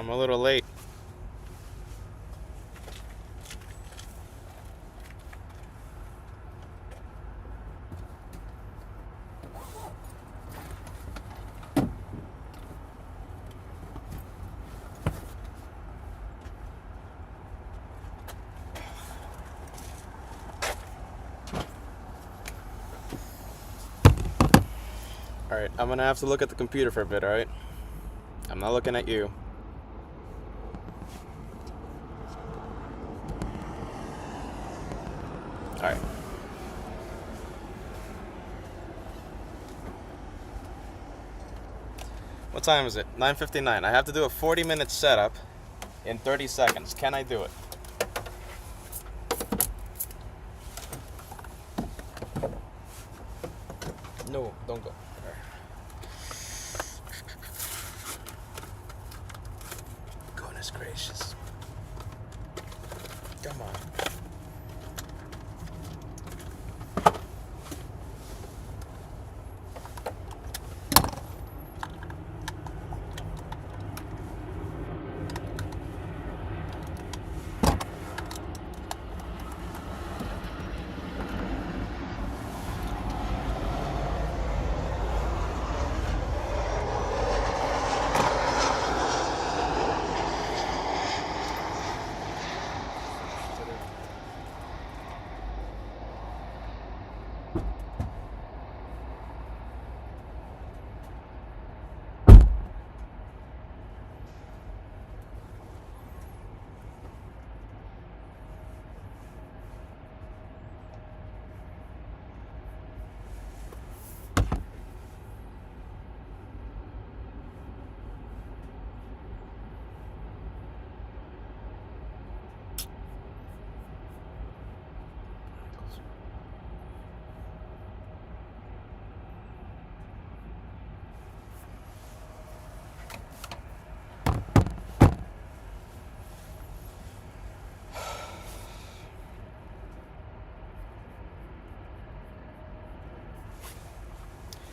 I'm a little late. Alright, I'm gonna have to look at the computer for a bit, alright? I'm not looking at you. Alright. What time is it? 9:59. I have to do a 40-minute setup in 30 seconds. Can I do it? No, don't go. Goodness gracious. Come on.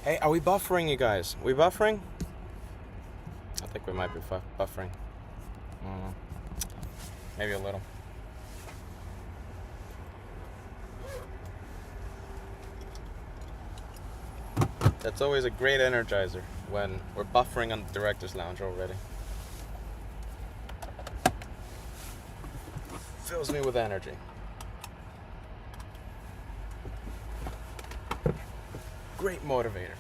Hey, are we buffering, you guys? We buffering? I think we might be buffering. I don't know. Maybe a little. That's always a great energizer when we're buffering on the director's lounge already. Fills me with energy. Great motivator.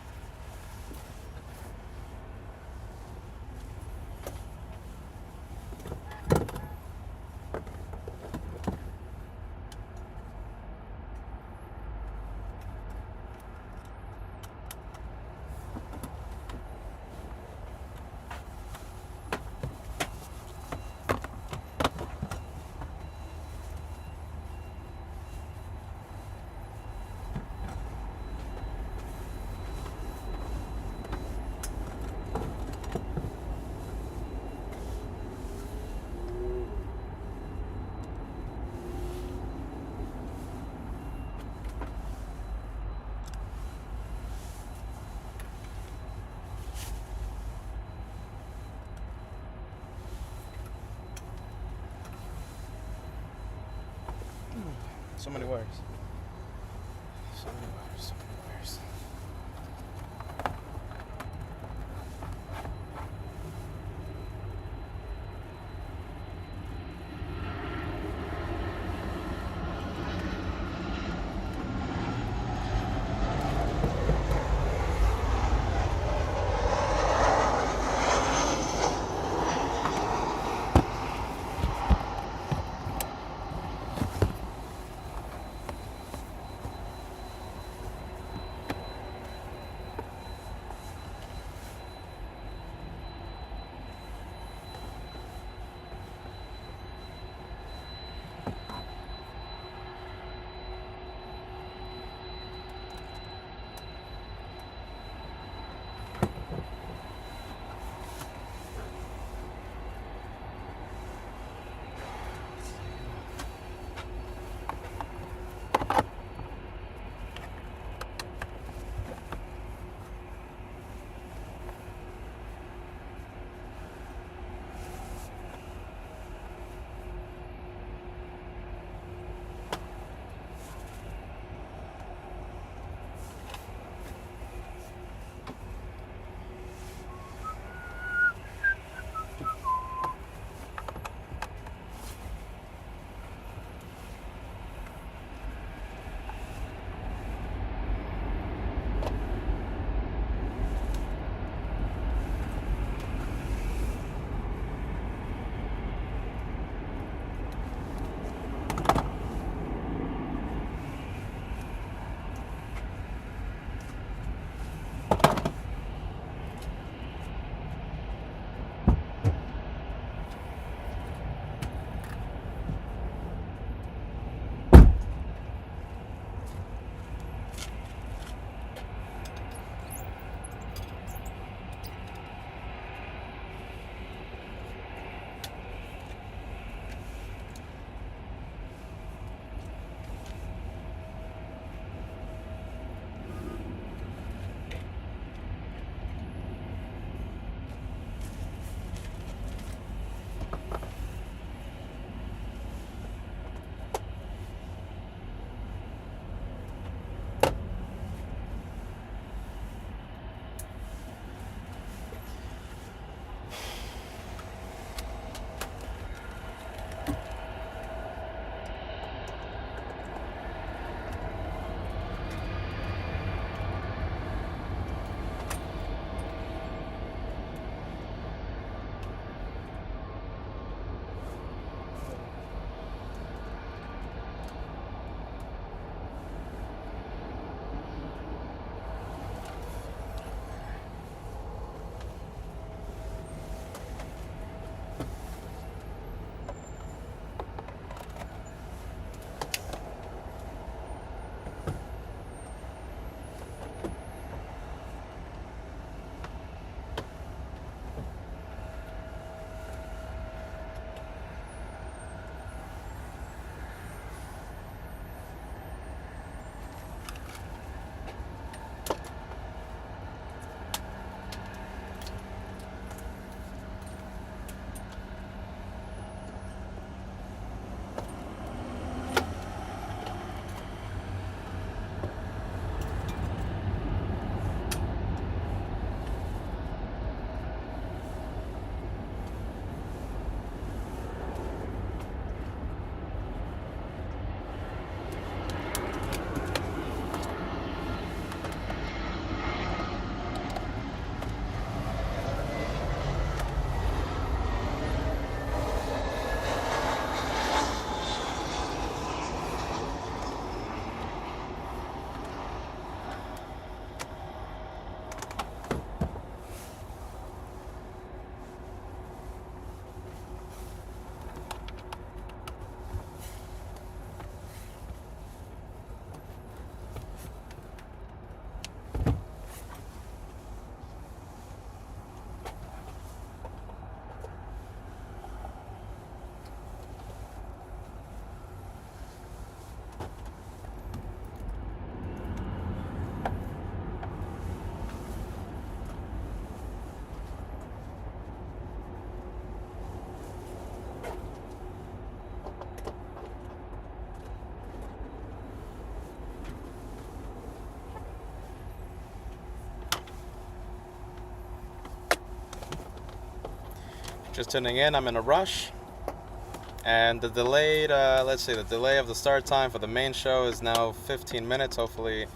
So many words. So many words. So many words. just tuning in, I'm in a rush. And the delayed, let's see, the delay of the start time for the main show is now 15 minutes. Hopefully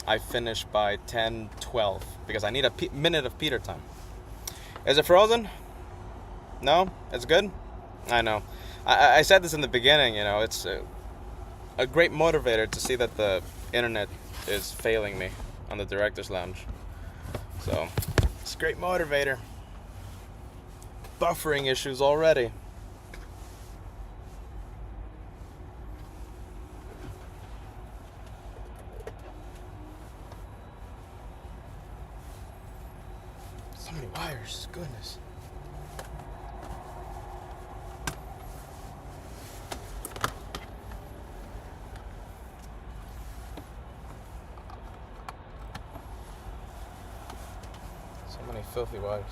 I finish by 10:12 because I need a minute of Petah time. Is it frozen? No? It's good? I know. I said this in the beginning, you know, it's a great motivator to see that the internet is failing me on the director's lounge. So, it's a great motivator. Buffering issues already. So many wires, goodness. So many filthy wires.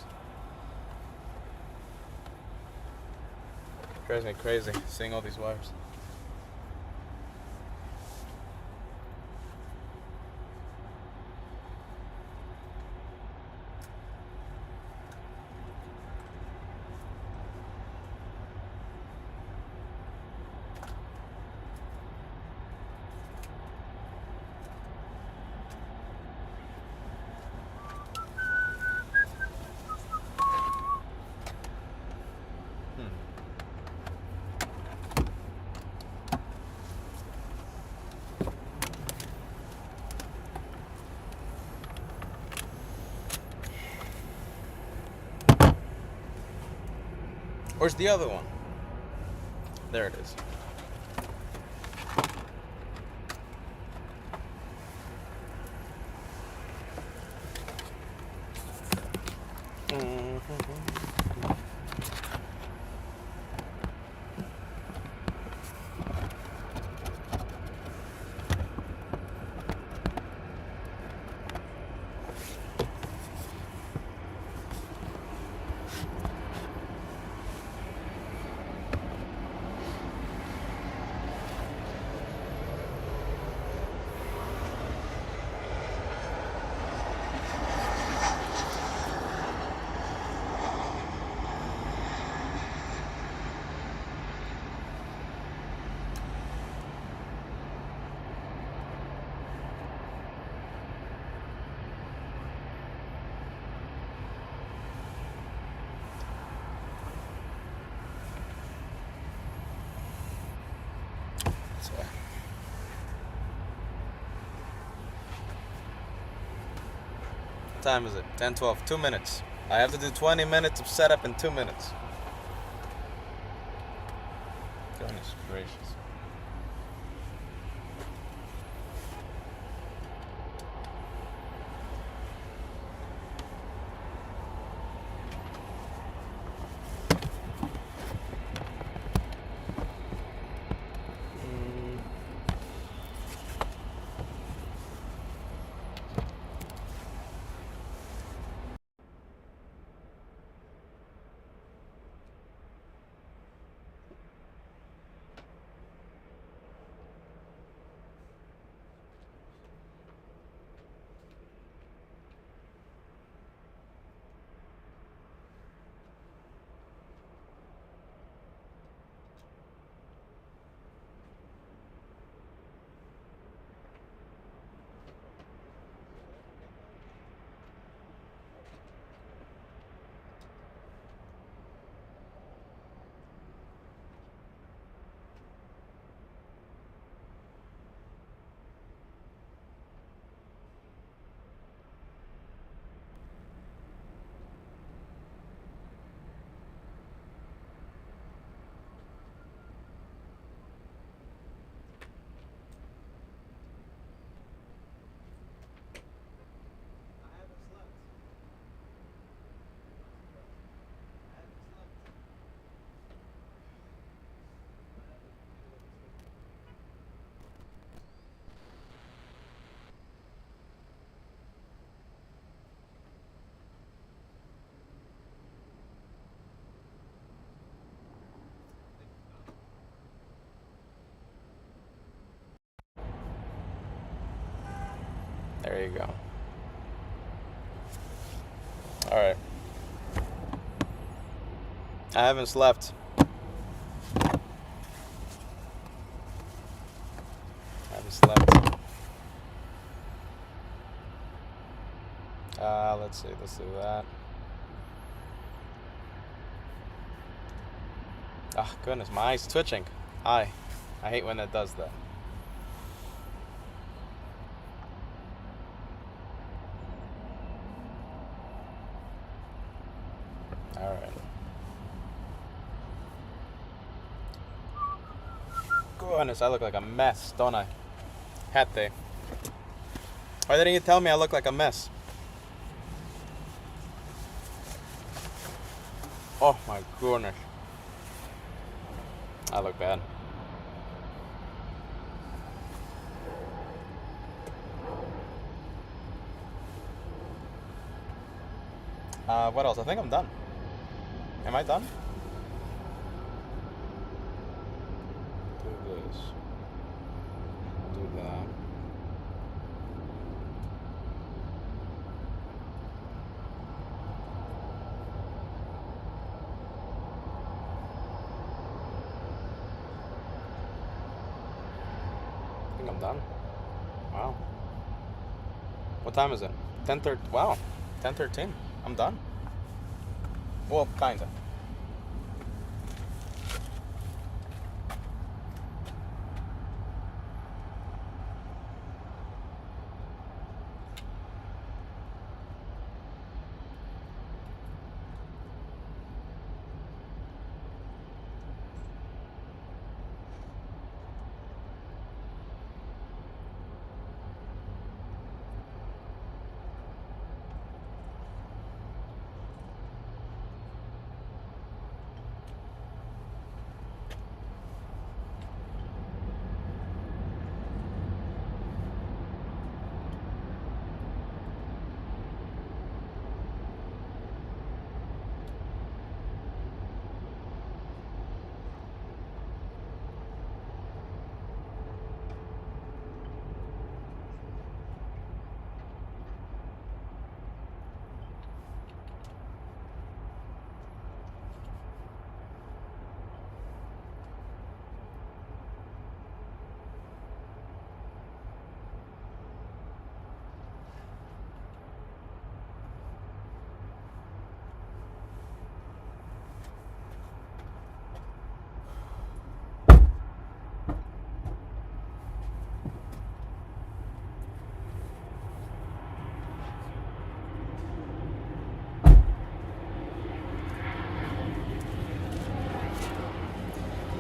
It drives me crazy seeing all these wires. Where's the other one? There it is. What time is it? 10:12. 2 minutes. I have to do 20 minutes of setup in 2 minutes. Goodness gracious. There you go. All right. I haven't slept. Let's see, let's do that. Oh, goodness, my eye's twitching. I hate when it does that. Alright. Goodness, I look like a mess, don't I? Hate. Why didn't you tell me I look like a mess? Oh my goodness. I look bad. What else? I think I'm done. Am I done? Do this. Do that. I think I'm done. Wow. What time is it? 10:30. Wow. 10:13. I'm done. Well, kinda.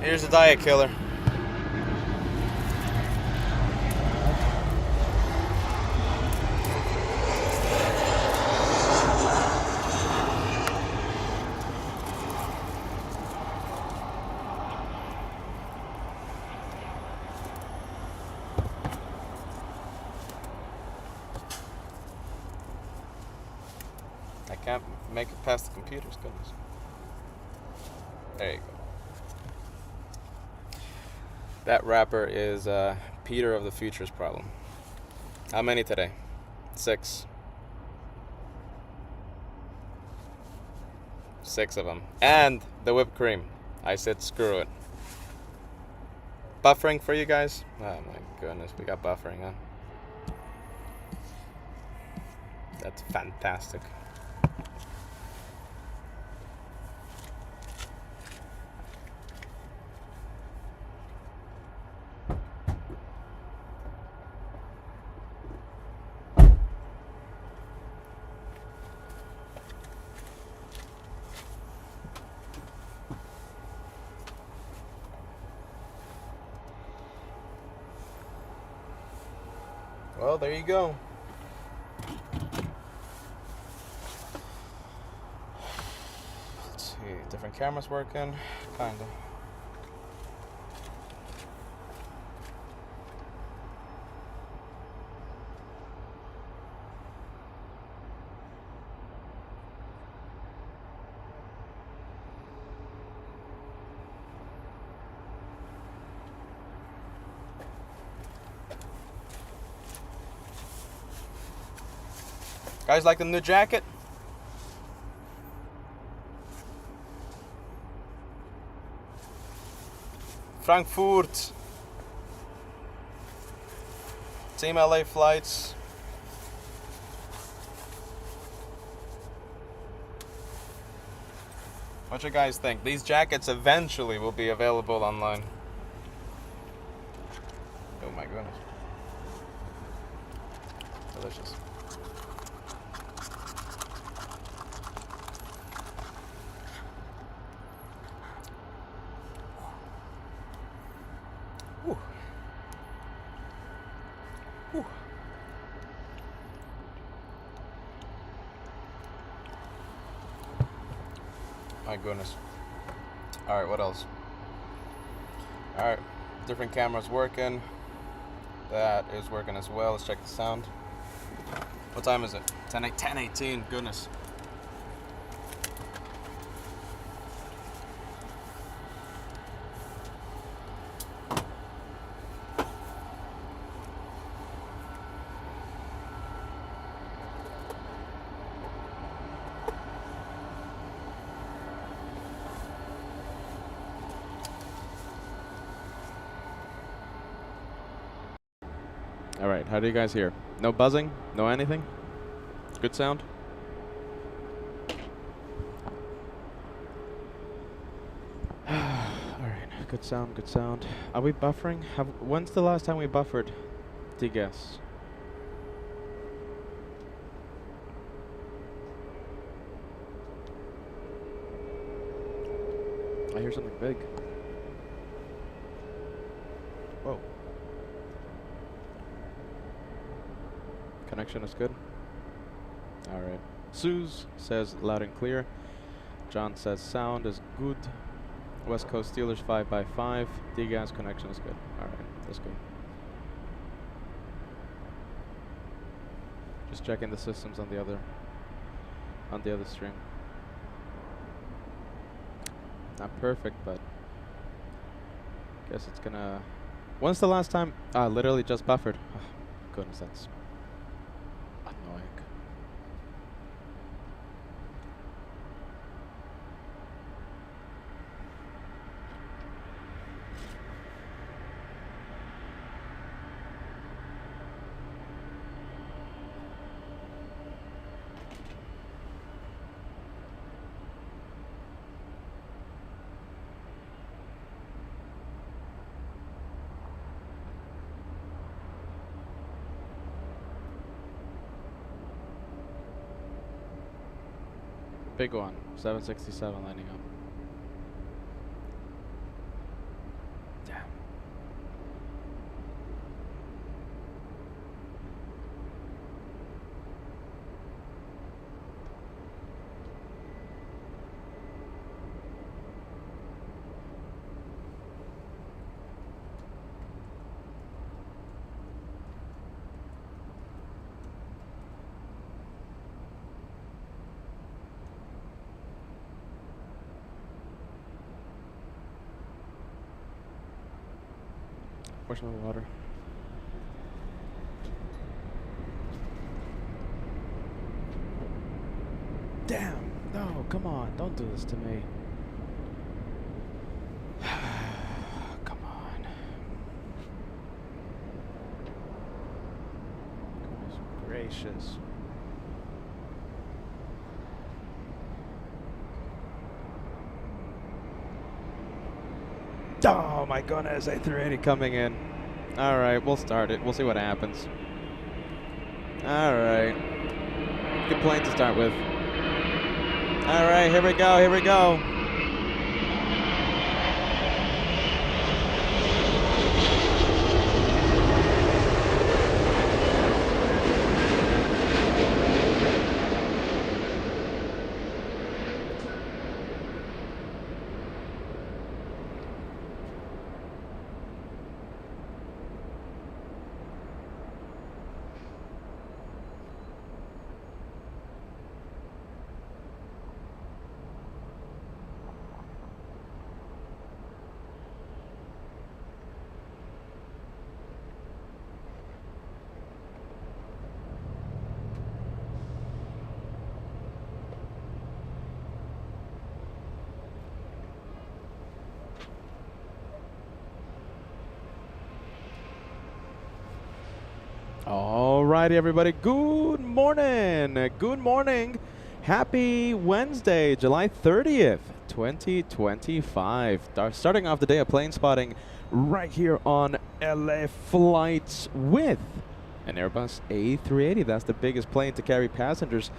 Here's a diet killer. I can't make it past the computers, goodness. There you go. That wrapper is Peter of the Future's problem. How many today? 6. 6 of them. And the whipped cream. I said screw it. Buffering for you guys? Oh my goodness, we got buffering, huh? That's fantastic. Well, there you go. Let's see, different cameras working, kinda. Guys like the new jacket? Frankfurt. Team LA flights. What you guys think? These jackets eventually will be available online. Oh my goodness. Delicious. Whew. Whew. My goodness. Alright, what else? Alright, different cameras working. That is working as well. Let's check the sound. What time is it? 10:18. Goodness. Alright, how do you guys hear? No buzzing? No anything? Good sound? Alright, good sound, good sound. Are we buffering? When's the last time we buffered? Do you guess? I hear something big. Whoa. Connection is good. Alright. Suze says loud and clear. John says sound is good. West Coast Steelers 5x5. D-Gas connection is good. Alright, that's good. Just checking the systems on the other stream. Not perfect, but guess it's gonna. When's the last time? Literally just buffered. Oh, goodness, that's annoying. Big one, 767 lining up. Damn. Where's my water? Damn! No, come on, don't do this to me. Come on. Goodness gracious. Oh my goodness, A380 coming in. Alright, we'll start it. We'll see what happens. Alright. Good plane to start with. Alright, here we go, here we go. Alrighty, everybody. Good morning. Good morning. Happy Wednesday, July 30th, 2025. Starting off the day of plane spotting right here on LA Flights with an Airbus A380. That's the biggest plane to carry passengers.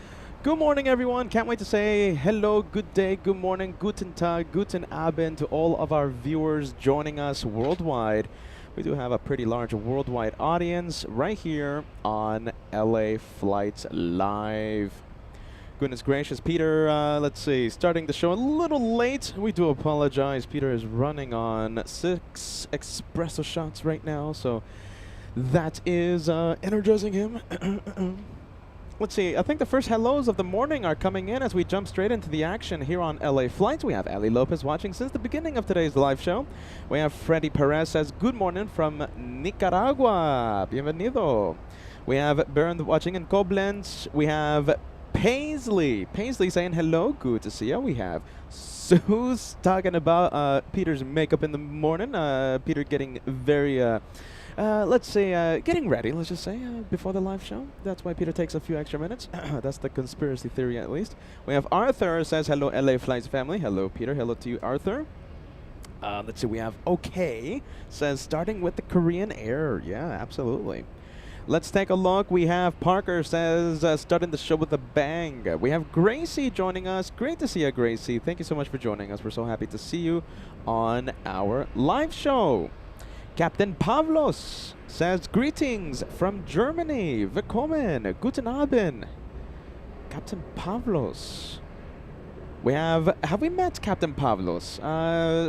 Good morning, everyone. Can't wait to say hello, good day, good morning, guten Tag, guten Abend to all of our viewers joining us worldwide. We do have a pretty large worldwide audience right here on LA Flights Live. Goodness gracious, Peter, let's see, starting the show a little late. We do apologize. Peter is running on 6 espresso shots right now, so that is energizing him. Let's see, I think the first hellos of the morning are coming in as we jump straight into the action here on LA Flights. We have Ali Lopez watching since the beginning of today's live show. We have Freddy Perez says, good morning from Nicaragua. Bienvenido. We have Bernd watching in Koblenz. We have Paisley. Paisley saying hello. Good to see you. We have Suze talking about Peter's makeup in the morning. Peter getting very... let's say, getting ready, let's just say, before the live show. That's why Peter takes a few extra minutes. That's the conspiracy theory, at least. We have Arthur says, hello, LA Flights family. Hello, Peter. Hello to you, Arthur. Let's see, we have OK says, starting with the Korean Air. Yeah, absolutely. Let's take a look. We have Parker says, starting the show with a bang. We have Gracie joining us. Great to see you, Gracie. Thank you so much for joining us. We're so happy to see you on our live show. Captain Pavlos says, greetings from Germany. Willkommen. Guten Abend. Captain Pavlos. Have we met Captain Pavlos?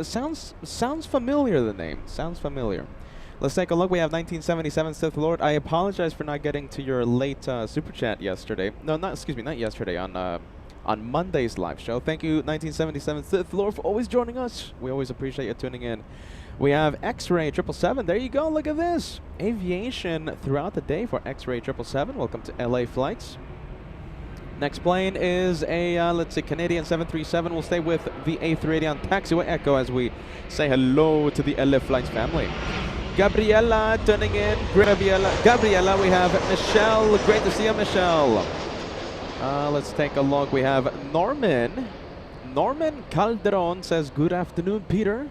Sounds familiar, the name. Sounds familiar. Let's take a look. We have 1977 Sith Lord. I apologize for not getting to your late super chat yesterday. No, not yesterday, on Monday's live show. Thank you, 1977 Sith Lord, for always joining us. We always appreciate you tuning in. We have X-Ray 777. There you go. Look at this. Aviation throughout the day for X-Ray 777. Welcome to LA Flights. Next plane is a, let's see, Canadian 737. We'll stay with the A380 on taxiway Echo as we say hello to the LA Flights family. Gabriela turning in. Gabriela, we have Michelle. Great to see you, Michelle. Let's take a look. We have Norman. Norman Calderon says, good afternoon, Peter.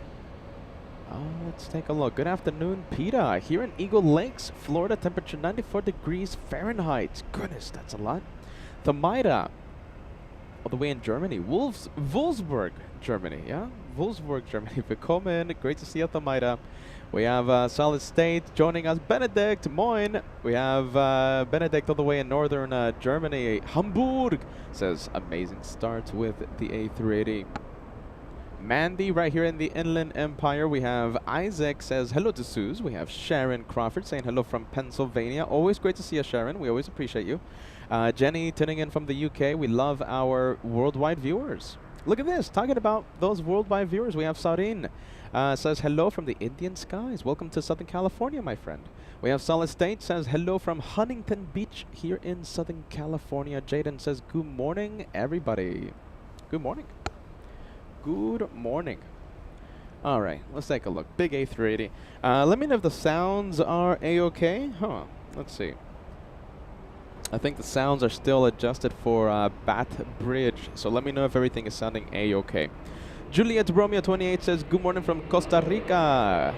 Let's take a look. Good afternoon, Petah. Here in Eagle Lakes, Florida, temperature 94 degrees Fahrenheit. Goodness, that's a lot. Thermida, all the way in Germany. Wolfsburg, Germany. Yeah, Wolfsburg, Germany. Willkommen. Great to see you, Thermida. We have Solid State joining us. Benedict, moin. We have Benedict all the way in northern Germany. Hamburg says, amazing start with the A380. Mandy right here in the Inland Empire. We have Isaac says hello to Suze. We have Sharon Crawford saying hello from Pennsylvania. Always great to see you, Sharon. We always appreciate you. Jenny tuning in from the UK. We love our worldwide viewers. Look at this. Talking about those worldwide viewers, we have Sarin says hello from the Indian skies. Welcome to Southern California, my friend. We have Solid State says hello from Huntington Beach here in Southern California. Jaden says good morning, everybody. Good morning. Good morning. All right, let's take a look. Big A380. Let me know if the sounds are A-okay. Huh, let's see. I think the sounds are still adjusted for Bat Bridge. So let me know if everything is sounding A-okay. Juliet Romeo 28 says, good morning from Costa Rica.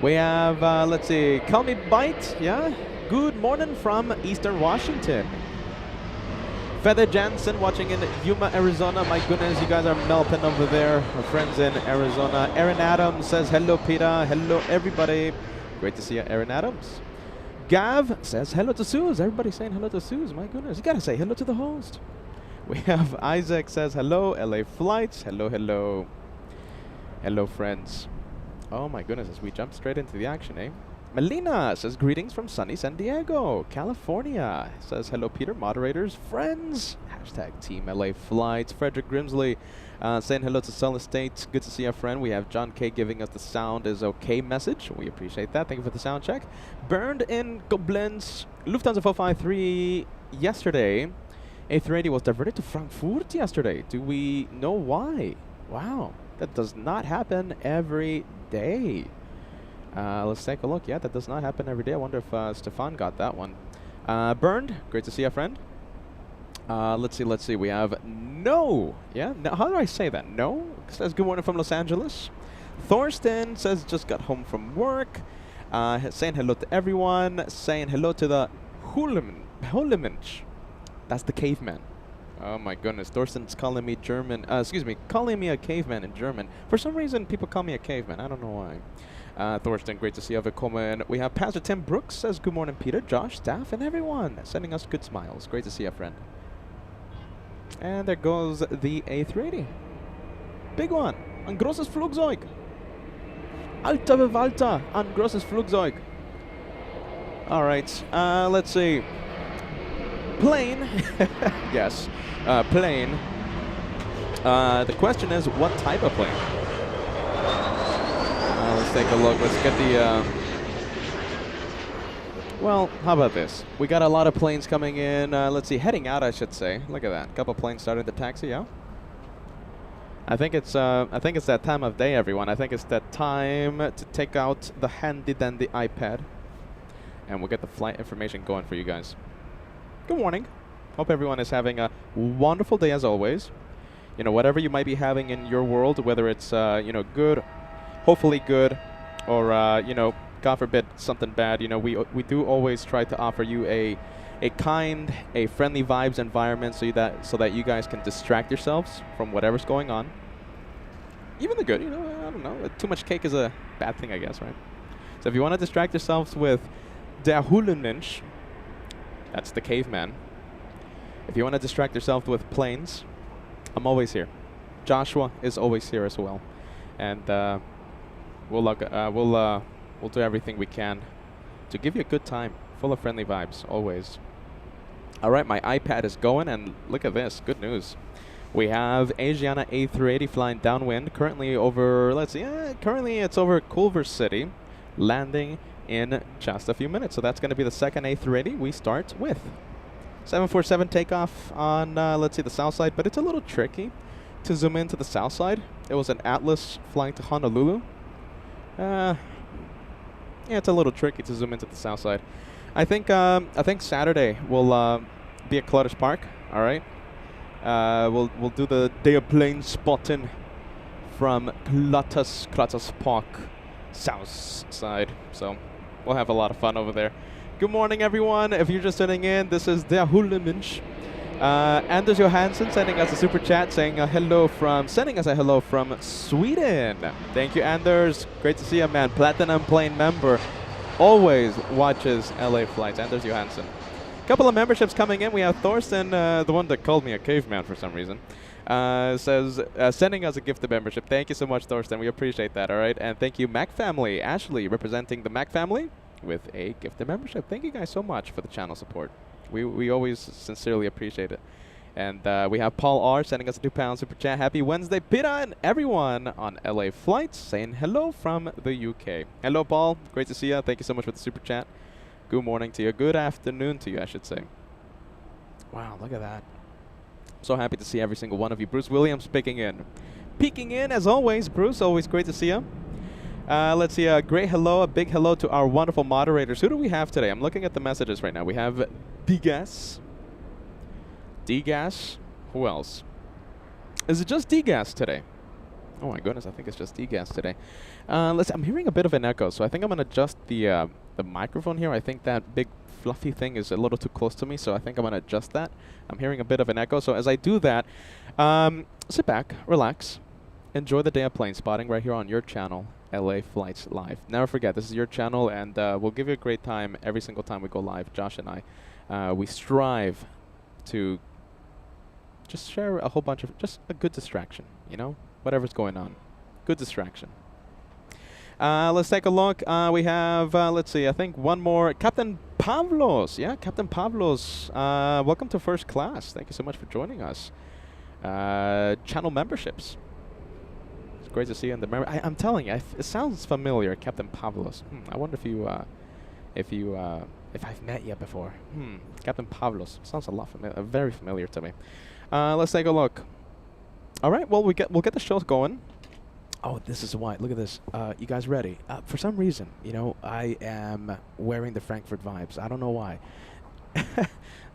We have, let's see, Call Me Bite, yeah? Good morning from Eastern Washington. Feather Jansen watching in Yuma, Arizona. My goodness, you guys are melting over there. Our friends in Arizona. Aaron Adams says, hello, Peter. Hello, everybody. Great to see you, Aaron Adams. Gav says, hello to Suze. Everybody saying hello to Suze. My goodness, you got to say hello to the host. We have Isaac says, hello, LA Flights. Hello, hello. Hello, friends. Oh, my goodness, as we jump straight into the action, eh? Melina says, greetings from sunny San Diego, California. Says, hello, Peter, moderators, friends. Hashtag Team LA Flights. Frederick Grimsley saying hello to Solid State. Good to see our friend. We have John K giving us the sound is okay message. We appreciate that. Thank you for the sound check. Burned in Koblenz. Lufthansa 453 yesterday. A380 was diverted to Frankfurt yesterday. Do we know why? Wow. That does not happen every day. Let's take a look. Yeah, that does not happen every day. I wonder if Stefan got that one. Burned, great to see you, friend. Let's see. We have No. Yeah, no, how do I say that? No? Says good morning from Los Angeles. Thorsten says just got home from work. Saying hello to everyone. Saying hello to the Hulemensch. That's the caveman. Oh my goodness, Thorsten's calling me German. Excuse me, calling me a caveman in German. For some reason, people call me a caveman. I don't know why. Thorsten, great to see you. Willkommen. We have Pastor Tim Brooks says good morning, Peter, Josh, staff, and everyone sending us good smiles. Great to see you, friend. And there goes the A380. Big one. Ein großes Flugzeug. Alter Verwalter. Ein großes Flugzeug. All right. Let's see. Plane. Yes. Plane. The question is, what type of plane? Let's take a look. Let's get the... Well, how about this? We got a lot of planes coming in. Let's see, heading out, I should say. Look at that. A couple planes starting to taxi, yeah? I think it's that time of day, everyone. I think it's that time to take out the handy-dandy iPad. And we'll get the flight information going for you guys. Good morning. Hope everyone is having a wonderful day as always. You know, whatever you might be having in your world, whether it's, you know, good, hopefully good, or, you know, God forbid something bad, you know, we do always try to offer you a kind, a friendly vibes environment so that you guys can distract yourselves from whatever's going on. Even the good, you know, I don't know. Too much cake is a bad thing, I guess, right? So if you want to distract yourselves with der Hulenmensch, that's the caveman. If you want to distract yourself with planes, I'm always here. Joshua is always here as well, and we'll do everything we can to give you a good time, full of friendly vibes, always. All right, my iPad is going, and look at this, good news. We have Asiana A380 flying downwind, currently over, let's see, currently it's over Culver City, landing in just a few minutes. So that's going to be the second A380 we start with. 747 takeoff on, let's see, the south side, but it's a little tricky to zoom into the south side. It was an Atlas flying to Honolulu. Yeah, it's a little tricky to zoom into the south side. I think Saturday will be at Clutter's Park. All right, we'll do the day of plane spotting from Clutter's Park south side. So we'll have a lot of fun over there. Good morning, everyone. If you're just tuning in, this is Der Hulemensch. Anders Johansson sending us a super chat saying sending us a hello from Sweden. Thank you, Anders. Great to see you, man. Platinum Plane member. Always watches LA flights. Anders Johansson. Couple of memberships coming in. We have Thorsten, the one that called me a caveman for some reason. Says, sending us a gift of membership. Thank you so much, Thorsten. We appreciate that, all right? And thank you, Mac Family. Ashley, representing the Mac Family with a gift of membership. Thank you guys so much for the channel support. We always sincerely appreciate it. And we have Paul R. sending us a £2 super chat. Happy Wednesday, Petah, and everyone on LA Flights saying hello from the UK. Hello, Paul. Great to see you. Thank you so much for the super chat. Good morning to you. Good afternoon to you, I should say. Wow, look at that. So happy to see every single one of you. Bruce Williams peeking in as always. Bruce, always great to see you. Let's see, a great hello, a big hello to our wonderful moderators. Who do we have today? I'm looking at the messages right now. We have D-Gas. D-Gas. Who else? Is it just D-Gas today? Oh my goodness, I think it's just D-Gas today. Let's see, I'm hearing a bit of an echo, so I think I'm going to adjust the microphone here. I think that big fluffy thing is a little too close to me, so I think I'm going to adjust that. I'm hearing a bit of an echo, so as I do that, sit back, relax, enjoy the day of plane spotting right here on your channel, LA Flights Live. Never forget, this is your channel, and we'll give you a great time every single time we go live. Josh and I, we strive to just share a whole bunch of, just a good distraction, you know, whatever's going on. Good distraction. Let's take a look. We have, let's see, I think one more. Captain Pavlos. Yeah, Captain Pavlos. Welcome to first class. Thank you so much for joining us. Channel memberships. It's great to see you in the I'm telling you, it sounds familiar, Captain Pavlos. I wonder if I've met you before. Captain Pavlos. Sounds a lot familiar, very familiar to me. Let's take a look. All right, well, we'll get the show going. Oh, this is why. Look at this. You guys ready? For some reason, you know, I am wearing the Frankfurt vibes. I don't know why.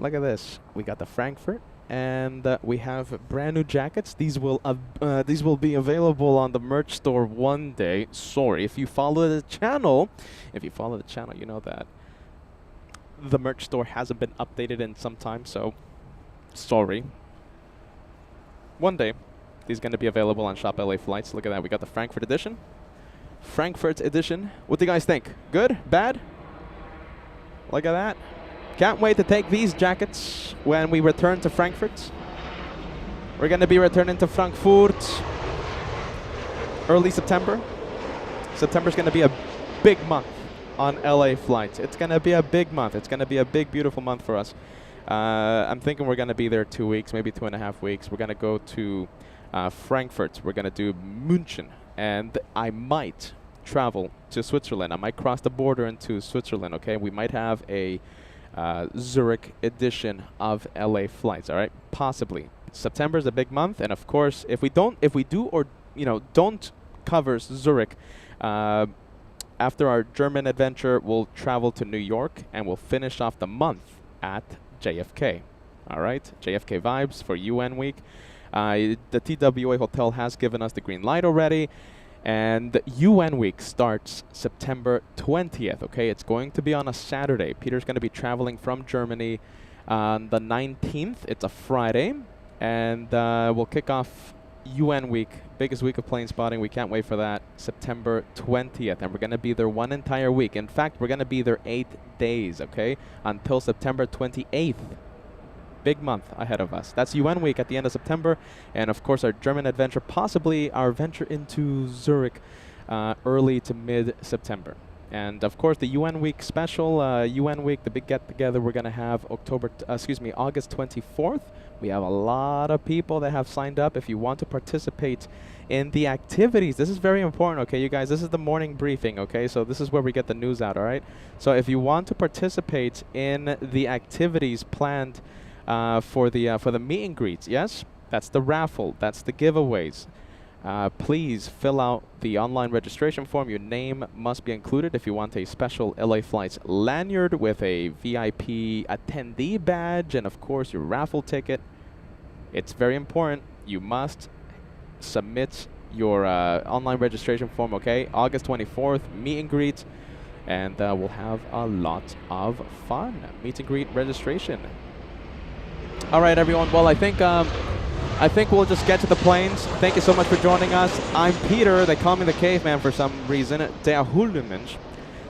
Look at this. We got the Frankfurt, and we have brand new jackets. These will be available on the merch store one day. Sorry, if you follow the channel, you know that the merch store hasn't been updated in some time. So, sorry. One day. These going to be available on Shop LA Flights. Look at that. We got the Frankfurt edition. Frankfurt edition. What do you guys think? Good? Bad? Look at that. Can't wait to take these jackets when we return to Frankfurt. We're going to be returning to Frankfurt early September. September's going to be a big month on LA Flights. It's going to be a big month. It's going to be a big, beautiful month for us. I'm thinking we're going to be there 2 weeks, maybe 2.5 weeks. We're going to go to Frankfurt. We're going to do München, and I might travel to Switzerland. I might cross the border into Switzerland, okay? We might have a Zurich edition of LA Flights, all right? Possibly. September is a big month, and of course, if we do or, you know, don't cover Zurich, after our German adventure, we'll travel to New York, and we'll finish off the month at JFK. All right, JFK vibes for UN week. The TWA hotel has given us the green light already, and UN week starts September 20th. Okay, it's going to be on a Saturday. Peter's going to be traveling from Germany on the 19th. It's a Friday, and we'll kick off UN week, biggest week of plane spotting. We can't wait for that. September 20th, and we're going to be there one entire week. In fact, we're going to be there 8 days, okay, until September 28th. Big month ahead of us. That's UN week at the end of September, and of course our German adventure, possibly our venture into Zurich early to mid-September. And of course the UN week special, UN week, the big get-together, we're going to have August 24th. We have a lot of people that have signed up. If you want to participate in the activities, this is very important, okay, you guys? This is the morning briefing, okay? So this is where we get the news out, all right? So if you want to participate in the activities planned for the meet and greets, yes, that's the raffle, that's the giveaways. Please fill out the online registration form. Your name must be included if you want a special LA Flights lanyard with a VIP attendee badge, and of course your raffle ticket. It's very important. You must submit your online registration form, okay? August 24th, meet and greet, and we'll have a lot of fun. Meet and greet registration. All right, everyone. Well, I think we'll just get to the planes. Thank you so much for joining us. I'm Peter. They call me the caveman for some reason. Der Huldemensch.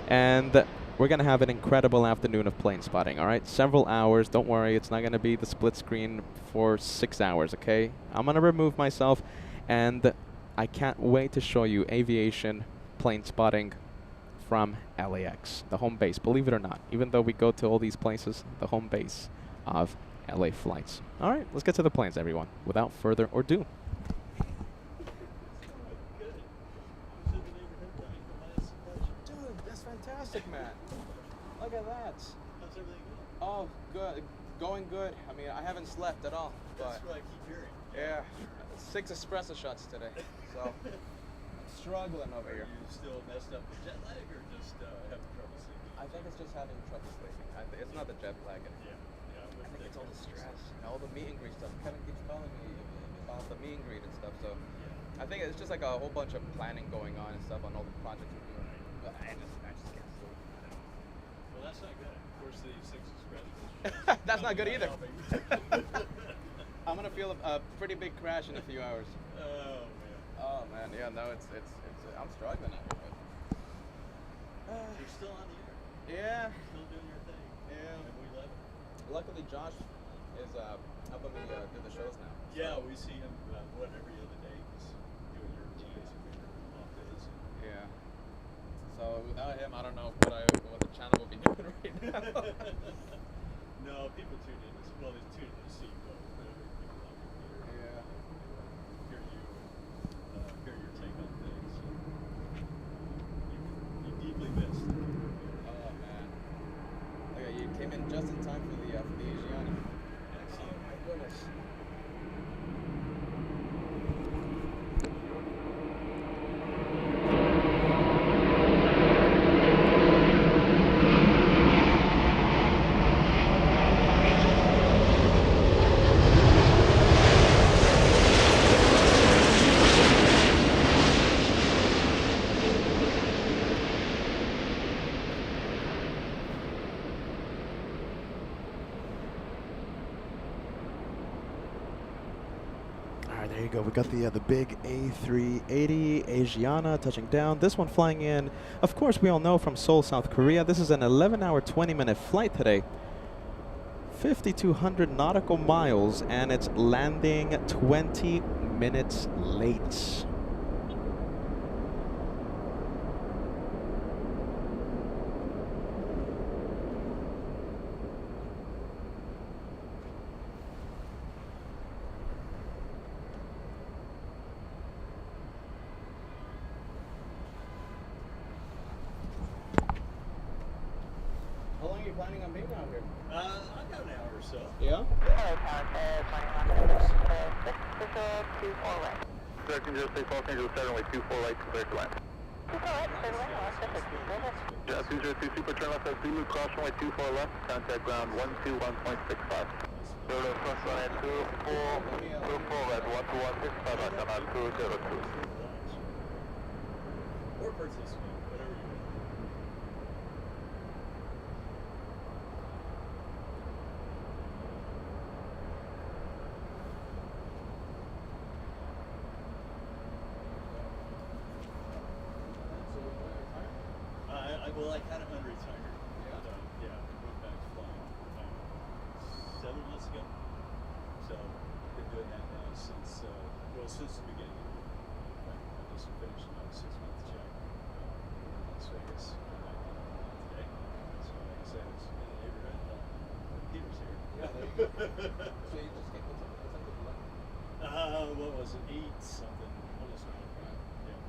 And we're going to have an incredible afternoon of plane spotting, all right? Several hours. Don't worry. It's not going to be the split screen for 6 hours, okay? I'm going to remove myself, and I can't wait to show you aviation plane spotting from LAX, the home base, believe it or not. Even though we go to all these places, the home base of LA Flights. All right, let's get to the planes, everyone, without further ado. Dude, that's fantastic, man. Look at that. How's everything going? Oh, good. Going good. I mean, I haven't slept at all. That's what I keep hearing. Yeah, 6 espresso shots today. So, I'm struggling over here. Are you still messed up with jet lag or just having trouble sleeping? I think it's just having trouble sleeping. It's not the jet lag. I think it's all the stress and all the meet and greet stuff. Kevin keeps calling me about the meet and greet and stuff. So I think it's just like a whole bunch of planning going on and stuff on all the projects we're doing. But I just can't sleep. Well, that's not good. Of course, the 6 espressos. That's not good either. I'm gonna feel a pretty big crash in a few hours. Oh man. Oh man, yeah, no, it's I'm struggling out here. You're still on the air. Yeah. Still doing your thing. Yeah. And we love it. Luckily, Josh is helping me do the shows now. Yeah, we see him every other day. He's doing your routines and your off days. Yeah. So without him, I don't know what the channel will be doing right now. No, people tune in. Well, they tune in to see you go. People love your theater. Yeah. Hear your take on things. You deeply missed. Oh man. Okay, you came in just in time for the Asiana. Excellent. Oh my goodness. right, there you go. We got the big A380 Asiana touching down. This one flying in, of course, we all know from Seoul, South Korea. This is an 11-hour, 20-minute flight today. 5,200 nautical miles, and it's landing 20 minutes late. How long are you planning on being out here? I got an hour or so. Yeah? Direction 06, Los Angeles, runway 24 right, clear to land. Yeah, 202 Super, turn left at Zulu, cross runway 24 left, contact ground 121.65. Zulu, cross runway 24 red, 121.65, on 202. Or participate, whatever you want. Well, I kind of unretired. Yeah? Yeah, went back flying 7 months ago. So, been doing that now since, since the beginning. I just finished my 6-month check in Las Vegas today. So, like I said, it's in the neighborhood. Peter's here. Yeah, there you go. So you just came, what's up with the luck? What was it? 8 something. Almost 9. Yeah.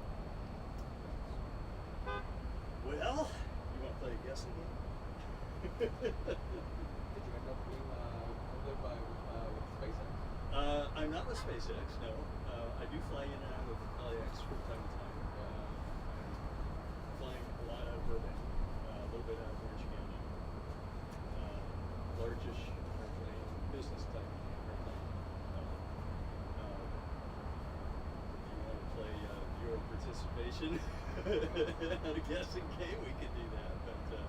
Well, you want to play a guessing game? Did you end up being with SpaceX? I'm not with SpaceX, no. I do fly in and out of LAX from time to time. I'm flying a lot out of Burbank, a little bit out of Orange County. Largish airplane, business type airplane. If you want to play your participation on a guessing game, we can do that. But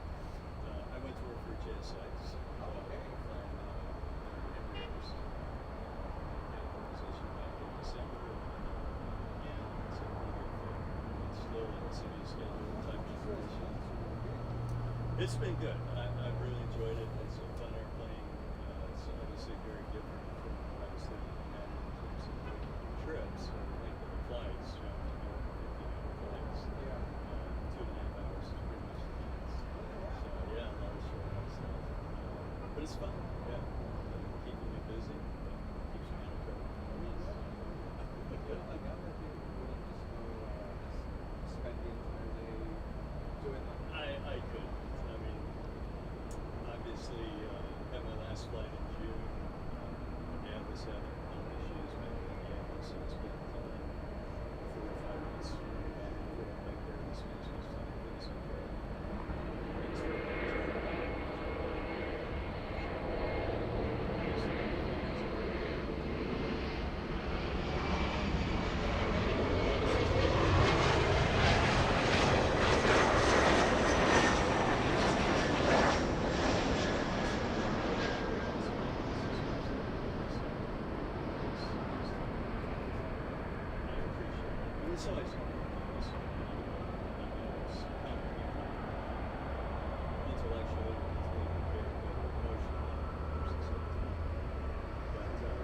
I went to work for JSX. Okay. Flying Embraers. Got a position back in December. And it's a pretty good fit. It's still a semi-scheduled type operation. It's been good. I've really enjoyed it. It's a fun airplane. It's obviously very different from what I was thinking about in terms of trips or length of the flights. You know, 50-hour flights. Yeah. 2.5 hours is pretty much the max. So yeah, a lot of short haul stuff. But it's fun. Yeah. Keeping me busy. Keeps me out of trouble. I got that you wouldn't just go spend the entire day doing that. I could. I mean, obviously, had my last flight in June. My dad was having health issues back in Indiana, so I spent 4 or 5 months back there in the Spanish Coast time. Things like that. Thanks for it's always hard. Intellectually, very emotionally, but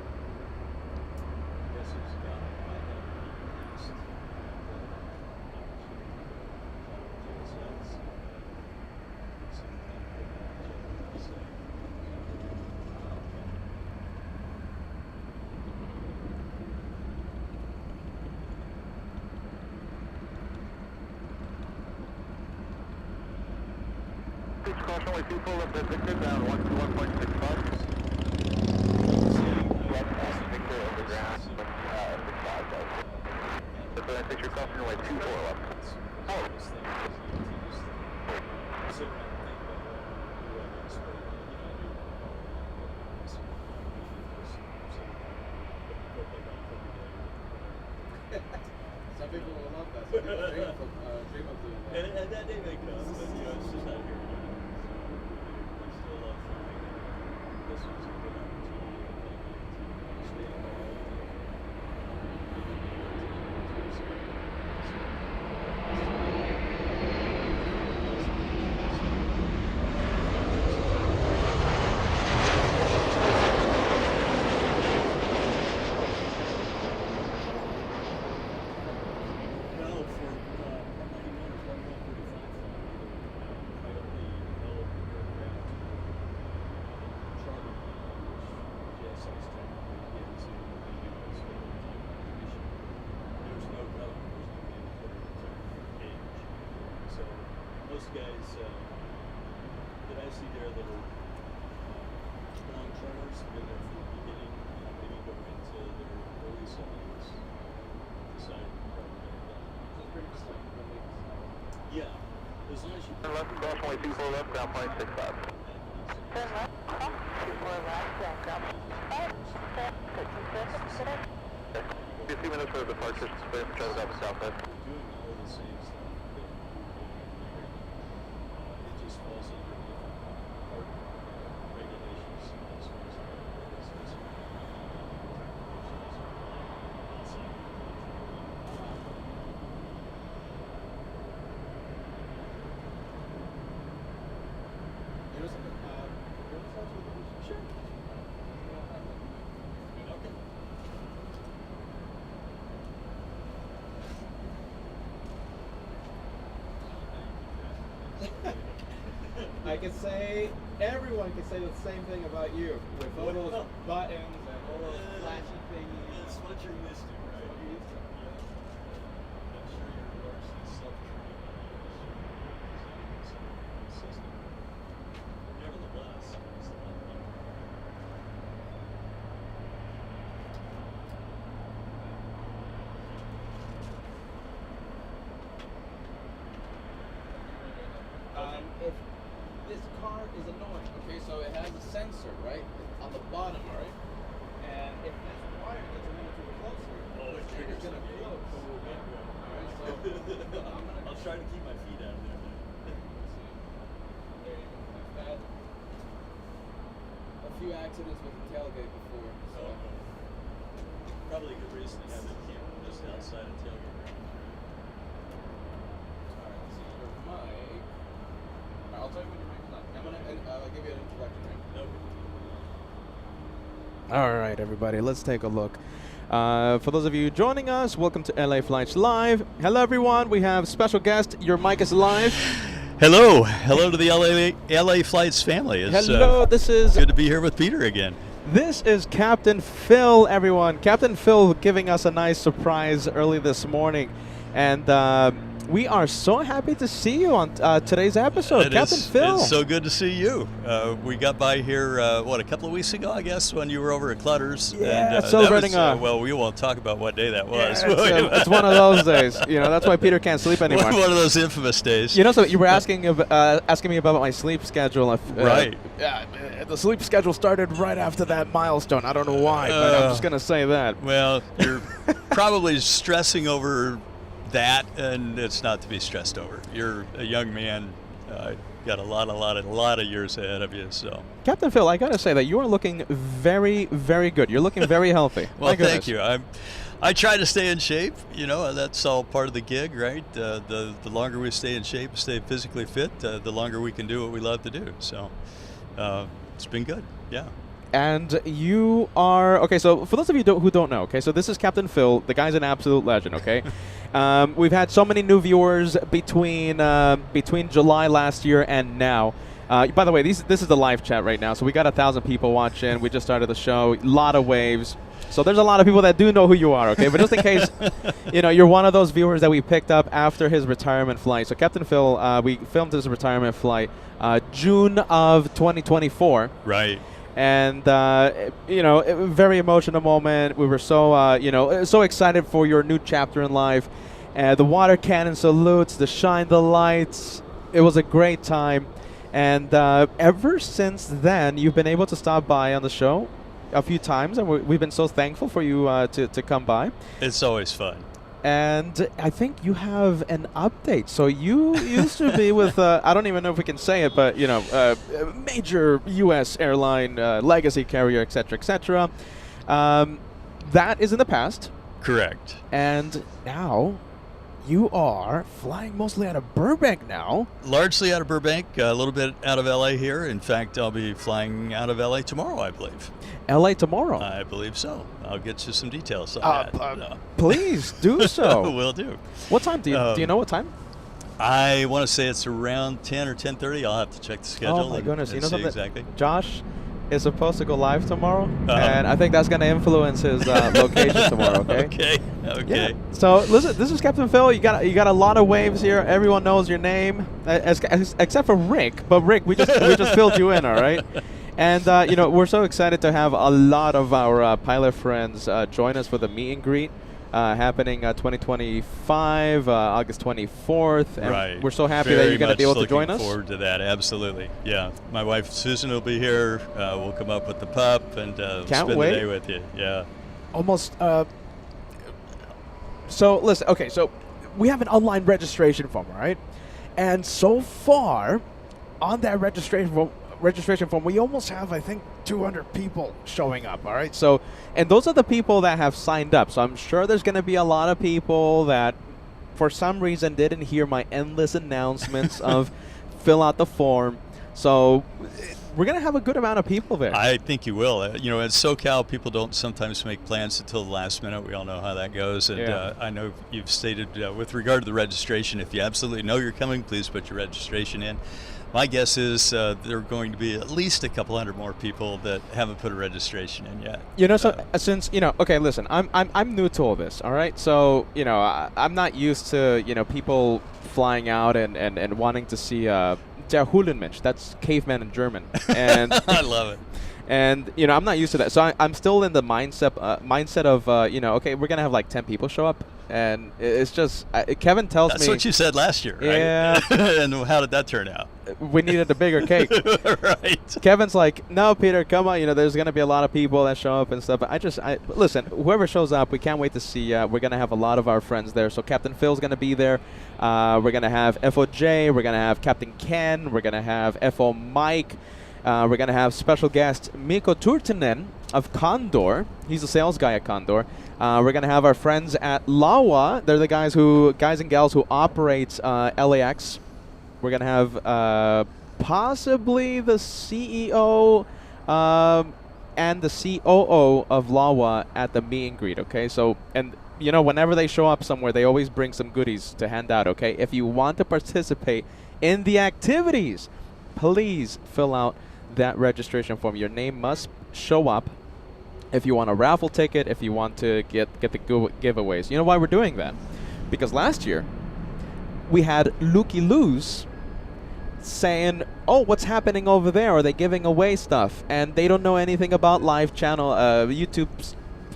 I guess it's about my last opportunity to JSX. Some kind of say. Cross runway 24 left at Victor, ground 121.65. Victor over ground, 65. So I think you're crossing runway 24 left. Oh. Sit around and think about who I guess, but I do go play golf every day. Some people will love that. Some people dream of doing that. And that day may come, but it's just not here yet. So we still love flying. This was a good opportunity, I think, to stay involved and most guys that I see there that are strong runners, been there from the beginning, maybe go into their early 70s, decide probably yeah, as long as you Turn left, cross runway 24 left, ground point 65. Turn left, 24 left, ground 65. Be a few minutes for the departure, split and travel down the south end. doing all the same stuff that we're doing here. It just falls under our regulations as far as the specific Sure. Okay. I could say, everyone could say the same thing about you, with all those buttons and all those flashy thingies. That's what you're used to, right? I'm sure you're largely self-trained on the system. Nevertheless, it's a lot of fun. If this car is annoying, okay, so it has a sensor, right, on the bottom, right? And if this wire gets a little too closer, the trigger's gonna close. Alright, so I'm gonna I'll try to keep my feet out of there. There you go. I've had a few accidents with the tailgate before, so. Probably a good reason to have it camp just outside of tailgate. Alright, let's see your mic. Alright, I'll tell you when your mic's not. I'm gonna give you an introduction, right? Okay. All right, everybody, let's take a look. For those of you joining us, welcome to LA Flights Live. Hello, everyone. We have special guest. Your mic is live. Hello to the LA Flights family. It's, Hello, this is good to be here with Peter again. this is Captain Phil, everyone. Captain Phil giving us a nice surprise early this morning, and we are so happy to see you on today's episode, Captain Phil. It's so good to see you. We got by here, a couple of weeks ago, I guess, when you were over at Clutter's. Yeah, and, celebrating that was, well, we won't talk about what day that was. It's one of those days. You know, that's why Peter can't sleep anymore. One of those infamous days. You know, so you were asking me about my sleep schedule. Right. Yeah, the sleep schedule started right after that milestone. I don't know why, but I'm just gonna say that. Well, you're probably stressing over that, and it's not to be stressed over. You're a young man, got a lot of years ahead of you. So, Captain Phil, I gotta say that you are looking very, very good. You're looking very healthy. well, My thank goodness. you. I try to stay in shape. You know, that's all part of the gig, right? The longer we stay in shape, stay physically fit, the longer we can do what we love to do. So, it's been good. Yeah. And you are okay. So for those of you who don't know, okay, so this is Captain Phil. The guy's an absolute legend. Okay, we've had so many new viewers between July last year and now. By the way, this is the live chat right now. So we got 1,000 people watching. We just started the show. A lot of waves. So there's a lot of people that do know who you are. Okay, but just in case, you know, you're one of those viewers that we picked up after his retirement flight. So Captain Phil, we filmed his retirement flight June of 2024. Right. And you know, very emotional moment. We were so so excited for your new chapter in life. The water cannon salutes, the shine the lights. It was a great time, and ever since then, you've been able to stop by on the show a few times, and we've been so thankful for you to come by. It's always fun. And I think you have an update. So you used to be with, I don't even know if we can say it, but, you know, major U.S. airline, legacy carrier, et cetera, et cetera. That is in the past. Correct. And now you are flying mostly out of Burbank now. Largely out of Burbank, a little bit out of LA here. In fact, I'll be flying out of LA tomorrow, I believe. LA tomorrow. I believe so. I'll get you some details on that. Please do so. Will do. What time do you know what time? I want to say it's around 10 or 10:30. I'll have to check the schedule. Oh my goodness! And you know see something? exactly. Josh is supposed to go live tomorrow, and I think that's going to influence his location tomorrow. Okay. Okay. Okay. Yeah. So listen, this is Captain Phil. You got a lot of waves here. Everyone knows your name, except for Rick. But Rick, we just filled you in, all right? And you know, we're so excited to have a lot of our pilot friends join us for the meet and greet happening 2025, August 24th. And Right. we're so happy Very that you're going to be able to join much us. looking forward to that. Absolutely. Yeah. My wife Susan will be here. We'll come up with the pup and spend wait. the day with you. Yeah. Almost. So listen. Okay. So we have an online registration form, all right? And so far, on that registration form, we almost have, I think, 200 people showing up, all right? So, and those are the people that have signed up. So I'm sure there's going to be a lot of people that, for some reason, didn't hear my endless announcements of fill out the form. So we're going to have a good amount of people there. I think you will. You know, in SoCal, people don't sometimes make plans until the last minute. We all know how that goes. And Yeah. I know you've stated with regard to the registration, if you absolutely know you're coming, please put your registration in. My guess is there are going to be at least a couple hundred more people that haven't put a registration in yet. You know, so since, you know, okay, listen, I'm new to all this, all right? So, you know, I'm not used to, you know, people flying out and wanting to see Der Höhlenmensch. That's caveman in German. And I love it. and, you know, I'm not used to that. So I'm still in the mindset of, you know, okay, we're going to have like 10 people show up. And it's just, Kevin tells That's me. what you said last year, right? Yeah. And how did that turn out? We needed a bigger cake. Right. Kevin's like, no, Peter, come on. You know, there's going to be a lot of people that show up and stuff. But listen, whoever shows up, we can't wait to see. We're going to have a lot of our friends there. So Captain Phil's going to be there. We're going to have FOJ. We're going to have Captain Ken. We're going to have FO Mike. We're going to have special guest Mikko Turtinen of Condor. He's a sales guy at Condor. We're going to have our friends at LAWA. They're the guys and gals who operate LAX. We're going to have possibly the CEO and the COO of LAWA at the meet and greet, okay? So, and, you know, whenever they show up somewhere, they always bring some goodies to hand out, okay? If you want to participate in the activities, please fill out that registration form. Your name must show up. If you want a raffle ticket, if you want to get the giveaways. You know why we're doing that? Because last year, we had Lukey Loos saying, oh, what's happening over there? Are they giving away stuff? And they don't know anything about live channel, YouTube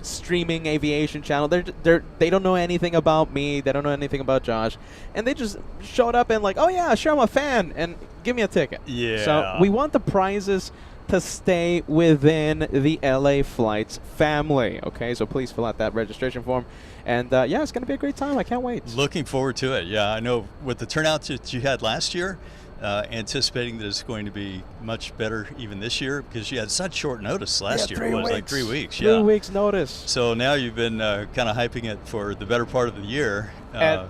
streaming aviation channel. They don't know anything about me. They don't know anything about Josh. And they just showed up and like, oh yeah, sure, I'm a fan, and give me a ticket. Yeah. So we want the prizes to stay within the LA Flights family. Okay, so please fill out that registration form. And yeah, it's going to be a great time. I can't wait. Looking forward to it. Yeah, I know with the turnout that you had last year, anticipating that it's going to be much better even this year because you had such short notice last year. It was like 3 weeks. 3 weeks notice. So now you've been kind of hyping it for the better part of the year. And,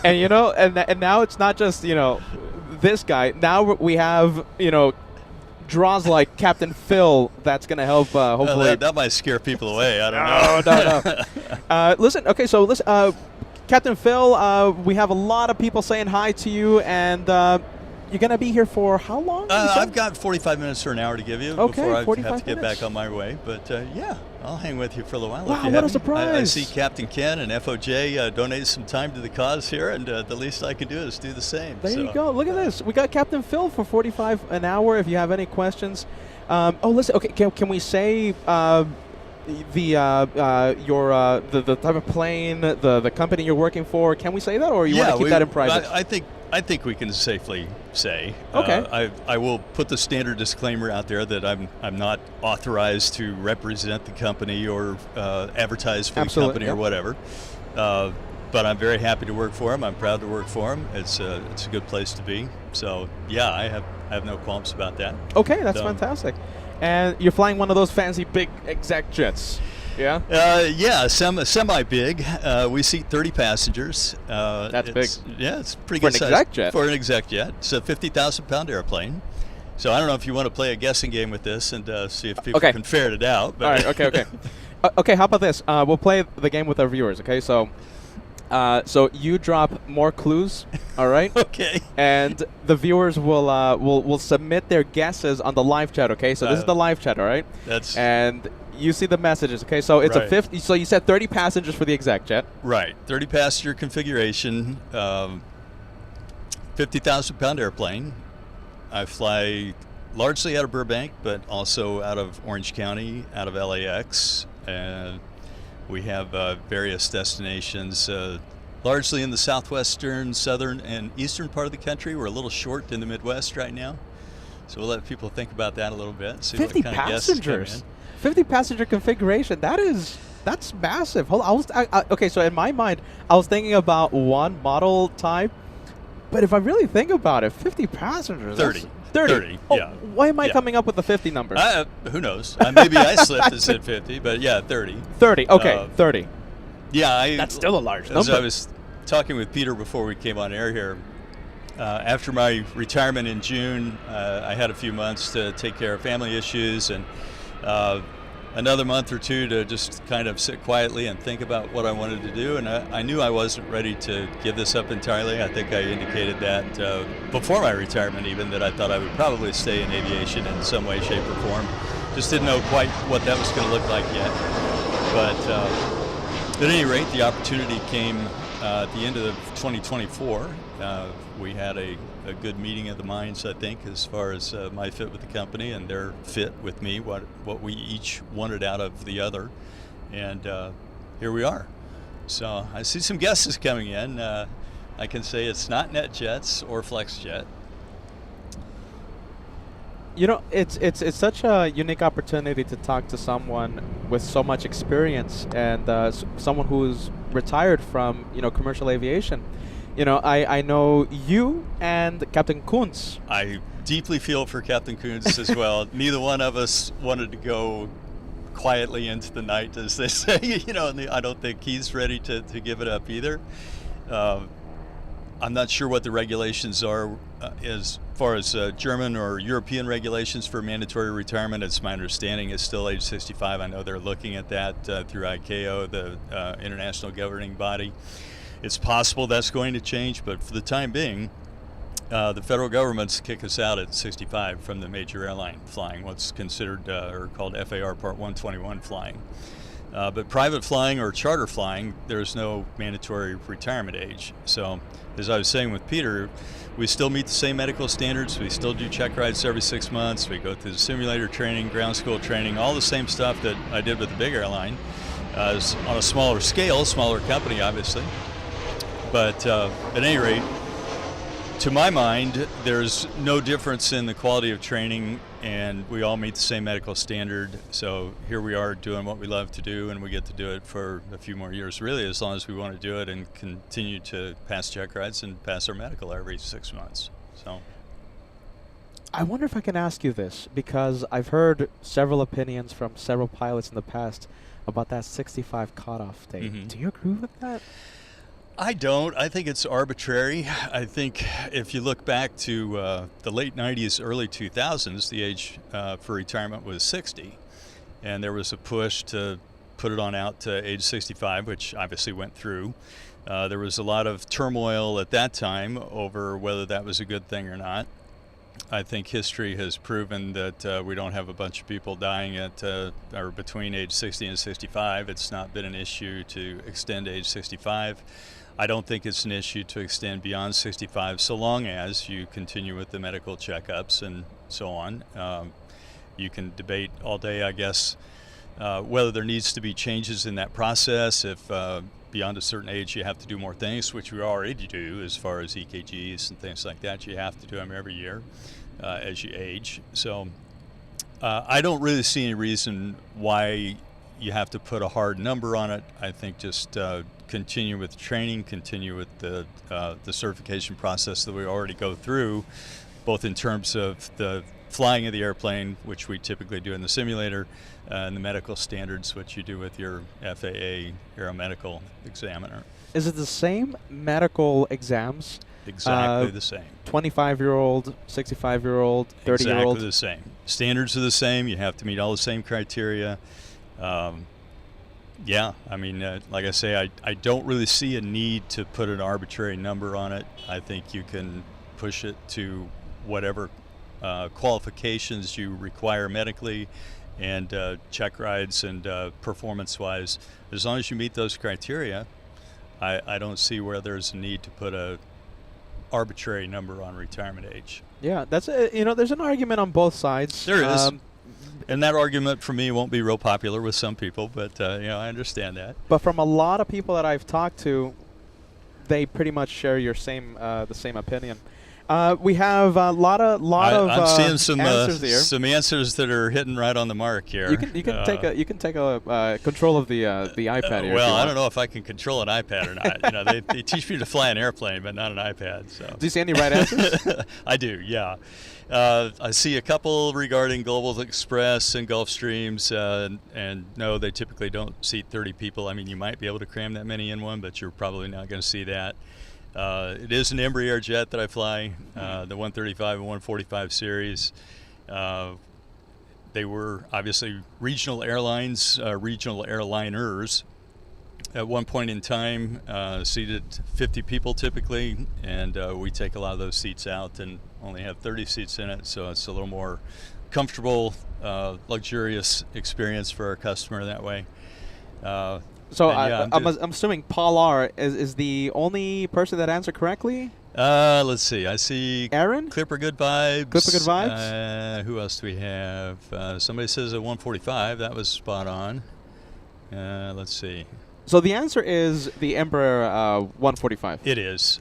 and you know, and now it's not just, you know, this guy. Now we have, you know, draws like Captain Phil that's going to help hopefully. That might scare people away. I don't know. No. Listen, okay, so listen, Captain Phil, we have a lot of people saying hi to you, and you're going to be here for how long? I've got 45 minutes or an hour to give you Okay, before I 45 have to get minutes. back on my way. But yeah, I'll hang with you for a little while. Wow, if you what have a me. surprise. I see Captain Ken and FOJ donate some time to the cause here, and the least I can do is do the same. There So, you go. Look at this. We got Captain Phil for 45 an hour if you have any questions. Oh, listen, okay, can we say the type of plane, the company you're working for? Can we say that, or you want to keep that in private? I think we can safely say. Okay. I will put the standard disclaimer out there that I'm not authorized to represent the company or advertise for the company or whatever. But I'm very happy to work for them. I'm proud to work for them. It's a good place to be. So yeah, I have no qualms about that. Okay, that's fantastic. And you're flying one of those fancy big exec jets, yeah? Yeah, semi big. We seat 30 passengers. That's big. Yeah, it's pretty For good an size. exec jet. For an exec jet. It's a 50,000-pound airplane. So I don't know if you want to play a guessing game with this and see if people can ferret it out. But all right, okay. Okay, how about this? We'll play the game with our viewers, okay? So So you drop more clues, all right? Okay. And the viewers will submit their guesses on the live chat, okay? So this is the live chat, all right? That's And you see the messages, okay? So it's a Right. 50. So you said 30 passengers for the exec jet. right. 30 passenger configuration, 50,000 pound airplane. I fly largely out of Burbank, but also out of Orange County, out of LAX, and we have various destinations, largely in the southwestern, southern, and eastern part of the country. We're a little short in the Midwest right now, so we'll let people think about that a little bit. See 50 what kind of guests come in. passengers. 50 passenger configuration. That's massive. Hold on. Okay, so in my mind, I was thinking about one model type, but if I really think about it, 50 passengers. 30. That's 30, Oh, yeah. Why am I Yeah. coming up with the 50 number? Who knows? Maybe I slipped and said 50, but yeah, 30. 30. Okay, 30. Yeah, That's still a large As number. I was talking with Peter before we came on air here, after my retirement in June, I had a few months to take care of family issues and another month or two to just kind of sit quietly and think about what I wanted to do. And I knew I wasn't ready to give this up entirely. I think I indicated that before my retirement even, that I thought I would probably stay in aviation in some way, shape, or form. Just didn't know quite what that was going to look like yet. But at any rate, the opportunity came at the end of 2024. We had a good meeting of the minds, I think, as far as my fit with the company and their fit with me, what we each wanted out of the other. And here we are. So I see some guesses coming in. I can say it's not NetJets or FlexJet. You know, it's such a unique opportunity to talk to someone with so much experience and someone who's retired from, commercial aviation. I know you and Captain Kuntz. I deeply feel for Captain Kuntz as well. Neither one of us wanted to go quietly into the night, as they say. And I don't think he's ready to give it up either. I'm not sure what the regulations are as far as German or European regulations for mandatory retirement. It's my understanding it's still age 65. I know they're looking at that through ICAO, the international governing body. It's possible that's going to change, but for the time being, the federal government's kick us out at 65 from the major airline flying, what's considered or called FAR Part 121 flying. But private flying or charter flying, there's no mandatory retirement age. So, as I was saying with Peter, we still meet the same medical standards. We still do check rides every 6 months. We go through the simulator training, ground school training, all the same stuff that I did with the big airline. On a smaller scale, smaller company, obviously. But at any rate, to my mind, there's no difference in the quality of training, and we all meet the same medical standard. So here we are doing what we love to do, and we get to do it for a few more years, really, as long as we want to do it and continue to pass check rides and pass our medical every 6 months. So I wonder if I can ask you this, because I've heard several opinions from several pilots in the past about that 65 cutoff date. Mhm. Do you agree with that? I don't. I think it's arbitrary. I think if you look back to the late 90s, early 2000s, the age for retirement was 60. And there was a push to put it on out to age 65, which obviously went through. There was a lot of turmoil at that time over whether that was a good thing or not. I think history has proven that we don't have a bunch of people dying at or between age 60 and 65. It's not been an issue to extend age 65. I don't think it's an issue to extend beyond 65 so long as you continue with the medical checkups and so on. You can debate all day, I guess, whether there needs to be changes in that process. If beyond a certain age you have to do more things, which we already do as far as EKGs and things like that. You have to do them every year as you age. So I don't really see any reason why you have to put a hard number on it. I think just continue with training, continue with the certification process that we already go through, both in terms of the flying of the airplane, which we typically do in the simulator, and the medical standards, which you do with your FAA aeromedical examiner. Is it the same medical exams? Exactly the same. 25-year-old, 65-year-old, 30-year-old? Exactly the same. Standards are the same. You have to meet all the same criteria. Yeah, I mean, like I say, I don't really see a need to put an arbitrary number on it. I think you can push it to whatever qualifications you require medically and check rides and performance-wise. As long as you meet those criteria, I don't see where there's a need to put a arbitrary number on retirement age. Yeah, that's there's an argument on both sides. There is. And that argument for me won't be real popular with some people, but I understand that. But from a lot of people that I've talked to, they pretty much share your the same opinion. We have a lot of I'm seeing some answers here. some answers that are hitting right on the mark here. You can take a control of the iPad here. Well, I don't know if I can control an iPad or not. They teach me to fly an airplane, but not an iPad. So. Do you see any right answers? I do, yeah. I see a couple regarding Global Express and Gulfstreams, and no, they typically don't seat 30 people. I mean, you might be able to cram that many in one, but you're probably not going to see that. It is an Embraer jet that I fly, the 135 and 145 series. They were obviously regional airlines, regional airliners. At one point in time, seated 50 people typically, and we take a lot of those seats out and only have 30 seats in it, so it's a little more comfortable, luxurious experience for our customer that way. So I'm assuming Paul R. is the only person that answered correctly? Let's see. I see Aaron? Clipper Good Vibes. Clipper Good Vibes? Who else do we have? Somebody says a 145. That was spot on. Let's see. So the answer is the Embraer 145. It is.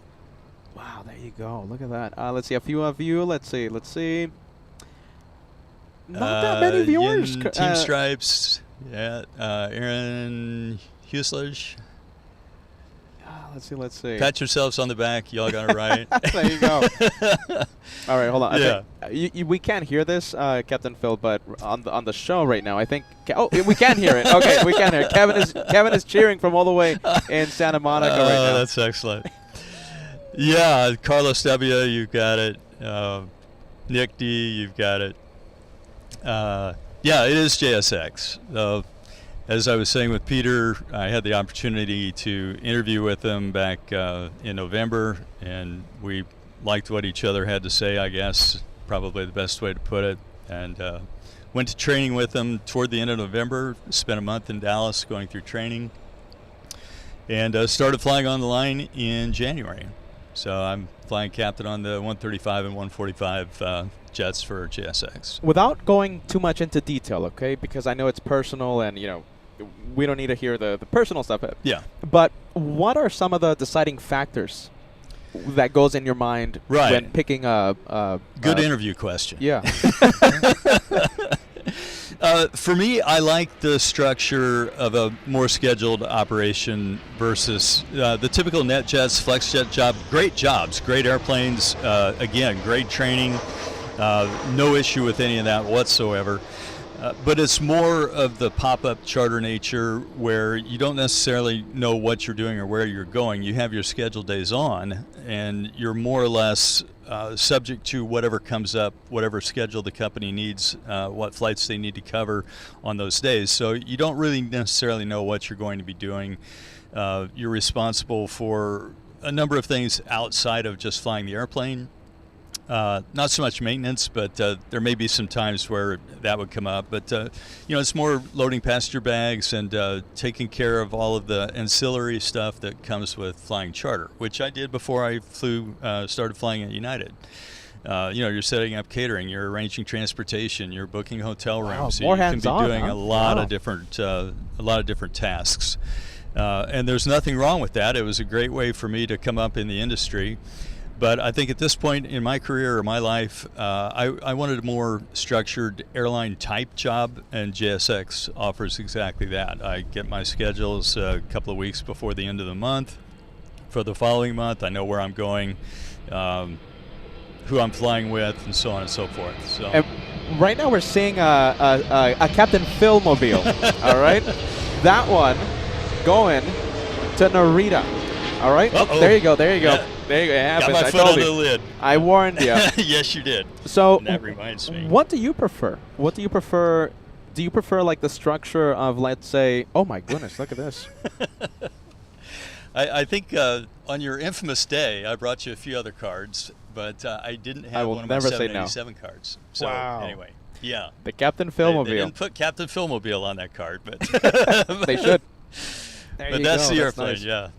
Wow, there you go. Look at that. Let's see. A few of you. Let's see. Not that many viewers. Team Stripes. Yeah. Aaron Huslage. Let's see. Pat yourselves on the back. Y'all got it right. There you go. All right, hold on. Yeah. We can't hear this, Captain Phil, but on the show right now, I think. We can hear it. Okay, we can hear it. Kevin is cheering from all the way in Santa Monica right now. That's excellent. Yeah, Carlos W, you've got it. Nick D, you've got it. Yeah, it is JSX. As I was saying with Peter, I had the opportunity to interview with him back in November, and we liked what each other had to say, I guess, probably the best way to put it. And went to training with him toward the end of November, spent a month in Dallas going through training, and started flying on the line in January. So I'm flying captain on the 135 and 145 jets for JSX. Without going too much into detail, okay, because I know it's personal and, we don't need to hear the personal stuff. Yeah. But what are some of the deciding factors that goes in your mind when picking a good interview question? Yeah. For me, I like the structure of a more scheduled operation versus the typical NetJets, FlexJet job. Great jobs, great airplanes. Again, great training. No issue with any of that whatsoever. But it's more of the pop-up charter nature where you don't necessarily know what you're doing or where you're going. You have your scheduled days on, and you're more or less subject to whatever comes up, whatever schedule the company needs, what flights they need to cover on those days. So you don't really necessarily know what you're going to be doing. You're responsible for a number of things outside of just flying the airplane. Not so much maintenance, but there may be some times where that would come up. But, it's more loading passenger bags and taking care of all of the ancillary stuff that comes with flying charter, which I did before I started flying at United. You're setting up catering, you're arranging transportation, you're booking hotel rooms. Wow, so more you can hands-on, be doing a lot of different tasks. And there's nothing wrong with that. It was a great way for me to come up in the industry. But I think at this point in my career or my life, I wanted a more structured airline type job, and JSX offers exactly that. I get my schedules a couple of weeks before the end of the month. For the following month, I know where I'm going, who I'm flying with, and so on and so forth. So and right now we're seeing a Captain Phil mobile, all right? That one going to Narita, all right? Uh-oh. There you go. Yeah. There you go. It happens. Got my foot on the lid. I warned you. Yes, you did. So And that reminds me. what do you prefer? What do you prefer Do you prefer like the structure of, let's say, oh my goodness, look at this. I think on your infamous day, I brought you a few other cards, but I didn't have will one of my never say no. 787 cards. So Wow. anyway, yeah. The Captain They Filmobile. didn't put Captain Filmobile on that card, but They should. There but you that's go, the that's airplane, nice. yeah.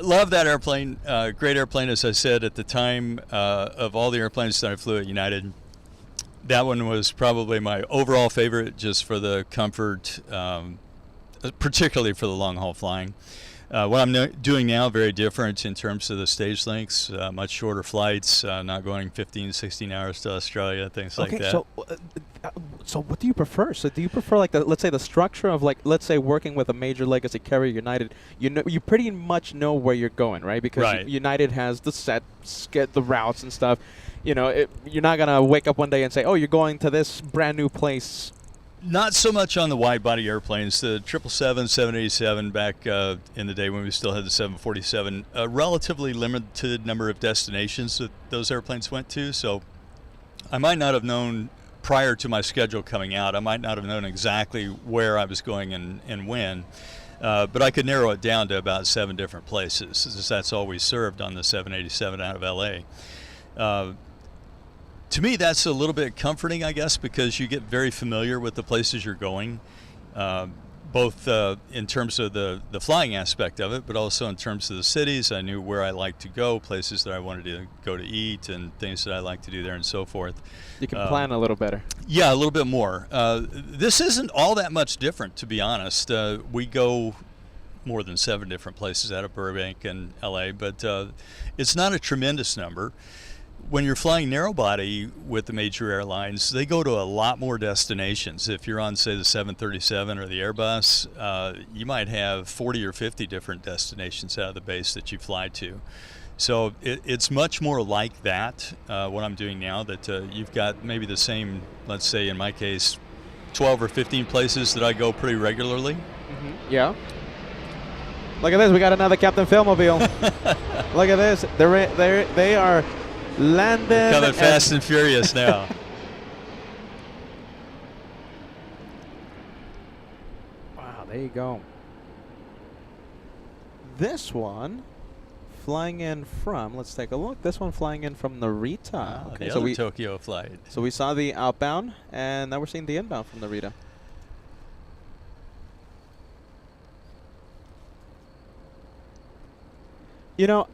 Love that airplane. Great airplane, as I said at the time. Of all the airplanes that I flew at United, that one was probably my overall favorite, just for the comfort, particularly for the long haul flying. What I'm doing now, very different in terms of the stage lengths, much shorter flights, not going 15, 16 hours to Australia, things like that. So what do you prefer? So do you prefer like let's say the structure of like, let's say working with a major legacy carrier, United, you pretty much know where you're going, right? Because Right. United has the the routes and stuff. You know, you're not gonna wake up one day and say, oh, you're going to this brand new place. Not so much on the wide-body airplanes. The 777, 787 back in the day when we still had the 747, a relatively limited number of destinations that those airplanes went to. So I might not have known prior to my schedule coming out, I might not have known exactly where I was going and when. But I could narrow it down to about 7 different places, since that's all we served on the 787 out of LA. To me, that's a little bit comforting, I guess, because you get very familiar with the places you're going, both in terms of the flying aspect of it, but also in terms of the cities. I knew where I liked to go, places that I wanted to go to eat, and things that I like to do there and so forth. You can plan a little better. Yeah, a little bit more. This isn't all that much different, to be honest. We go more than 7 different places out of Burbank and LA, but it's not a tremendous number. When you're flying narrow body with the major airlines, they go to a lot more destinations. If you're on, say, the 737 or the Airbus, you might have 40 or 50 different destinations out of the base that you fly to. So it's much more like that, what I'm doing now, that you've got maybe the same, let's say in my case, 12 or 15 places that I go pretty regularly. Mm-hmm. Yeah. Look at this. We got another Captain Filmobile. Look at this. They are landing. Coming fast and furious now. Wow, there you go. This one flying in from, let's take a look. This one flying in from Narita. The other Tokyo flight. So we saw the outbound, and now we're seeing the inbound from Narita. You know,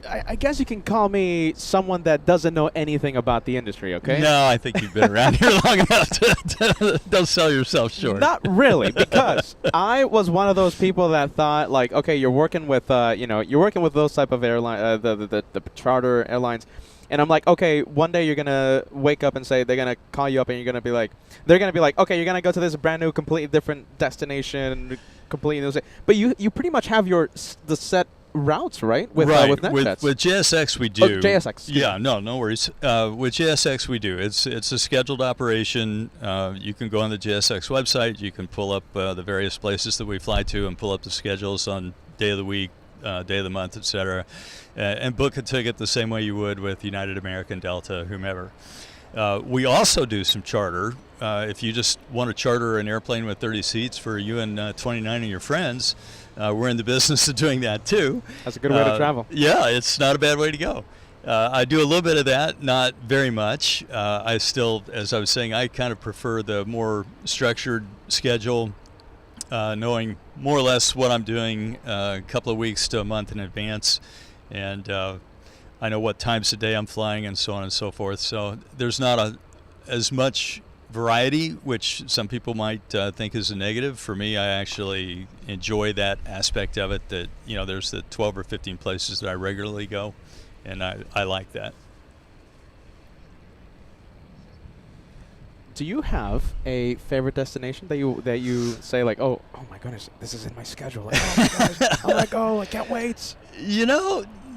I guess you can call me someone that doesn't know anything about the industry, okay? No, I think you've been around here long enough to don't sell yourself short. Not really, because I was one of those people that thought, like, okay, you're working with, you're working with those type of airline, the charter airlines, and I'm like, okay, one day you're gonna wake up and say they're gonna call you up and they're gonna be like, okay, you're gonna go to this brand new, completely different destination, completely new, but you pretty much have the set routes, right? With NetJets. With JSX we do. Oh, JSX. Yeah, no worries. With JSX we do. It's a scheduled operation. You can go on the JSX website. You can pull up the various places that we fly to and pull up the schedules on day of the week, day of the month, etc. And book a ticket the same way you would with United, American, Delta, whomever. We also do some charter. If you just want to charter an airplane with 30 seats for you and 29 of your friends, we're in the business of doing that too. That's a good way to travel. Yeah, it's not a bad way to go. I do a little bit of that, not very much. I still, as I was saying, I kind of prefer the more structured schedule, knowing more or less what I'm doing a couple of weeks to a month in advance. And I know what times of day I'm flying and so on and so forth. So there's not as much variety, which some people might think is a negative. For me, I actually enjoy that aspect of it, that, there's the 12 or 15 places that I regularly go, and I like that. Do you have a favorite destination that you say, like, oh my goodness, this is in my schedule, like, oh my gosh, I'm like, oh, I can't wait?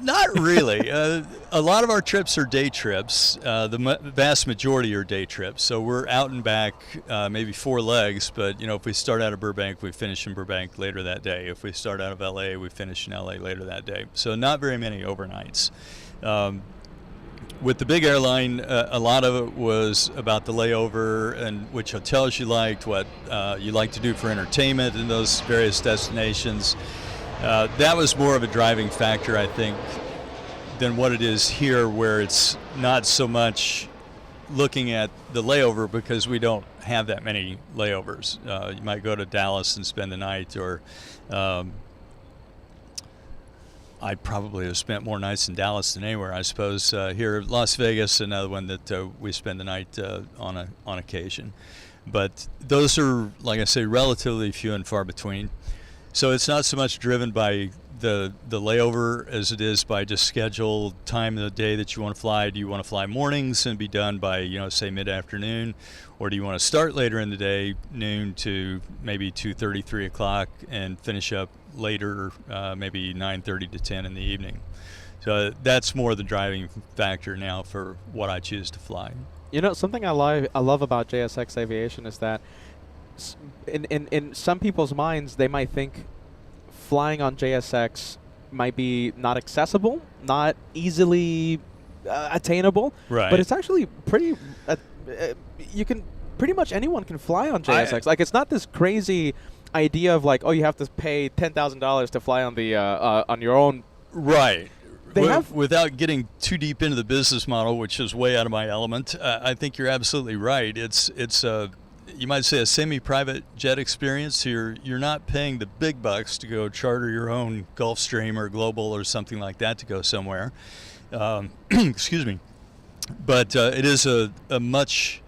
Not really. A lot of our trips are day trips. The vast majority are day trips. So we're out and back, maybe 4 legs. But if we start out of Burbank, we finish in Burbank later that day. If we start out of LA, we finish in LA later that day. So not very many overnights. with the big airline, a lot of it was about the layover and which hotels you liked, what you like to do for entertainment in those various destinations. That was more of a driving factor, I think, than what it is here, where it's not so much looking at the layover because we don't have that many layovers. You might go to Dallas and spend the night, or I probably have spent more nights in Dallas than anywhere, I suppose. Here, Las Vegas, another one that we spend the night on occasion. But those are, like I say, relatively few and far between. So it's not so much driven by the layover as it is by just schedule time of the day that you want to fly. Do you want to fly mornings and be done by, say mid-afternoon, or do you want to start later in the day, noon to maybe 2:30, 3 o'clock, and finish up later, maybe 9:30 to 10 in the evening? So that's more the driving factor now for what I choose to fly. Something I love about JSX Aviation is that in some people's minds, they might think flying on JSX might be not accessible, not easily attainable. Right. But it's actually pretty. You can pretty much anyone can fly on JSX. Like, it's not this crazy idea of like, oh, you have to pay $10,000 to fly on the on your own. Right. They Without getting too deep into the business model, which is way out of my element, I think you're absolutely right. It's you might say a semi-private jet experience. You're not paying the big bucks to go charter your own Gulfstream or Global or something like that to go somewhere. Excuse me. But it is a much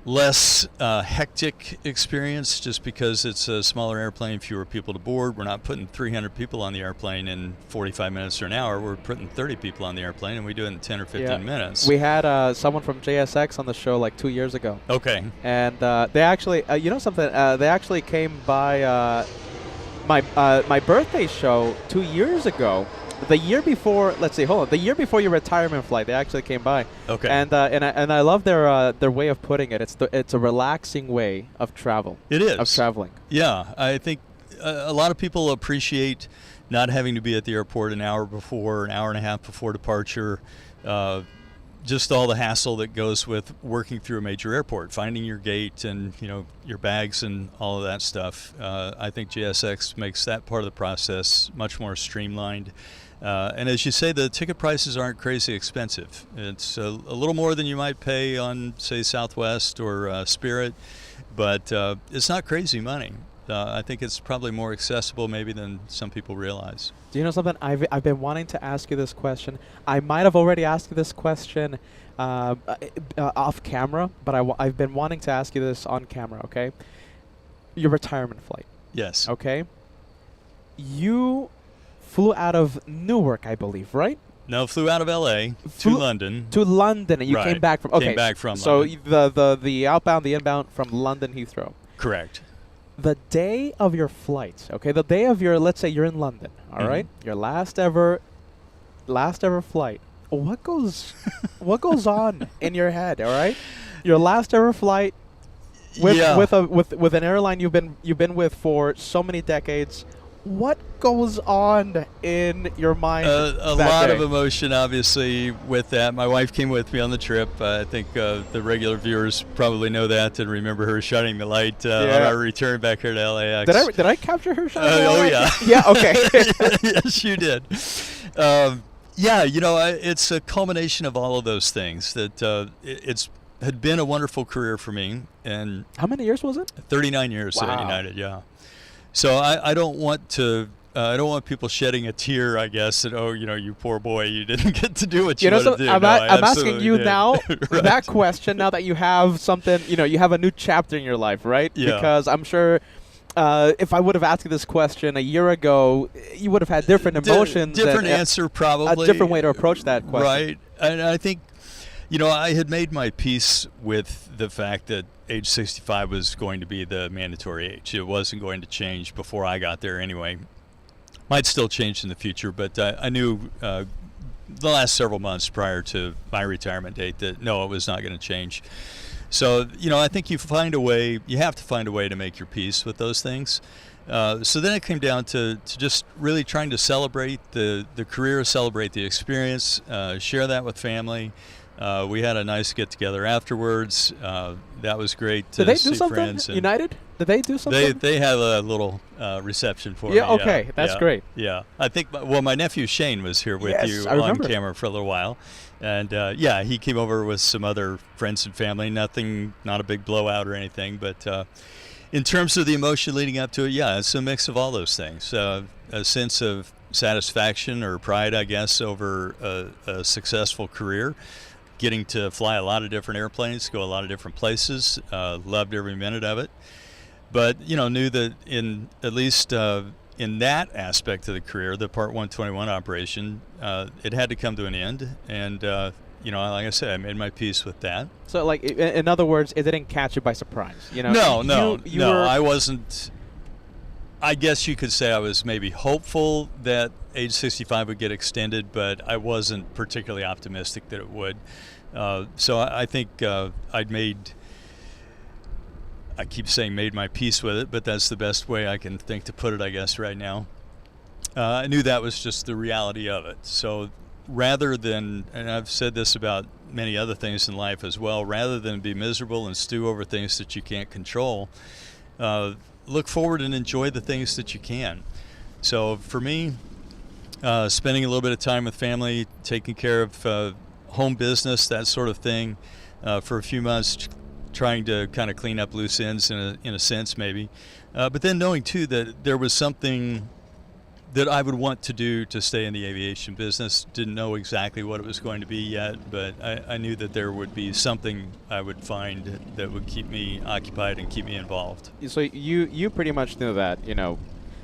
less hectic experience just because it's a smaller airplane, fewer people to board. We're not putting 300 people on the airplane in 45 minutes or an hour. We're putting 30 people on the airplane, and we do it in 10 or 15 minutes. We had someone from JSX on the show like 2 years ago. Okay. And they actually, they actually came by my birthday show 2 years ago. The year before, the year before your retirement flight, they actually came by. Okay. And I love their way of putting it. It's a relaxing way of travel. It is. Of traveling. Yeah, I think a lot of people appreciate not having to be at the airport an hour before, an hour and a half before departure. Just all the hassle that goes with working through a major airport, finding your gate and your bags and all of that stuff. I think JSX makes that part of the process much more streamlined. And as you say, the ticket prices aren't crazy expensive. It's a little more than you might pay on, say, Southwest or Spirit, but it's not crazy money. I think it's probably more accessible maybe than some people realize. Do you know something? I've been wanting to ask you this question. I might have already asked you this question off camera, but I've been wanting to ask you this on camera, okay? Your retirement flight. Yes. Okay. You flew out of Newark, I believe, right? No, flew out of LA to London. To London, and you Right. came back from. Okay. Came back from so London. the outbound, the inbound from London Heathrow. Correct. The day of your flight, okay, the day of your, let's say you're in London, all right, your last ever flight. What goes on in your head, all right? Your last ever flight with an airline you've been with for so many decades. What goes on in your mind? A lot of emotion, obviously, with that. My wife came with me on the trip. I think the regular viewers probably know that and remember her shining the light on our return back here to LAX. Did I capture her shining the oh, light? yeah. Yeah, okay. Yes, you did. It's a culmination of all of those things. That it's had been a wonderful career for me. And how many years was it? 39 years at United, yeah. So I don't want people shedding a tear, I guess, that, you poor boy, you didn't get to do what you wanted to do. I'm asking you did. now Right. that question, now that you have something, you have a new chapter in your life, right? Yeah. Because I'm sure if I would have asked you this question a year ago, you would have had different emotions. Different answer, probably. A different way to approach that question. Right. And I think, I had made my peace with the fact that age 65 was going to be the mandatory age. It wasn't going to change before I got there anyway. Might still change in the future, but I knew the last several months prior to my retirement date that no, it was not going to change. So, I think you have to find a way to make your peace with those things. So then it came down to just really trying to celebrate the career, celebrate the experience, share that with family. We had a nice get-together afterwards. That was great to Did they see do something, friends. And United? Did they do something? They have a little reception for me. Yeah, okay. That's great. Yeah. I think, my nephew Shane was here with Yes, you I on remember. camera for a little while. And, he came over with some other friends and family. Not a big blowout or anything. But in terms of the emotion leading up to it, it's a mix of all those things. A sense of satisfaction or pride, I guess, over a successful career. Getting to fly a lot of different airplanes, go a lot of different places, loved every minute of it. But, knew that at least in that aspect of the career, the Part 121 operation, it had to come to an end. And, like I said, I made my peace with that. So, like, in other words, it didn't catch you by surprise. No. You were, I wasn't. I guess you could say I was maybe hopeful that age 65 would get extended, but I wasn't particularly optimistic that it would. So I think I keep saying made my peace with it, but that's the best way I can think to put it, I guess, right now. I knew that was just the reality of it. So rather than, and I've said this about many other things in life as well, rather than be miserable and stew over things that you can't control, look forward and enjoy the things that you can. So for me, spending a little bit of time with family, taking care of home business, that sort of thing, for a few months, trying to kind of clean up loose ends in a sense maybe. But then knowing too that there was something that I would want to do to stay in the aviation business. Didn't know exactly what it was going to be yet, but I knew that there would be something I would find that would keep me occupied and keep me involved. So you pretty much knew that,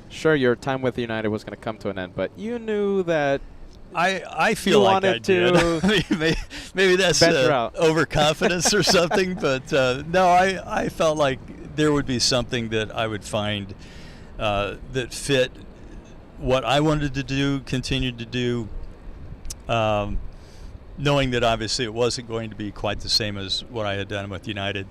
sure, your time with United was going to come to an end, but you knew that I feel you like I wanted did. to maybe that's venture out. overconfidence or something, but no, I felt like there would be something that I would find that fit what I wanted to do, continued to do, knowing that obviously it wasn't going to be quite the same as what I had done with United.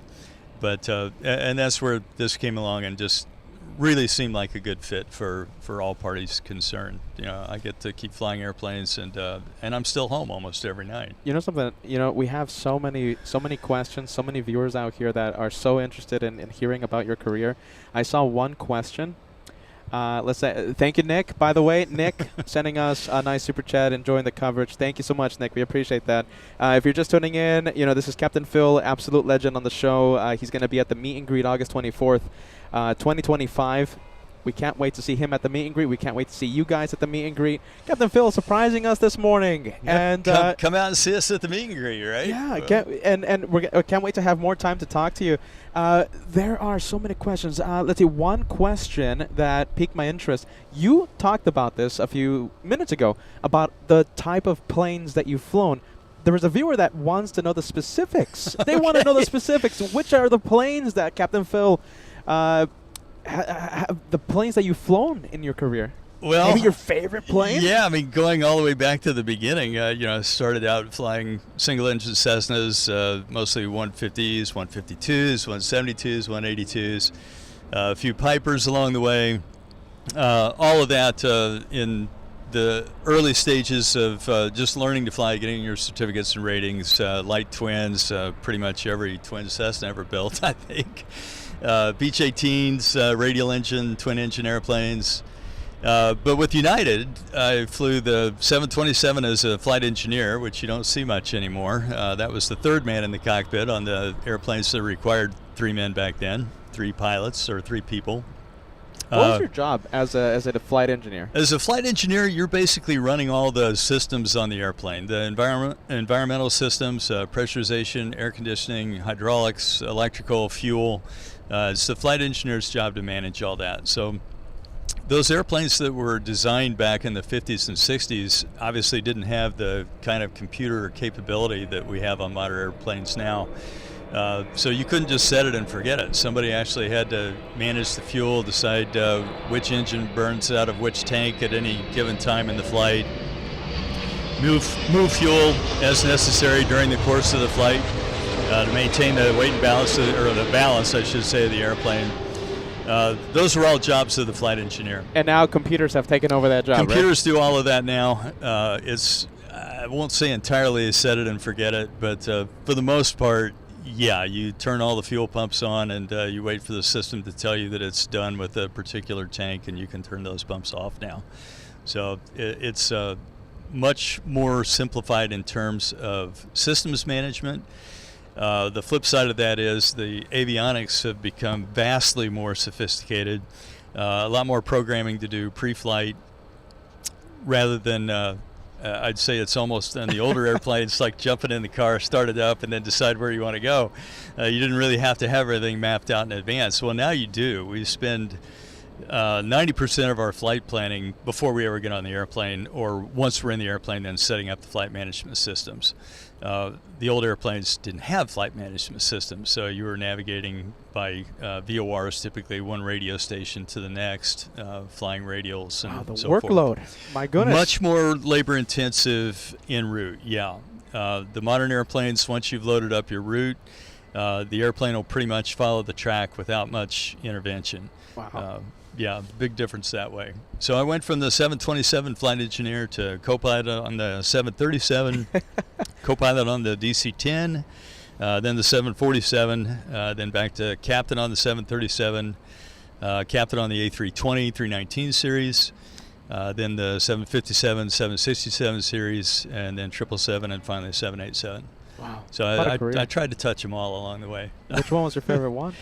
But and that's where this came along and just really seemed like a good fit for all parties concerned. I get to keep flying airplanes, and I'm still home almost every night. Something, we have so many questions, so many viewers out here that are so interested in hearing about your career. I saw one question. Let's say thank you, Nick. By the way, Nick sending us a nice super chat, enjoying the coverage. Thank you so much, Nick. We appreciate that. If you're just tuning in, this is Captain Phil, absolute legend on the show. He's going to be at the meet and greet August 24th, 2025. We can't wait to see him at the meet and greet. We can't wait to see you guys at the meet and greet. Captain Phil surprising us this morning. Yeah, and come out and see us at the meet and greet, right? Yeah, and we can't wait to have more time to talk to you. There are so many questions. Let's see, one question that piqued my interest. You talked about this a few minutes ago, about the type of planes that you've flown. There is a viewer that wants to know the specifics. They want to know the specifics. Which are the planes that Captain Phil, the planes that you've flown in your career? Well, maybe your favorite plane? Yeah, going all the way back to the beginning. I started out flying single-engine Cessnas, mostly 150s, 152s, 172s, 182s, a few Pipers along the way. All of that in the early stages of just learning to fly, getting your certificates and ratings, light twins, pretty much every twin Cessna ever built, I think. Beech 18s, radial engine, twin engine airplanes. But with United, I flew the 727 as a flight engineer, which you don't see much anymore. That was the third man in the cockpit on the airplanes that required 3 men back then, 3 pilots or 3 people. What was your job as a flight engineer? As a flight engineer, you're basically running all the systems on the airplane, the environmental systems, pressurization, air conditioning, hydraulics, electrical, fuel. It's the flight engineer's job to manage all that. So those airplanes that were designed back in the 50s and 60s obviously didn't have the kind of computer capability that we have on modern airplanes now. So you couldn't just set it and forget it. Somebody actually had to manage the fuel, decide which engine burns out of which tank at any given time in the flight, move fuel as necessary during the course of the flight. to maintain the weight and balance, or the balance, I should say, of the airplane. Those are all jobs of the flight engineer. And now computers have taken over that job, Computers do all of that now. It's, I won't say entirely set it and forget it, but for the most part, yeah, you turn all the fuel pumps on and you wait for the system to tell you that it's done with a particular tank, and you can turn those pumps off now. So it's much more simplified in terms of systems management. The flip side of that is the avionics have become vastly more sophisticated, a lot more programming to do pre-flight rather than I'd say it's almost on the older airplanes like jumping in the car, start it up, and then decide where you want to go. You didn't really have to have everything mapped out in advance. Well, now you do. We spend 90% of our flight planning before we ever get on the airplane, or once we're in the airplane, then setting up the flight management systems. The old airplanes didn't have flight management systems, so you were navigating by VORs, typically one radio station to the next, flying radials and the so forth. workload. My goodness. Much more labor intensive en route, yeah. The modern airplanes, once you've loaded up your route, the airplane will pretty much follow the track without much intervention. Wow. Yeah, big difference that way. So I went from the 727 flight engineer to co-pilot on the 737, co-pilot on the DC-10, then the 747, then back to captain on the 737, captain on the A320, 319 series, then the 757, 767 series, and then 777, and finally 787. Wow. So I tried to touch them all along the way. Which one was your favorite one?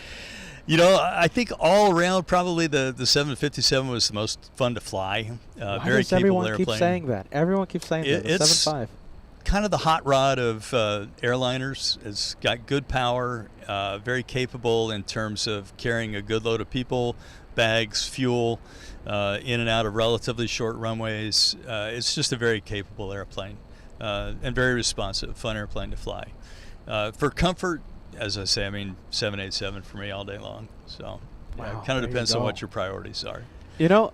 You know, I think all around probably the 757 was the most fun to fly. Why Very does capable everyone airplane. keep saying that? Everyone keeps saying that. The It's 7.5. kind of the hot rod of airliners. It's got good power, very capable in terms of carrying a good load of people, bags, fuel, in and out of relatively short runways. It's just a very capable airplane and very responsive, fun airplane to fly. For comfort, as I say, I mean, 787 for me all day long. So yeah, Wow, it kind of there you depends on go. what your priorities are. You know,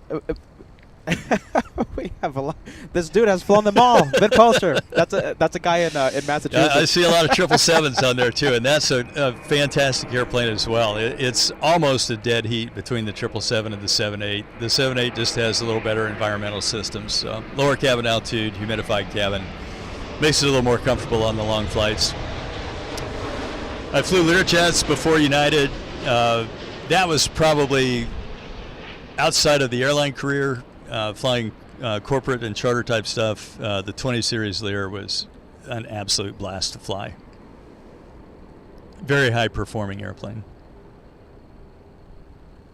we have a lot. This dude has flown them all. Mid poster. That's a guy in Massachusetts. I see a lot of 777s on there too, and that's a fantastic airplane as well. It's almost a dead heat between the 777 and the 78. The 78 just has a little better environmental systems, lower cabin altitude, humidified cabin, makes it a little more comfortable on the long flights. I flew Learjets before United. That was probably outside of the airline career, flying corporate and charter type stuff. The 20 Series Lear was an absolute blast to fly. Very high performing airplane.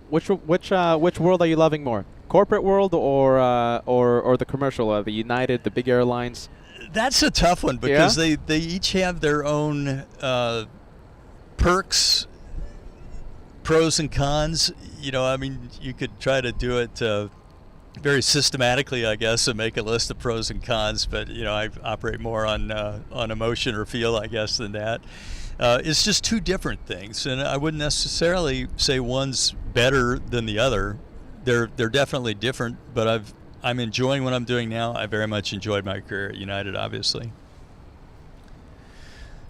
Which world are you loving more? Corporate world or the commercial? The United, the big airlines. That's a tough one because they each have their own perks, pros and cons. You know, I mean, you could try to do it very systematically, I guess, and make a list of pros and cons. But you know, I operate more on emotion or feel, I guess, than that. It's just two different things, and I wouldn't necessarily say one's better than the other. They're definitely different, but I'm enjoying what I'm doing now. I very much enjoyed my career at United, obviously.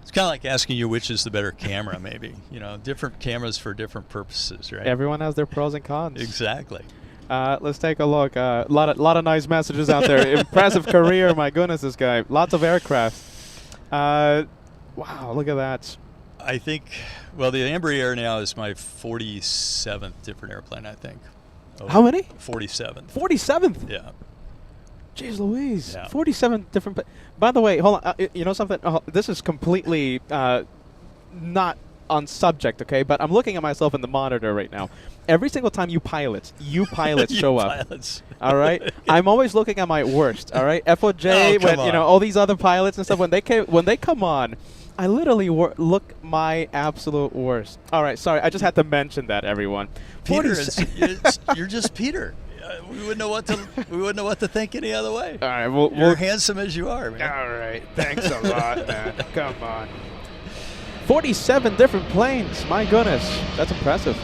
It's kind of like asking you which is the better camera, maybe. You know, different cameras for different purposes, right? Everyone has their pros and cons. Exactly. Let's take a look. A lot of nice messages out there. Impressive career, my goodness, this guy. Lots of aircraft. Wow, look at that. I think, well, the Embraer now is my 47th different airplane, I think. How many? 47th. 47th? Yeah. Jeez Louise. Yeah. 47 different. By the way, hold on. You know something? This is completely not on subject, okay? But I'm looking at myself in the monitor right now. Every single time you pilots show up. Pilots. All right? I'm always looking at my worst, all right? FOJ, Oh, come when, you on. know, all these other pilots and stuff, when they come on, I literally look my absolute worst. All right, sorry. I just had to mention that, everyone. Peter, you're just Peter. We wouldn't know what to think any other way. All right, You're handsome as you are, man. All right, thanks a lot, man. Come on. 47 different planes. My goodness, that's impressive.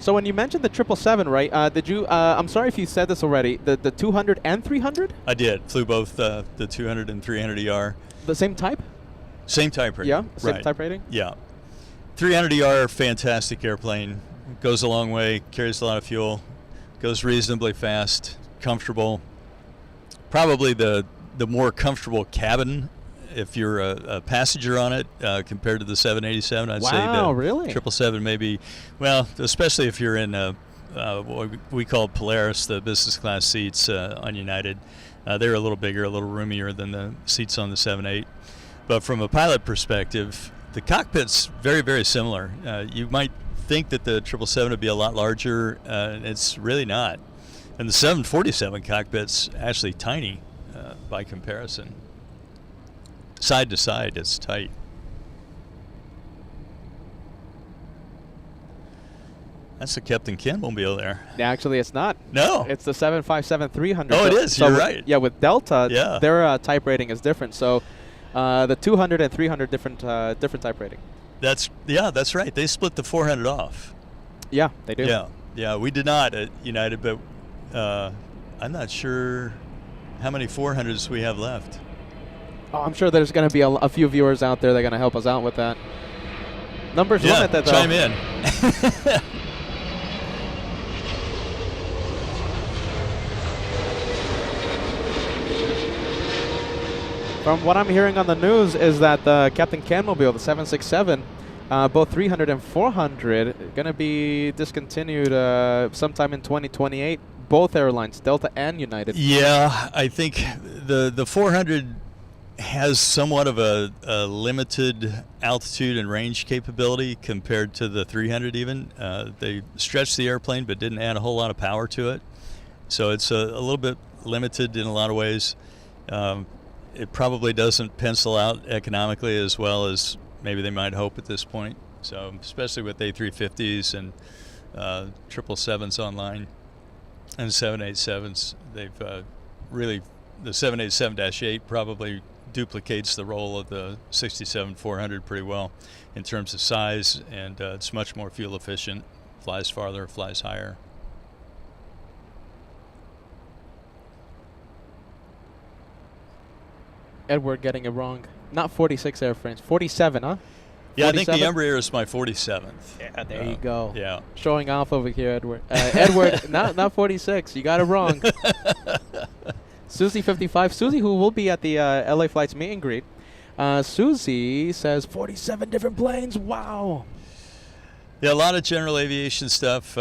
So when you mentioned the 777, right? Did you? I'm sorry if you said this already. The 200 and 300, I did. Flew both the 200 and 300 ER. the same type? Same type rating. Yeah, same right. type rating. Yeah. 300 ER, fantastic airplane. Goes a long way, carries a lot of fuel, goes reasonably fast, comfortable. Probably the more comfortable cabin if you're a passenger on it compared to the 787. I'd say Wow, the really? 777 maybe, well, especially if you're in what we call Polaris, the business class seats on United. They're a little bigger, a little roomier than the seats on the 78. But from a pilot perspective, the cockpit's very, very similar. You might think that the 777 would be a lot larger, and it's really not. And the 747 cockpit's actually tiny by comparison. Side to side, it's tight. That's a Captain Ken-mobile there. Actually, it's not. No. It's the 757-300. Oh, it is. So You're right. Yeah, with Delta, Yeah. their type rating is different. So the 200 and 300 different type rating. That's right. They split the 400 off. Yeah, they do. Yeah. We did not at United, but I'm not sure how many 400s we have left. Oh, I'm sure there's going to be a few viewers out there that are going to help us out with that. Numbers limited, though. Chime in. From what I'm hearing on the news is that the Captain Ken-mobile, the 767, both 300 and 400, going to be discontinued sometime in 2028. Both airlines, Delta and United. Yeah, I think the 400 has somewhat of a limited altitude and range capability compared to the 300 even. They stretched the airplane but didn't add a whole lot of power to it. So it's a little bit limited in a lot of ways. It probably doesn't pencil out economically as well as maybe they might hope at this point. So especially with A350s and 777s online and 787s, they've really, the 787-8 probably duplicates the role of the 67-400 pretty well in terms of size, and it's much more fuel efficient, flies farther, flies higher. Edward getting it wrong. Not 46 airframes, 47, huh? Yeah, 47? I think the 47? Embraer is my 47th. Yeah, there you go. Yeah. Showing off over here, Edward. Edward, not 46. You got it wrong. Susie 55. Susie, who will be at the LA Flights meet and greet. Susie says 47 different planes. Wow. Yeah, a lot of general aviation stuff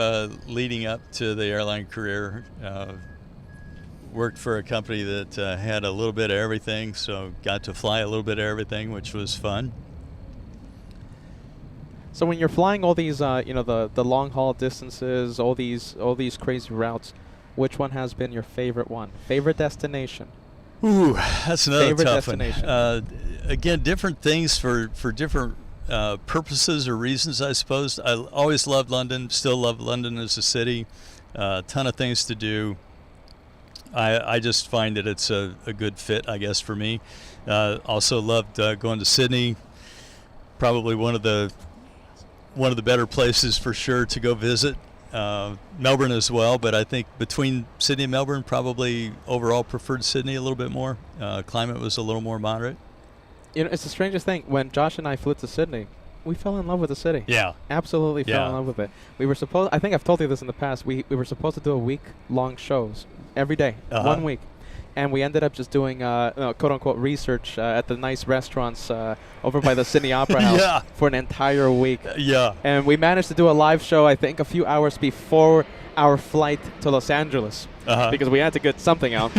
leading up to the airline career. Worked for a company that had a little bit of everything, so got to fly a little bit of everything, which was fun. So when you're flying all these, the long haul distances, all these crazy routes, which one has been your favorite one? Favorite destination? Ooh, that's another Favorite tough destination. one. Again, different things for different purposes or reasons, I suppose. I always loved London. Still love London as a city. Ton of things to do. I just find that it's a good fit, I guess, for me. Also loved going to Sydney. Probably one of the better places for sure to go visit. Melbourne as well, but I think between Sydney and Melbourne, probably overall preferred Sydney a little bit more. Climate was a little more moderate. You know, it's the strangest thing. When Josh and I flew to Sydney, we fell in love with the city. Yeah. Absolutely fell in love with it. We were supposed, I think I've told you this in the past, we were supposed to do a week-long shows every day, 1 week. And we ended up just doing, quote-unquote, research at the nice restaurants over by the Sydney Opera House for an entire week. Yeah. And we managed to do a live show, I think, a few hours before our flight to Los Angeles because we had to get something out.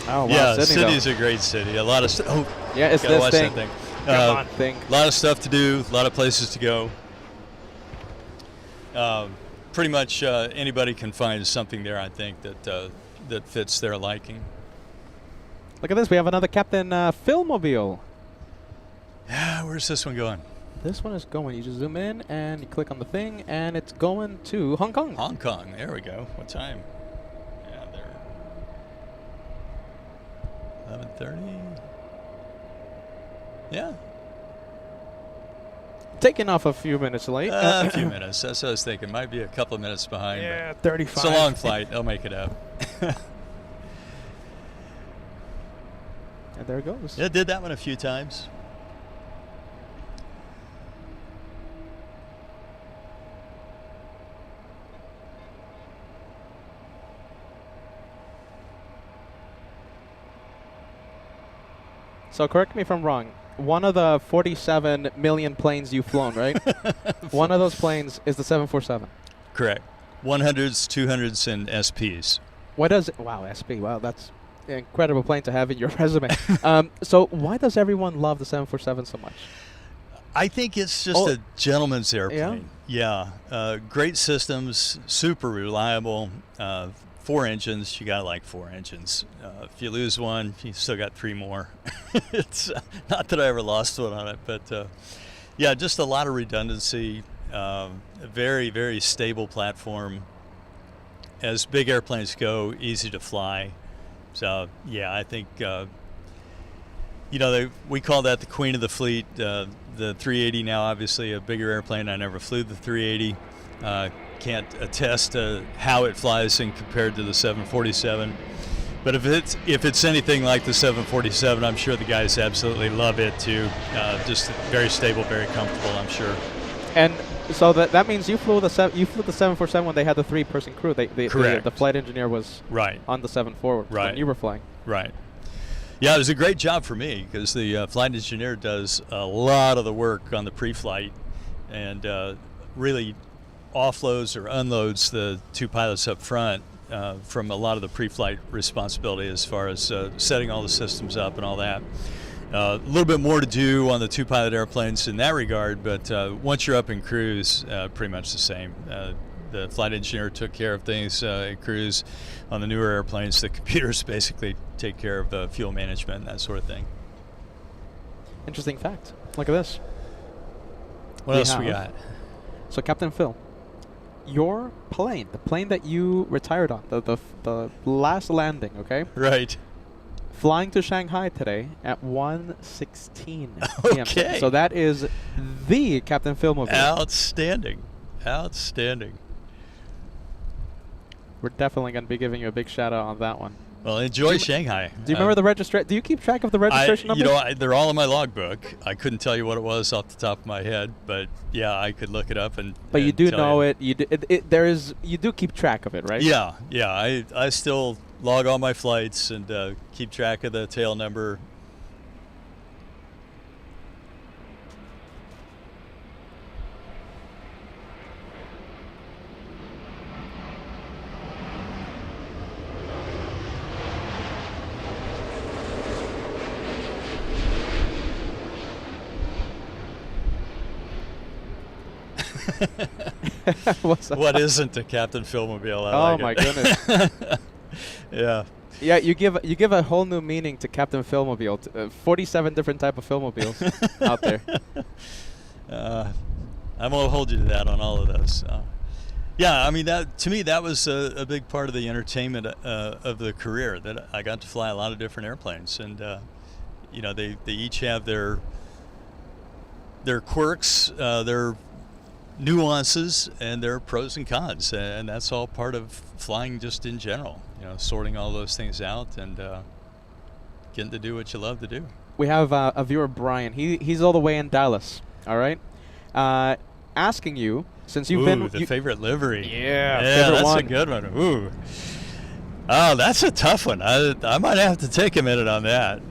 Oh, wow. Yeah, Sydney, Sydney's a great city. A lot of stuff. Oh, yeah, it's gotta this watch thing. that thing. Come on, thing. A lot of stuff to do, a lot of places to go. Pretty much anybody can find something there, I think, that fits their liking. Look at this. We have another Captain Philmobile. Yeah, where's this one going? This one is going. You just zoom in and you click on the thing, and it's going to Hong Kong. Hong Kong. There we go. What time? Yeah, there. 11:30. Yeah. taking off a few minutes late. A few minutes. That's what I was thinking. Might be a couple of minutes behind. Yeah, but 35. It's a long flight. They'll make it up. And there it goes. Yeah, did that one a few times. So correct me if I'm wrong. One of the 47 million planes you've flown, right? One of those planes is the 747. Correct. 100s, 200s, and SPs. Why does it? Wow, SP. Wow, that's an incredible plane to have in your resume. So why does everyone love the 747 so much? I think it's just a gentleman's airplane. Yeah? Great systems, super reliable. 4 engines. You gotta like 4 engines. If you lose one, you still got 3 more. It's not that I ever lost one on it, but yeah, just a lot of redundancy. A very, very stable platform. As big airplanes go, easy to fly. So yeah, I think we call that the queen of the fleet. The 380 now, obviously a bigger airplane. I never flew the 380. Can't attest to how it flies in compared to the 747. But if it's anything like the 747, I'm sure the guys absolutely love it too. Just very stable, very comfortable, I'm sure. And so that means you flew the 747 when they had the 3-person crew. Correct. The flight engineer was Right. on the 74 when you were flying. Right. Yeah, it was a great job for me because the flight engineer does a lot of the work on the pre-flight and really offloads or unloads the 2 pilots up front from a lot of the pre-flight responsibility as far as setting all the systems up and all that. A little bit more to do on the 2-pilot airplanes in that regard, but once you're up in cruise, pretty much the same. The flight engineer took care of things at cruise. On the newer airplanes, the computers basically take care of fuel management and that sort of thing. Interesting fact. Look at this. What else we got? So Captain Phil, your plane, the plane that you retired on, the last landing, okay? Right. Flying to Shanghai today at 1:16 p.m. Okay. So that is the Captain Phil mobile. Outstanding. Outstanding. We're definitely going to be giving you a big shout out on that one. Well, enjoy Shanghai. Do you remember the registration? Do you keep track of the registration numbers? They're all in my logbook. I couldn't tell you what it was off the top of my head, but yeah, I could look it up and. But you do tell know you. it. You do keep track of it, right? Yeah. I still log all my flights and keep track of the tail number. What's that? What isn't a Captain Philmobile? Oh my goodness. Yeah. Yeah, you give a whole new meaning to Captain Philmobile. 47 different type of Philmobiles out there. I'm gonna hold you to that on all of those. Yeah, I mean that to me that was a big part of the entertainment of the career, that I got to fly a lot of different airplanes, and they each have their quirks, their nuances, and their pros and cons, and that's all part of flying just in general. Sorting all those things out and getting to do what you love to do. We have a viewer, Brian. He's all the way in Dallas. All right, asking you, since you've been the favorite livery. Yeah, that's one. a good one. Ooh, oh, that's a tough one. I might have to take a minute on that.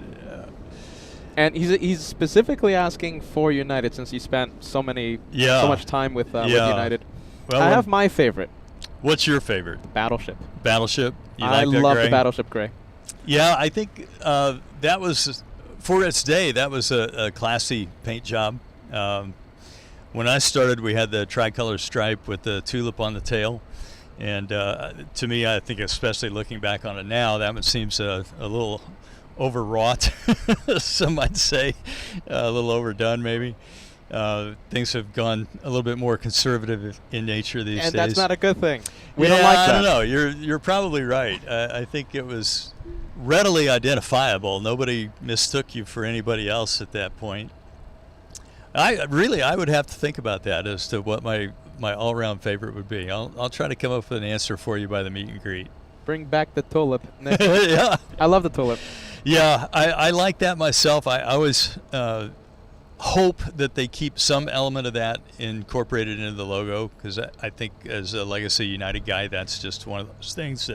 And he's specifically asking for United, since you spent so much time with United. Well, I have my favorite. What's your favorite? Battleship. Battleship. You I like that love gray? the Battleship gray. Yeah, I think that was, for its day, that was a classy paint job. When I started, we had the tricolor stripe with the tulip on the tail. And to me, I think, especially looking back on it now, that one seems a little overwrought, some might say, a little overdone maybe. Things have gone a little bit more conservative in nature these days. And that's not a good thing. We don't like that. I don't know. You're probably right. I think it was readily identifiable. Nobody mistook you for anybody else at that point. I would have to think about that as to what my all-around favorite would be. I'll try to come up with an answer for you by the meet and greet. Bring back the tulip, Nick. Yeah. I love the tulip. Yeah, I like that myself. I always hope that they keep some element of that incorporated into the logo, because I think as a Legacy United guy, that's just one of those things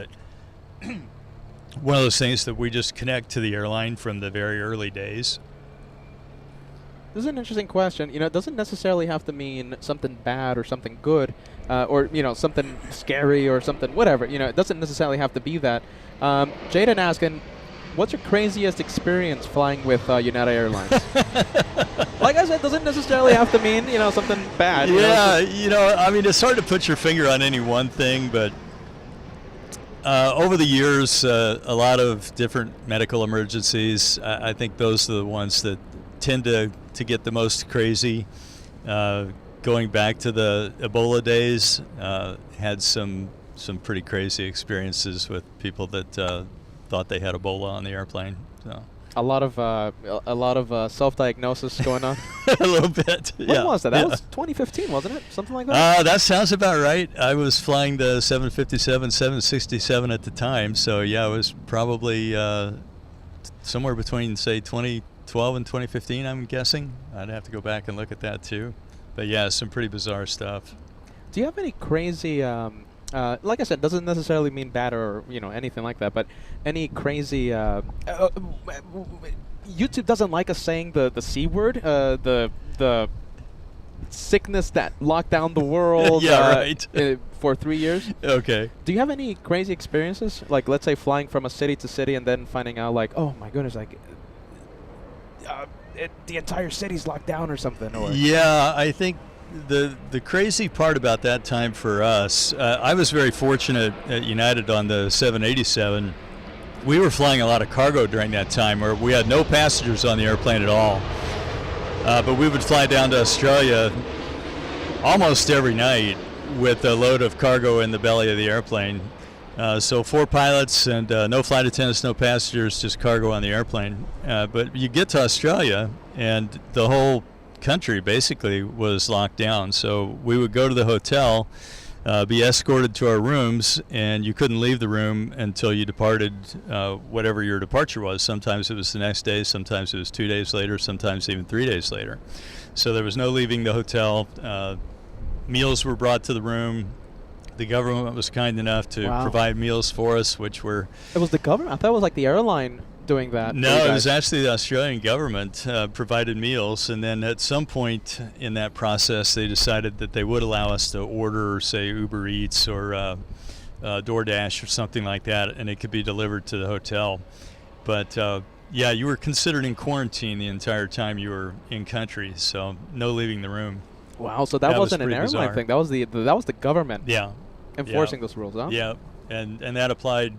that we just connect to the airline from the very early days. This is an interesting question. You know, it doesn't necessarily have to mean something bad or something good, or something scary or something whatever. You know, it doesn't necessarily have to be that. Jaden asking, what's your craziest experience flying with United Airlines? Like I said, it doesn't necessarily have to mean something bad. Yeah, I mean, it's hard to put your finger on any one thing, but over the years, a lot of different medical emergencies. I think those are the ones that tend to get the most crazy. Going back to the Ebola days, had some pretty crazy experiences with people that thought they had Ebola on the airplane. So. A lot of self-diagnosis going on. A little bit. When was that? That was 2015, wasn't it? Something like that. That sounds about right. I was flying the 757, 767 at the time, so yeah, it was probably somewhere between say 2012 and 2015. I'm guessing. I'd have to go back and look at that too. But yeah, some pretty bizarre stuff. Do you have any crazy? Like I said, doesn't necessarily mean bad or anything like that, but any crazy YouTube doesn't like us saying the C word, the sickness that locked down the world for 3 years. Okay. Do you have any crazy experiences? Like, let's say flying from a city to city and then finding out like, oh my goodness, like the entire city's locked down or something. Or yeah, I think the crazy part about that time for us, I was very fortunate at United on the 787. We were flying a lot of cargo during that time, where we had no passengers on the airplane at all. But we would fly down to Australia almost every night with a load of cargo in the belly of the airplane. So 4 pilots and no flight attendants, no passengers, just cargo on the airplane. But you get to Australia and the whole country basically was locked down. So we would go to the hotel, be escorted to our rooms, and you couldn't leave the room until you departed whatever your departure was. Sometimes it was the next day, sometimes it was 2 days later, sometimes even 3 days later. So there was no leaving the hotel. Meals were brought to the room. The government was kind enough to provide meals for us, which were... It was the government? I thought it was like the airline doing that. No, it was actually the Australian government provided meals, and then at some point in that process they decided that they would allow us to order, say, Uber Eats or DoorDash or something like that, and it could be delivered to the hotel. But yeah, you were considered in quarantine the entire time you were in country, so no leaving the room. Wow, so that wasn't an airline bizarre thing. That was the government. Yeah. Enforcing those rules, huh? Yeah, and that applied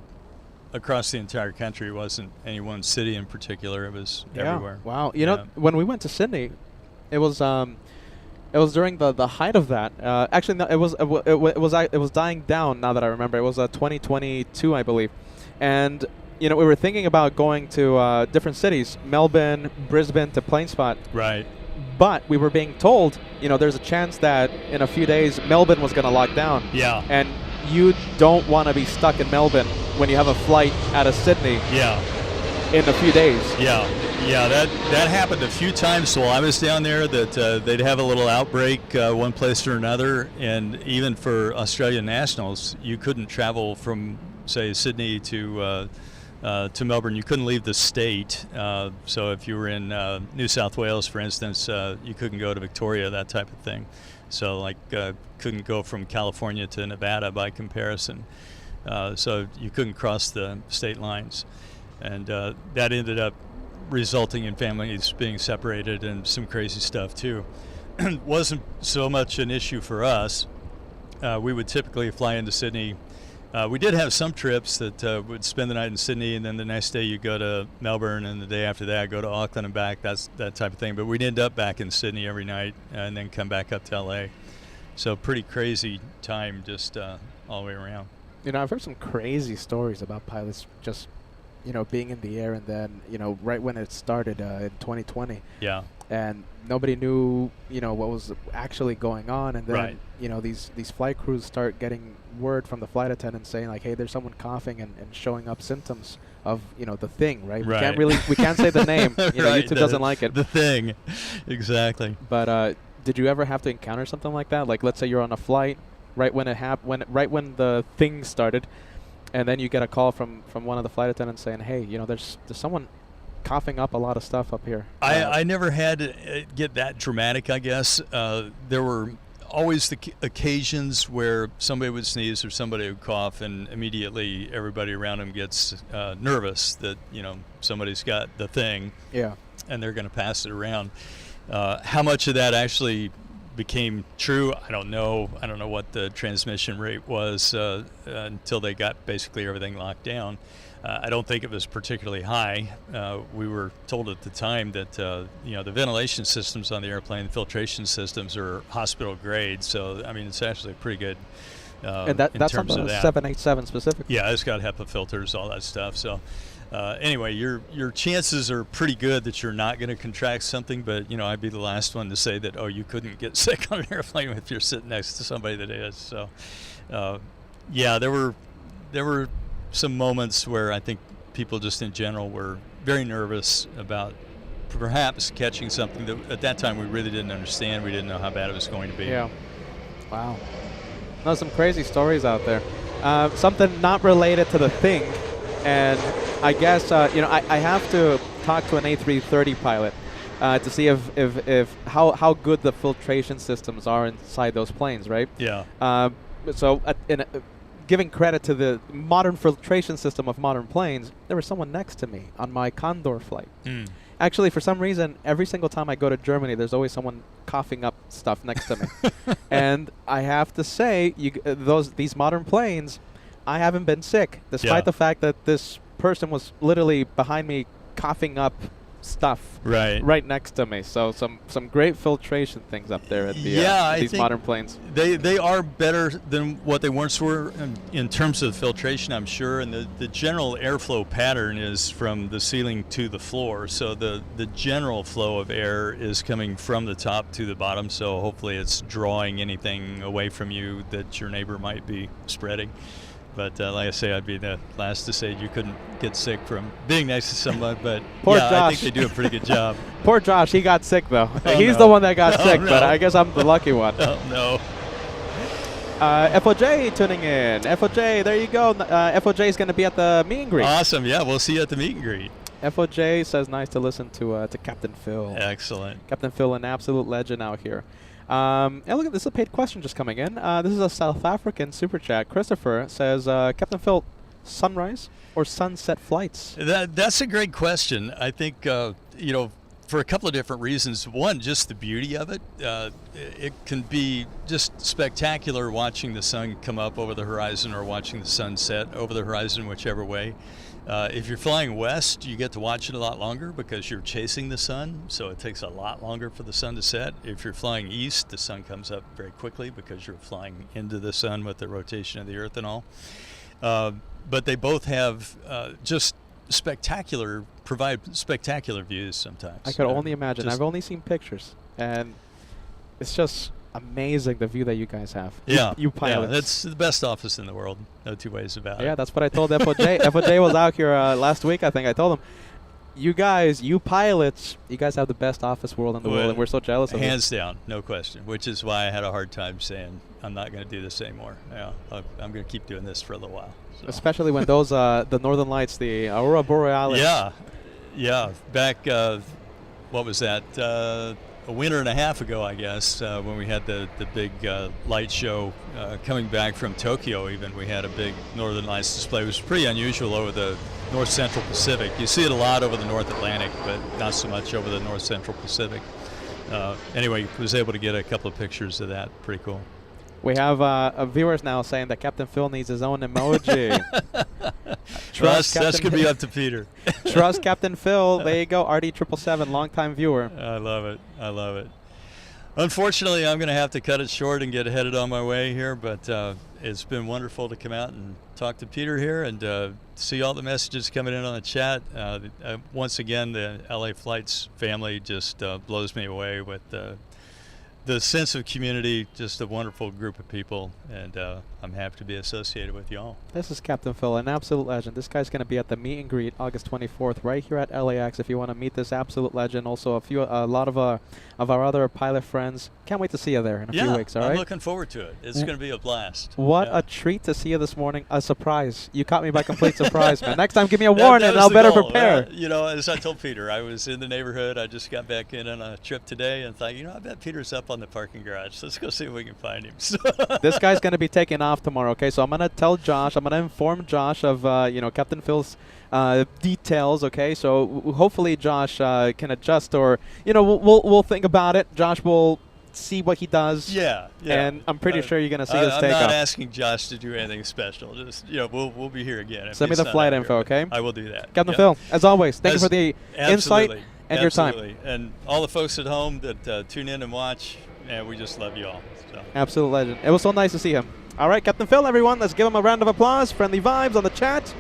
across the entire country. It wasn't any one city in particular. It was everywhere. Wow. You know, when we went to Sydney, it was during the height of that. Actually, no, it was dying down. Now that I remember, it was 2022, I believe, and we were thinking about going to different cities, Melbourne, Brisbane, to Plainspot. Right. But we were being told, there's a chance that in a few days Melbourne was going to lock down. Yeah. And you don't want to be stuck in Melbourne when you have a flight out of Sydney. Yeah. In a few days. Yeah. Yeah, that happened a few times while I was down there, that they'd have a little outbreak one place or another, and even for Australian nationals, you couldn't travel from, say, Sydney to Melbourne. You couldn't leave the state. So if you were in New South Wales, for instance, you couldn't go to Victoria, that type of thing. So like couldn't go from California to Nevada by comparison. So you couldn't cross the state lines. And that ended up resulting in families being separated and some crazy stuff too. Wasn't so much an issue for us. We would typically fly into Sydney. We did have some trips that would spend the night in Sydney, and then the next day you go to Melbourne, and the day after that go to Auckland and back. That's that type of thing. But we'd end up back in Sydney every night, and then come back up to LA. So pretty crazy time, just all the way around. I've heard some crazy stories about pilots just, being in the air, and then, right when it started in 2020. Yeah. and nobody knew, what was actually going on. And then, Right. These flight crews start getting word from the flight attendant saying like, hey, there's someone coughing and showing up symptoms of, the thing, right? Right. We can't say the name. Right, YouTube doesn't like it. The thing, exactly. But did you ever have to encounter something like that? Like, let's say you're on a flight, right when it right when the thing started, and then you get a call from one of the flight attendants saying, hey, there's someone coughing up a lot of stuff up here. I never had to get that dramatic, I guess. There were always the occasions where somebody would sneeze or somebody would cough, and immediately everybody around them gets nervous that, somebody's got the thing. Yeah. And they're going to pass it around. How much of that actually became true, I don't know. I don't know what the transmission rate was until they got basically everything locked down. I don't think it was particularly high. We were told at the time that the ventilation systems on the airplane, the filtration systems, are hospital grade. So I mean, it's actually pretty good. And that's on the 787 specifically. Yeah, it's got HEPA filters, all that stuff. So anyway, your chances are pretty good that you're not going to contract something. But I'd be the last one to say that you couldn't get sick on an airplane if you're sitting next to somebody that is. So yeah, there were some moments where I think people just in general were very nervous about perhaps catching something that at that time we really didn't understand. We didn't know how bad it was going to be. Yeah. Wow. No, some crazy stories out there. Something not related to the thing, and I guess I have to talk to an A330 pilot to see if how good the filtration systems are inside those planes, right? Yeah. So giving credit to the modern filtration system of modern planes, there was someone next to me on my Condor flight. Actually, for some reason, every single time I go to Germany, there's always someone coughing up stuff next to me. And I have to say, these modern planes, I haven't been sick, despite the fact that this person was literally behind me coughing up stuff right next to me. So some great filtration things up there at these modern planes. They are better than what they once were in terms of filtration, I'm sure. And the general airflow pattern is from the ceiling to the floor. So the general flow of air is coming from the top to the bottom. So hopefully it's drawing anything away from you that your neighbor might be spreading. But like I say, I'd be the last to say you couldn't get sick from being next to someone. But Poor yeah, Josh. I think they do a pretty good job. Poor Josh, he got sick though. He's no. the one that got Oh, sick, no. but I guess I'm the lucky one. Oh, no. FOJ tuning in. FOJ, there you go. FOJ is going to be at the meet and greet. Awesome. Yeah, we'll see you at the meet and greet. FOJ says nice to listen to Captain Phil. Excellent. Captain Phil, an absolute legend out here. And look at this, is a paid question just coming in. This is a South African super chat. Christopher says, Captain Phil, sunrise or sunset flights? That's a great question. I think, for a couple of different reasons. One, just the beauty of it. It can be just spectacular watching the sun come up over the horizon or watching the sun set over the horizon, whichever way. If you're flying west, you get to watch it a lot longer because you're chasing the sun, so it takes a lot longer for the sun to set. If you're flying east, the sun comes up very quickly because you're flying into the sun with the rotation of the earth and all. But they both have provide spectacular views sometimes. I could only imagine. I've only seen pictures, and it's just amazing the view that you guys have. Yeah, you pilots. Yeah, that's the best office in the world. No two ways about it. Yeah, that's what I told FOJ. FOJ was out here last week, I think. I told him, you pilots, you guys have the best office world in the world, and we're so jealous of it. Hands down, no question, which is why I had a hard time saying I'm not going to do this anymore. Yeah, I'm going to keep doing this for a little while. So. Especially when those, the Northern Lights, the Aurora Borealis. Yeah. Back, what was that? A winter and a half ago, I guess, when we had the big light show coming back from Tokyo even, we had a big Northern Lights display. It was pretty unusual over the North Central Pacific. You see it a lot over the North Atlantic, but not so much over the North Central Pacific. Anyway, was able to get a couple of pictures of that. Pretty cool. We have viewers now saying that Captain Phil needs his own emoji. That's going to be up to Peter. Trust Captain Phil. There you go, RD777, longtime viewer. I love it. Unfortunately, I'm going to have to cut it short and get headed on my way here, but It's been wonderful to come out and talk to Peter here and see all the messages coming in on the chat. Once again, the LA Flights family just blows me away with the sense of community, just a wonderful group of people, and I'm happy to be associated with you all. This is Captain Phil, an absolute legend. This guy's going to be at the meet and greet August 24th right here at LAX if you want to meet this absolute legend. Also, a lot of our other pilot friends. Can't wait to see you there in a few weeks, all right? I'm looking forward to it. It's going to be a blast. What a treat to see you this morning. A surprise. You caught me by complete surprise, man. Next time, give me a warning and I'll better prepare. You know, as I told Peter, I was in the neighborhood. I just got back in on a trip today and thought, I bet Peter's up on the parking garage. Let's go see if we can find him. This guy's going to be taking off tomorrow, okay? So I'm going to tell Josh, I'm going to inform Josh of, Captain Phil's details, okay? So hopefully Josh can adjust or, we'll think about it. Josh will see what he does. Yeah. And I'm pretty sure you're going to see his takeoff. I'm not asking Josh to do anything special. Just, we'll be here again. Send me the flight info, okay? I will do that. Captain Phil, as always, thank you for the insight and your time. And all the folks at home that tune in and watch, and we just love you all. So. Absolute legend. It was so nice to see him. All right, Captain Phil, everyone, let's give him a round of applause. Friendly vibes on the chat.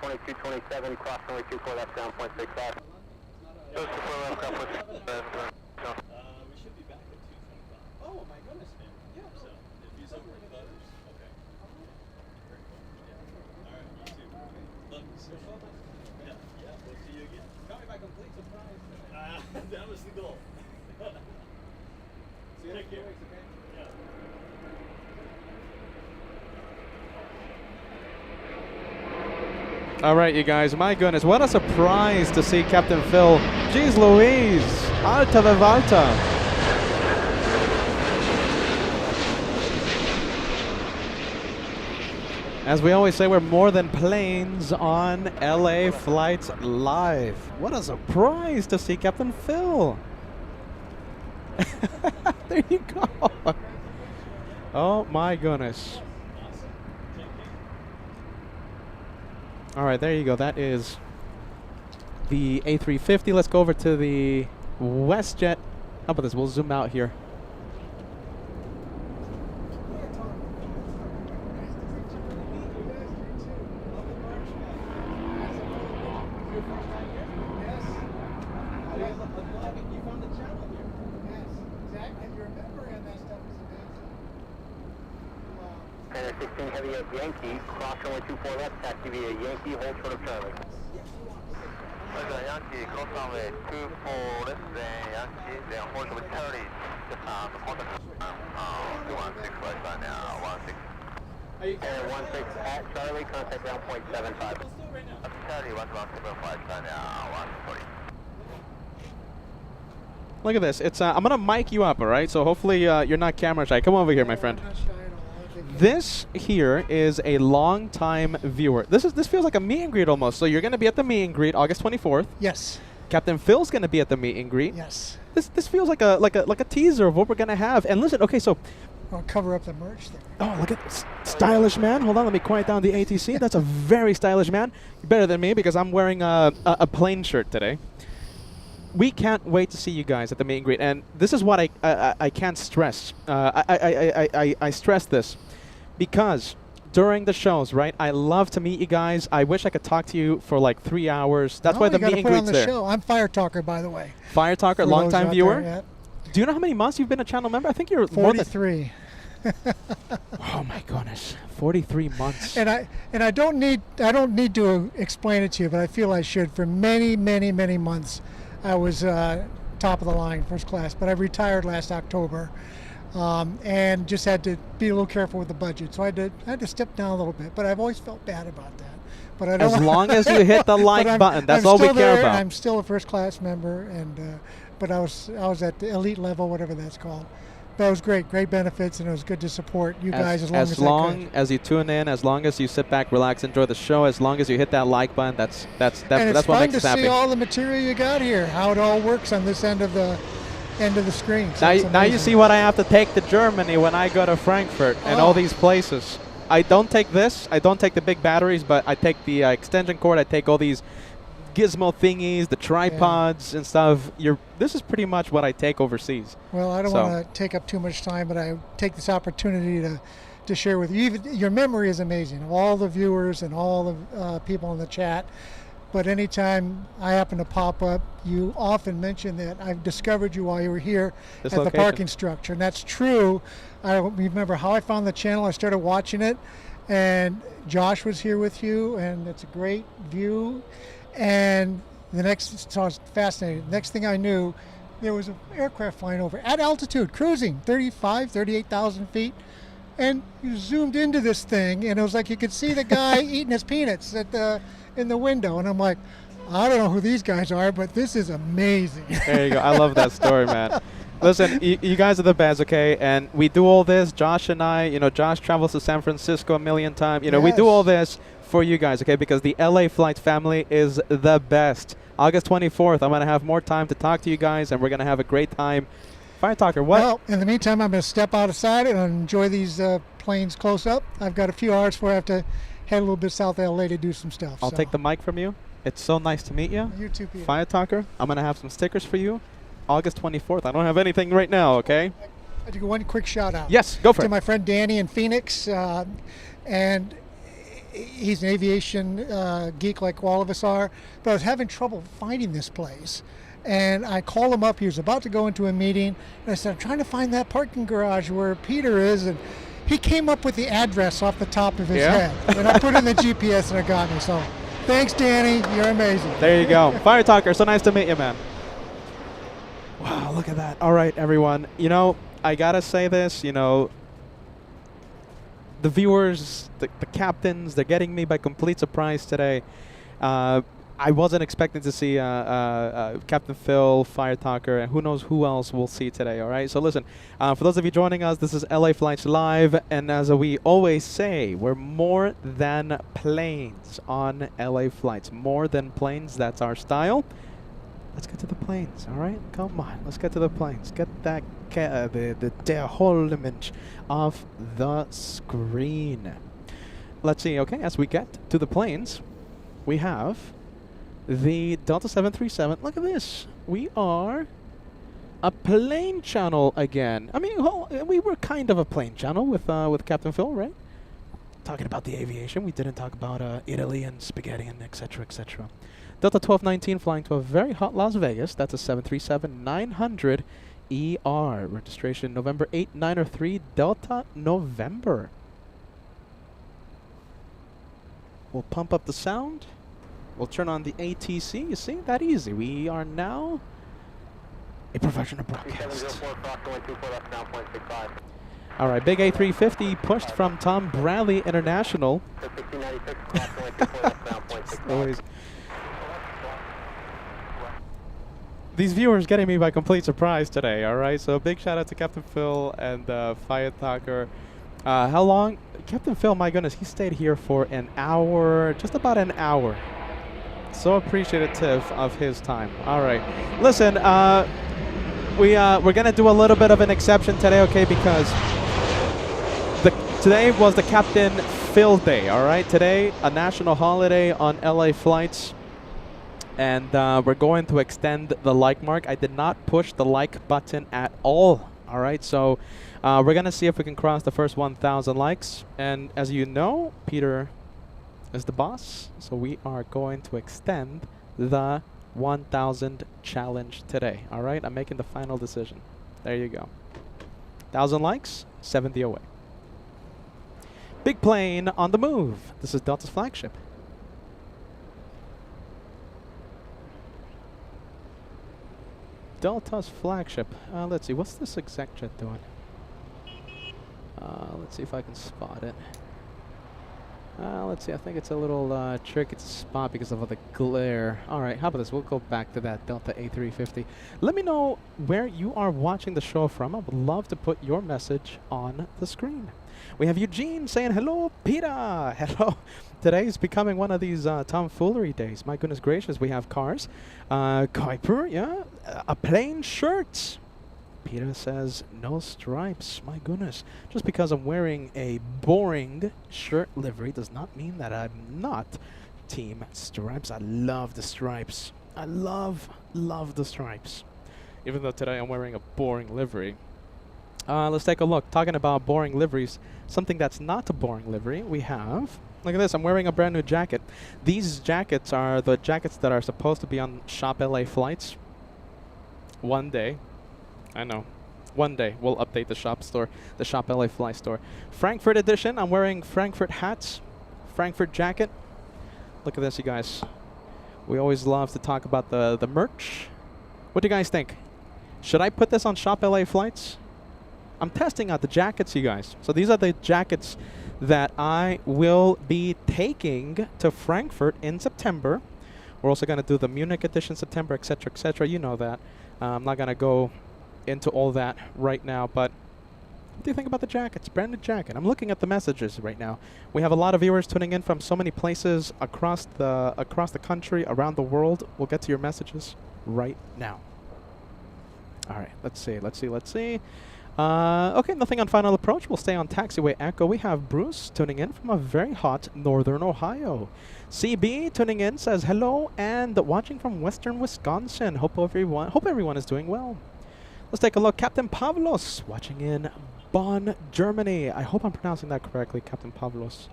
Twenty-two, 27, cross runway 24 left down, 0.65. Those 24 left down, 0.65. We should be back at 225. Oh my goodness, man. Yeah. So if he's over with others, okay. Very cool. Yeah. All right, you too. Love you, sir. Yeah. We'll see you again. Caught me by complete surprise. That was the goal. See you in a few weeks, okay? Yeah. All right, you guys. My goodness, what a surprise to see Captain Phil. Jeez Louise. Alta Vivalta. As we always say, we're more than planes on LA Flights Live. What a surprise to see Captain Phil. There you go. Oh, my goodness. All right, there you go. That is the A350. Let's go over to the WestJet. How about this? We'll zoom out here. Panther 16 heavy at Yankee, cross runway 24 left, taxi via Yankee, hold short of Charlie. Yankee, cross runway 24 left, then Yankee, then hold short of Charlie. Just on the corner. 16 right now, 16. And 16 at Charlie, contact down 0.75. Charlie, 175 right now, 140. Look at this. It's I'm gonna mic you up, all right? So hopefully you're not camera shy. Come over here, my friend. This here is a long-time viewer. This feels like a meet and greet almost. So you're gonna be at the meet and greet August 24th. Yes. Captain Phil's gonna be at the meet and greet. Yes. This feels like a teaser of what we're gonna have. And listen, okay, so I'll cover up the merch there. oh, look at this stylish man. Hold on, let me quiet down the ATC. That's a very stylish man. You're better than me because I'm wearing a plain shirt today. We can't wait to see you guys at the meet and greet, and this is what I can't stress. I stress this because during the shows, right? I love to meet you guys. I wish I could talk to you for like 3 hours. That's why the meet and greet's there. Show. I'm Fire Talker, by the way. Fire Talker, long-time viewer. There, yeah. Do you know how many months you've been a channel member? I think you're 43. Oh my goodness, 43 months. And I don't need to explain it to you, but I feel I should. For many months, I was top of the line, first class. But I retired last October, and just had to be a little careful with the budget. So I had to step down a little bit. But I've always felt bad about that. But I don't. As long as you hit the like button, that's I'm all we still care there, about. I'm still a first class member, and but I was at the elite level, whatever that's called. But it was great benefits, and it was good to support you guys as long as I could. As you tune in, as long as you sit back, relax, enjoy the show, as long as you hit that like button, that's And what it's makes fun us to happy. see all the material you got here, how it all works on this end of the screen. So it's Now you amazing. see what I have to take to Germany when I go to Frankfurt and all these places. I don't take this. I don't take the big batteries, but I take the extension cord. I take all these gizmo thingies, the tripods and stuff. This is pretty much what I take overseas. Well, I don't want to take up too much time, but I take this opportunity to share with you. Your memory is amazing, of all the viewers and all the people in the chat. But anytime I happen to pop up, you often mention that I've discovered you while you were here at the parking structure. And that's true. I don't remember how I found the channel. I started watching it, and Josh was here with you, and it's a great view. And so I was fascinated. Next thing I knew, there was an aircraft flying over at altitude, cruising 38,000 feet. And you zoomed into this thing, and it was like you could see the guy eating his peanuts in the window. And I'm like, I don't know who these guys are, but this is amazing. There you go. I love that story, man. Listen, you guys are the best, okay? And we do all this. Josh and I, Josh travels to San Francisco a million times. We do all this for you guys, okay? Because the LA Flights family is the best. August 24th, I'm going to have more time to talk to you guys, and we're going to have a great time. Fire Talker, what? Well, in the meantime, I'm going to step outside and enjoy these planes close up. I've got a few hours before I have to head a little bit south of LA to do some stuff. I'll take the mic from you. It's so nice to meet you. You too, Peter. Fire Talker, I'm going to have some stickers for you. August 24th. I don't have anything right now, okay? I'll do one quick shout out. Yes, go for to it. my friend Danny in Phoenix, and he's an aviation geek like all of us are, but I was having trouble finding this place. And I called him up. He was about to go into a meeting, and I said, I'm trying to find that parking garage where Peter is. And he came up with the address off the top of his head. And I put in the GPS, and it got me. So thanks, Danny. You're amazing. There you go. Fire Talker, so nice to meet you, man. Wow, look at that. All right, everyone. I got to say this, the viewers, the captains, they're getting me by complete surprise today. I wasn't expecting to see Captain Phil, Fire Talker, and who knows who else we'll see today, all right? So listen, for those of you joining us, this is LA Flights Live, and as we always say, we're more than planes on LA Flights. More than planes, that's our style. Let's get to the planes, all right? Come on, let's get to the planes. Get that the whole image off the screen. Let's see, okay, as we get to the planes, we have the Delta 737. Look at this. We are a plane channel again. I mean, we were kind of a plane channel with Captain Phil, right? Talking about the aviation. We didn't talk about Italy and spaghetti and etc. etc. Delta 1219 flying to a very hot Las Vegas. That's a 737-900 ER. Registration November 8903 Delta November. We'll pump up the sound. We'll turn on the ATC. You see, that easy. We are now a professional broadcast. All right, big A350 pushed from Tom Bradley International. Always. These viewers getting me by complete surprise today, all right? So big shout out to Captain Phil and Fire Talker. How long? Captain Phil, my goodness, he stayed here for an hour, just about an hour. So appreciative of his time. All right. Listen, we're going to do a little bit of an exception today, okay, because today was the Captain Phil Day, all right? Today, a national holiday on LA Flights. And we're going to extend the like mark. I did not push the like button at all. All right, so we're going to see if we can cross the first 1,000 likes. And as you know, Peter is the boss. So we are going to extend the 1,000 challenge today. All right, I'm making the final decision. There you go. 1,000 likes, 70 away. Big plane on the move. This is Delta's flagship. Delta's flagship. Let's see, what's this exec jet doing? Let's see if I can spot it. Let's see, I think it's a little tricky to spot because of all the glare. Alright, how about this? We'll go back to that Delta A350. Let me know where you are watching the show from. I would love to put your message on the screen. We have Eugene saying, hello, Petah! Hello. Today is becoming one of these tomfoolery days. My goodness gracious, we have cars. Kuiper, yeah. A plain shirt. Petah says, no stripes. My goodness. Just because I'm wearing a boring shirt livery does not mean that I'm not team stripes. I love the stripes. I love the stripes. Even though today I'm wearing a boring livery. Let's take a look. Talking about boring liveries, something that's not a boring livery, we have... Look at this, I'm wearing a brand new jacket. These jackets are the jackets that are supposed to be on Shop LA Flights. One day. I know. One day we'll update the shop store, the Shop LA Fly store. Frankfurt edition. I'm wearing Frankfurt hats, Frankfurt jacket. Look at this, you guys. We always love to talk about the merch. What do you guys think? Should I put this on Shop LA Flights? I'm testing out the jackets, you guys. So these are the jackets that I will be taking to Frankfurt in September. We're also going to do the Munich edition September, etc., etc. You know that. I'm not going to go into all that right now, but what do you think about the jackets? Brand new jacket. I'm looking at the messages right now. We have a lot of viewers tuning in from so many places across the country, around the world. We'll get to your messages right now. All right, let's see. Okay, nothing on final approach. We'll stay on taxiway Echo. We have Bruce tuning in from a very hot northern Ohio. CB tuning in says hello and watching from western Wisconsin. Hope everyone is doing well. Let's take a look. Captain Pavlos watching in Bonn, Germany. I hope I'm pronouncing that correctly, Captain Pavlos.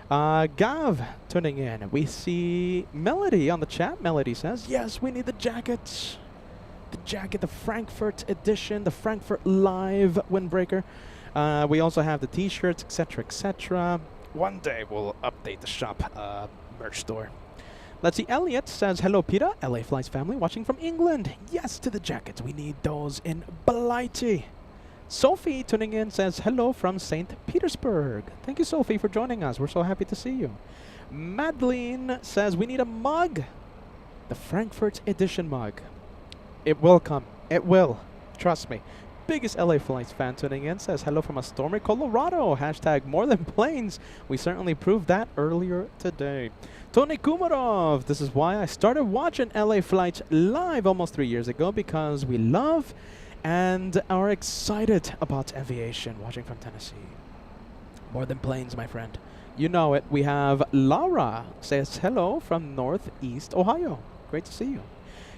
Gav tuning in. We see Melody on the chat. Melody says, yes, we need the jackets. The jacket, the Frankfurt edition, the Frankfurt Live windbreaker. We also have the t-shirts, etc., etc. One day we'll update the shop merch store. Let's see, Elliot says, hello, Petah, LA Flights family, watching from England. Yes to the jackets. We need those in Blighty. Sophie tuning in says, hello from St. Petersburg. Thank you, Sophie, for joining us. We're so happy to see you. Madeline says, we need a mug. The Frankfurt edition mug. It will come. It will. Trust me. Biggest LA Flights fan tuning in says hello from a stormy Colorado. Hashtag more than planes. We certainly proved that earlier today. Tony Kumarov. This is why I started watching LA Flights live almost 3 years ago, because we love and are excited about aviation. Watching from Tennessee. More than planes, my friend. You know it. We have Laura says hello from Northeast Ohio. Great to see you.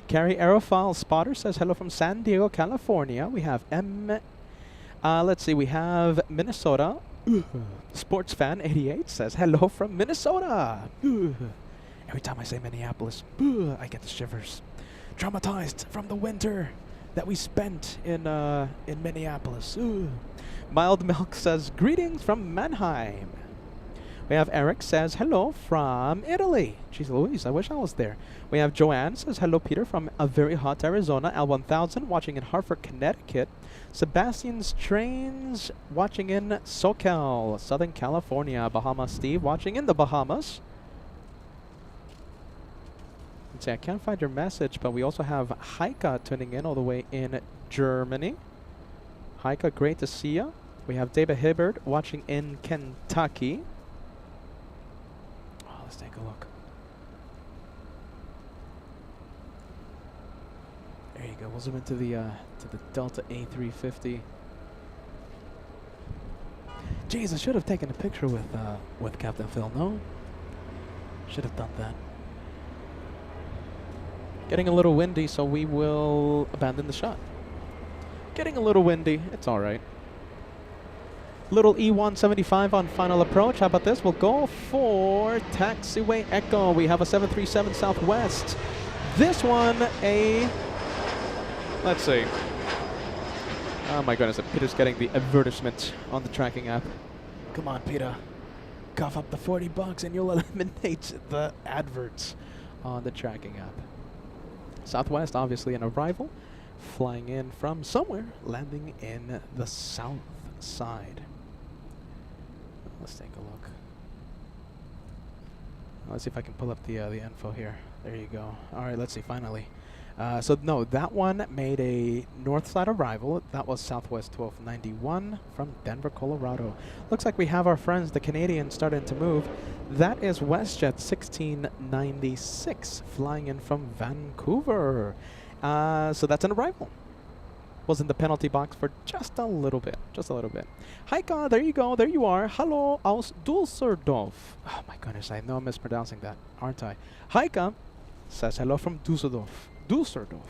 Carrie Aerofoil Spotter says hello from San Diego, California. We have let's see, we have Minnesota. Sports Fan 88 says hello from Minnesota. Every time I say Minneapolis, I get the shivers. Traumatized from the winter that we spent in Minneapolis. Mild Milk says greetings from Mannheim. We have Eric says hello from Italy. Jeez Louise, I wish I was there. We have Joanne says hello, Peter, from a very hot Arizona. L1000 watching in Hartford, Connecticut. Sebastian's Trains watching in SoCal, Southern California. Bahamas Steve watching in the Bahamas. Let's see, I can't find your message, but we also have Heike tuning in all the way in Germany. Heike, great to see you. We have David Hibbert watching in Kentucky. Let's take a look. There you go. We'll zoom into the Delta A350. Jeez, I should have taken a picture with Captain Phil. No, should have done that. Getting a little windy, so we will abandon the shot. Getting a little windy. It's all right. Little E175 on final approach. How about this? We'll go for taxiway Echo. We have a 737 Southwest. This one, let's see. Oh my goodness, Peter's getting the advertisement on the tracking app. Come on, Peter. Cough up the $40 and you'll eliminate the adverts on the tracking app. Southwest, obviously an arrival. flying in from somewhere, landing in the south side. Let's take a look. Let's see if I can pull up the info here. There you go. All right, let's see. Finally. So no, that one made a north side arrival. That was Southwest 1291 from Denver, Colorado. Looks like we have our friends, the Canadians, starting to move. That is WestJet 1696 flying in from Vancouver. So that's an arrival. Was in the penalty box for just a little bit. Just a little bit. Heike, there you go. There you are. Hallo aus Düsseldorf. Oh my goodness, I know I'm mispronouncing that, aren't I? Heike says hello from Düsseldorf. Düsseldorf.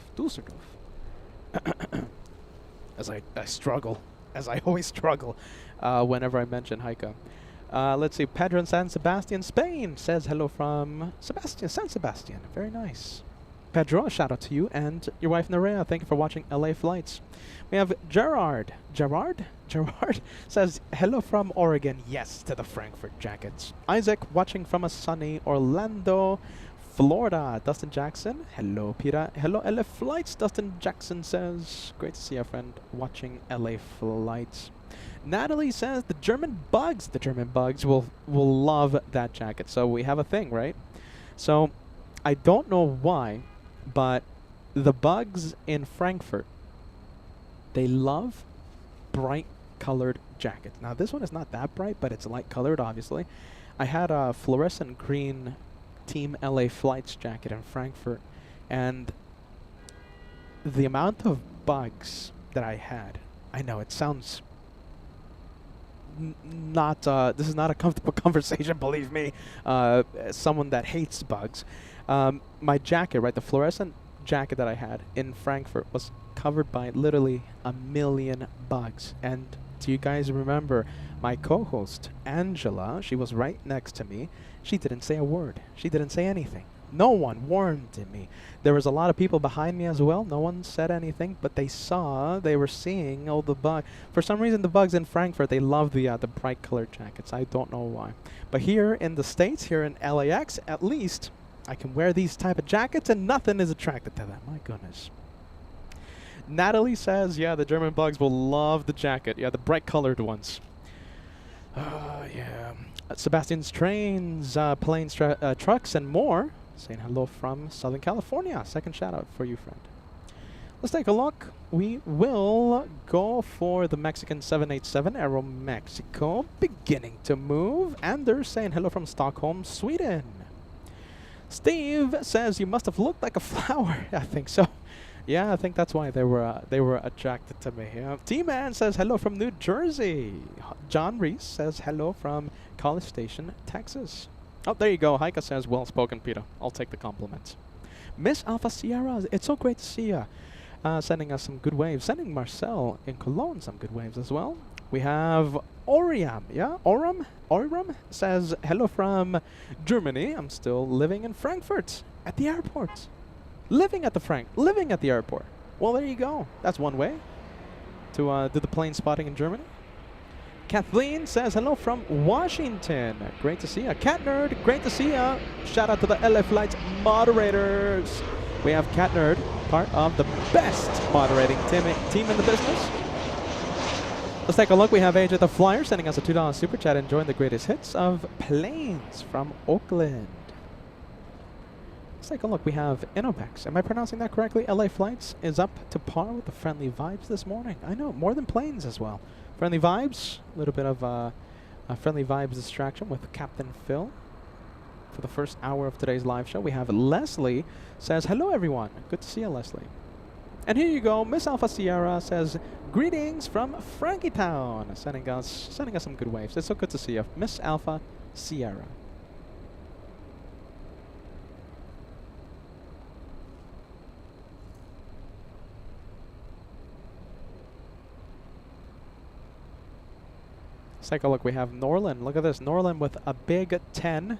As I struggle, as I always struggle whenever I mention Heike. Let's see, Pedro in San Sebastian, Spain says hello from San Sebastian. Very nice. Pedro, a shout out to you and your wife Nerea. Thank you for watching LA Flights. We have Gerard says hello from Oregon. Yes to the Frankfurt Jackets. Isaac watching from a sunny Orlando, Florida. Dustin Jackson. Hello, Peter. Hello, LA Flights. Dustin Jackson says, great to see a friend watching LA Flights. Natalie says the German Bugs will love that jacket. So we have a thing, right? So I don't know why, but the Bugs in Frankfurt, they love bright colored jackets. Now this one is not that bright, but it's light colored, obviously. I had a fluorescent green Team LA Flights jacket in Frankfurt, and the amount of bugs that I had, I know it sounds not, this is not a comfortable conversation, believe me, someone that hates bugs. My jacket, right, the fluorescent jacket that I had in Frankfurt was covered by literally 1,000,000 bugs. And do you guys remember my co-host, Angela? She was right next to me. She didn't say a word. She didn't say anything. No one warned me. There was a lot of people behind me as well. No one said anything, but they were seeing all the bugs. For some reason, the bugs in Frankfurt, they love the bright colored jackets. I don't know why. But here in the States, here in LAX, at least, I can wear these type of jackets and nothing is attracted to them. My goodness. Natalie says, yeah, the German Bugs will love the jacket. Yeah, the bright colored ones. Yeah. Sebastian's Trains, Planes, Trucks, and more. Saying hello from Southern California. Second shout out for you, friend. Let's take a look. We will go for the Mexican 787 Aero Mexico, beginning to move. And they're saying hello from Stockholm, Sweden. Steve says you must have looked like a flower. I think so. Yeah, I think that's why they were attracted to me. Yeah. T-Man says hello from New Jersey. John Reese says hello from College Station, Texas. Oh, there you go. Heike says, well spoken, Peter. I'll take the compliments. Miss Alpha Sierra, it's so great to see you. Sending us some good waves. Sending Marcel in Cologne some good waves as well. We have Oriam, yeah? Oriam says, hello from Germany. I'm still living in Frankfurt at the airport. Living at the airport. Well, there you go. That's one way to do the plane spotting in Germany. Kathleen says hello from Washington. Great to see ya. Cat Nerd, great to see ya. Shout out to the LA Flights moderators. We have Cat Nerd, part of the best moderating team in the business. Let's take a look. We have AJ the Flyer sending us a $2 super chat, enjoying the greatest hits of planes from Oakland. Let's take a look. We have Innovex. Am I pronouncing that correctly? LA Flights is up to par with the friendly vibes this morning. I know, more than planes as well. Friendly vibes, a little bit of a friendly vibes distraction with Captain Phil for the first hour of today's live show. We have Leslie says, hello everyone. Good to see you, Leslie. And here you go. Miss Alpha Sierra says, greetings from Frankietown. Sending us some good waves. It's so good to see you, Miss Alpha Sierra. Let's take a look. We have Norland. Look at this. Norland with a big 10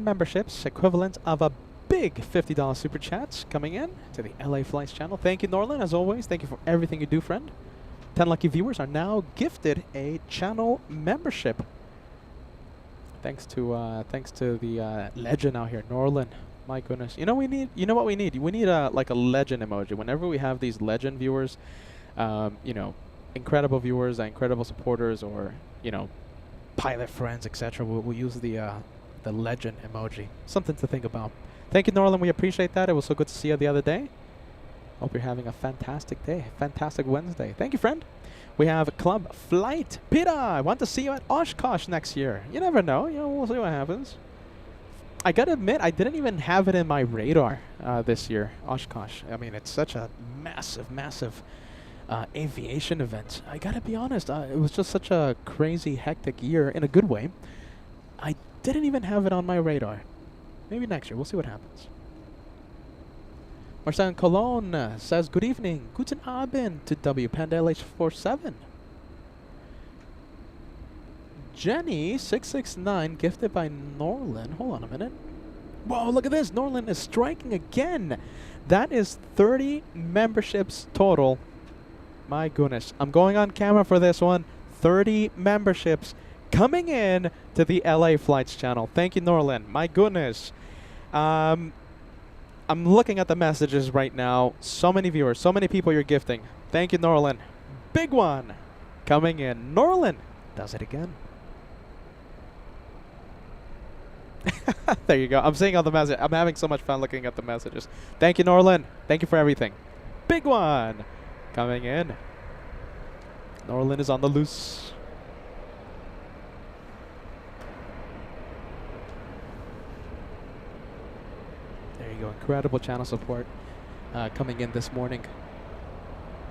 memberships, equivalent of a big $50 super chats coming in to the LA Flights channel. Thank you, Norland, as always. Thank you for everything you do, friend. 10 lucky viewers are now gifted a channel membership. Thanks to the legend out here, Norland. My goodness. You know we need. You know what we need? We need a like a legend emoji. Whenever we have these legend viewers, you know, incredible viewers, incredible supporters, or you know, pilot friends, etc. We'll use the legend emoji. Something to think about. Thank you, Norland. We appreciate that. It was so good to see you the other day. Hope you're having a fantastic day, fantastic Wednesday. Thank you, friend. We have Club Flight. Petah, I want to see you at Oshkosh next year. You never know. You know, we'll see what happens. I gotta admit, I didn't even have it in my radar this year, Oshkosh. I mean, it's such a massive, massive aviation event. I gotta be honest, it was just such a crazy, hectic year in a good way. I didn't even have it on my radar. Maybe next year. We'll see what happens. Marcel Cologne says, good evening. Guten Abend to W Panda LH47. Jenny669 gifted by Norland. Hold on a minute. Whoa, look at this. Norland is striking again. That is 30 memberships total. My goodness. I'm going on camera for this one. 30 memberships coming in to the LA Flights channel. Thank you, Norland. My goodness. I'm looking at the messages right now. So many viewers, so many people you're gifting. Thank you, Norland. Big one coming in. Norland does it again. There you go. I'm seeing all the messages. I'm having so much fun looking at the messages. Thank you, Norland. Thank you for everything. Big one coming in. Norland is on the loose. There you go. Incredible channel support coming in this morning.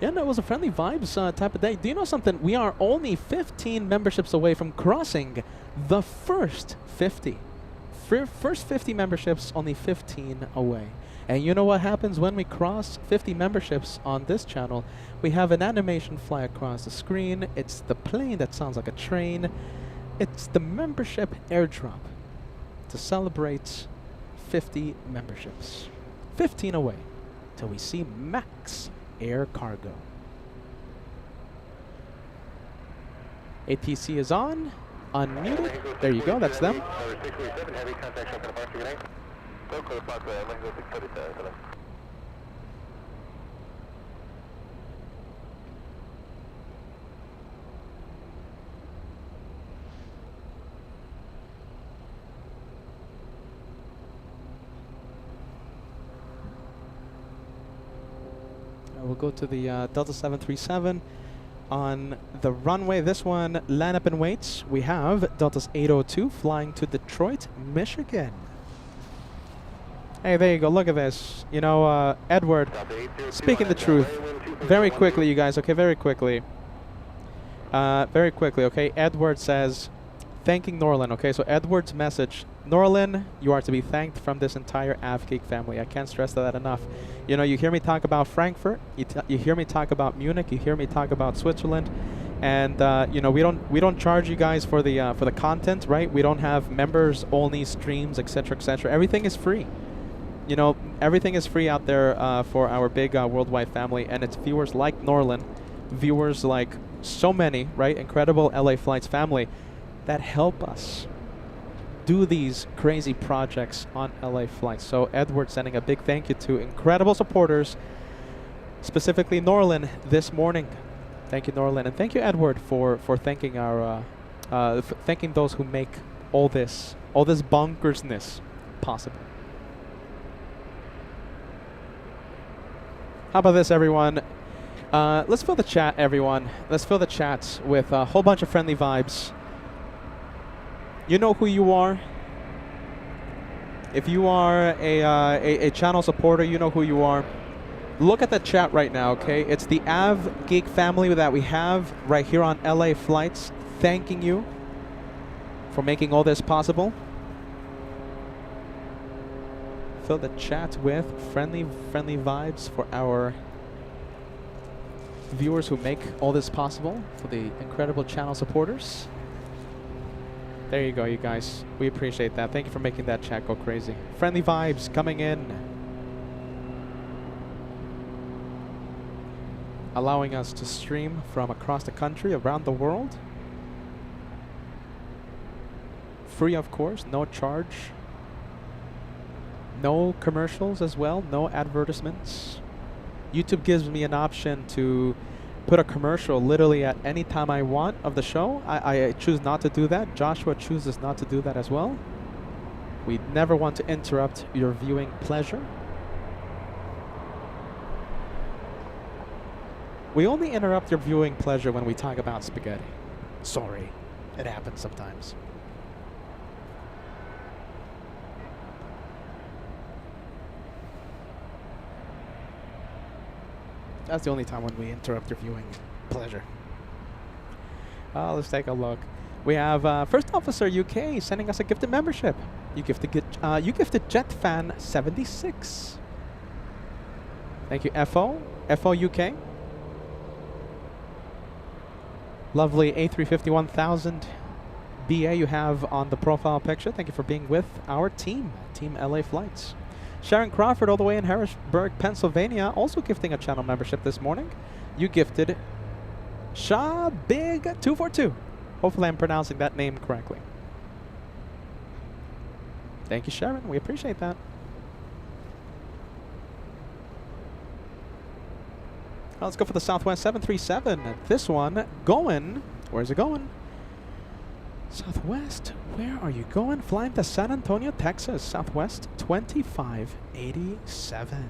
Yeah, no, it was a friendly vibes type of day. Do you know something? We are only 15 memberships away from crossing the first 50. First 50 memberships, only 15 away. And you know what happens when we cross 50 memberships on this channel? We have an animation fly across the screen. It's the plane that sounds like a train. It's the membership airdrop to celebrate 50 memberships. 15 away till we see max air cargo. ATC is on. Unmuted. There you go. That's them. We'll go to the Delta 737 on the runway. This one, land up and waits. We have Delta's 802 flying to Detroit, Michigan. Hey, there you go. Look at this. You know, Edward, speaking the truth, very quickly, you guys, okay, very quickly. Very quickly, okay. Edward says, thanking Norland, okay. So Edward's message, Norland, you are to be thanked from this entire AvGeek family. I can't stress that enough. You know, you hear me talk about Frankfurt, you hear me talk about Munich, you hear me talk about Switzerland, and you know, we don't charge you guys for the content, right? We don't have members only streams, etc., etc. Everything is free. You know, everything is free out there for our big worldwide family, and it's viewers like Norland, viewers like so many, right? Incredible LA Flights family that help us do these crazy projects on LA Flights. So Edward sending a big thank you to incredible supporters, specifically Norland this morning. Thank you, Norland, and thank you, Edward, for thanking our thanking those who make all this bonkersness possible. How about this, everyone? Let's fill the chat, everyone. Let's fill the chats with a whole bunch of friendly vibes. You know who you are. If you are a channel supporter, you know who you are. Look at the chat right now, okay? It's the AvGeek family that we have right here on LA Flights, thanking you for making all this possible. Fill the chat with friendly vibes for our viewers who make all this possible, for the incredible channel supporters. There you go, you guys. We appreciate that. Thank you for making that chat go crazy. Friendly vibes coming in. Allowing us to stream from across the country, around the world. Free, of course, no charge. No commercials as well, no advertisements. YouTube gives me an option to put a commercial literally at any time I want of the show. I choose not to do that. Joshua chooses not to do that as well. We never want to interrupt your viewing pleasure. We only interrupt your viewing pleasure when we talk about spaghetti. Sorry, it happens sometimes. That's the only time when we interrupt your viewing pleasure. Let's take a look. We have First Officer UK sending us a gifted membership. You gifted JetFan76. Thank you, FO UK. Lovely A350-1000 BA you have on the profile picture. Thank you for being with our team, Team LA Flights. Sharon Crawford, all the way in Harrisburg, Pennsylvania, also gifting a channel membership this morning. You gifted Shaw Big 242. Hopefully I'm pronouncing that name correctly. Thank you, Sharon. We appreciate that. Let's go for the Southwest 737. This one going, where's it going? Southwest, where are you going? Flying to San Antonio, Texas. Southwest 2587.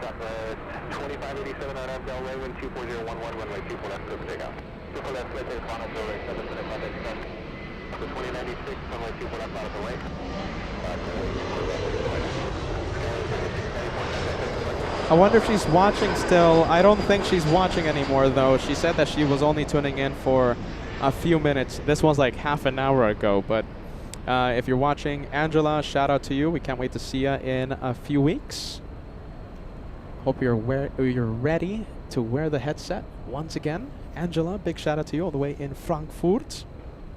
Southwest 2587 out of Delray, wind 24011, runway 24 left, clear for takeoff. 24 left, clear takeoff, final Delray, 775 express. The 2096, runway 24 left, out of the way. I wonder if she's watching still. I don't think she's watching anymore, though. She said that she was only tuning in for a few minutes. This was like half an hour ago, but if you're watching, Angela, shout out to you. We can't wait to see you in a few weeks. Hope you're ready to wear the headset once again. Angela, big shout out to you all the way in Frankfurt.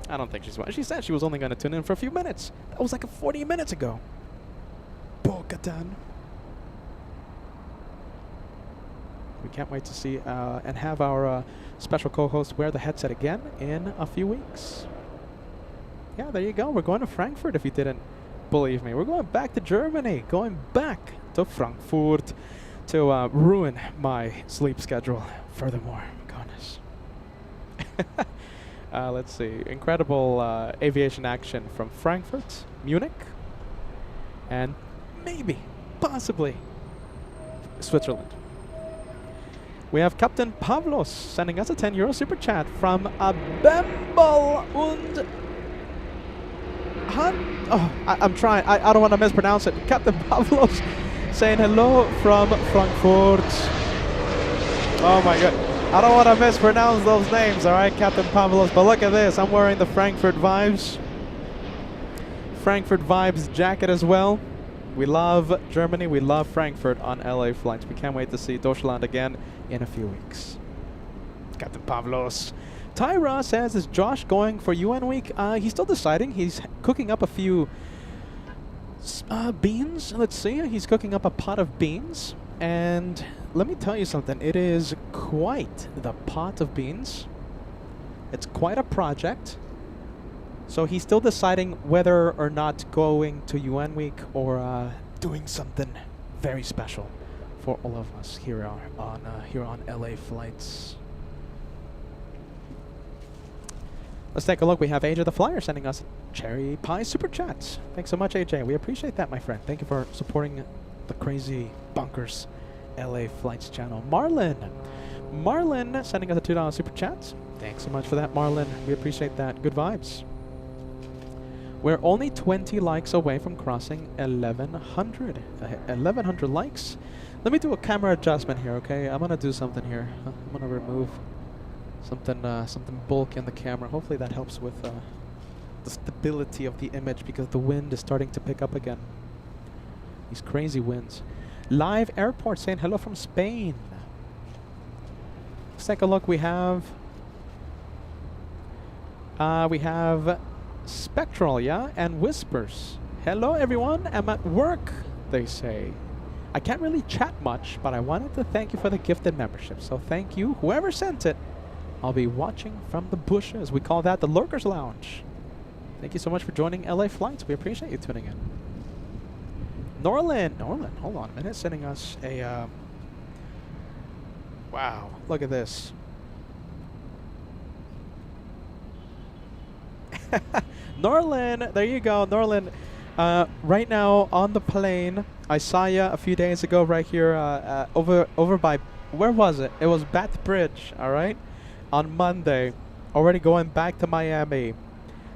I don't think she's watching. She said she was only going to tune in for a few minutes. That was like 40 minutes ago. Bo-Katan. We can't wait to see and have our special co-host wear the headset again in a few weeks. Yeah, there you go. We're going to Frankfurt if you didn't believe me. We're going back to Germany. Going back to Frankfurt to ruin my sleep schedule furthermore. Goodness. Let's see. Incredible aviation action from Frankfurt, Munich, and maybe, possibly, Switzerland. We have Captain Pavlos sending us a €10 super chat from Bembel und Han. Oh, I'm trying. I don't want to mispronounce it. Captain Pavlos saying hello from Frankfurt. Oh my god. I don't want to mispronounce those names, alright, Captain Pavlos. But look at this. I'm wearing the Frankfurt Vibes. Frankfurt Vibes jacket as well. We love Germany. We love Frankfurt on LA flights. We can't wait to see Deutschland again in a few weeks. Captain Pavlos. Tyra says, is Josh going for UN week? He's still deciding. He's cooking up a few beans. Let's see. He's cooking up a pot of beans. And let me tell you something. It is quite the pot of beans. It's quite a project. So he's still deciding whether or not going to UN week or doing something very special for all of us here on LA Flights. Let's take a look. We have AJ the Flyer sending us cherry pie super chats. Thanks so much, AJ. We appreciate that, my friend. Thank you for supporting the crazy bonkers LA Flights channel. Marlon sending us a $2 super chat. Thanks so much for that, Marlon. We appreciate that. Good vibes. We're only 20 likes away from crossing 1,100. 1,100 likes. Let me do a camera adjustment here, okay? I'm gonna do something here. I'm gonna remove something bulky in the camera. Hopefully that helps with the stability of the image because the wind is starting to pick up again. These crazy winds. Live Airport saying hello from Spain. Let's take a look. We have Spectral, yeah, and Whispers. Hello, everyone. I'm at work, they say. I can't really chat much, but I wanted to thank you for the gifted membership. So thank you, whoever sent it. I'll be watching from the bushes. We call that the Lurkers Lounge. Thank you so much for joining LA Flights. We appreciate you tuning in. Norlin, hold on a minute. Sending us a... wow, look at this. Norlin, there you go, Norlin. Right now on the plane, I saw you a few days ago right here over by, where was it? It was Bath Bridge, all right? On Monday, already going back to Miami,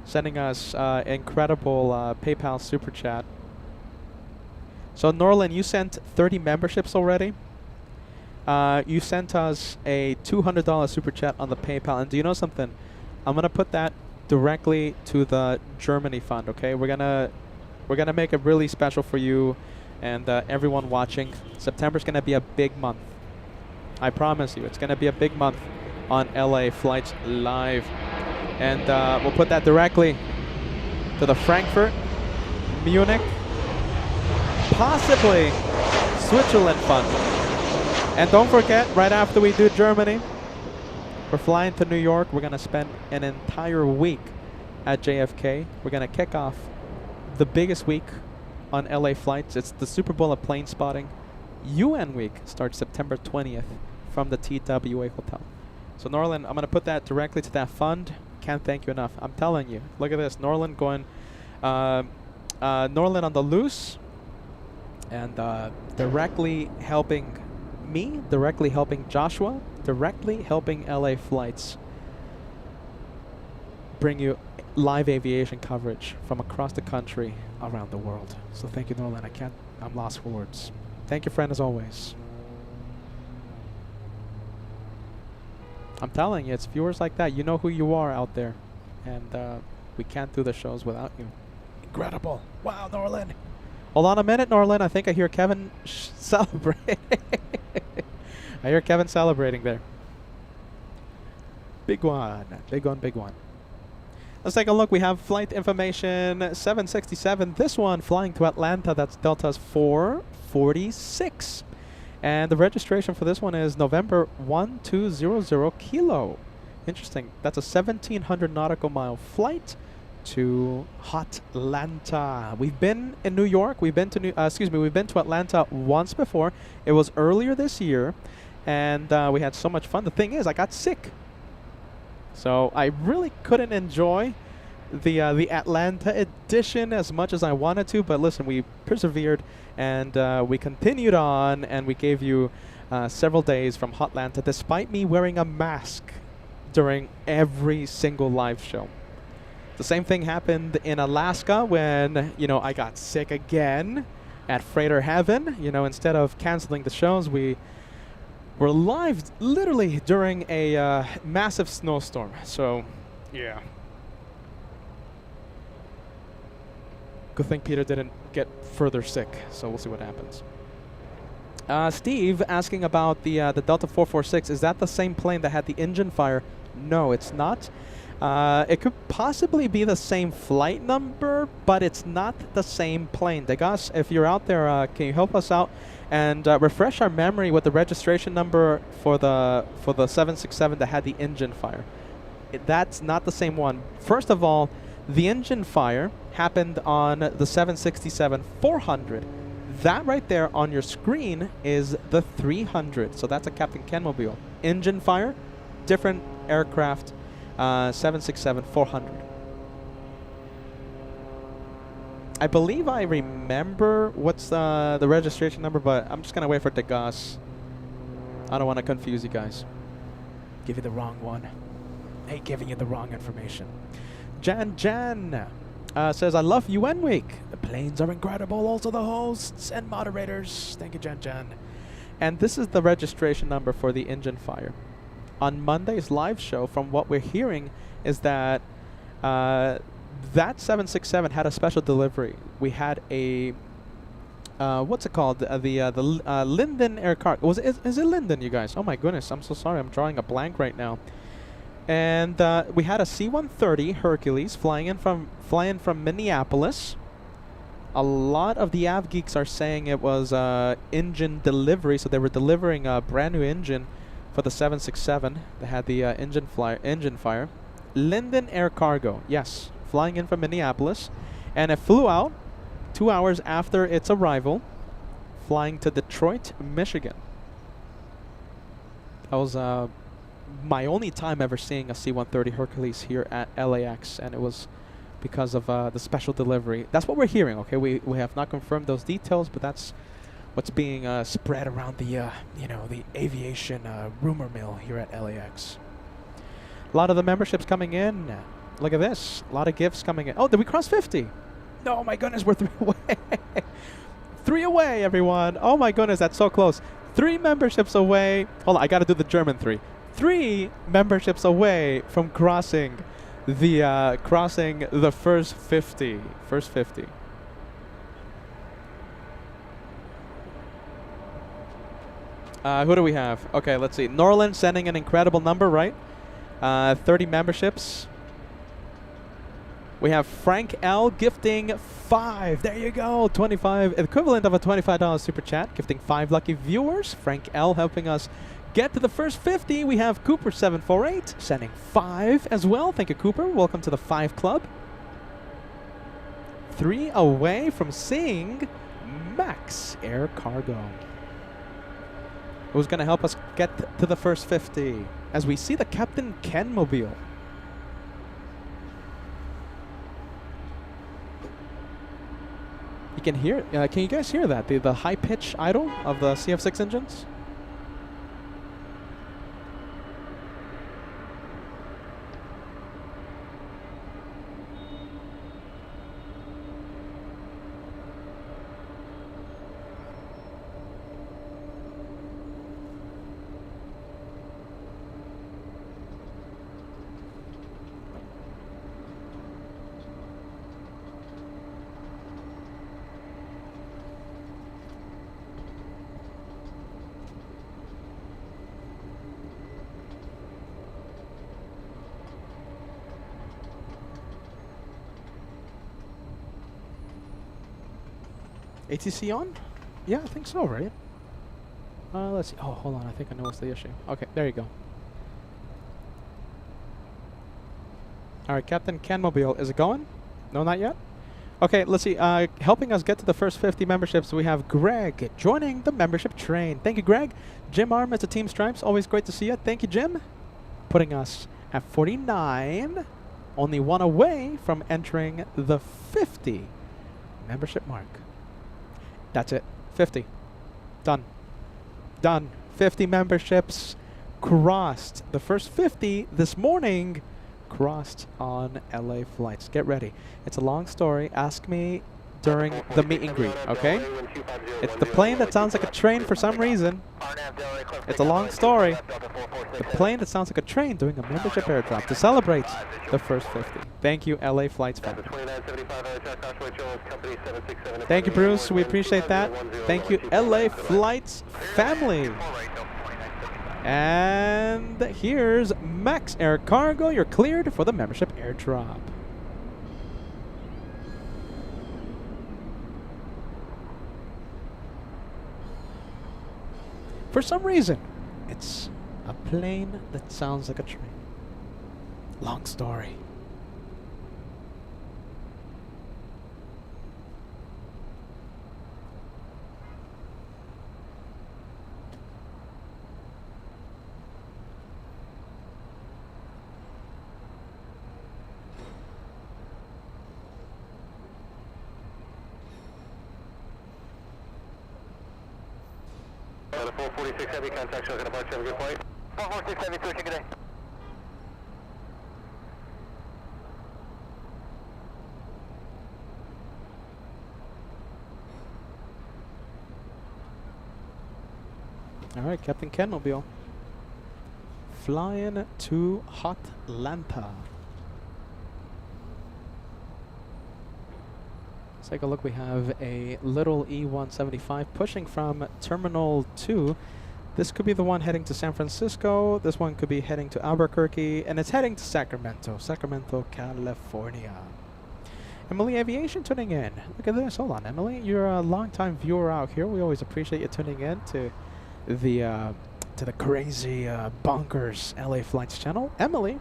sending us incredible PayPal super chat. So Norlin, you sent 30 memberships already. You sent us a $200 super chat on the PayPal, and do you know something? I'm gonna put that directly to the Germany fund. Okay, we're gonna make it really special for you and everyone watching. September's gonna be a big month. I promise you, it's gonna be a big month on LA Flights Live, and we'll put that directly to the Frankfurt, Munich, possibly Switzerland fund. And don't forget, right after we do Germany, we're flying to New York. We're gonna spend an entire week at JFK. We're gonna kick off the biggest week on LA Flights. It's the Super Bowl of plane spotting. UN week starts September 20th from the TWA hotel. So Norlin, I'm gonna put that directly to that fund. Can't thank you enough. I'm telling you. Look at this, Norlin going, Norlin on the loose, and directly helping me, directly helping Joshua, directly helping LA Flights bring you live aviation coverage from across the country, around the world. So thank you, Norlin. I'm lost for words. Thank you, friend, as always. I'm telling you, it's viewers like that. You know who you are out there. And we can't do the shows without you. Incredible. Wow, Norlin. Hold on a minute, Norlin. I think I hear Kevin celebrating. I hear Kevin celebrating there. Big one. Big one, big one. Let's take a look. We have flight information 767. This one flying to Atlanta. That's Delta's 446. And the registration for this one is November 1200 Kilo. Interesting. That's a 1,700 nautical mile flight to Hotlanta. We've been in New York. We've been to we've been to Atlanta once before. It was earlier this year, and we had so much fun. The thing is, I got sick, so I really couldn't enjoy the Atlanta edition as much as I wanted to. But listen, we persevered, and we continued on, and we gave you several days from Hotlanta, despite me wearing a mask during every single live show. The same thing happened in Alaska when, I got sick again at Freighter Heaven. Instead of canceling the shows, we were live literally during a massive snowstorm. So, yeah. Good thing Peter didn't get further sick, so we'll see what happens. Steve asking about the Delta 446. Is that the same plane that had the engine fire? No, it's not. It could possibly be the same flight number, but it's not the same plane. Degas, if you're out there, can you help us out and refresh our memory with the registration number for the 767 that had the engine fire? That's not the same one. First of all, the engine fire happened on the 767-400. That right there on your screen is the 300. So that's a Captain Ken mobile. Engine fire, different aircraft. 767-400. I believe I remember what's the registration number, but I'm just going to wait for Degas. I don't want to confuse you guys. Give you the wrong one. Hey, giving you the wrong information. Jan says, I love UN Week. The planes are incredible. Also the hosts and moderators. Thank you, Jan. And this is the registration number for the engine fire. On Monday's live show, from what we're hearing, is that that 767 had a special delivery. We had a what's it called? The Linden Air Cargo. Is it Linden, you guys? Oh my goodness, I'm so sorry. I'm drawing a blank right now. And we had a C-130 Hercules flying from Minneapolis, A lot of the av geeks are saying it was engine delivery, so they were delivering a brand new engine for the 767. They had the engine fire. Linden Air Cargo, yes, flying in from Minneapolis, and it flew out 2 hours after its arrival, flying to Detroit, Michigan. That was my only time ever seeing a C-130 Hercules here at LAX, and it was because of the special delivery. That's what we're hearing, okay? We have not confirmed those details, but that's what's being spread around the, the aviation rumor mill here at LAX. A lot of the memberships coming in. Look at this. A lot of gifts coming in. Oh, did we cross 50? No, my goodness, we're 3 away. 3 away, everyone. Oh, my goodness, that's so close. 3 memberships away. Hold on, I got to do the German 3. 3 memberships away from crossing the first 50. First 50. Who do we have? Okay, let's see. Norland sending an incredible number, right? 30 memberships. We have Frank L gifting 5. There you go. 25, equivalent of a $25 super chat, gifting 5 lucky viewers. Frank L helping us get to the first 50. We have Cooper748 sending 5 as well. Thank you, Cooper. Welcome to the 5 club. 3 away from seeing Max Air Cargo. Who's going to help us get to the first 50 as we see the Captain Ken Mobile. You can hear, can you guys hear that? The high pitch idle of the CF6 engines? ATC on? Yeah, I think so, right? Let's see. Oh, hold on. I think I know what's the issue. Okay, there you go. All right, Captain Ken Mobile. Is it going? No, not yet? Okay, let's see. Helping us get to the first 50 memberships, we have Greg joining the membership train. Thank you, Greg. Jim Arm as a Team Stripes. Always great to see you. Thank you, Jim. Putting us at 49. Only 1 away from entering the 50 membership mark. That's it. 50. Done. Done. 50 memberships crossed. The first 50 this morning crossed on LA flights. Get ready. It's a long story. Ask me during the meet and greet, okay? It's the plane that sounds like a train for some reason. It's a long story. The plane that sounds like a train doing a membership airdrop to celebrate the first 50. Thank you, LA Flights family. Thank you, Bruce. We appreciate that. Thank you, LA Flights family. And here's Max Air Cargo. You're cleared for the membership airdrop. For some reason, it's a plane that sounds like a train. Long story. The 446 Heavy, contact show, departure, have a good flight. 446 Heavy, switching, good day. All right, Captain Ken Mobile. Flying to Hotlanta. Let's take a look. We have a little E-175 pushing from Terminal 2. This could be the one heading to San Francisco. This one could be heading to Albuquerque. And it's heading to Sacramento, California. Emily Aviation tuning in. Look at this. Hold on, Emily. You're a longtime viewer out here. We always appreciate you tuning in to the crazy bonkers LA Flights channel. Emily,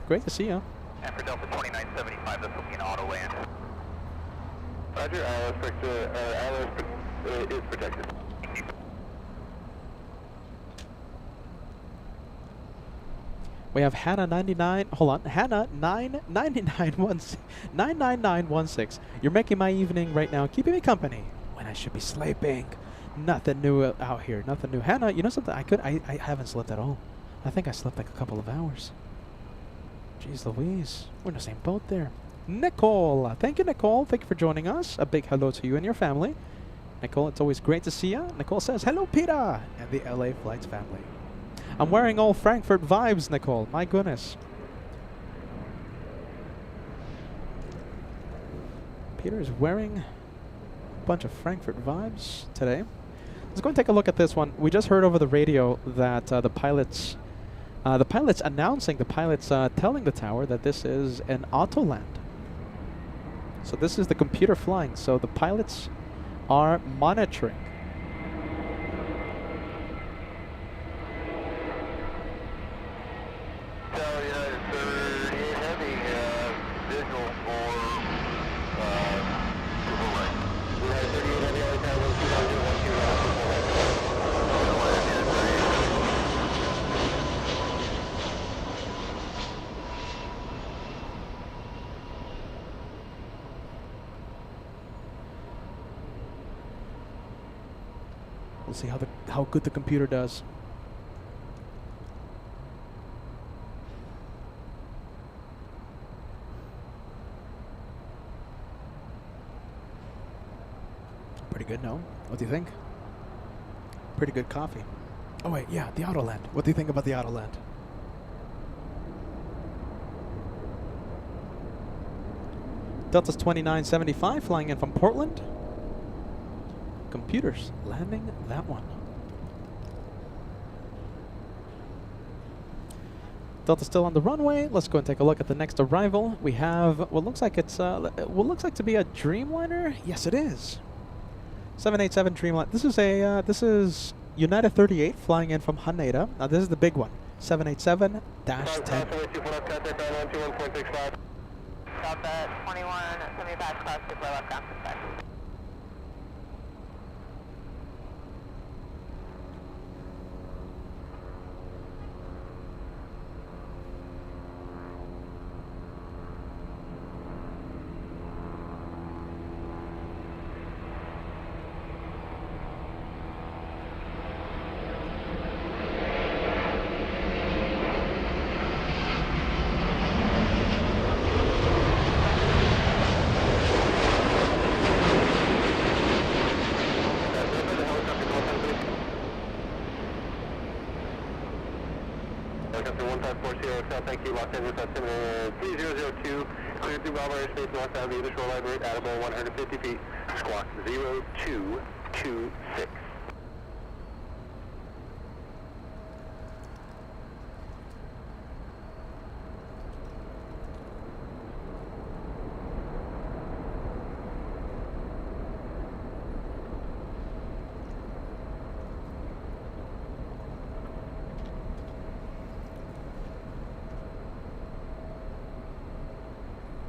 great to see you. And for Delta 2975, this will be an auto land. Roger, ILS is protected. We have Hannah 99. Hold on, Hannah 99916. You're making my evening right now, keeping me company when I should be sleeping. Nothing new out here. Nothing new. Hannah, you know something? I haven't slept at all. I think I slept like a couple of hours. Jeez Louise, we're in the same boat there. Nicole, thank you, Nicole. Thank you for joining us. A big hello to you and your family. Nicole, it's always great to see you. Nicole says, hello, Petah, and the LA Flights family. I'm wearing all Frankfurt vibes, Nicole. My goodness. Peter is wearing a bunch of Frankfurt vibes today. Let's go and take a look at this one. We just heard over the radio that the pilots announcing, telling the tower that this is an auto land. So this is the computer flying. So the pilots are monitoring. United 38 Heavy, visual for triple right. United 38 Heavy, LA Tower 1212, We'll see how good the computer does. Pretty good, no? What do you think? Pretty good coffee. Oh wait, yeah, the Autoland. What do you think about the Autoland? Delta's 2975 flying in from Portland. Computers landing that one. Delta's still on the runway. Let's go and take a look at the next arrival. We have what looks like it's what looks like to be a Dreamliner. Yes, it is. 787 Dreamliner. This is United 38 flying in from Haneda. Now this is the big one. 787-10. Delta 2175 cross to left down to 5. Helicopter 1540 Hotel, thank you, Los Angeles, altimeter 3002, cleared through Bravo airspace northbound, the shoreline rate, Adamo 150 feet, squawk 0226.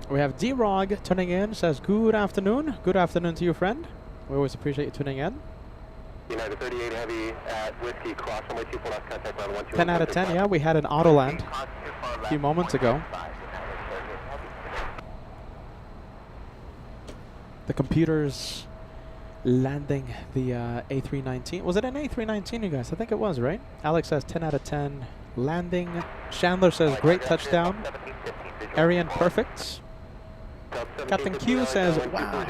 We have D-Rog tuning in, says good afternoon. Good afternoon to you, friend. We always appreciate you tuning in. United 38 Heavy at Whiskey, cross runway 24 left, contact ground 12. 10 out of 10, yeah. We had an Autoland a few moments ago. The computer's landing the A319. Was it an A319, you guys? I think it was, right? Alex says 10 out of 10 landing. Chandler says great touchdown. Arian perfect. Captain Q says, wow.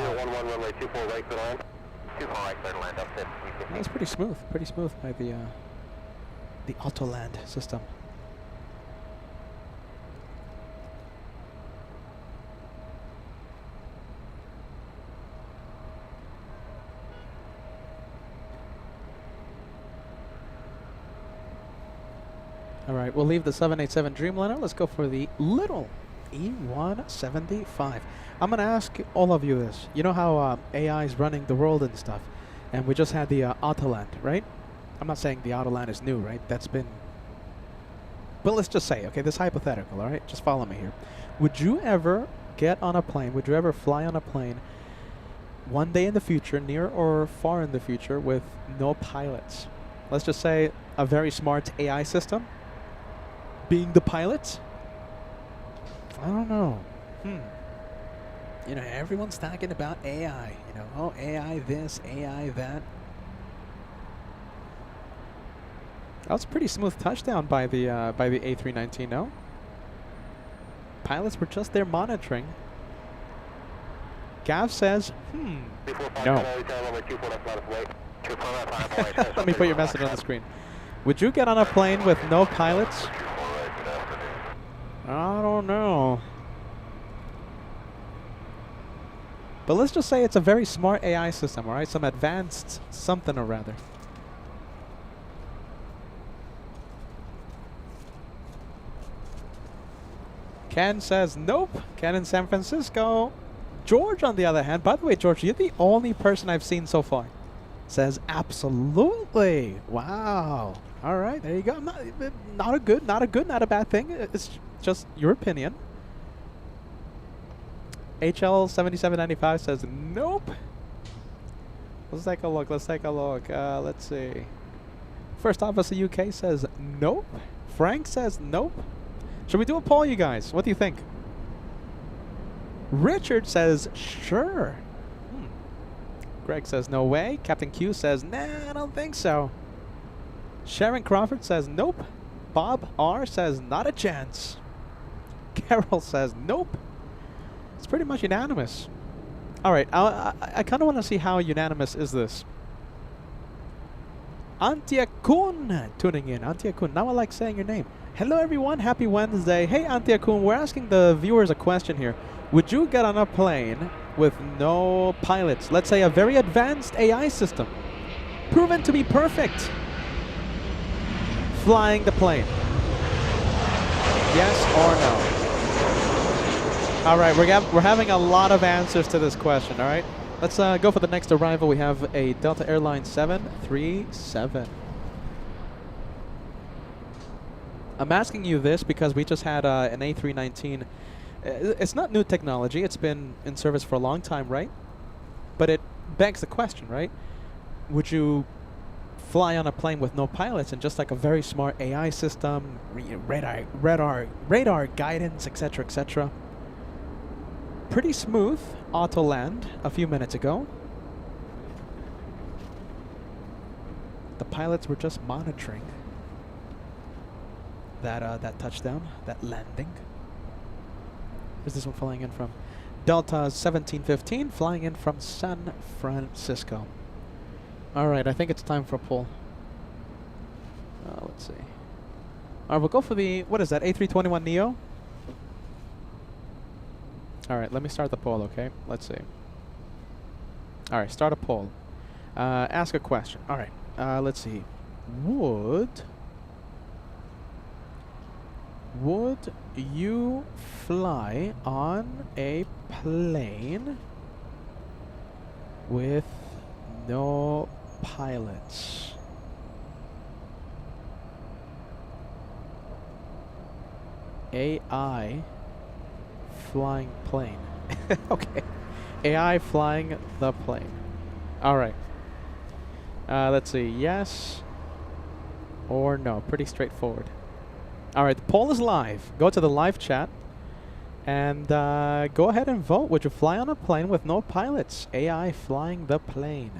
That's pretty smooth by the Autoland system. All right, we'll leave the 787 Dreamliner. Let's go for the little E175. I'm gonna ask all of you this. You know how AI is running the world and stuff, and we just had the Autoland, right? I'm not saying the Autoland is new, right? That's been. But let's just say, okay, this is hypothetical, all right? Just follow me here. Would you ever get on a plane? Would you ever fly on a plane one day in the future, near or far in the future, with no pilots? Let's just say a very smart AI system being the pilot. I don't know. You know, everyone's talking about AI. You know, oh, AI this, AI that. That was a pretty smooth touchdown by the A319. No, pilots were just there monitoring. Gav says, no. Let me put your message on the screen. Would you get on a plane with no pilots? I don't know. But let's just say it's a very smart AI system, all right? Some advanced something or rather. Ken says nope. Ken in San Francisco. George, on the other hand, by the way, George, you're the only person I've seen so far, says absolutely. Wow. All right, there you go. Not a bad thing. It's just your opinion. HL7795 says nope. Let's take a look. Let's see. First Officer UK says nope. Frank says nope. Should we do a poll, you guys? What do you think? Richard says sure. Greg says no way. Captain Q says nah, I don't think so. Sharon Crawford says nope. Bob R says not a chance. Carol says nope. It's pretty much unanimous. All right, I kind of want to see how unanimous is this. Antiakun tuning in. Antiakun, now I like saying your name. Hello everyone, happy Wednesday. Hey Antiakun, we're asking the viewers a question here. Would you get on a plane with no pilots? Let's say a very advanced AI system, proven to be perfect, flying the plane. Yes or no? All right, we're having a lot of answers to this question, all right? Let's go for the next arrival. We have a Delta Airlines 737. I'm asking you this because we just had an A319. It's not new technology. It's been in service for a long time, right? But it begs the question, right? Would you fly on a plane with no pilots and just like a very smart AI system, radar guidance, etc., etc.? Pretty smooth auto land a few minutes ago. The pilots were just monitoring that touchdown, that landing. Where's this one flying in from? Delta 1715 flying in from San Francisco. All right, I think it's time for a poll. Let's see. All right, we'll go for the, what is that, A321neo? All right, let me start the poll, okay? Let's see. All right, start a poll. Ask a question. All right, let's see. Would you fly on a plane with no pilots? AI flying plane. Okay. AI flying the plane. All right. Let's see. Yes or no. Pretty straightforward. All right. The poll is live. Go to the live chat and go ahead and vote. Would you fly on a plane with no pilots? AI flying the plane.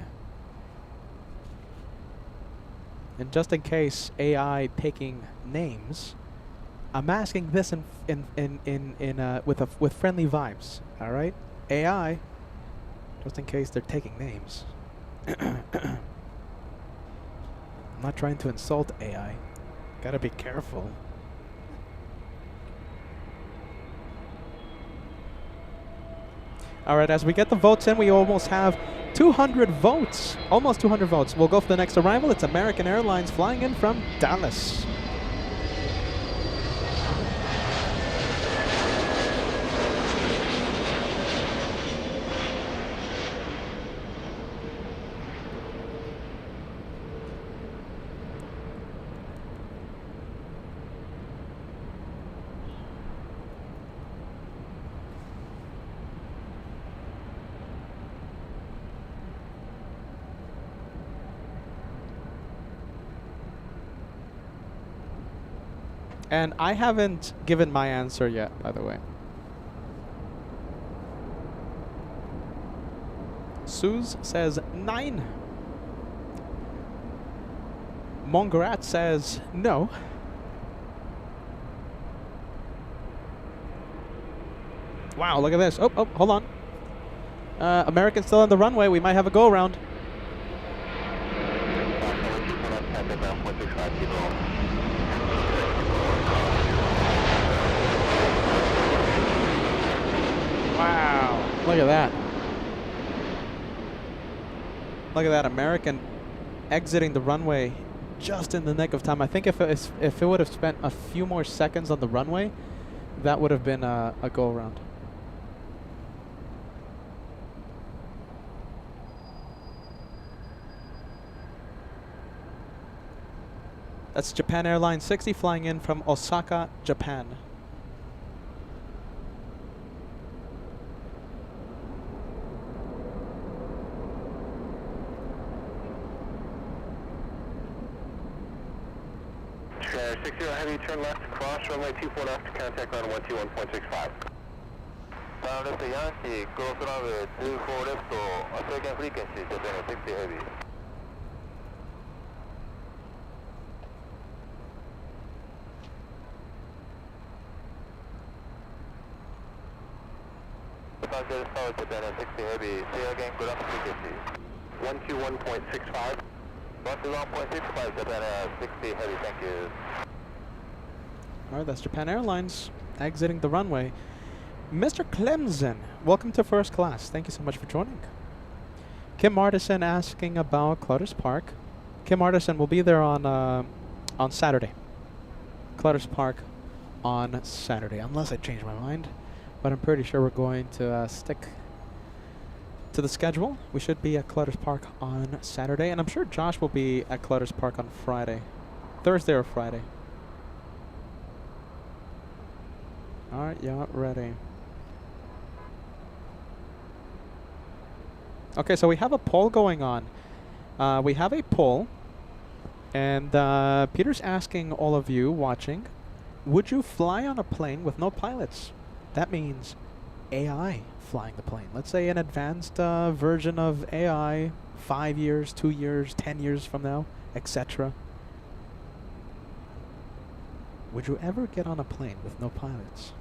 And just in case AI taking names, I'm asking this with friendly vibes. All right, AI, just in case they're taking names. I'm not trying to insult AI. Gotta be careful. All right, as we get the votes in, we almost have 200 votes. Almost 200 votes. We'll go for the next arrival. It's American Airlines flying in from Dallas. And I haven't given my answer yet, by the way. Suze says 9. Mongrat says no. Wow, look at this. Oh, hold on. American's still on the runway. We might have a go-around. Wow, look at that. Look at that, American exiting the runway just in the nick of time. I think if it would have spent a few more seconds on the runway, that would have been a go-around. That's Japan Airlines 60 flying in from Osaka, Japan. Square 60 heavy, turn left, cross runway 24 left, contact ground 121.65. Down left Yankee, cross runway 24 left, second frequency, Japan 60 heavy. Los Angeles Tower, Japan 60 heavy, say again, ground frequency. 121.65. 121.65, Japan 60 heavy, thank you. Alright, that's Japan Airlines exiting the runway. Mr. Clemson, welcome to first class. Thank you so much for joining. Kim Artisan asking about Clutters Park. Kim Artisan will be there on Saturday. Clutters Park on Saturday, unless I change my mind. But I'm pretty sure we're going to stick to the schedule. We should be at Clutters Park on Saturday, and I'm sure Josh will be at Clutters Park on Friday. Thursday or Friday. Alright, yeah, ready. Okay, so we have a poll going on. We have a poll, and Peter's asking all of you watching, would you fly on a plane with no pilots? That means AI flying the plane. Let's say an advanced version of AI 5 years, 2 years, 10 years from now, etc. Would you ever get on a plane with no pilots?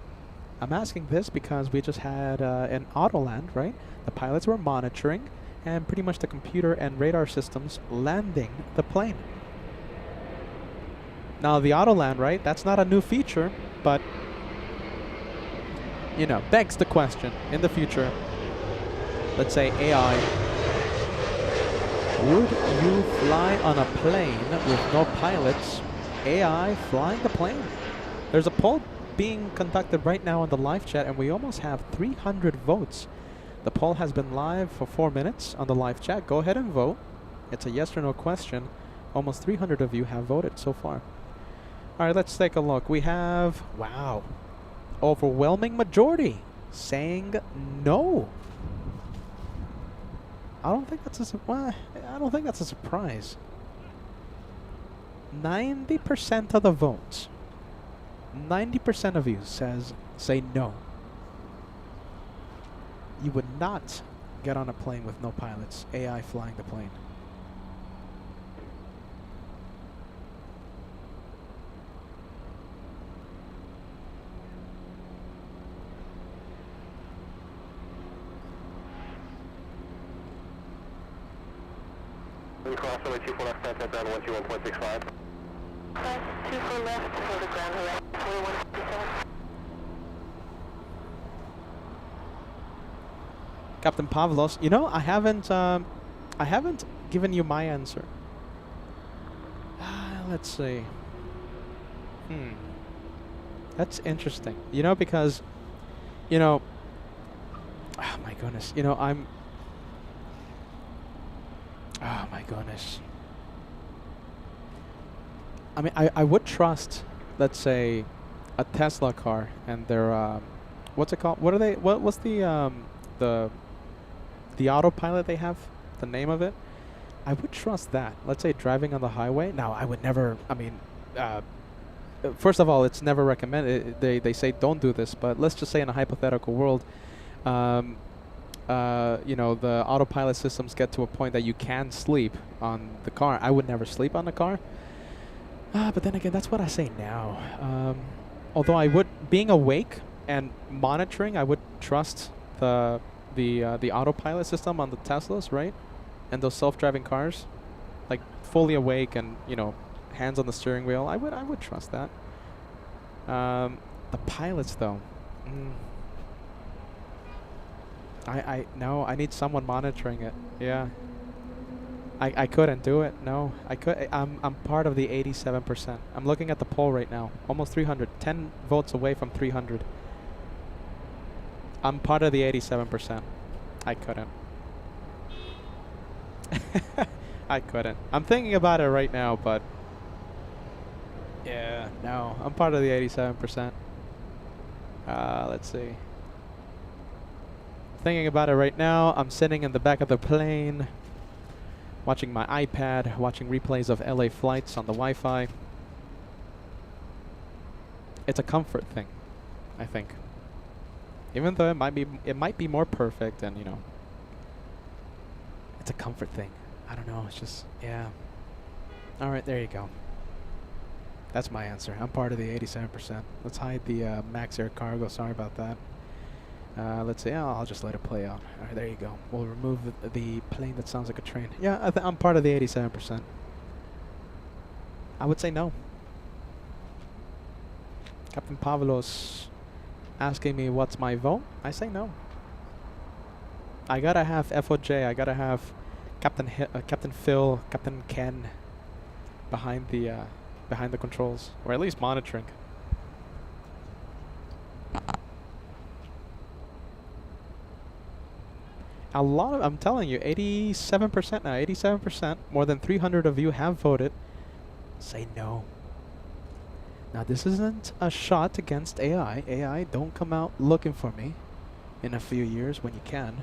I'm asking this because we just had an Autoland, right? The pilots were monitoring and pretty much the computer and radar systems landing the plane. Now the Autoland, right? That's not a new feature, but you know, begs the question in the future, let's say AI, would you fly on a plane with no pilots, AI flying the plane? There's a poll being conducted right now on the live chat, and we almost have 300 votes. The poll has been live for 4 minutes on the live chat. Go ahead and vote. It's a yes or no question. Almost 300 of you have voted so far. All right, let's take a look. We have, wow, overwhelming majority saying no. I don't think that's a surprise. 90% of the votes, 90% of you say no. You would not get on a plane with no pilots, AI flying the plane. Cross runway 24 left, contact ground 121.65. Class 24 left for the ground horizon 4157. Captain Pavlos, you know, I haven't given you my answer. Let's see. That's interesting. You know, because, you know, oh my goodness, you know, oh my goodness. I mean, I would trust, let's say, a Tesla car and their what's it called? What are they? What's the autopilot they have? The name of it? I would trust that. Let's say driving on the highway. Now, I would never. I mean, first of all, it's never recommended. They say don't do this, but let's just say in a hypothetical world, you know, the autopilot systems get to a point that you can sleep on the car. I would never sleep on the car. But then again, that's what I say now. Although I would, being awake and monitoring, I would trust the autopilot system on the Teslas, right? And those self-driving cars, like fully awake and, you know, hands on the steering wheel. I would trust that. The pilots though. No, I need someone monitoring it. Yeah. I couldn't do it. No, I'm part of the 87%. I'm looking at the poll right now. Almost 300. 10 votes away from 300. I'm part of the 87%. I couldn't. I couldn't. I'm thinking about it right now, but yeah, no, I'm part of the 87%. Let's see. Thinking about it right now. I'm sitting in the back of the plane, watching my iPad, watching replays of LA flights on the Wi-Fi. It's a comfort thing, I think. Even though it might be more perfect, and you know, it's a comfort thing. I don't know. It's just, yeah. All right, there you go. That's my answer. I'm part of the 87%. Let's hide the Max Air cargo. Sorry about that. Let's see. I'll just let it play out. All right, there you go. We'll remove the plane that sounds like a train. Yeah, I'm part of the 87%. I would say no. Captain Pavlos asking me what's my vote. I say no. I gotta have FOJ. I gotta have Captain Phil, Captain Ken behind the controls, or at least monitoring. A lot of, I'm telling you, 87% now, 87%, more than 300 of you have voted. Say no. Now this isn't a shot against AI. AI, don't come out looking for me in a few years when you can.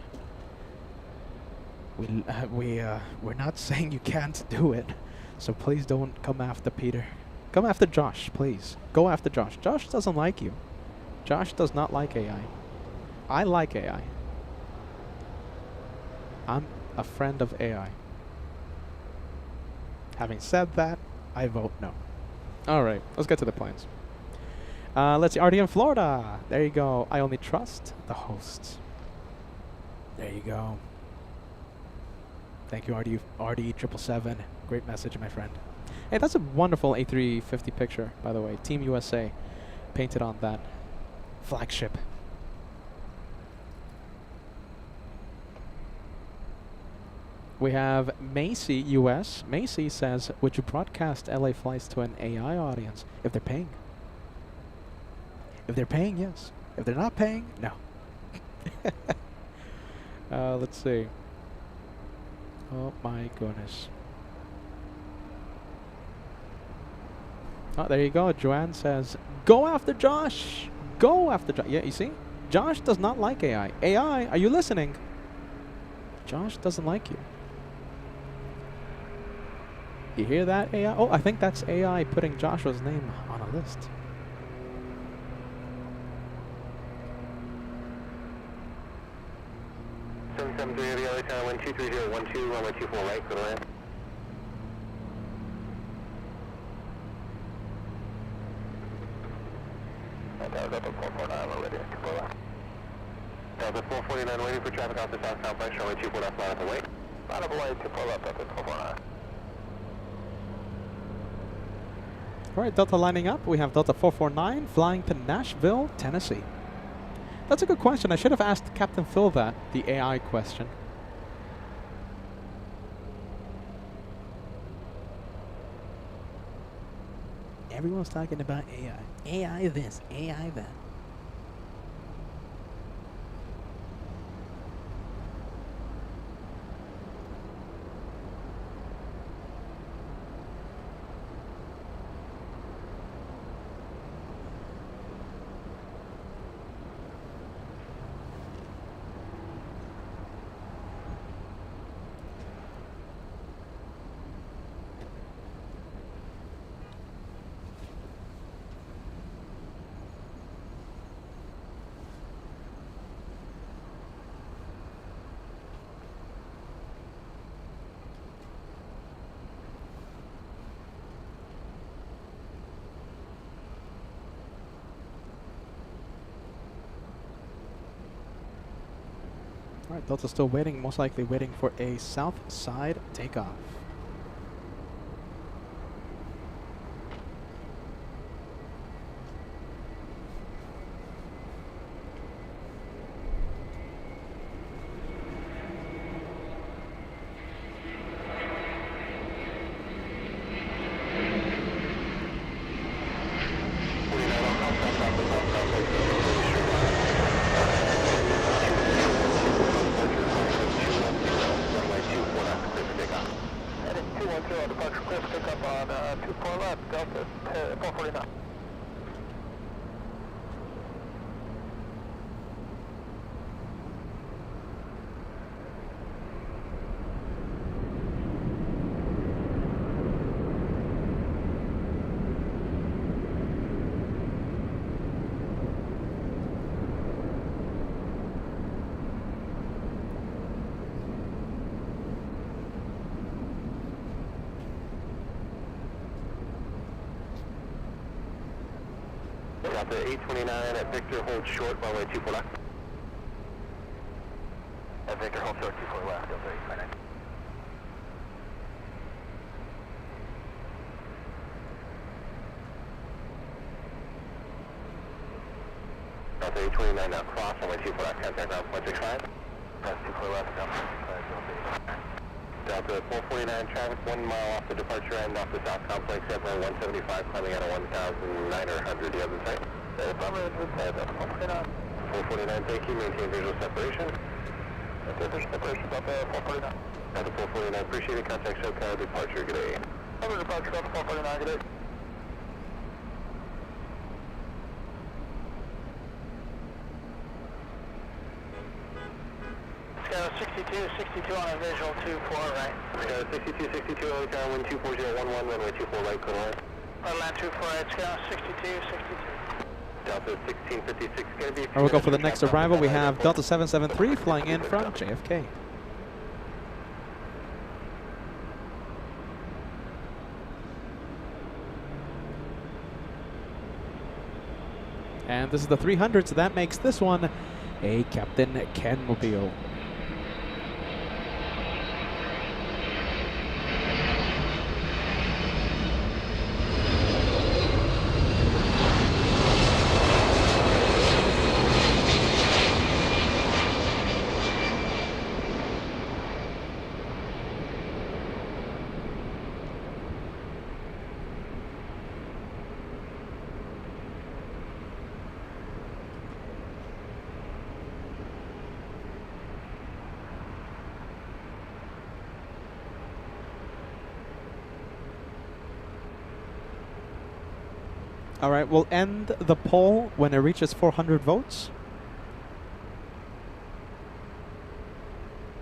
We're not saying you can't do it, so please don't come after Peter. Come after Josh, please. Go after Josh. Josh doesn't like you. Josh does not like AI. I like AI. I'm a friend of AI. Having said that, I vote no. Alright, let's get to the planes. Let's see, RD in Florida. There you go. I only trust the hosts. There you go. Thank you, RD 777. Great message, my friend. Hey, that's a wonderful A350 picture, by the way. Team USA painted on that flagship. We have Macy US. Macy says, would you broadcast LA flights to an AI audience if they're paying? If they're paying, yes. If they're not paying, no. Let's see. Oh my goodness. Oh, there you go. Joanne says, go after Josh. Go after Josh. Yeah, you see? Josh does not like AI. AI, are you listening? Josh doesn't like you. You hear that, AI? Oh, I think that's AI putting Joshua's name on a list. Of the LA Tower 123.012, runway 24 right, go ahead. Delta 449, we're ready to pull out. Delta 449 waiting for traffic off the southbound flight, runway 24 left, line up and wait. Line up and wait to pull up, Delta 449. Alright, Delta lining up. We have Delta 449 flying to Nashville, Tennessee. That's a good question. I should have asked Captain Phil that, the AI question. Everyone's talking about AI. AI this, AI that. All right, Delta's still waiting, most likely waiting for a south side takeoff. Departure clear for pickup on 24 left, Delta 449. Delta 829 at Victor, hold short, runway 24 left. At Victor, hold short, 24 left, Delta 829. Delta 829 now cross, runway 24 left, contact ground 165. Press 24 left, Delta 829. Delta 449 traffic, 1 mile off the departure end, off the south complex, at 175, climbing out of 1,900, do you have the site? 449, thank you, maintain visual separation. Visual separation, Delta 449. Delta 449, appreciate it, contact SoCal, departure, good day. Departure, Delta 449, good day. Skyro 62 on a visual 24 right. Skyro 62, early town, wind 24011, runway 24 right, clear line. Land 24 right, Skyro 62. Delta 1656, gonna be... All right, we'll go for the next arrival. We have Delta 773 flying in from JFK. And this is the 300, so that makes this one a Captain Ken mobile. All right, we'll end the poll when it reaches 400 votes.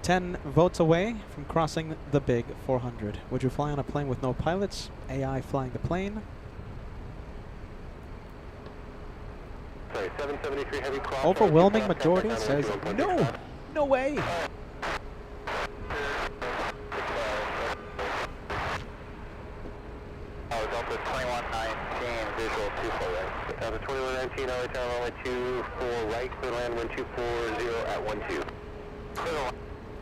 10 votes away from crossing the big 400. Would you fly on a plane with no pilots? AI flying the plane? Sorry, 773 heavy cross. Overwhelming majority says no. No way. Delta 2119, visual 24 right. Delta 2119, LA town, runway 24 right, clear land, wind 240 at 12.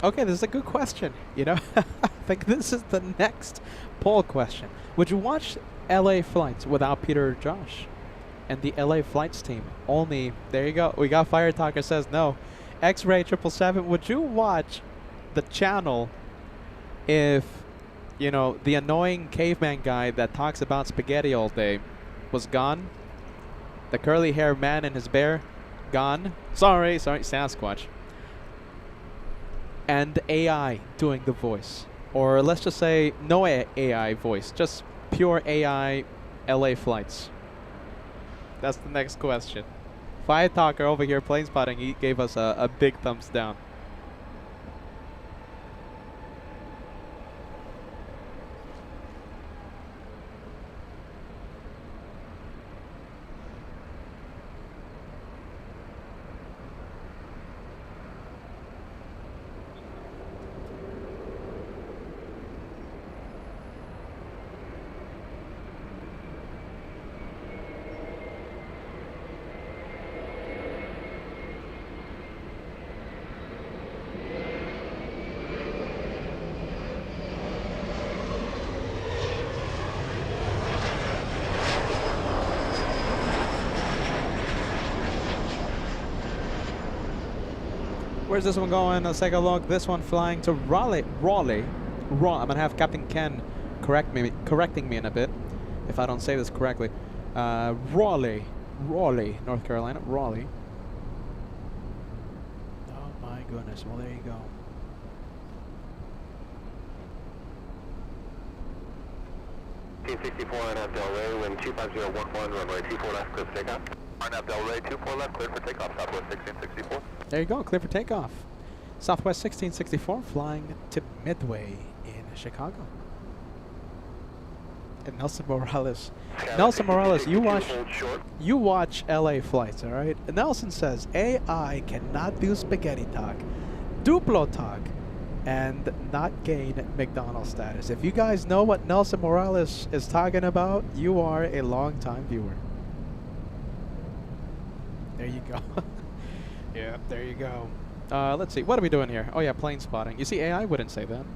Okay, this is a good question. You know, I think this is the next poll question. Would you watch LA Flights without Peter or Josh? And the LA Flights team only, there you go. We got Fire Talker says no. X-Ray 777, would you watch the channel if, you know, the annoying caveman guy that talks about spaghetti all day was gone? The curly haired man and his bear, gone. Sorry, Sasquatch. And AI doing the voice. Or let's just say no AI voice, just pure AI LA Flights. That's the next question. Fire Talker over here, plane spotting, he gave us a big thumbs down. Where's this one going? Let's take a look. This one flying to Raleigh. I'm gonna have Captain Ken correcting me in a bit if I don't say this correctly. Raleigh, North Carolina. Raleigh. Oh my goodness. Well, there you go. Team 64 on Del Rey, wind 25011, runway 24 left, clear for takeoff. RNAV Del Rey, 24 left, clear for takeoff, Southwest 1664. There you go, clear for takeoff. Southwest 1664 flying to Midway in Chicago. And Nelson Morales. Nelson Morales, you watch LA flights, all right? Nelson says AI cannot do spaghetti talk, Duplo talk, and not gain McDonald's status. If you guys know what Nelson Morales is talking about, you are a long-time viewer. There you go. Yeah, there you go. Let's see, what are we doing here? Oh yeah, plane spotting. You see, AI wouldn't say that.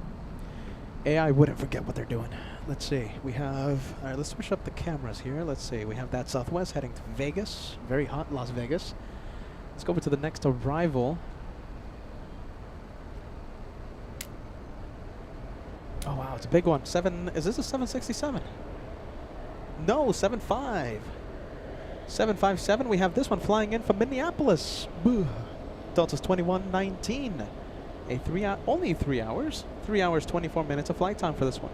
AI wouldn't forget what they're doing. Let's see, we have, all right, let's switch up the cameras here. Let's see, we have that Southwest heading to Vegas, very hot Las Vegas. Let's go over to the next arrival. Oh wow, it's a big one. Is this a 767? No, 75. 757, we have this one flying in from Minneapolis. Boo. Delta's 2119. Only 3 hours. 3 hours, 24 minutes of flight time for this one.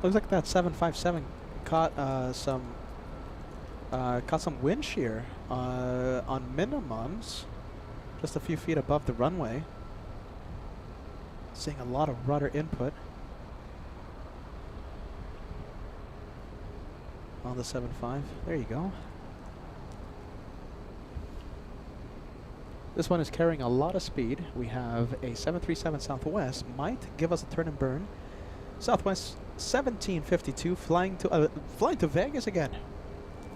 Looks like that 757 caught some wind shear on minimums, just a few feet above the runway. Seeing a lot of rudder input on the 75. There you go. This one is carrying a lot of speed. We have a 737 Southwest, might give us a turn and burn. Southwest 1752 flying to Vegas again.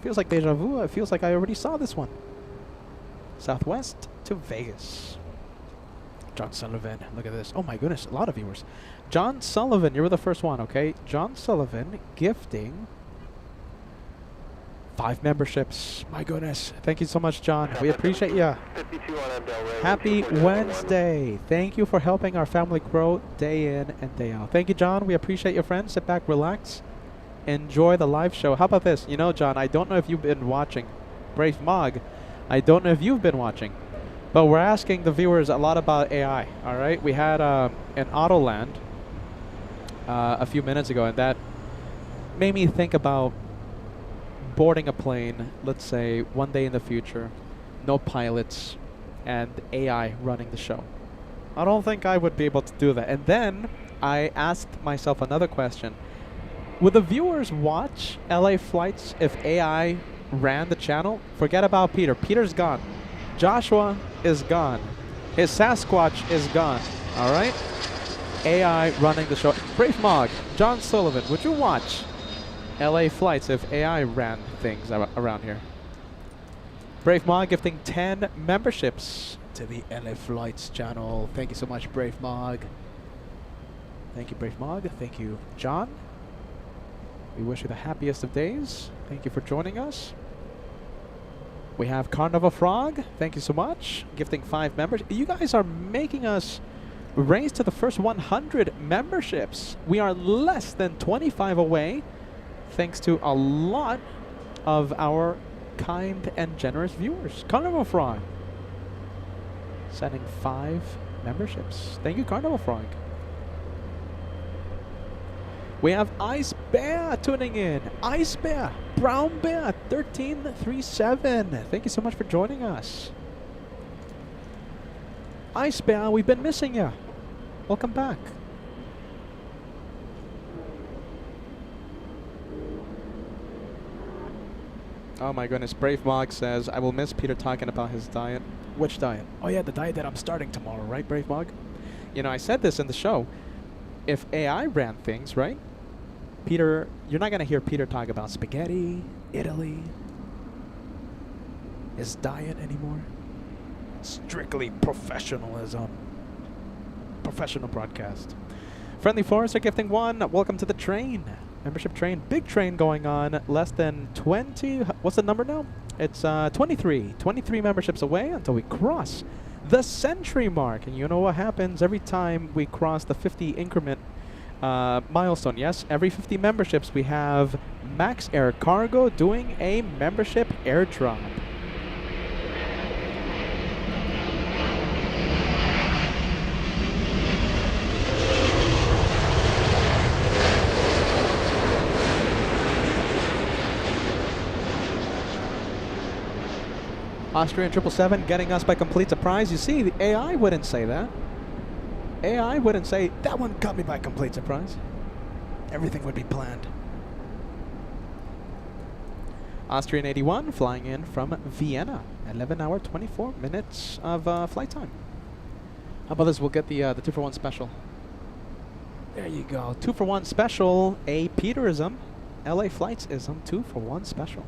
Feels like deja vu. It feels like I already saw this one. Southwest to Vegas. John Sullivan, look at this. Oh my goodness, a lot of viewers. John Sullivan, you were the first one, okay? John Sullivan gifting 5 memberships. My goodness. Thank you so much, John. We appreciate you. Happy Wednesday. Thank you for helping our family grow day in and day out. Thank you, John. We appreciate your friends. Sit back, relax, enjoy the live show. How about this? You know, John, I don't know if you've been watching. Brave Mog, I don't know if you've been watching, but we're asking the viewers a lot about AI, all right? We had an Autoland a few minutes ago, and that made me think about boarding a plane, let's say one day in the future, no pilots, and AI running the show. I don't think I would be able to do that. And then I asked myself another question. Would the viewers watch LA Flights if AI ran the channel? Forget about Peter. Peter's gone. Joshua is gone. His Sasquatch is gone. All right? AI running the show. Brave Mog, John Sullivan, would you watch LA Flights if AI ran things around here? Brave Mog gifting 10 memberships to the LA Flights channel. Thank you so much, Brave Mog. Thank you, Brave Mog. Thank you, John. We wish you the happiest of days. Thank you for joining us. We have Carnival Frog. Thank you so much. Gifting 5 members. You guys are making us race to the first 100 memberships. We are less than 25 away, thanks to a lot of our kind and generous viewers. Carnival Frog sending 5 memberships. Thank you, Carnival Frog. We have Ice Bear tuning in. Ice Bear, Brown Bear, 1337. Thank you so much for joining us. Ice Bear, we've been missing you. Welcome back. Oh my goodness, Brave Mog says, I will miss Peter talking about his diet. Which diet? Oh yeah, the diet that I'm starting tomorrow, right, Brave Mog? You know, I said this in the show. If AI ran things, right? Peter, you're not going to hear Peter talk about spaghetti, Italy, his diet anymore. Strictly professionalism. Professional broadcast. Friendly Forester gifting 1. Welcome to the train. Membership train. Big train going on. Less than 20. What's the number now? It's 23. 23 memberships away until we cross the century mark. And you know what happens every time we cross the 50 increment milestone. Yes, every 50 memberships we have Max Air Cargo doing a membership airdrop. Austrian 777 getting us by complete surprise. You see, the AI wouldn't say that. AI wouldn't say, that one caught me by complete surprise. Everything would be planned. Austrian 81 flying in from Vienna. 11 hour, 24 minutes of flight time. How about this? We'll get the 2-for-1 special. There you go. 2-for-1 special. A Peterism. LA Flights-ism. 2-for-1 special.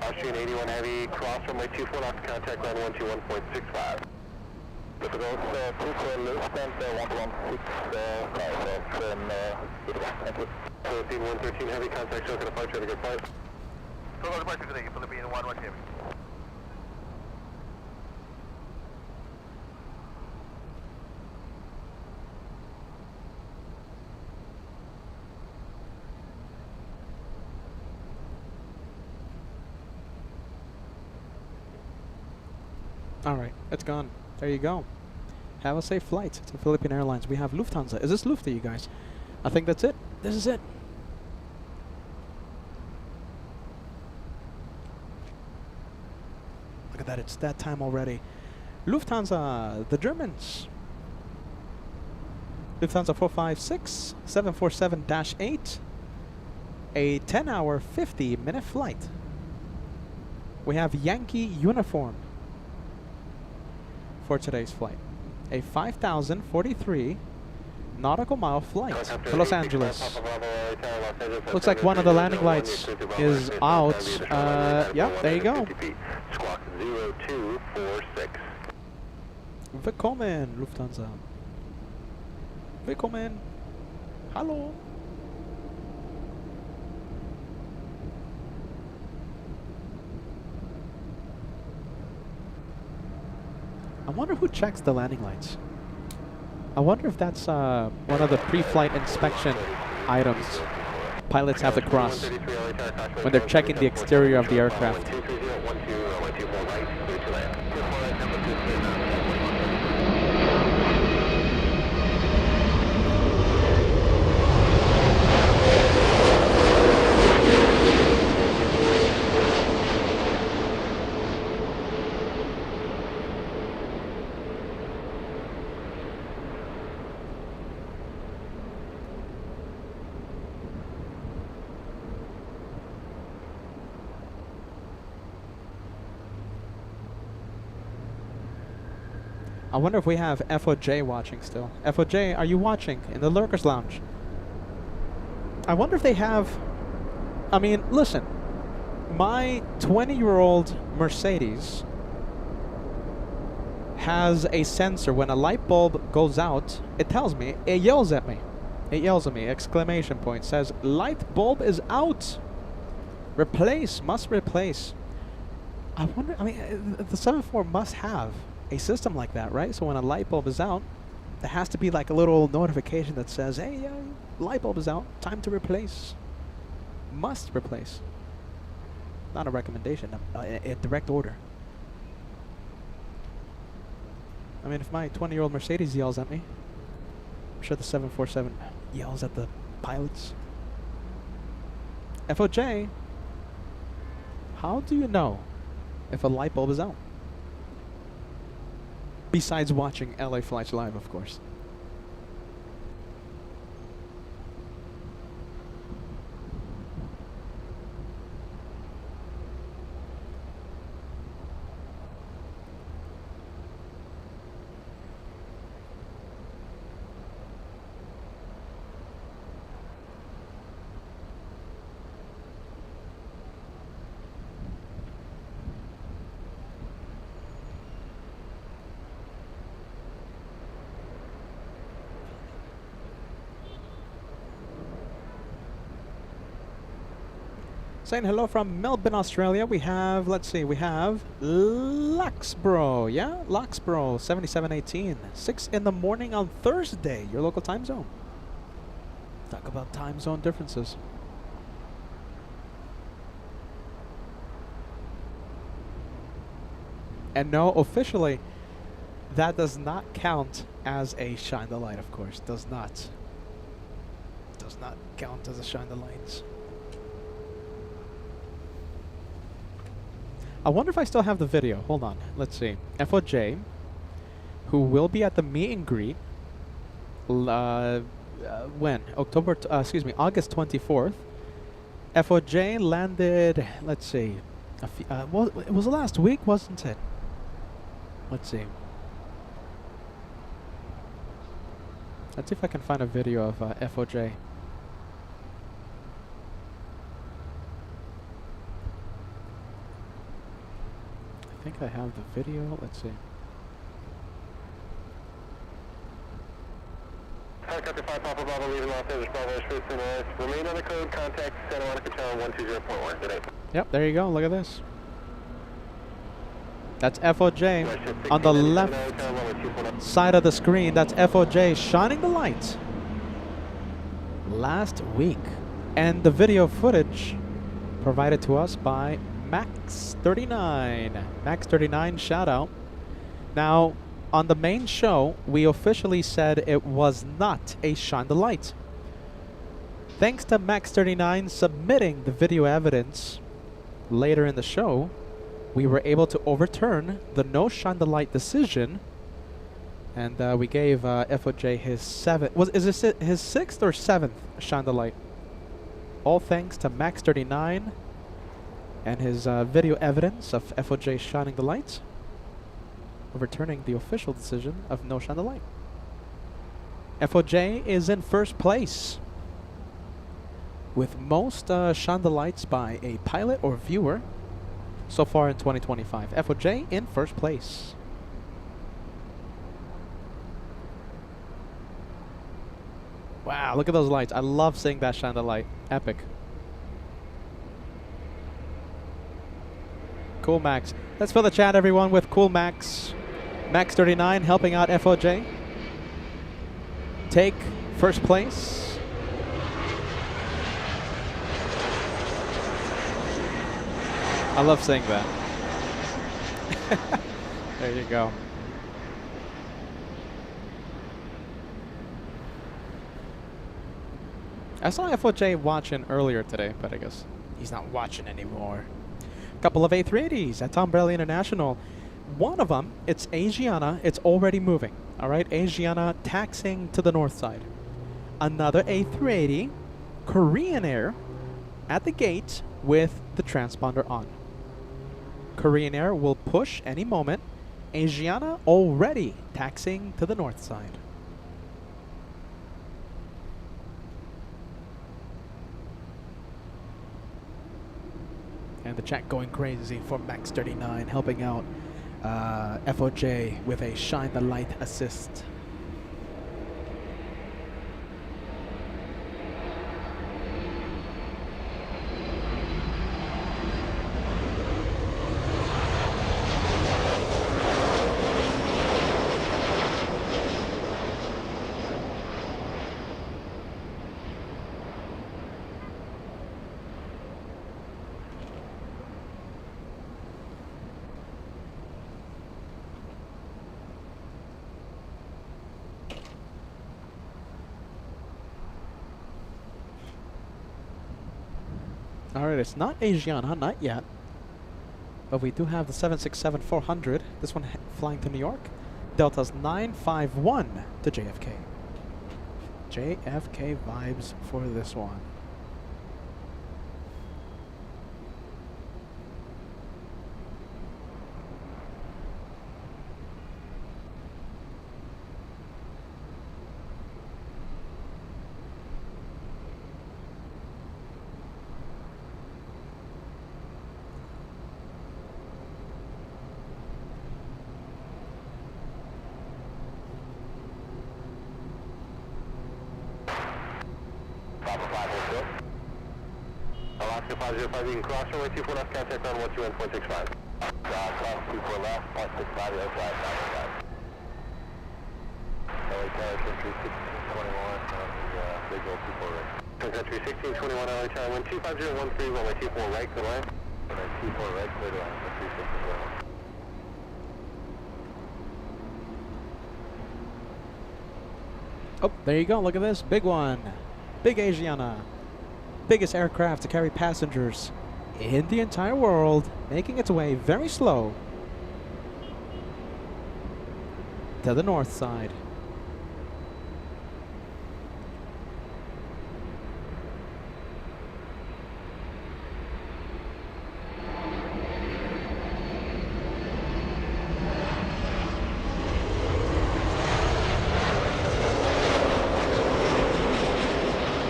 Austrian 81 Heavy, cross runway 24 knots, contact ground 121.65. Difficult, 24 loose, and 116, thank you. 113 Heavy, contact shows in departure, have a good flight. Total departure today, Philippine 11 Heavy. All right, it's gone. There you go. Have a safe flight to Philippine Airlines. We have Lufthansa. Is this Lufthansa, you guys? I think that's it. This is it. Look at that. It's that time already. Lufthansa, the Germans. Lufthansa 456, 747-8. A 10-hour, 50-minute flight. We have Yankee uniform for today's flight. A 5,043 nautical mile flight to Los Angeles. Looks like one of the landing lights is out. Yeah, there you go. Squawk 0246. Willkommen, Lufthansa. Willkommen. Hallo. I wonder who checks the landing lights. I wonder if that's one of the pre-flight inspection items pilots have to cross when they're checking the exterior of the aircraft. I wonder if we have FOJ watching still. FOJ, are you watching in the Lurkers Lounge? I wonder if they have... I mean, listen. My 20-year-old Mercedes has a sensor. When a light bulb goes out, it tells me, it yells at me. It yells at me, exclamation point, says, light bulb is out. Replace, must replace. I wonder, I mean, the 74 must have a system like that, right? So when a light bulb is out, there has to be like a little notification that says, hey, light bulb is out, time to replace. Must replace. Not a recommendation, a direct order. I mean, if my 20-year-old Mercedes yells at me, I'm sure the 747 yells at the pilots. FOJ, how do you know if a light bulb is out? Besides watching LA Flights live, of course. Saying hello from Melbourne, Australia. We have, let's see, we have LAX, bro. Yeah, LAX, bro. 7718. 6 in the morning on Thursday. Your local time zone. Talk about time zone differences. And no, officially, that does not count as a shine the light, of course. Does not. Does not count as a shine the lights. I wonder if I still have the video. Hold on. Let's see. FOJ, who will be at the meet and greet when? August 24th. FOJ landed, let's see. Well, it was last week, wasn't it? Let's see. Let's see if I can find a video of FOJ. I think I have the video. Let's see. Helicopter 5 Papa Bravo leaving Los Angeles Bravo Street to the north. Remain on the code. Contact Santa Monica Tower 120.1 today. Yep, there you go. Look at this. That's FOJ on the left side of the screen. That's FOJ shining the light last week. And the video footage provided to us by Max39. Max39, shout out. Now, on the main show, we officially said it was not a shine the light. Thanks to Max39 submitting the video evidence later in the show, we were able to overturn the no shine the light decision, and we gave FOJ his his sixth or seventh shine the light. All thanks to Max39 and his video evidence of FOJ shining the lights, overturning the official decision of no shine the light. FOJ is in first place with most shine the lights by a pilot or viewer so far in 2025. FOJ in first place. Wow, look at those lights. I love seeing that shine the light. Epic. Cool Max. Let's fill the chat, everyone, with Cool Max. Max39 helping out FOJ take first place. I love saying that. There you go. I saw FOJ watching earlier today, but I guess he's not watching anymore. Couple of A380s at Tom Bradley International. One of them, it's Asiana. It's already moving. All right, Asiana taxiing to the north side. Another A380, Korean Air, at the gate with the transponder on. Korean Air will push any moment. Asiana already taxiing to the north side. And the chat going crazy for Max39 helping out FOJ with a shine the light assist. All right, it's not Asiana, not yet. But we do have the 767-400. This one flying to New York. Delta's 951 to JFK. JFK vibes for this one. Alaska 505, you can cross runway 24 left, contact on 121.65. Cross 24 left, 0.65, yes, right, 905. LA Tower, Century 1621, on the big old 24 right. Century 1621, LA Tower, wind 25013, runway 24 right, clear line. Runway 24 right, clear line, Century 1621. Oh, there you go. Look at this. Big one. Big Asiana. Biggest aircraft to carry passengers in the entire world, making its way very slow to the north side.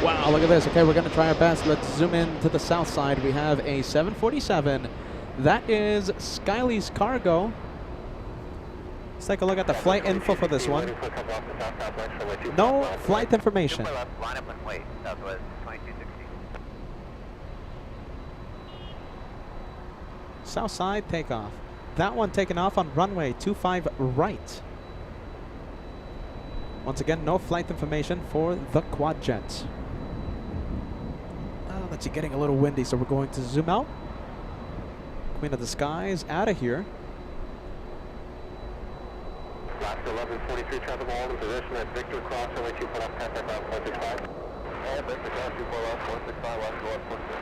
Wow, look at this. Okay, we're going to try our best. Let's zoom in to the south side. We have a 747. That is Skyley's cargo. Let's take a look at the flight info for this one. No flight information. Line up and wait, Southwest 2260. South side takeoff. That one taken off on runway 25 right. Once again, no flight information for the quad jets. Let's see, getting a little windy, so we're going to zoom out. Queen of the Skies out of here. Last 1143, traffic all in position at Victor Cross, runway 24 left, contact ground 465. And Victor Cross, 24 left, 465, last go up 46.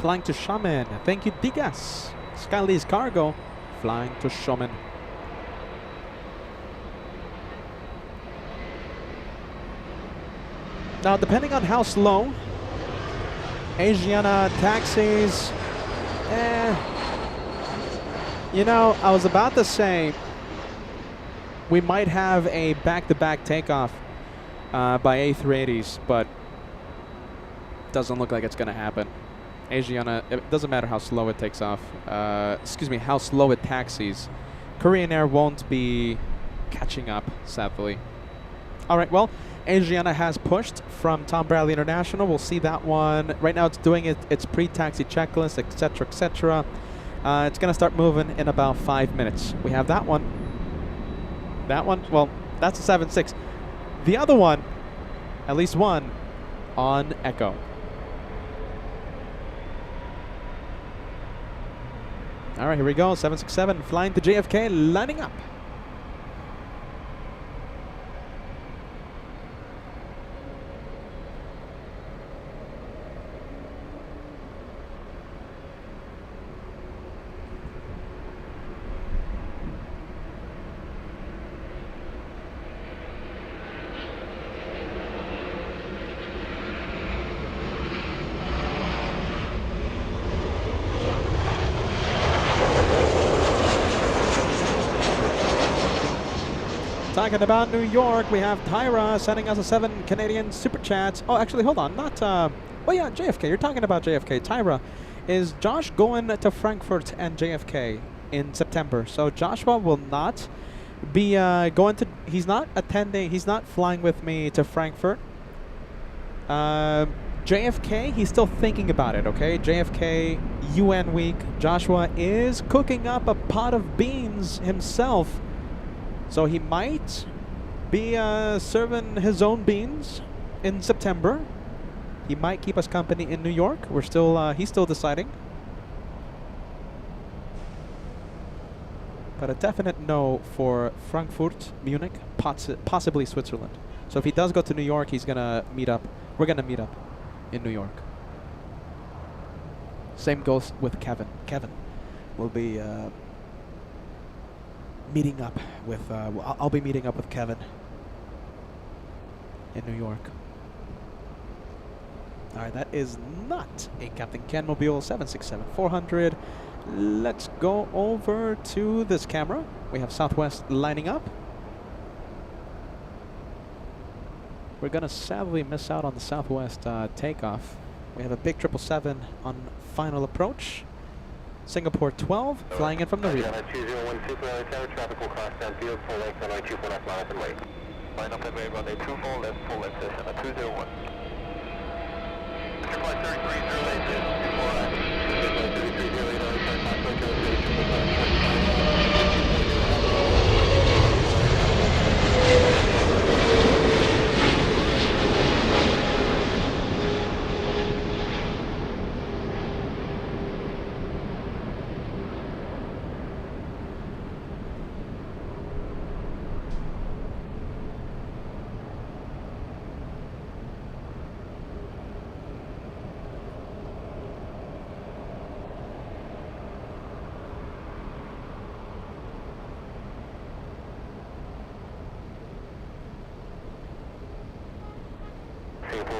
Flying to Xiamen. Thank you, Digas. Skyley's cargo flying to Xiamen. Now, depending on how slow Asiana taxis, you know, I was about to say we might have a back-to-back takeoff by A380s, but doesn't look like it's going to happen. Asiana, it doesn't matter how slow it takes off. Excuse me, how slow it taxis. Korean Air won't be catching up, sadly. All right, well, Asiana has pushed from Tom Bradley International. We'll see that one. Right now it's doing its pre-taxi checklist, etc., etc. It's going to start moving in about 5 minutes. We have that one. That one, well, that's a 7.6. The other one, at least one, on Echo. All right, here we go. 767 flying to JFK, lining up. Talking about New York, we have Tyra sending us a 7 Canadian super chats. Oh, actually, hold on. Not, well, yeah, JFK. You're talking about JFK. Tyra is Josh going to Frankfurt and JFK in September. So Joshua will not be going to, he's not attending, he's not flying with me to Frankfurt. JFK, he's still thinking about it, okay? JFK, UN week. Joshua is cooking up a pot of beans himself. So he might be serving his own beans in September. He might keep us company in New York. We're still, he's still deciding. But a definite no for Frankfurt, Munich, possibly Switzerland. So if he does go to New York, he's gonna meet up. We're gonna meet up in New York. Same goes with Kevin. Kevin will be meeting up with. I'll be meeting up with Kevin in New York. All right, that is not a Captain Ken Mobile 767-400. Let's go over to this camera. We have Southwest lining up. We're gonna sadly miss out on the Southwest takeoff. We have a big 777 on final approach. Singapore 12 flying in from the rear. 201 Super Tower, traffic will cross downfield, full length, runway 24 left, line up and wait. Line up and wait, runway 24 left, full left session at 201. Mr. Flight 3308, 24 left. 3308,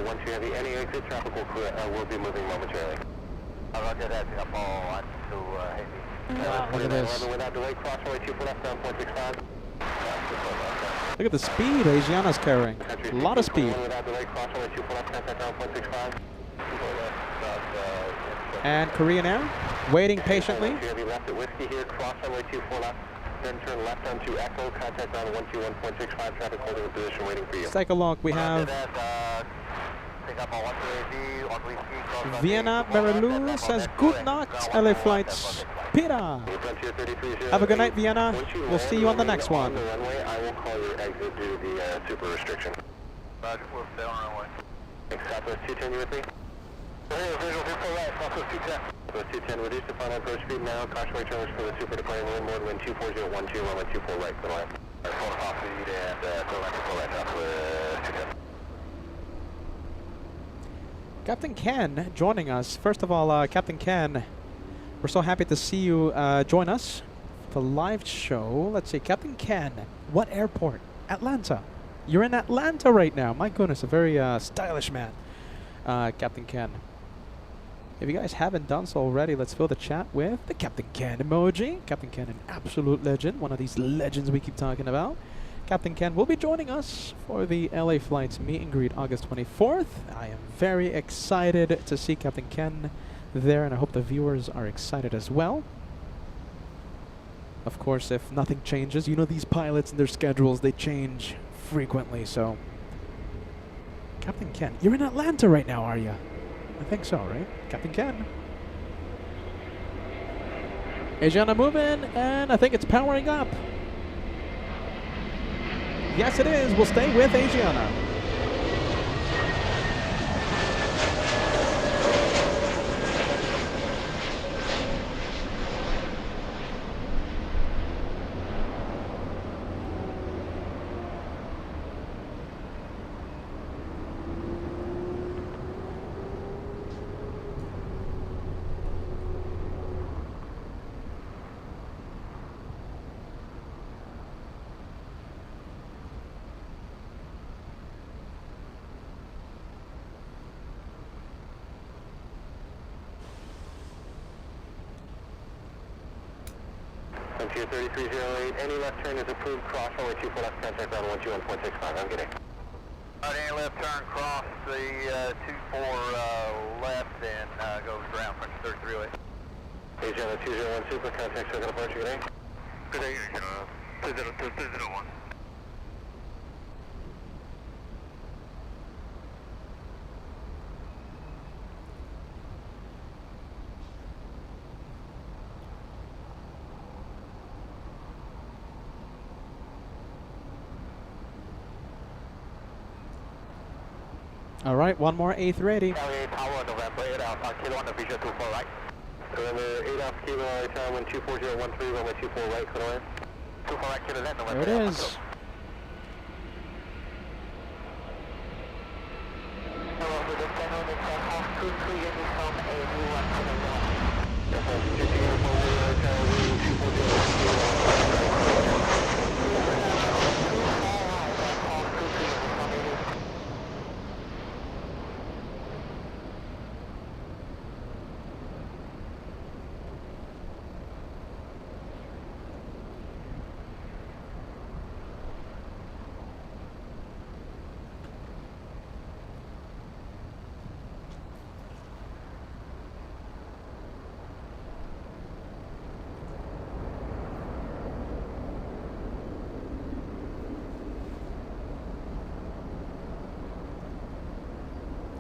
once you have the any exit, traffic will be moving momentarily. Roger that, Singapore 1 to Haiti. Wow, look at this. Without delay, cross runway 24 left, down 0.65. Look at the speed Asiana's carrying. A lot of speed. Without delay, cross runway 24 left, down 0.65. And Korean Air, waiting patiently. You have the left at Whiskey here, cross runway 24 left, then turn left onto Echo, contact ground 121.65, traffic holding position waiting for you. Let's take a look. We have Vienna Marilou says good night, LA Flights. Petah. Have a good night, Vienna. We'll see you on the next one. I will call your exit due to the super restriction. Roger, we'll stay on runway. Southwest 210, you with me? Southwest 210, reduce the final approach speed now. Cautionary terms for the super departing wind more than wind 24012, runway 24 right, clear line. Full top speed and clear line, Southwest 210. Captain Ken joining us. First of all, Captain Ken, we're so happy to see you join us for the live show. Let's see, Captain Ken, what airport? Atlanta. You're in Atlanta right now. My goodness, a very stylish man, Captain Ken. If you guys haven't done so already, let's fill the chat with the Captain Ken emoji. Captain Ken, an absolute legend, one of these legends we keep talking about. Captain Ken will be joining us for the LA Flights meet and greet August 24th. I am very excited to see Captain Ken there, and I hope the viewers are excited as well. Of course, if nothing changes, you know these pilots and their schedules, they change frequently, so... Captain Ken, you're in Atlanta right now, are you? I think so, right? Captain Ken. Asiana moving, and I think it's powering up. Yes, it is. We'll stay with Asiana. Frontier 3308, any left turn is approved, cross runway 24 left, contact ground 121.65, I'm getting. Any left turn, cross the 24 left and go ground, punch 33 way. Agent 201 Super, contact second approach, good day. Good day, 201. All right, one more A380. LA Tower, November 8 Alpha, Kilo on the Vision 24 right. November 8 Alpha, Kilo, LA Tower, wind 24013, runway 24 right, clear away. 24 right, Kilo, left, November. There it is. Hello, good afternoon. It's a half crew unit from A1 to the left.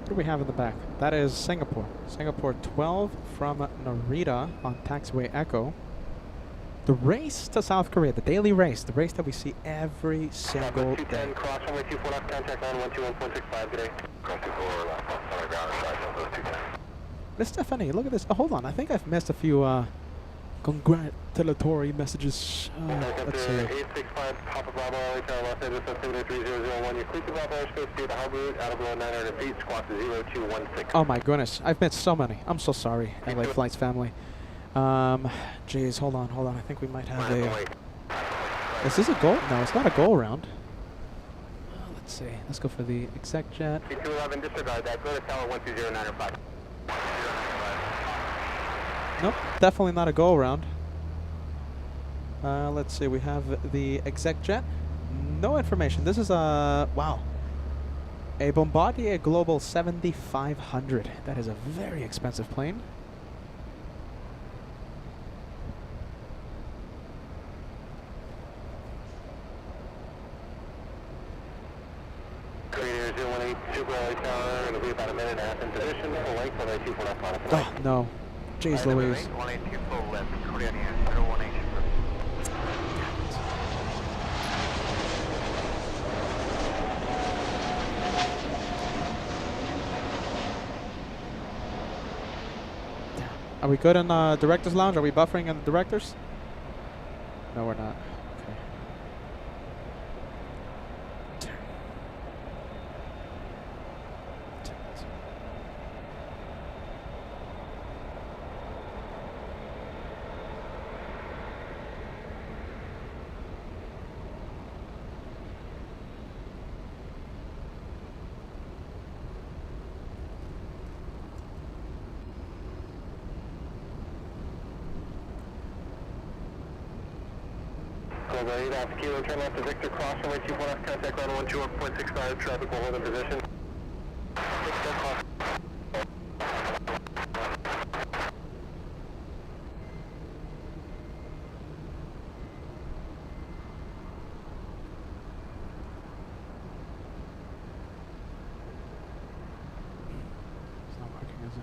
What do we have in the back? That is Singapore. Singapore 12 from Narita on taxiway Echo. The race to South Korea, the daily race, the race that we see every single day. 210, cross runway 24 left, contact line 121.65, good day. Cross 24 left, on the ground, side of those 210. Miss Stephanie, look at this. Oh, hold on. I think I've missed a few congratulatory messages. Let's see. 865 Papa Bravo, LA Tower, Los Angeles, 73001. You're clear to Bravo airspace, via the harbor route, out of below 900 feet, squawk to 0216. Oh my goodness. I've missed so many. I'm so sorry, LA Flights family. Geez, hold on. I think we might have a... Is this a goal? No, it's not a goal round. Let's see. Let's go for the exec jet. 211, disregard that. Go to tower 12095. Nope, definitely not a goal round. Let's see, we have the exec jet. No information. This is a, wow, a Bombardier Global 7500. That is a very expensive plane. Korea 018, Super LA Tower, it'll be about a minute and a half in position. Full length, runway 24 left, modified. Oh, no. Jeez Louise. 182 full left, Korean Air 018. Are we good in director's lounge? Are we buffering in the directors? No, we're not. Okay. Global 8 Alpha Kilo, turn left to Victor, cross runway 24 left, contact line 121.65, traffic will hold in position. Victor, cross. It's not working, is it?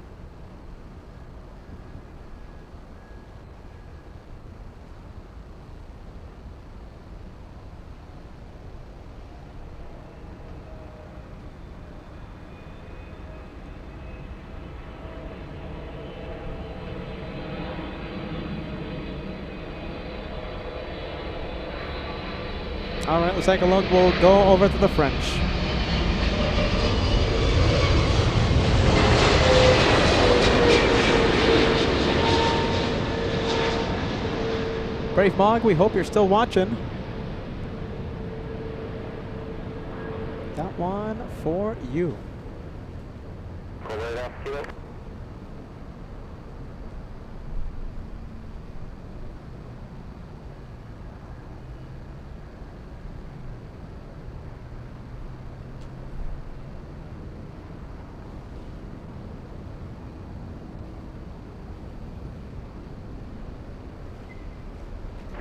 All right, let's take a look. We'll go over to the French. Brave Mog, we hope you're still watching. That one for you. Global 8 Alpha Kilo.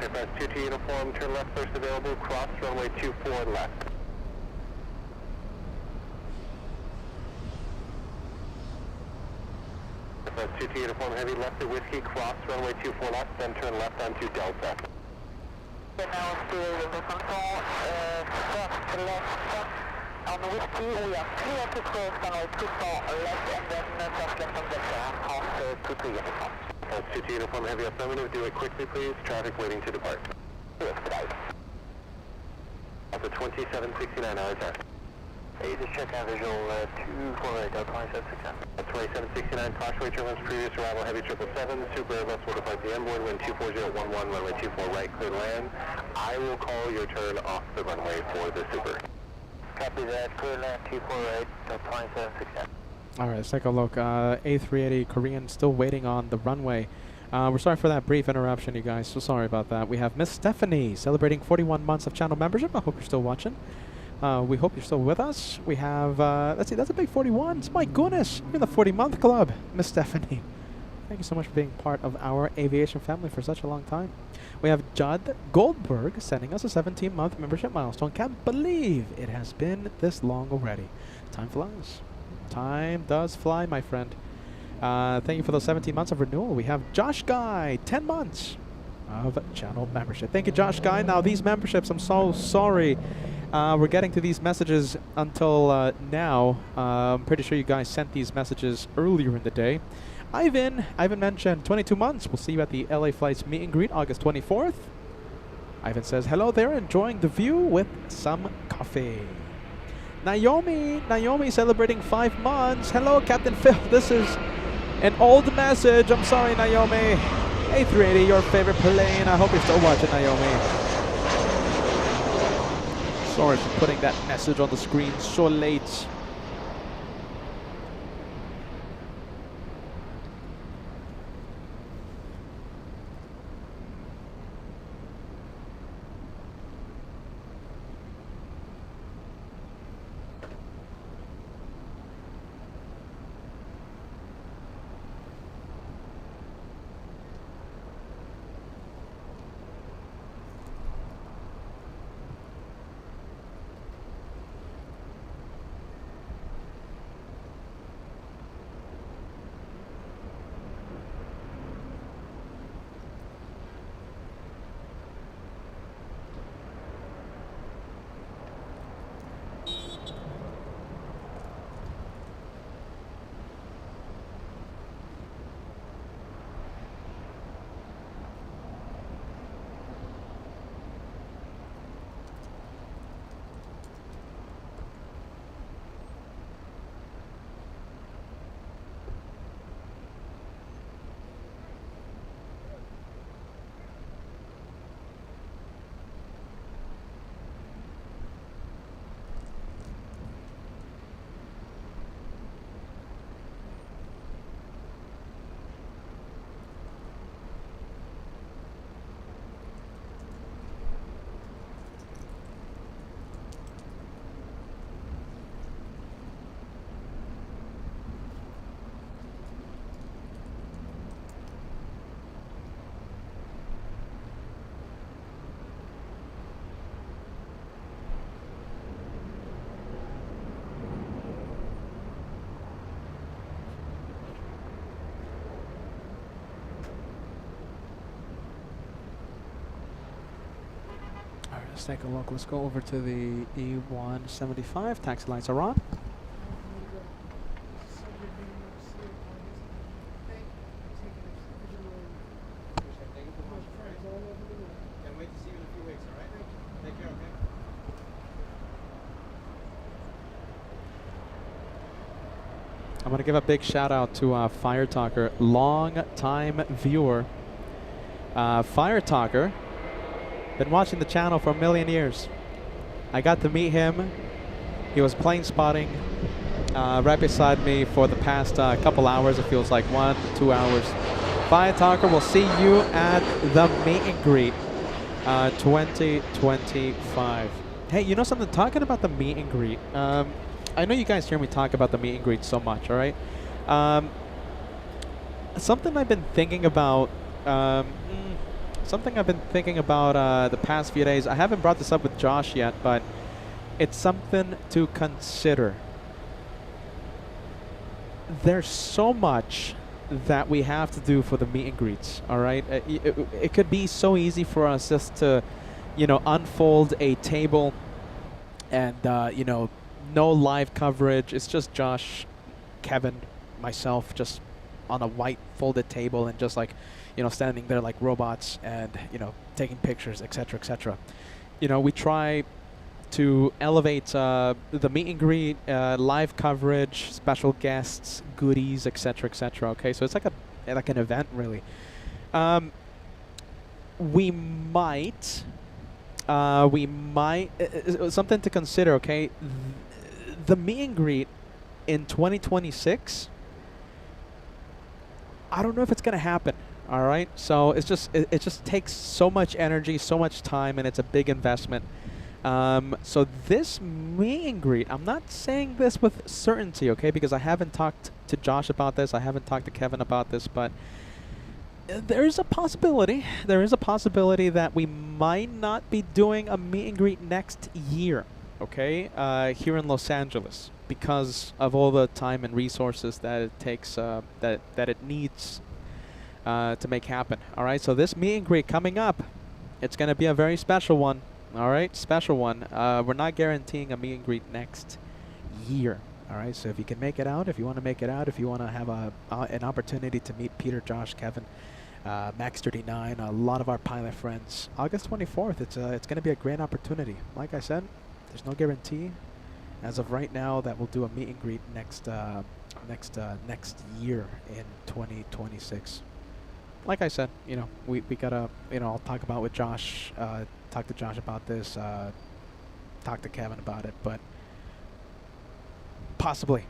Aircraft 2 uniform, turn left first available, cross runway 24 left. Aircraft 2 uniform, heavy left at Whiskey, cross runway 24 left, then turn left onto Delta. Now still the control, first left on Whiskey, we are clear to cross runway 24 left and then first left on Delta, half 2 uniform. 2 uniform, heavy affirmative, do it quickly please, traffic waiting to depart. Yes, right. Alpha 2769, hours out. Hey, just check out visual 248, 2769. 2769, caution turbulence, previous arrival, heavy 777, Super Airbus will depart the M-board, wind 24011, runway 24 right, clear land. I will call your turn off the runway for the Super. Copy that, clear land 248, 2769. All right, let's take a look. A380 Korean still waiting on the runway. We're sorry for that brief interruption, you guys. So sorry about that. We have Miss Stephanie celebrating 41 months of channel membership. I hope you're still watching. We hope you're still with us. We have, let's see, that's a big 41. My goodness, you're in the 40-month club, Miss Stephanie. Thank you so much for being part of our aviation family for such a long time. We have Judd Goldberg sending us a 17-month membership milestone. Can't believe it has been this long already. Time flies. Time does fly, my friend. Thank you for those 17 months of renewal. We have Josh Guy, 10 months of channel membership. Thank you, Josh Guy. Now, these memberships, I'm so sorry. We're getting to these messages until now. I'm pretty sure you guys sent these messages earlier in the day. Ivan mentioned 22 months. We'll see you at the LA Flights meet and greet August 24th. Ivan says, hello there, enjoying the view with some coffee. Naomi celebrating 5 months. Hello, Captain Phil. This is an old message. I'm sorry, Naomi. A380, your favorite plane. I hope you're still watching, Naomi. Sorry for putting that message on the screen so late. Let's take a look. Let's go over to the E175. Taxi lights are on. I'm going to give a big shout out to Fire Talker, long time viewer. Fire Talker, been watching the channel for a million years. I got to meet him. He was plane spotting right beside me for the past couple hours. It feels like 1-2 hours. Fire Talker, we'll see you at the meet and greet 2025. Hey, you know something? Talking about the meet and greet. I know you guys hear me talk about the meet and greet so much, all right? Something I've been thinking about, something I've been thinking about the past few days. I haven't brought this up with Josh yet, but it's something to consider. There's so much that we have to do for the meet and greets, all right? It could be so easy for us just to, you know, unfold a table and, you know, no live coverage. It's just Josh, Kevin, myself, just on a white folded table and just like, you know, standing there like robots and, you know, taking pictures, etc., etc. You know, we try to elevate the meet and greet, live coverage, special guests, goodies, etc., etc. Okay, so it's like an event, really. We might something to consider. Okay, the meet and greet in 2026. I don't know if it's gonna happen. All right, so it's just it just takes so much energy, so much time, and it's a big investment. So this meet and greet, I'm not saying this with certainty, okay, because I haven't talked to Josh about this, I haven't talked to Kevin about this, but there is a possibility that we might not be doing a meet and greet next year, okay, here in Los Angeles, because of all the time and resources that it takes, that it needs to make happen. All right, so this meet and greet coming up, it's going to be a very special one. All right, special one. We're not guaranteeing a meet and greet next year. All right, so if you can make it out, if you want to make it out, if you want to have an opportunity to meet Peter, Josh, Kevin, Max 39, a lot of our pilot friends, August 24th, it's going to be a great opportunity. Like I said, there's no guarantee as of right now that we'll do a meet and greet next year in 2026. Like I said, you know, we gotta, you know, I'll talk about with Josh, talk to Josh about this, talk to Kevin about it, but possibly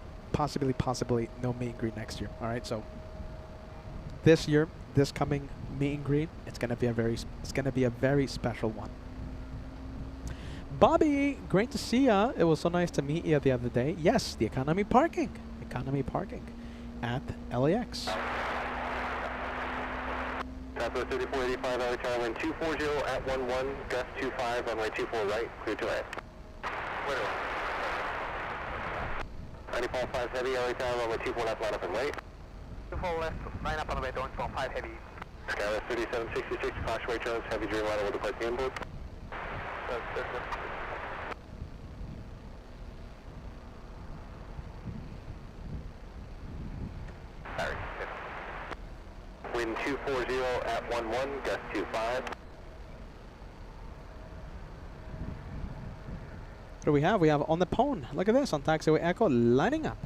no meet and greet next year. All right, so this year, this coming meet and greet, it's gonna be a very special one. Bobby, great to see ya. It was so nice to meet you the other day. Yes, the economy parking at LAX. Southwest 3485, Charlie, wind 240 at 11, gust 25, runway 24 right, clear to land. 90.5 heavy, LA Tower, runway 24 left, line up and right. 24 left, line up on the way, going 5 heavy. Skywest 3766, caution right turns, heavy Dreamliner will depart the inboard. Sorry. Wind 240 at 11, gust 25. What do we have? We have on the pone. Look at this, on taxiway Echo, lining up.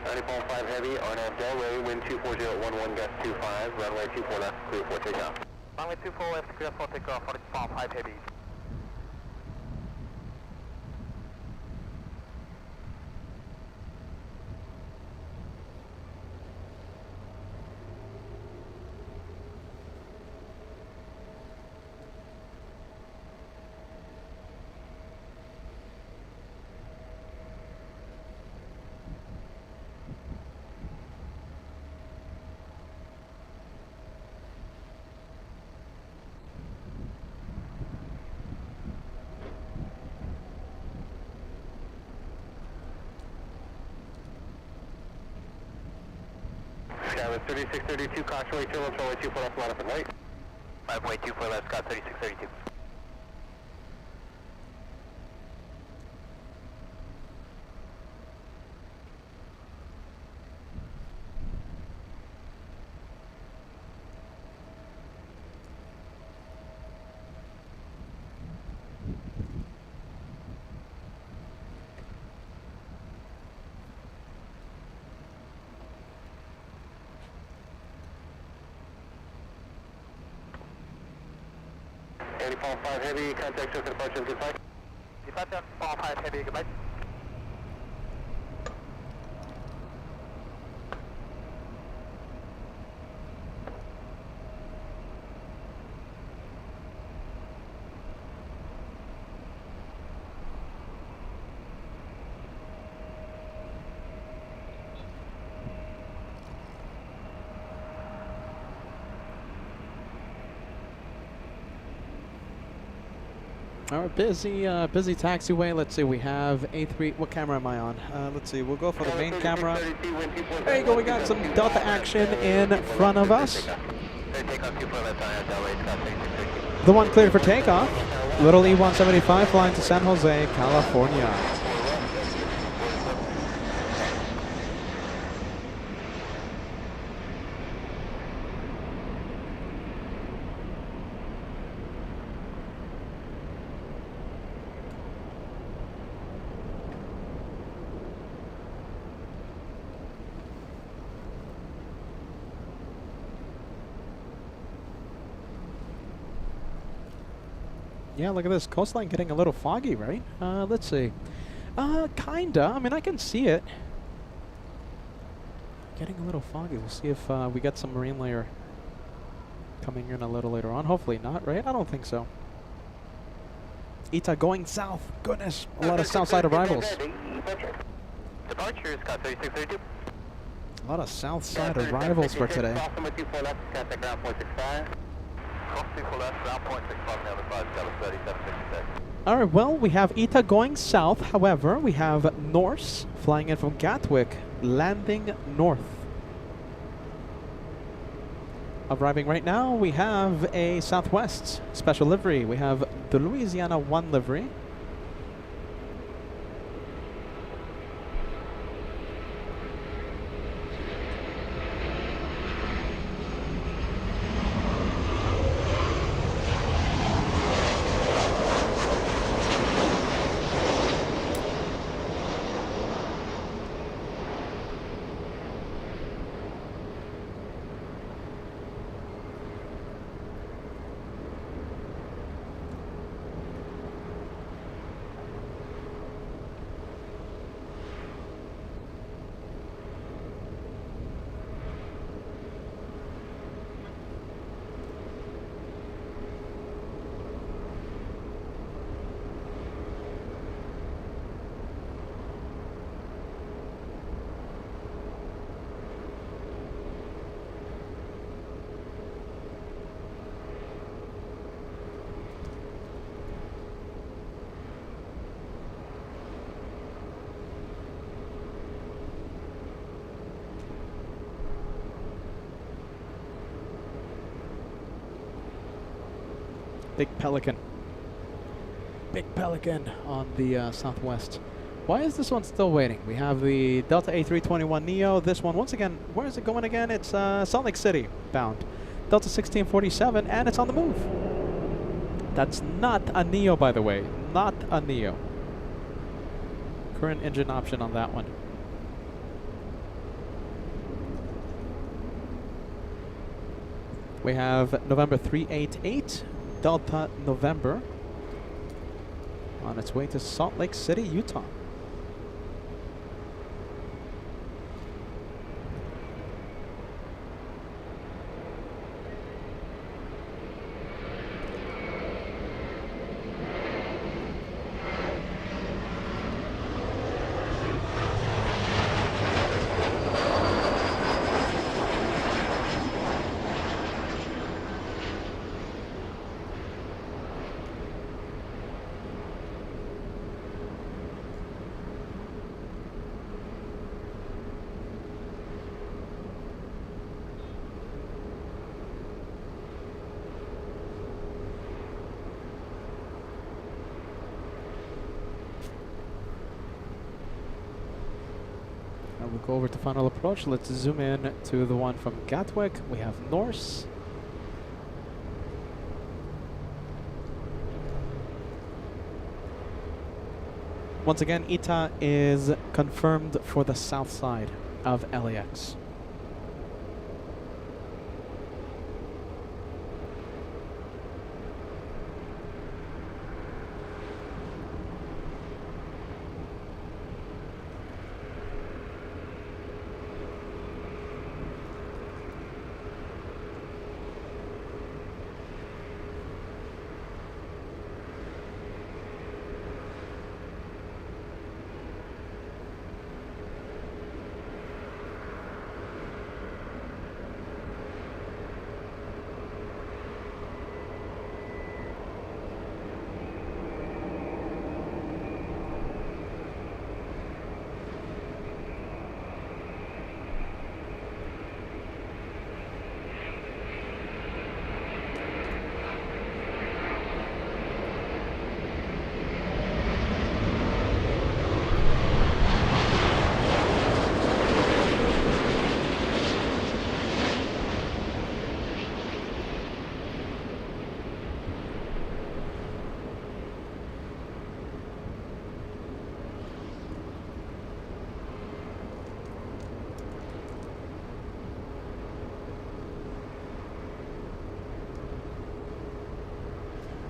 90.5 heavy, RNAV Delray, wind 240 at 11, gust 25, runway 24 left, clear for takeoff. Runway 24 left, clear for takeoff, 5 heavy. Skywest 3632, caution right turn, runway 24 left, line up and right. Runway 24 left, Scott 3632. Fall 5 heavy, contact circuit departure engine 5. Departure, fall 5 heavy, goodbye. All right, busy taxiway. Let's see, we have A3. What camera am I on? Let's see, we'll go for the main camera. There you go, we got some Delta action in front of us. The one cleared for takeoff. Little E-175 flying to San Jose, California. Yeah, look at this coastline getting a little foggy, right? Let's see. Kinda. I mean, I can see it. Getting a little foggy. We'll see if we get some marine layer coming in a little later on. Hopefully not, right? I don't think so. Ita going south. Goodness, a lot of south side arrivals. Departure, Scott 3632. A lot of south side arrivals for today. Alright, well, we have Ita going south. However, we have Norse flying in from Gatwick, landing north. Arriving right now, we have a Southwest special livery. We have the Louisiana 1 livery. Big Pelican. Big Pelican on the Southwest. Why is this one still waiting? We have the Delta A321neo. This one, once again, where is it going again? It's Salt Lake City bound. Delta 1647, and it's on the move. That's not a neo, by the way. Not a neo. Current engine option on that one. We have November 388. Delta November on its way to Salt Lake City, Utah. We'll go over to final approach. Let's zoom in to the one from Gatwick. We have Norse. Once again, Ita is confirmed for the south side of LAX.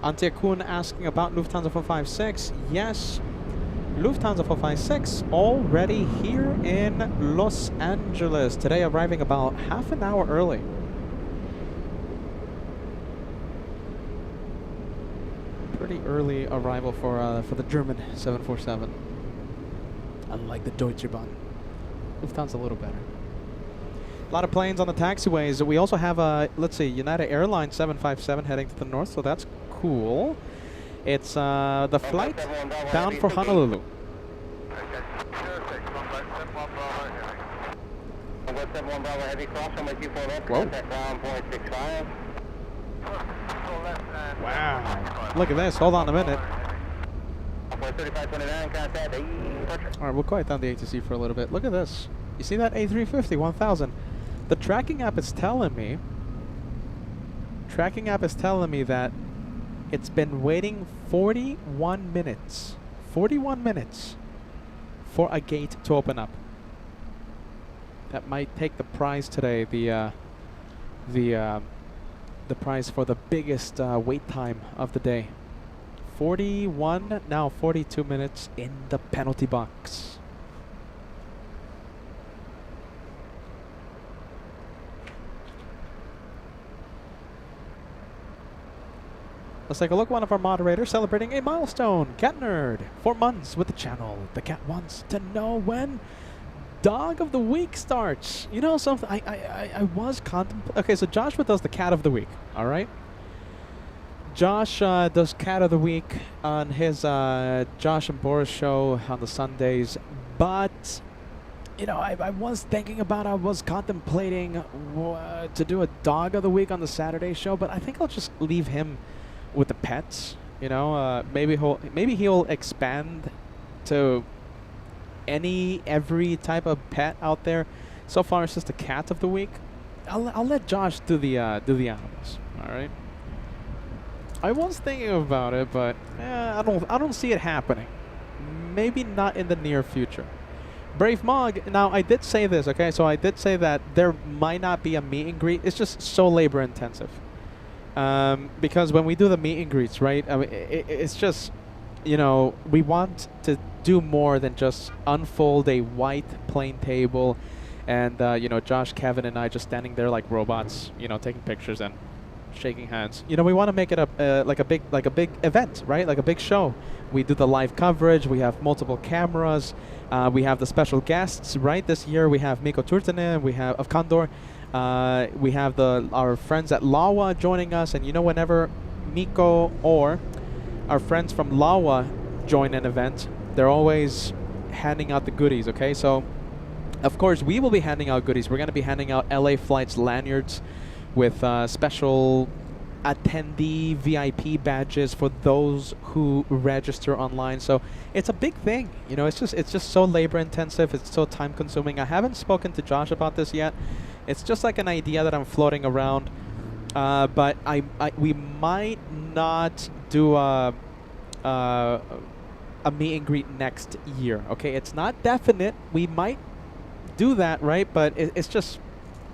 Antje Kuhn asking about Lufthansa 456. Yes, Lufthansa 456 already here in Los Angeles. Today arriving about half an hour early. Pretty early arrival for the German 747. Unlike the Deutsche Bahn. Lufthansa a little better. A lot of planes on the taxiways. We also have let's see, United Airlines 757 heading to the north, so that's cool. It's the flight bound for Honolulu. Whoa. Wow. Look at this. Hold on a minute. Alright, we'll quiet down the ATC for a little bit. Look at this. You see that A350 1000? The tracking app is telling me that it's been waiting 41 minutes. 41 minutes for a gate to open up. That might take the prize today, the prize for the biggest wait time of the day. 41, now 42 minutes in the penalty box. Let's take a look. One of our moderators celebrating a milestone. Cat Nerd, 4 months with the channel. The cat wants to know when Dog of the Week starts. You know something? I was contemplating. Okay, so Joshua does the Cat of the Week. All right. Josh does Cat of the Week on his Josh and Boris show on the Sundays. But you know, I was thinking about. I was contemplating to do a Dog of the Week on the Saturday show. But I think I'll just leave him with the pets, you know, maybe he'll expand to every type of pet out there. So far, it's just the cat of the week. I'll let Josh do the animals. All right. I was thinking about it, but I don't see it happening. Maybe not in the near future. Brave Mog. Now I did say this. Okay, so I did say that there might not be a meet and greet. It's just so labor intensive. Because when we do the meet and greets, right? I mean, it's just, you know, we want to do more than just unfold a white plain table, and you know, Josh, Kevin, and I just standing there like robots, you know, taking pictures and shaking hands. You know, we want to make it like a big event, right? Like a big show. We do the live coverage. We have multiple cameras. We have the special guests, right? This year we have Mikko Turtinen. We have of Condor. We have our friends at Lawa joining us, and you know, whenever Mikko or our friends from Lawa join an event, they're always handing out the goodies. Okay, so of course we will be handing out goodies. We're going to be handing out LA Flights lanyards with special attendee VIP badges for those who register online. So it's a big thing, you know. It's just so labor intensive. It's so time consuming. I haven't spoken to Josh about this yet. It's just like an idea that I'm floating around, but we might not do a meet and greet next year. Okay, it's not definite. We might do that, right? But it's just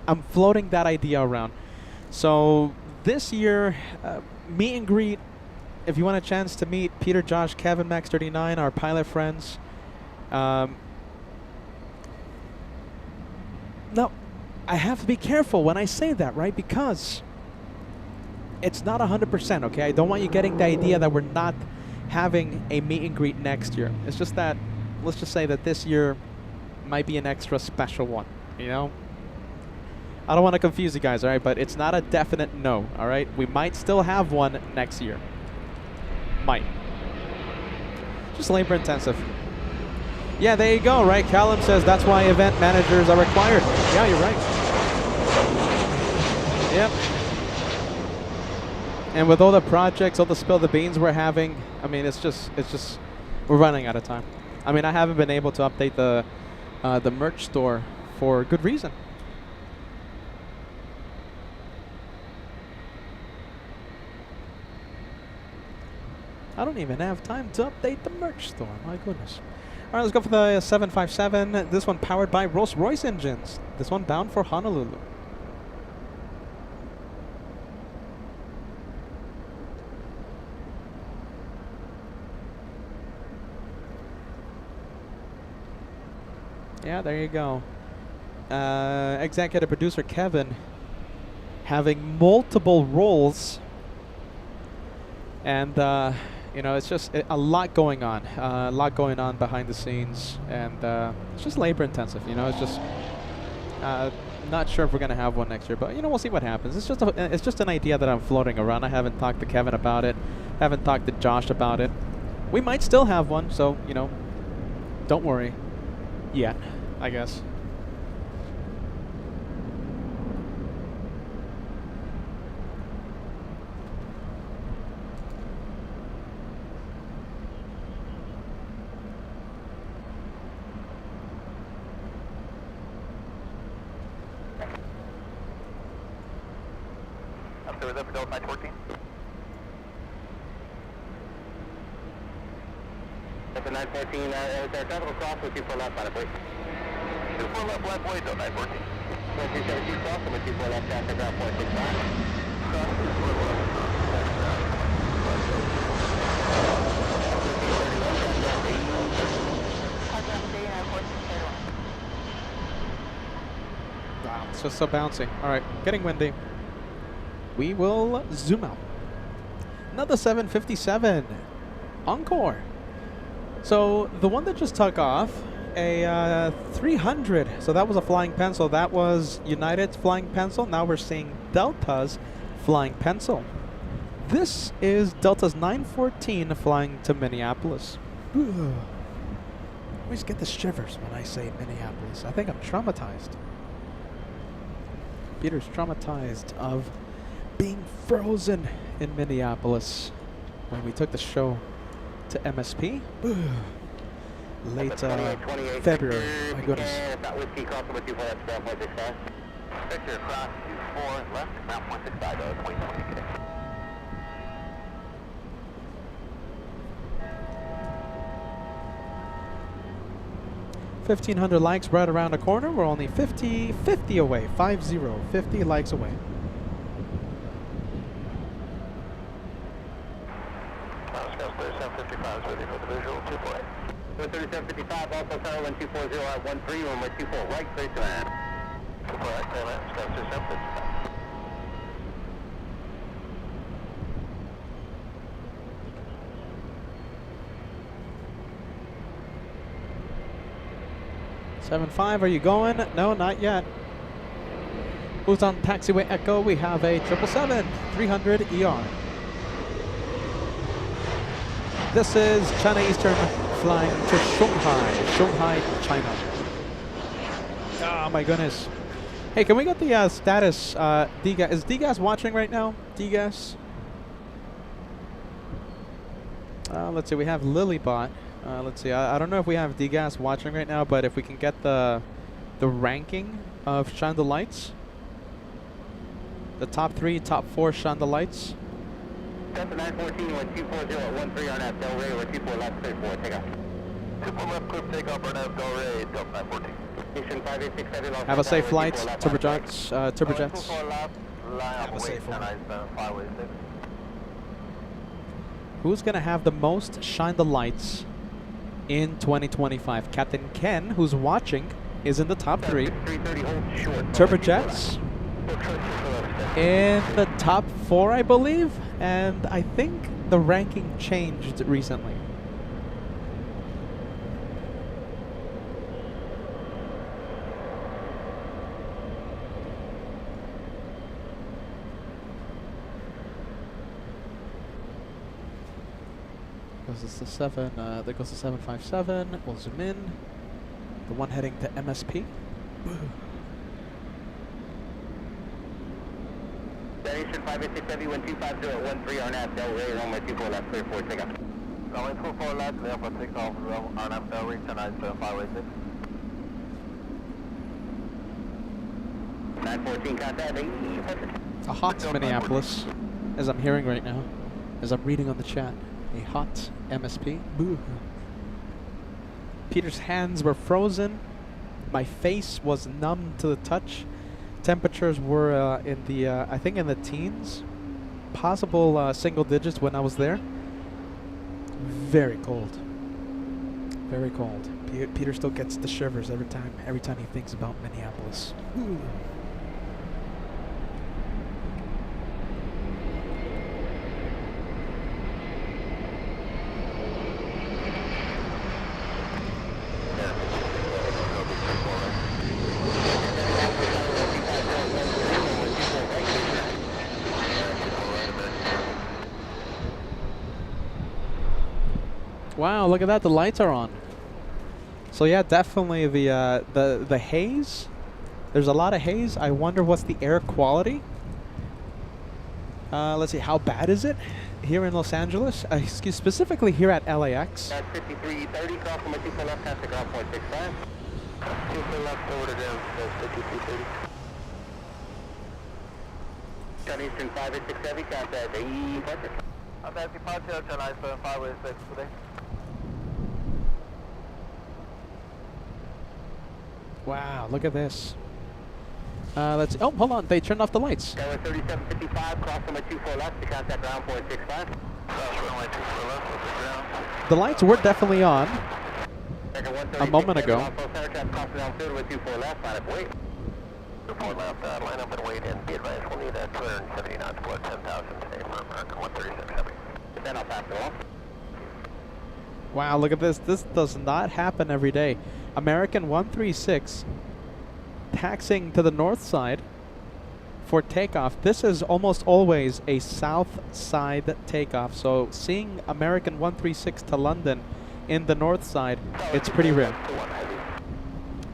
I'm floating that idea around. So this year, meet and greet. If you want a chance to meet Peter, Josh, Kevin, Max 39, our pilot friends. No. I have to be careful when I say that, right? Because it's not 100%, okay? I don't want you getting the idea that we're not having a meet and greet next year. It's just that, let's just say that this year might be an extra special one, you know? I don't want to confuse you guys, all right? But it's not a definite no, all right? We might still have one next year. Might. Just labor intensive. Yeah, there you go, right? Callum says that's why event managers are required. Yeah, you're right. Yep. And with all the projects, all the spill the beans we're having, I mean, it's just we're running out of time. I mean, I haven't been able to update the merch store for good reason. I don't even have time to update the merch store. My goodness. All right, let's go for the 757. This one powered by Rolls-Royce engines. This one bound for Honolulu. Yeah, there you go. Executive producer Kevin having multiple roles, and you know, it's just a lot going on. A lot going on behind the scenes, and it's just labor intensive. You know, it's just not sure if we're gonna have one next year, but you know, we'll see what happens. It's just an idea that I'm floating around. I haven't talked to Kevin about it. Haven't talked to Josh about it. We might still have one, so you know, don't worry. Yet, I guess. I'm sorry, that for Delta 914. Delta 914, there's a cross with 24 left on it, please. 24 left, left way, Delta 914. 272 cross, and with 24 left, traffic ground 465. Cross, 24 left, Wow, it's just so bouncy. All right, getting windy. We will zoom out. Another 757 Encore. So the one that just took off, a 300. So that was a flying pencil. That was United's flying pencil. Now we're seeing Delta's flying pencil. This is Delta's 914 flying to Minneapolis. Ooh. I always get the shivers when I say Minneapolis. I think I'm traumatized. Peter's traumatized of being frozen in Minneapolis when we took the show to MSP. Ooh. Late February. My goodness. Victor cross 24 left, ground 165, 2020. 1,500 likes right around the corner. We're only 50 away. 50 likes away. Scout 3755 is ready for the visual, 248. 3755, also tower 1240 at 13, runway 24 right, straight to land. 24 right, clear land, Scout 3755. $7.5, are you going? No, not yet. Who's on taxiway Echo? We have a 777 300 ER. This is China Eastern flying to Shanghai, China. Oh my goodness. Hey, can we get the status? DGAS. Is DGAS watching right now? DGAS? Let's see, we have Lilybot. Let's see, I don't know if we have DGAS watching right now, but if we can get the ranking of Shine the Lights. The top 3, top 4 Shine the Lights. Delta 914, 240 at 13 on that Del Rey, or 24 left, 34, take off. 24 left, clip, take off, on that Del Rey, Delta 914. Station 5867, Los Have a safe flight, Angeles, turbojets. 24 left, line Have up a safe away, one. 586. Who's going to have the most Shine the Lights in 2025? Captain Ken, who's watching, is in the top 3. 330, hold short. Turbojets in the top 4, I believe. And I think the ranking changed recently. This is the 7, there goes the 757. We'll zoom in. The one heading to MSP. Station 5867, 1250 at 13 on that Del Rey, runway 24 left, 34, take off. Runway 24 left, clear for takeoff, on that Del Rey, 586. 914, contact. A hot Minneapolis, as I'm hearing right now, as I'm reading on the chat. A hot MSP. Boo. Peter's hands were frozen. My face was numb to the touch. Temperatures were in the, I think in the teens. Possible single digits when I was there. Very cold. very cold. Peter still gets the shivers every time he thinks about Minneapolis. Ooh. Wow, look at that, the lights are on. So yeah, definitely the haze. There's a lot of haze. I wonder what's the air quality. Let's see, how bad is it here in Los Angeles? Excuse, specifically here at LAX. 5330, cross from 2 for left, contact ground 0.65. 2 for left, over to down, 5330. Turn Eastern 586 heavy, contact AE Parker. I'm at departure, turn Eastern 586 today. Wow, look at this. Let's. Oh, hold on. They turned off the lights. Tower 3755, cross from 2 for left to contact ground 0.65. Cross runway 2 for left, over ground. The lights were definitely on a moment ago. Crossing down field with 2 for left, line up wait. 2 for left, line up and wait in. Be advised, we'll need a 270 knots below 10,000 today for American 136 heavy. Then I'll pass it along. Wow, look at this. This does not happen every day. American 136 taxiing to the north side for takeoff. This is almost always a south side takeoff. So seeing American 136 to London in the north side, it's pretty rare.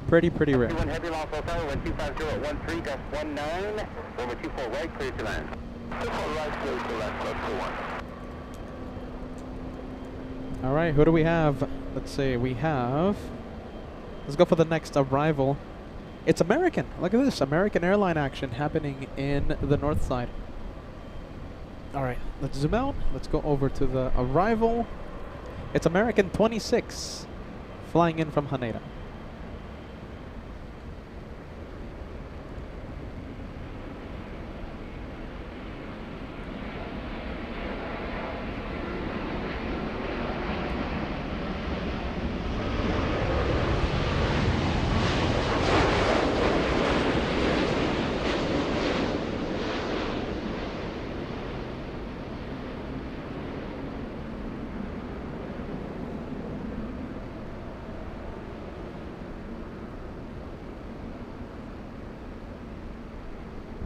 Pretty rare. 21 heavy, long full tower, 150 gust 19, over 24 right, clear to land. 24 right, clear to land, close to 1. All right, who do we have? Let's see, we have... Let's go for the next arrival. It's American. Look at this. American airline action happening in the north side. All right, let's zoom out. Let's go over to the arrival. It's American 26 flying in from Haneda.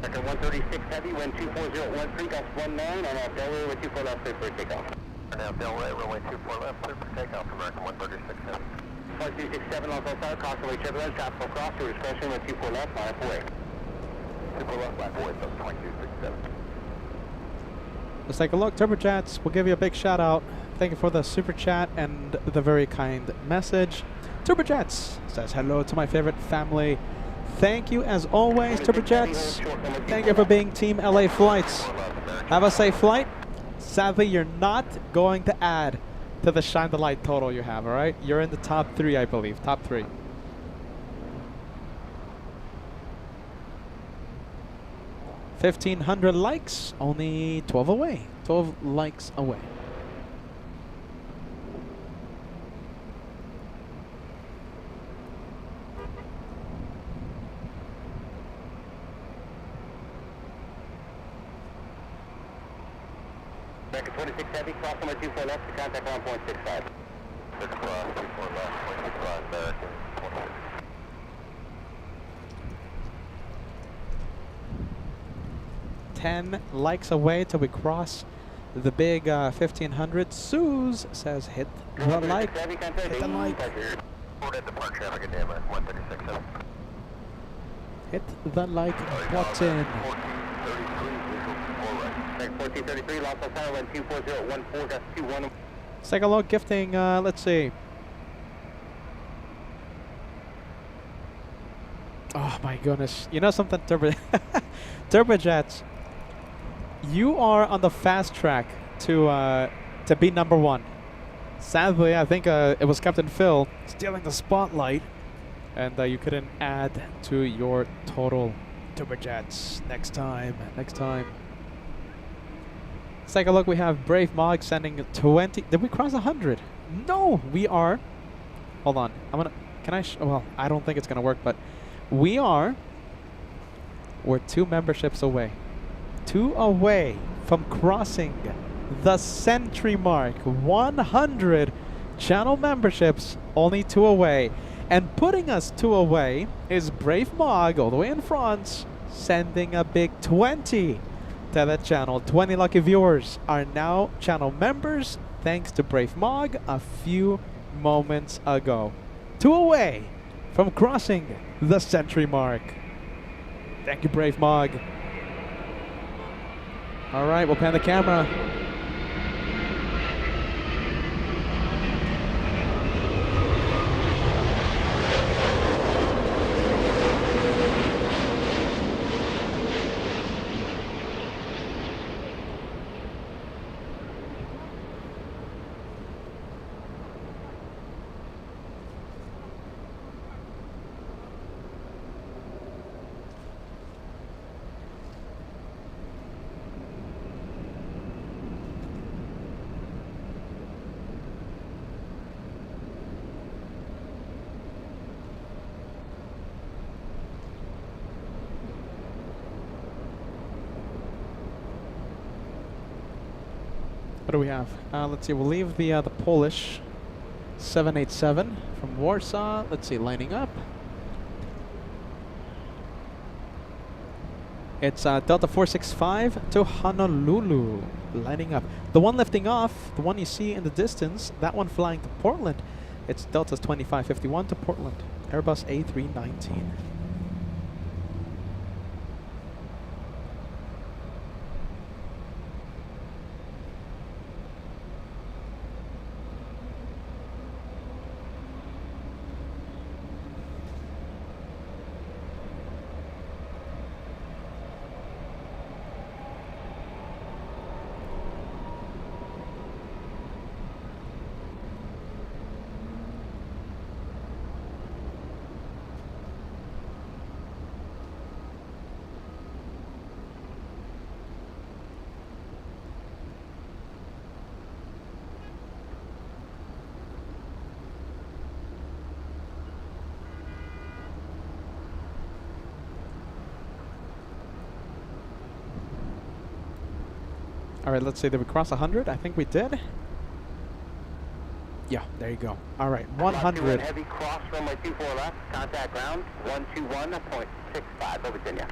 Second 136 heavy, wind 24013, gust 19, and out Delaware with 24 left, clear for takeoff. And out Delaware, runway 24 left, clear for takeoff, American 136 heavy. 1267 on full tower, constantly turbulence, tropical cross, to discretion with 24 left, line up away. 24 left, line up away, so 2267. Let's take a look. Turbojets, we'll give you a big shout out. Thank you for the super chat and the very kind message. Turbojets says hello to my favorite family. Thank you as always, Turbojets. Thank you for being Team LA Flights. Have a safe flight. Sadly, you're not going to add to the shine the light total you have, all right? You're in the top 3, I believe. Top 3. $1,500 likes, only 12 away. 12 likes away. American 26 heavy, cross number 24 left to contact 1.65. 6 cross, 24 left, 26 cross, American 26. $10 likes away till we cross the big 1,500. Suze says hit the like. Hit the like. Hit the like button. 1433, lost on tower, 24014, gust 21. Let's take a look. Gifting, let's see. Oh my goodness. You know something, Turbojets? You are on the fast track to be number 1. Sadly, I think it was Captain Phil stealing the spotlight, and you couldn't add to your total. Turbojets, next time. Let's take a look. We have Brave Mog sending 20. Did we cross 100? No, we are Hold on. I'm gonna. Can I? Well, I don't think it's gonna work, but we're 2 memberships away. 2 away from crossing the century mark. 100 channel memberships, only 2 away. And putting us 2 away is Brave Mog, all the way in France, sending a big 20 to that channel. 20 lucky viewers are now channel members, thanks to Brave Mog a few moments ago. 2 away from crossing the century mark. Thank you, Brave Mog. All right, we'll pan the camera. What do we have? Let's see. We'll leave the Polish 787 from Warsaw. Let's see. Lining up. It's Delta 465 to Honolulu. Lining up. The one lifting off, the one you see in the distance, that one flying to Portland. It's Delta's 2551 to Portland. Airbus A319. All right, let's say that we cross 100. I think we did. Yeah, there you go. All right, 100. Heavy cross runway 24 left, contact ground 121.65 over Virginia.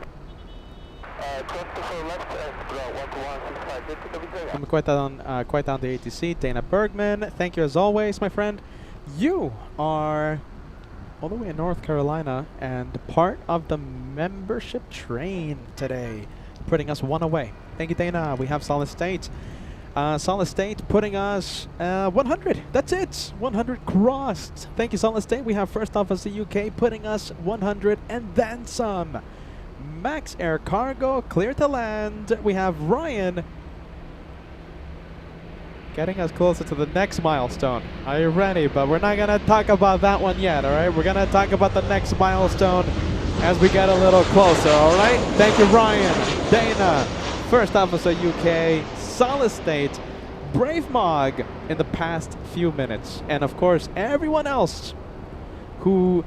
Christopher left, ground 121.65 Let me quiet down the ATC. Dana Bergman, thank you as always, my friend. You are all the way in North Carolina and part of the membership train today, putting us 1 away. Thank you, Dana. We have Solid State. Solid State putting us 100. That's it. 100 crossed. Thank you, Solid State. We have First Officer UK putting us 100 and then some. Max Air Cargo clear to land. We have Ryan getting us closer to the next milestone. Are you ready? But we're not going to talk about that one yet, all right? We're going to talk about the next milestone as we get a little closer, all right? Thank you, Ryan, Dana, First Officer UK, Solid State, Brave Mog in the past few minutes. And of course, everyone else who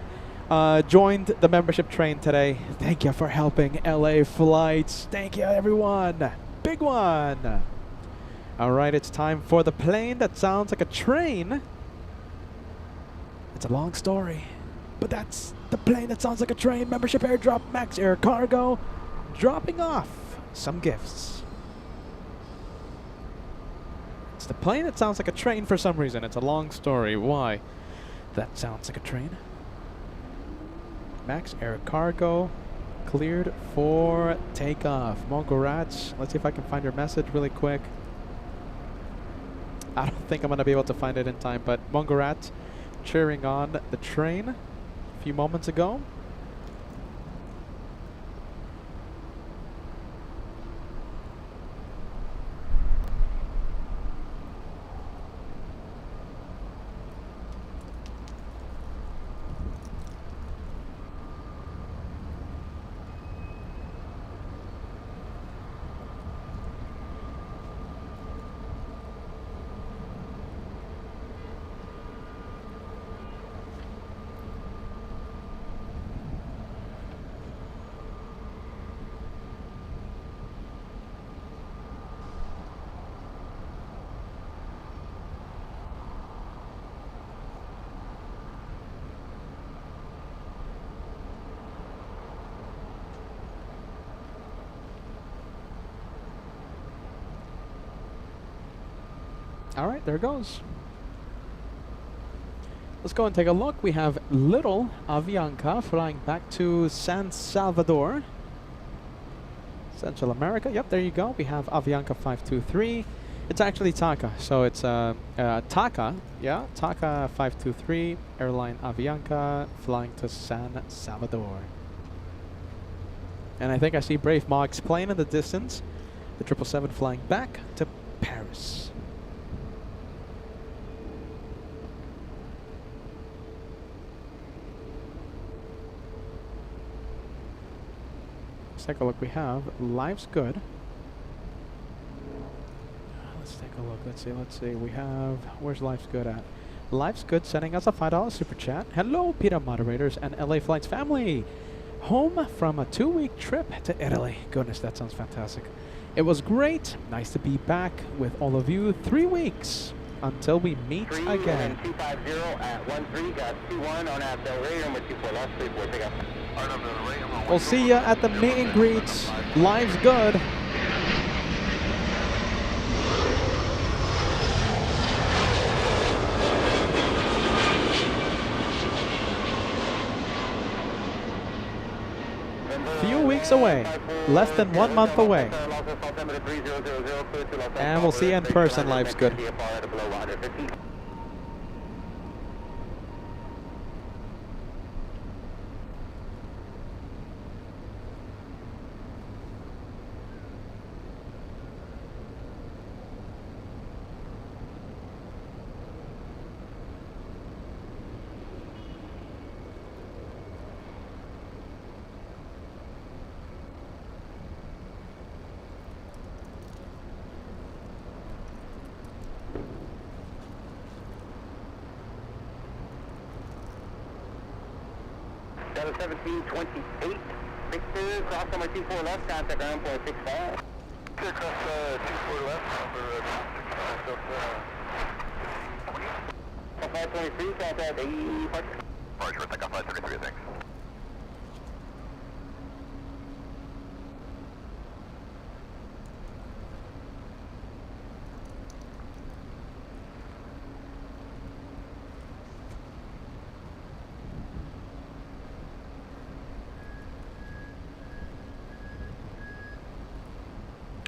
joined the membership train today. Thank you for helping LA Flights. Thank you, everyone. Big one. All right, it's time for the plane that sounds like a train. It's a long story, but that's the plane that sounds like a train. Membership airdrop, Max Air Cargo, dropping off some gifts. It's the plane that sounds like a train for some reason. It's a long story. Why? That sounds like a train. Max Air Cargo cleared for takeoff. Mongo Rats, let's see if I can find your message really quick. I don't think I'm going to be able to find it in time, but Mongo Rat cheering on the train a few moments ago. All right, there it goes. Let's go and take a look. We have little Avianca flying back to San Salvador, Central America. Yep, there you go. We have Avianca 523. It's actually TACA, so it's TACA, yeah, TACA 523, airline Avianca, flying to San Salvador. And I think I see Brave Mog's plane in the distance, the 777 flying back to Paris. Let's take a look. We have Life's Good. Let's take a look. Let's see. We have, where's Life's Good at? Life's Good sending us a $5 super chat. Hello, Petah moderators and LA Flights family. Home from a 2-week trip to Italy. Goodness, that sounds fantastic. It was great. Nice to be back with all of you. 3 weeks until we meet again. 250 at 13, got 21 on that Del Rey, number 24 left, 34 pick up. We'll see you at the meet and greets. Life's Good. Few weeks away, less than 1 month away. And we'll see you in person. Life's Good. Delta 1728, Victor, cross number 24 left, contact ground point 65. Clear cross 24 left, number 523, contact 80 park. Roger, take off 533, thanks.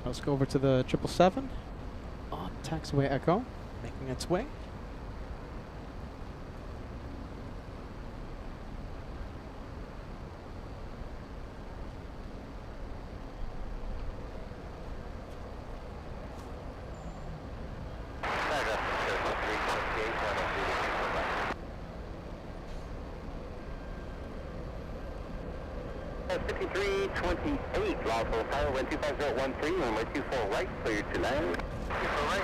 Let's go over to the 777 on taxiway Echo, making its way. That's 5328, lawful tower, wind 25013, runway 24 right, clear to land. 24 right.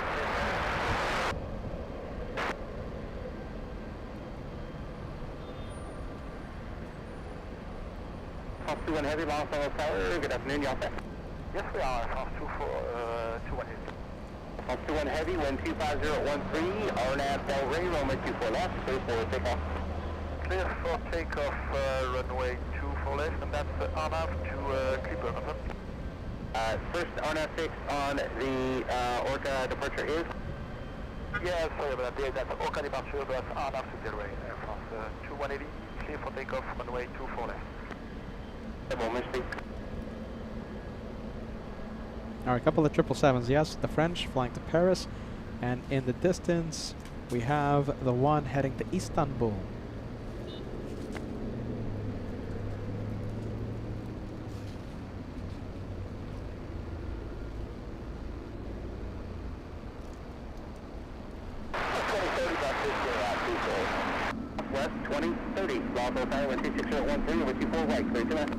House 21 heavy, lawful tower, good afternoon, y'all set? Yes, we are, House 21 heavy. House 21 heavy, wind 25013, RNAV Del Rey, runway 24 left, clear for takeoff. Clear for takeoff, runway 24 left, and that's RNAV to Clipper. First RNAV 6 on the Orca departure is? Yeah, sorry about that. That's Orca departure, but that's RNAV to Del Rey. Air France 2180, clear for takeoff, runway 24 left. A moment, please. All right, a couple of 777s. Yes, the French flying to Paris, and in the distance we have the one heading to Istanbul. West 2030, lawful tower, wind 26013, number 24 right, clear to land.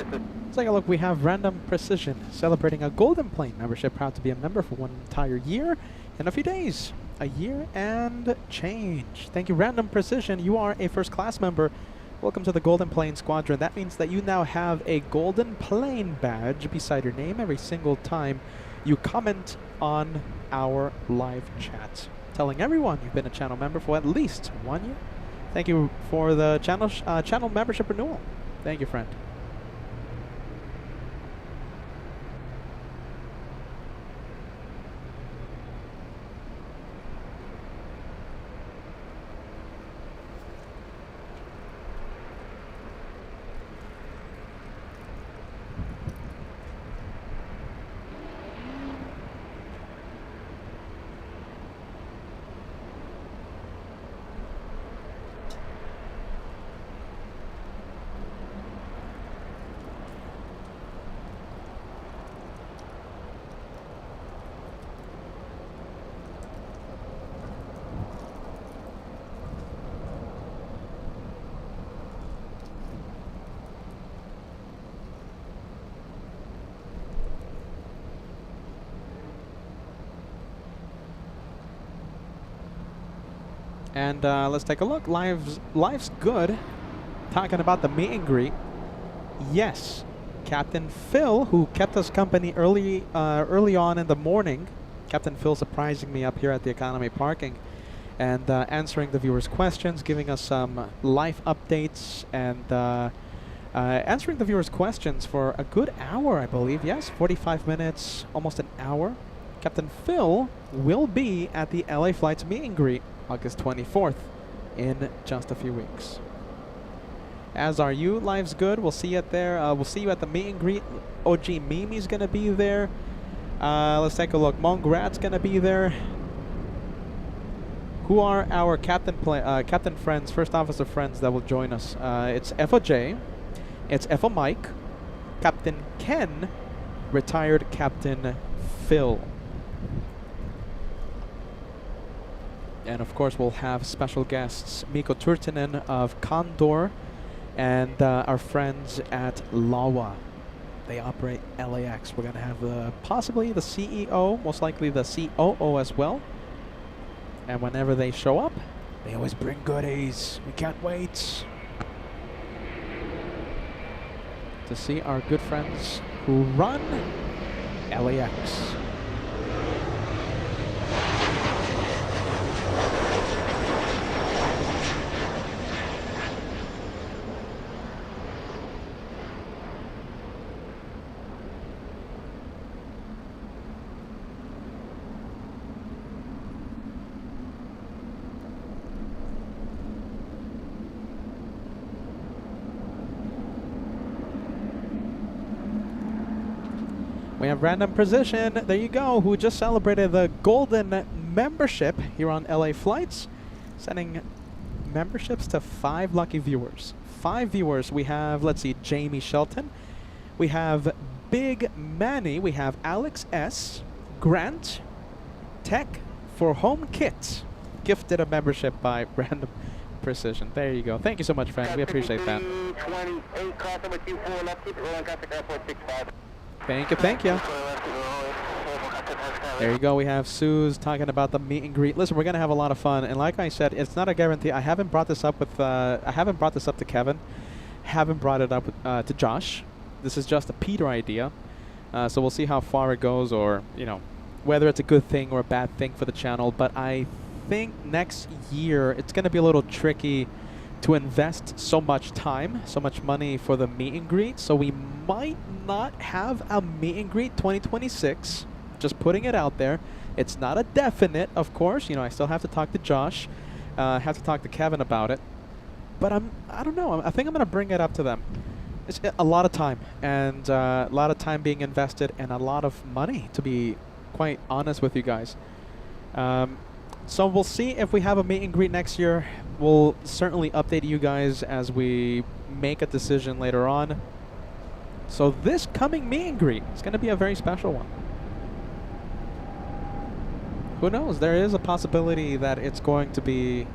Let's take a look. We have Random Precision celebrating a Golden Plane membership. Proud to be a member for 1 entire year in a few days. A year and change. Thank you, Random Precision. You are a first class member. Welcome to the Golden Plane Squadron. That means that you now have a Golden Plane badge beside your name every single time you comment on our live chat, telling everyone you've been a channel member for at least 1 year. Thank you for the channel membership renewal. Thank you, friend. And let's take a look. Life's good. Talking about the meet and greet. Yes, Captain Phil, who kept us company early on in the morning. Captain Phil surprising me up here at the economy parking and answering the viewers' questions, giving us some life updates, and answering the viewers' questions for a good hour, I believe. Yes, 45 minutes, almost an hour. Captain Phil will be at the LA Flights meet and greet August 24th in just a few weeks. As are you. Life's good. We'll see you at there. We'll see you at the meet and greet. OG Mimi's gonna be there. Let's take a look. Mongrad's gonna be there. Who are our captain friends, first officer friends that will join us? It's FOJ. It's FO Mike, Captain Ken, retired Captain Phil. And of course we'll have special guests, Mikko Turtinen of Condor and our friends at Lawa. They operate LAX. We're going to have possibly the CEO, most likely the COO as well. And whenever they show up, they always bring goodies. We can't wait to see our good friends who run LAX. We have Random Precision, there you go, who just celebrated the golden membership here on LA Flights, sending memberships to 5 lucky viewers. 5 viewers. We have, let's see, Jamie Shelton. We have Big Manny. We have Alex S. Grant. Tech for Home Kit. Gifted a membership by Random Precision. There you go. Thank you so much, friend. We appreciate that. 28, cross number 24, left, keep it rolling, contact airport 65. Thank you, thank you. There you go. We have Suze talking about the meet and greet. Listen, we're gonna have a lot of fun, and like I said, it's not a guarantee. I haven't brought this up with. I haven't brought this up to Kevin. Haven't brought it up to Josh. This is just a Peter idea. So we'll see how far it goes, or whether it's a good thing or a bad thing for the channel. But I think next year it's gonna be a little tricky to invest so much time, so much money for the meet and greet. So we might not have a meet and greet 2026. Just putting it out there. It's not a definite, of course. I still have to talk to Josh, have to talk to Kevin about it. But I don't know. I think I'm gonna bring it up to them. It's a lot of time, and a lot of time being invested, and a lot of money, to be quite honest with you guys. So we'll see if we have a meet and greet next year. We'll certainly update you guys as we make a decision later on. So this coming meet and greet is going to be a very special one. Who knows? There is a possibility that it's going to be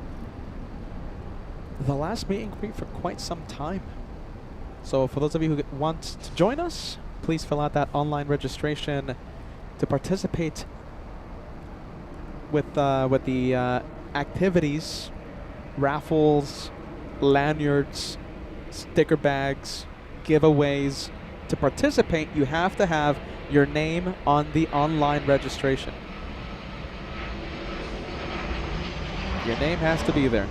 the last meet and greet for quite some time. So for those of you who want to join us, please fill out that online registration to participate with the activities, raffles, lanyards, sticker bags, giveaways. To participate, you have to have your name on the online registration. Your name has to be there.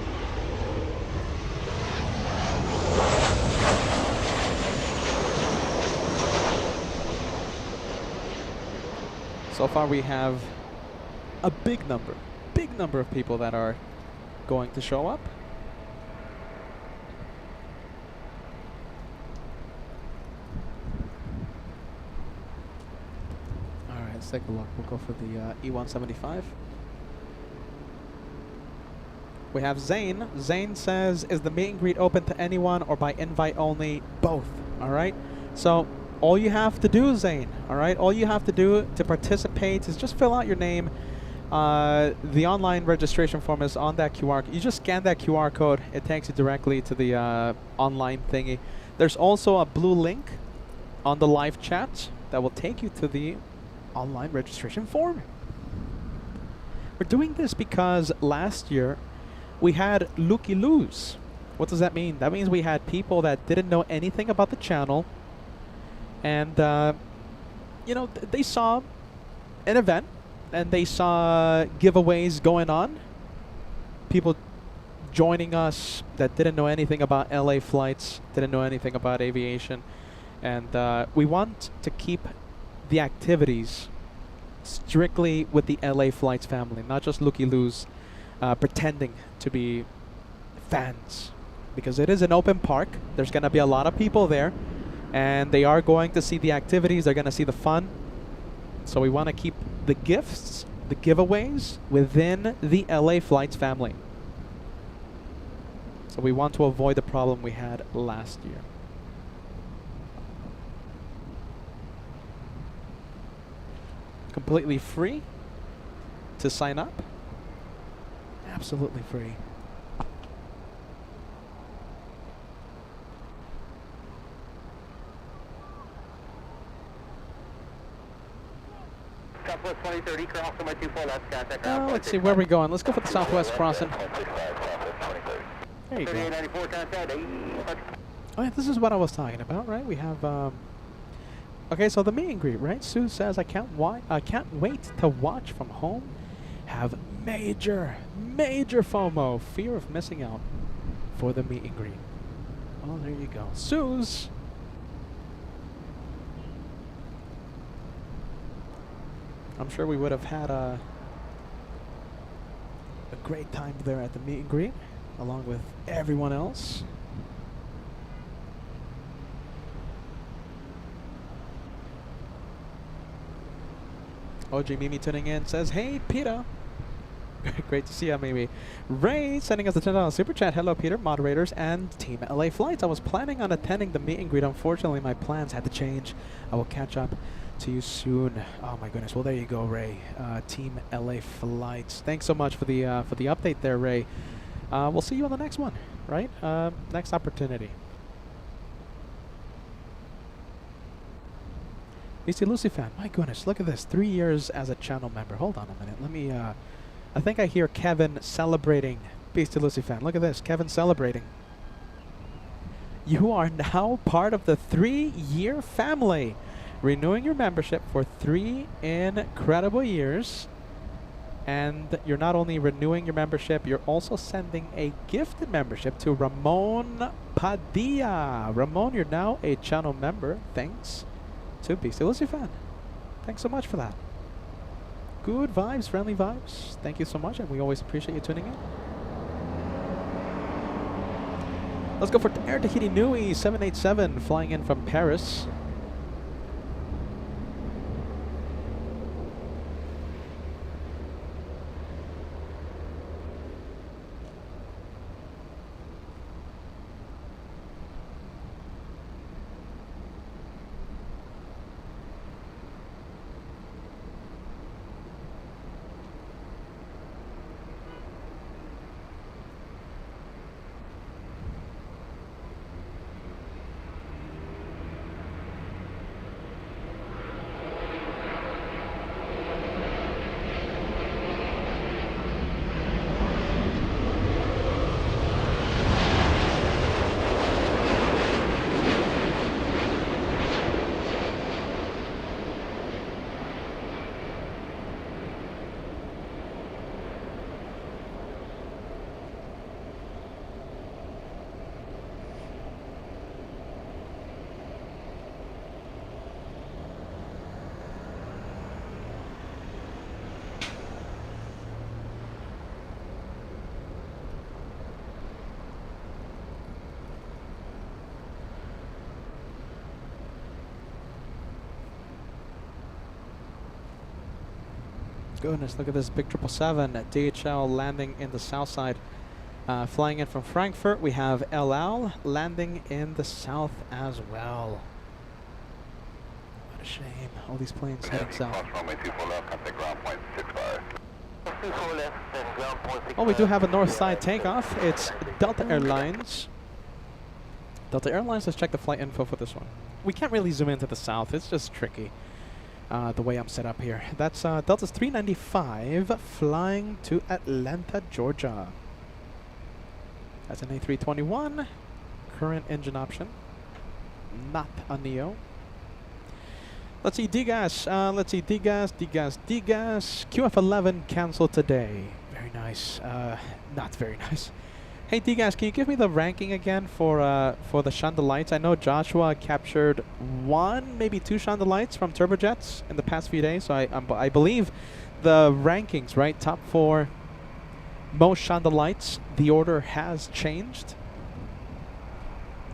So far we have a big number of people that are going to show up. All right, let's take a look. We'll go for the E175. We have Zane. Zane says, is the meet and greet open to anyone or by invite only? Both. All right. So all you have to do, Zane, all right, all you have to do to participate is just fill out your name. The online registration form is on that QR. You just scan that QR code. It takes you directly to the online thingy. There's also a blue link on the live chat that will take you to the online registration form. We're doing this because last year we had looky-loos. What does that mean? That means we had people that didn't know anything about the channel, and you know, they saw an event and they saw giveaways going on. People joining us that didn't know anything about LA flights, didn't know anything about aviation, and we want to keep the activities strictly with the LA Flights family, not just looky-loos pretending to be fans, because it is an open park. There's going to be a lot of people there, and they are going to see the activities. They're going to see the fun. So we want to keep the gifts, the giveaways within the LA Flights family. So we want to avoid the problem we had last year. Completely free to sign up. Absolutely free. Southwest 2030, cross my 24 left, contact ground. Let's see where we're going. Let's go for the southwest crossing. There you go. 3894, contact. Oh yeah, this is what I was talking about, right? We have okay, so the meet and greet, right? Sue says I can't wait to watch from home. Have major FOMO, fear of missing out for the meet and greet. Oh, there you go. Sue's. I'm sure we would have had a great time there at the meet and greet, along with everyone else. OG Mimi tuning in says, hey, Petah. Great to see you, Mimi. Ray sending us the $10 super chat. Hello, Peter, moderators, and Team LA Flights. I was planning on attending the meet and greet. Unfortunately, my plans had to change. I will catch up to you soon. Oh my goodness. Well, there you go, Ray. Team LA Flights. Thanks so much for the update there, Ray. We'll see you on the next one, right? Next opportunity. BC Lucy fan. My goodness, look at this. 3 years as a channel member. Hold on a minute. Let me. I think I hear Kevin celebrating. BC Lucy fan. Look at this. Kevin celebrating. You are now part of the 3-year family. Renewing your membership for 3 incredible years. And you're not only renewing your membership, you're also sending a gifted membership to Ramon Padilla. Ramon, you're now a channel member. Thanks to BC Lucy fan. Thanks so much for that. Good vibes, friendly vibes. Thank you so much, and we always appreciate you tuning in. Let's go for Air Tahiti Nui 787 flying in from Paris. Goodness, look at this big 777 at DHL landing in the south side. Flying in from Frankfurt, we have El Al landing in the south as well. What a shame. All these planes heading south. Oh, we do have a north side takeoff. It's Delta Airlines. Delta Airlines, let's check the flight info for this one. We can't really zoom into the south. It's just tricky. The way I'm set up here. That's Delta's 395 flying to Atlanta, Georgia. That's an A321. Current engine option. Not a Neo. Let's see, degas. Let's see, degas. QF11 cancelled today. Very nice. Not very nice. Hey, degas, can you give me the ranking again for the Chandelites? I know Joshua captured 1, maybe 2 Chandelites from Turbojets in the past few days. So I believe the rankings, right? Top 4 most Chandelites. The order has changed.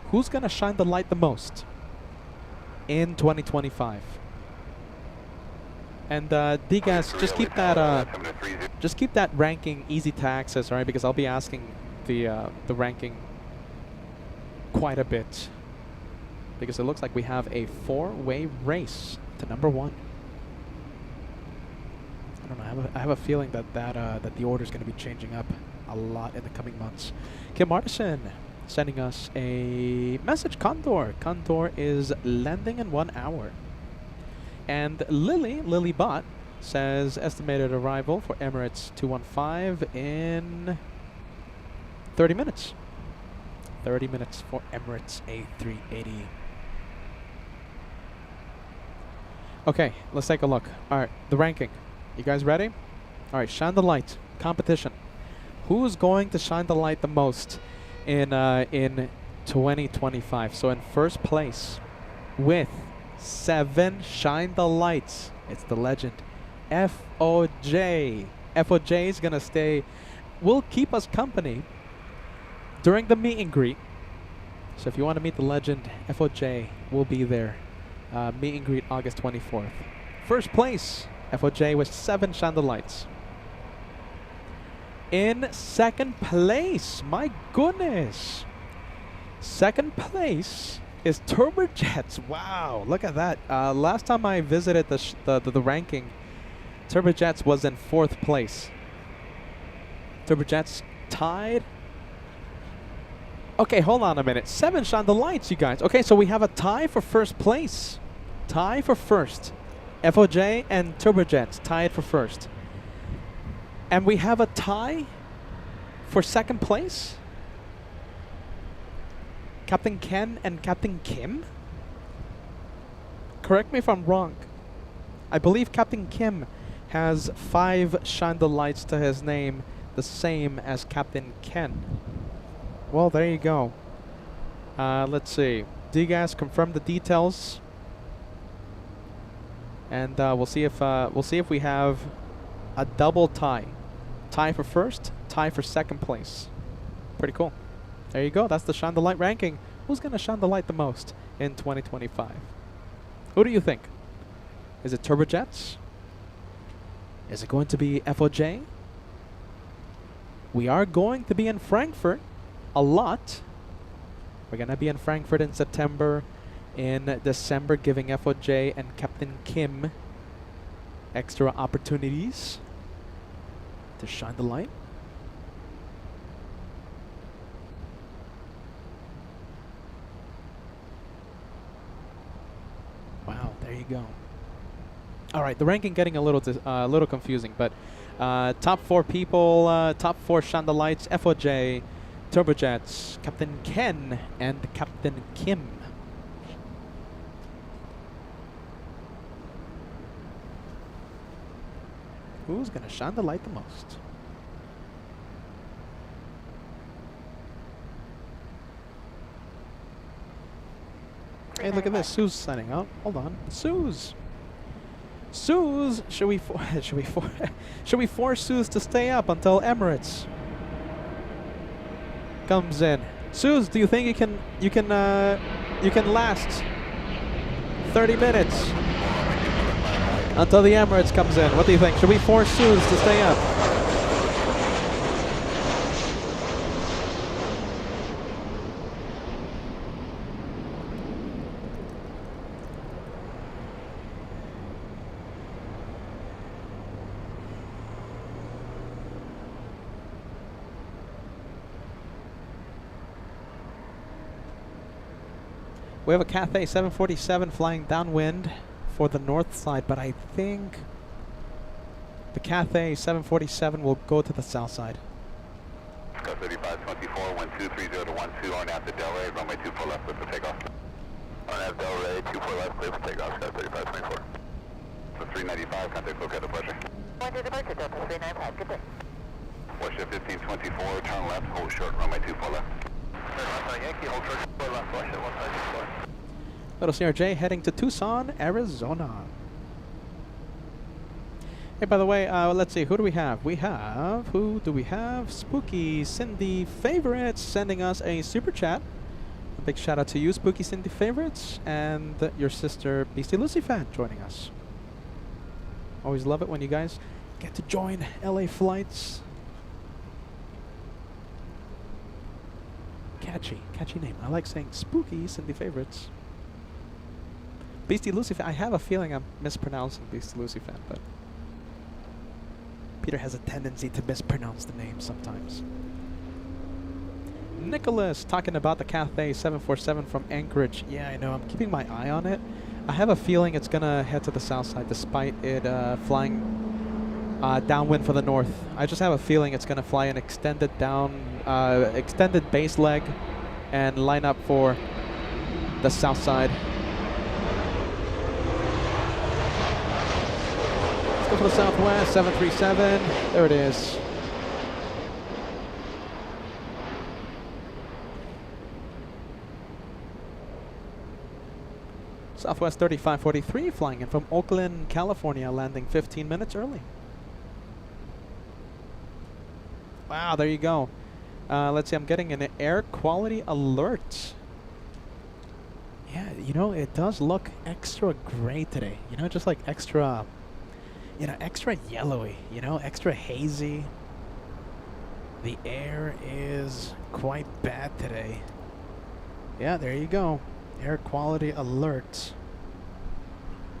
Who's gonna shine the light the most in 2025? And Degas, just keep that ranking easy to access, right? Because I'll be asking the ranking quite a bit, because it looks like we have a 4-way race to number 1. I don't know. I have a feeling that the order is going to be changing up a lot in the coming months. Kim Martison sending us a message. Condor is landing in 1 hour. And Lily Bot says estimated arrival for Emirates 215 in 30 minutes. 30 minutes for Emirates A380. Okay, let's take a look. All right, the ranking. You guys ready? All right, shine the light. Competition. Who's going to shine the light the most in 2025? So in first place with 7 shine the lights, it's the legend FOJ. FOJ is gonna will keep us company during the meet and greet. So if you want to meet the legend, FOJ will be there. Meet and greet August 24th. First place, FOJ with 7 shine the lights. In second place, my goodness, second place is Turbojets. Wow, look at that. Last time I visited the ranking, Turbojets was in 4th place. Turbojets tied. Okay, hold on a minute. 7 shine the lights, you guys. Okay, so we have a tie for first place. Tie for first. FOJ and Turbojets tied for first. And we have a tie for second place. Captain Ken and Captain Kim? Correct me if I'm wrong. I believe Captain Kim has 5 shine the lights to his name, the same as Captain Ken. Well, there you go. Let's see. Degas confirm the details, and we'll see if we have a double tie. Tie for first, tie for second place. Pretty cool. There you go. That's the shine the light ranking. Who's gonna shine the light the most in 2025? Who do you think? Is it Turbojets? Is it going to be FOJ? We are going to be in Frankfurt a lot. We're gonna be in Frankfurt in September, in December, giving FOJ and Captain Kim extra opportunities to shine the light. Wow, there you go. All right, the ranking getting a little confusing, but top 4 people, top 4 shine the lights: FOJ, Turbojets, Captain Ken, and Captain Kim. Who's gonna shine the light the most? Hey, look at this. Sue's signing up. Hold on, Sue's. Should we force Suze to stay up until Emirates comes in? Suze, do you think you can last 30 minutes until the Emirates comes in? What do you think? Should we force Suze to stay up? We have a Cathay 747 flying downwind for the north side, but I think the Cathay 747 will go to the south side. Go Sky 3524, wind 230 to 12, RNAV to Delray, runway 24 left, clear for takeoff. RNAV Delray, 24 left, clear for takeoff, Sky 3524. So 395, contact locator, pleasure. Point to departure, Delta 395, good day. Warships 1524, turn left, hold short, runway 24 left. Turn left on Yankee, hold short, 4 left, Warship 1524. Little CRJ heading to Tucson, Arizona. Hey, by the way, let's see, who do we have? Who do we have? Spooky Cindy Favorites sending us a super chat. A big shout out to you, Spooky Cindy Favorites, and your sister, Beastie Lucy Fan, joining us. Always love it when you guys get to join LA Flights. Catchy name. I like saying Spooky Cindy Favorites. Beastie Lucy Fan. I have a feeling I'm mispronouncing Beastie Lucy Fan, but Peter has a tendency to mispronounce the name sometimes. Nicholas talking about the Cathay 747 from Anchorage. Yeah, I know. I'm keeping my eye on it. I have a feeling it's gonna head to the south side despite it flying downwind for the north. I just have a feeling it's gonna fly an extended base leg and line up for the south side. Let's go for the southwest, 737. There it is. Southwest 3543 flying in from Oakland, California, landing 15 minutes early. Wow, there you go. Let's see, I'm getting an air quality alert. Yeah, you know, it does look extra gray today. You know, just like extra, extra yellowy, extra hazy. The air is quite bad today. Yeah, there you go. Air quality alert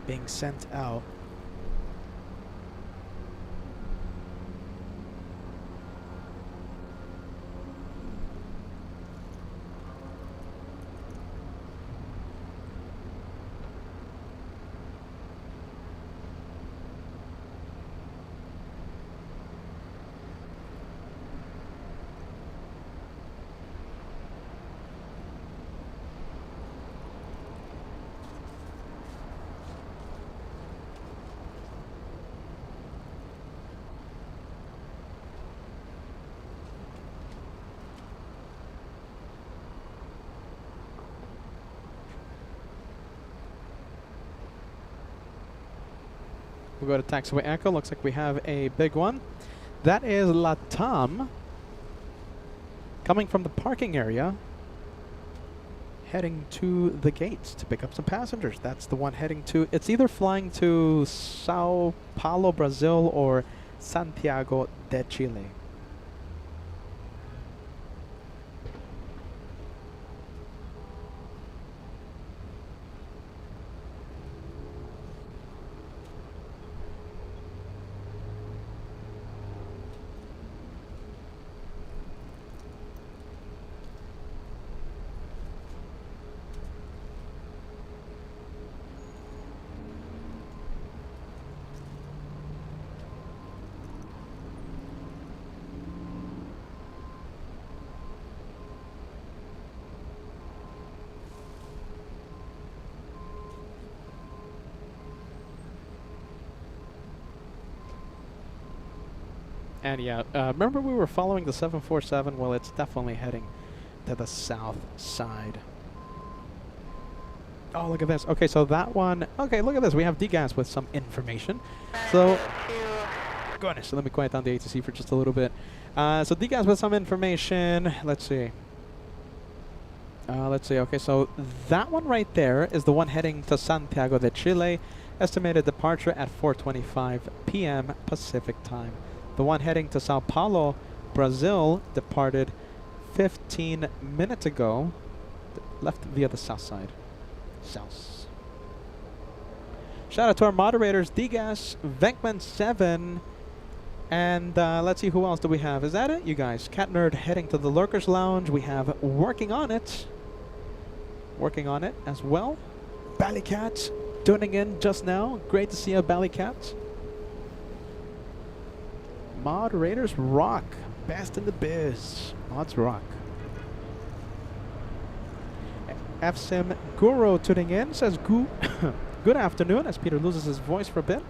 being sent out. We'll go to taxiway Echo. Looks like we have a big one. That is Latam coming from the parking area, heading to the gates to pick up some passengers. That's the one heading to, it's either flying to Sao Paulo, Brazil, or Santiago de Chile. And yeah, remember we were following the 747? Well, it's definitely heading to the south side. Oh, look at this. Okay, so that one... Okay, look at this. We have DGAS with some information. So... Goodness, so let me quiet down the ATC for just a little bit. So DGAS with some information. Let's see. Okay, so that one right there is the one heading to Santiago de Chile. Estimated departure at 4:25 p.m. Pacific time. The one heading to Sao Paulo, Brazil, departed 15 minutes ago. Left via the south side. South. Shout out to our moderators, DGAS, Venkman7, and let's see, who else do we have? Is that it, you guys? Cat Nerd heading to the Lurkers Lounge. We have Working on It. Working on it as well. Ballycat tuning in just now. Great to see you, Ballycat. Moderators rock. Best in the biz. Odds rock. FSIM Guru tuning in says good afternoon as Peter loses his voice for a bit.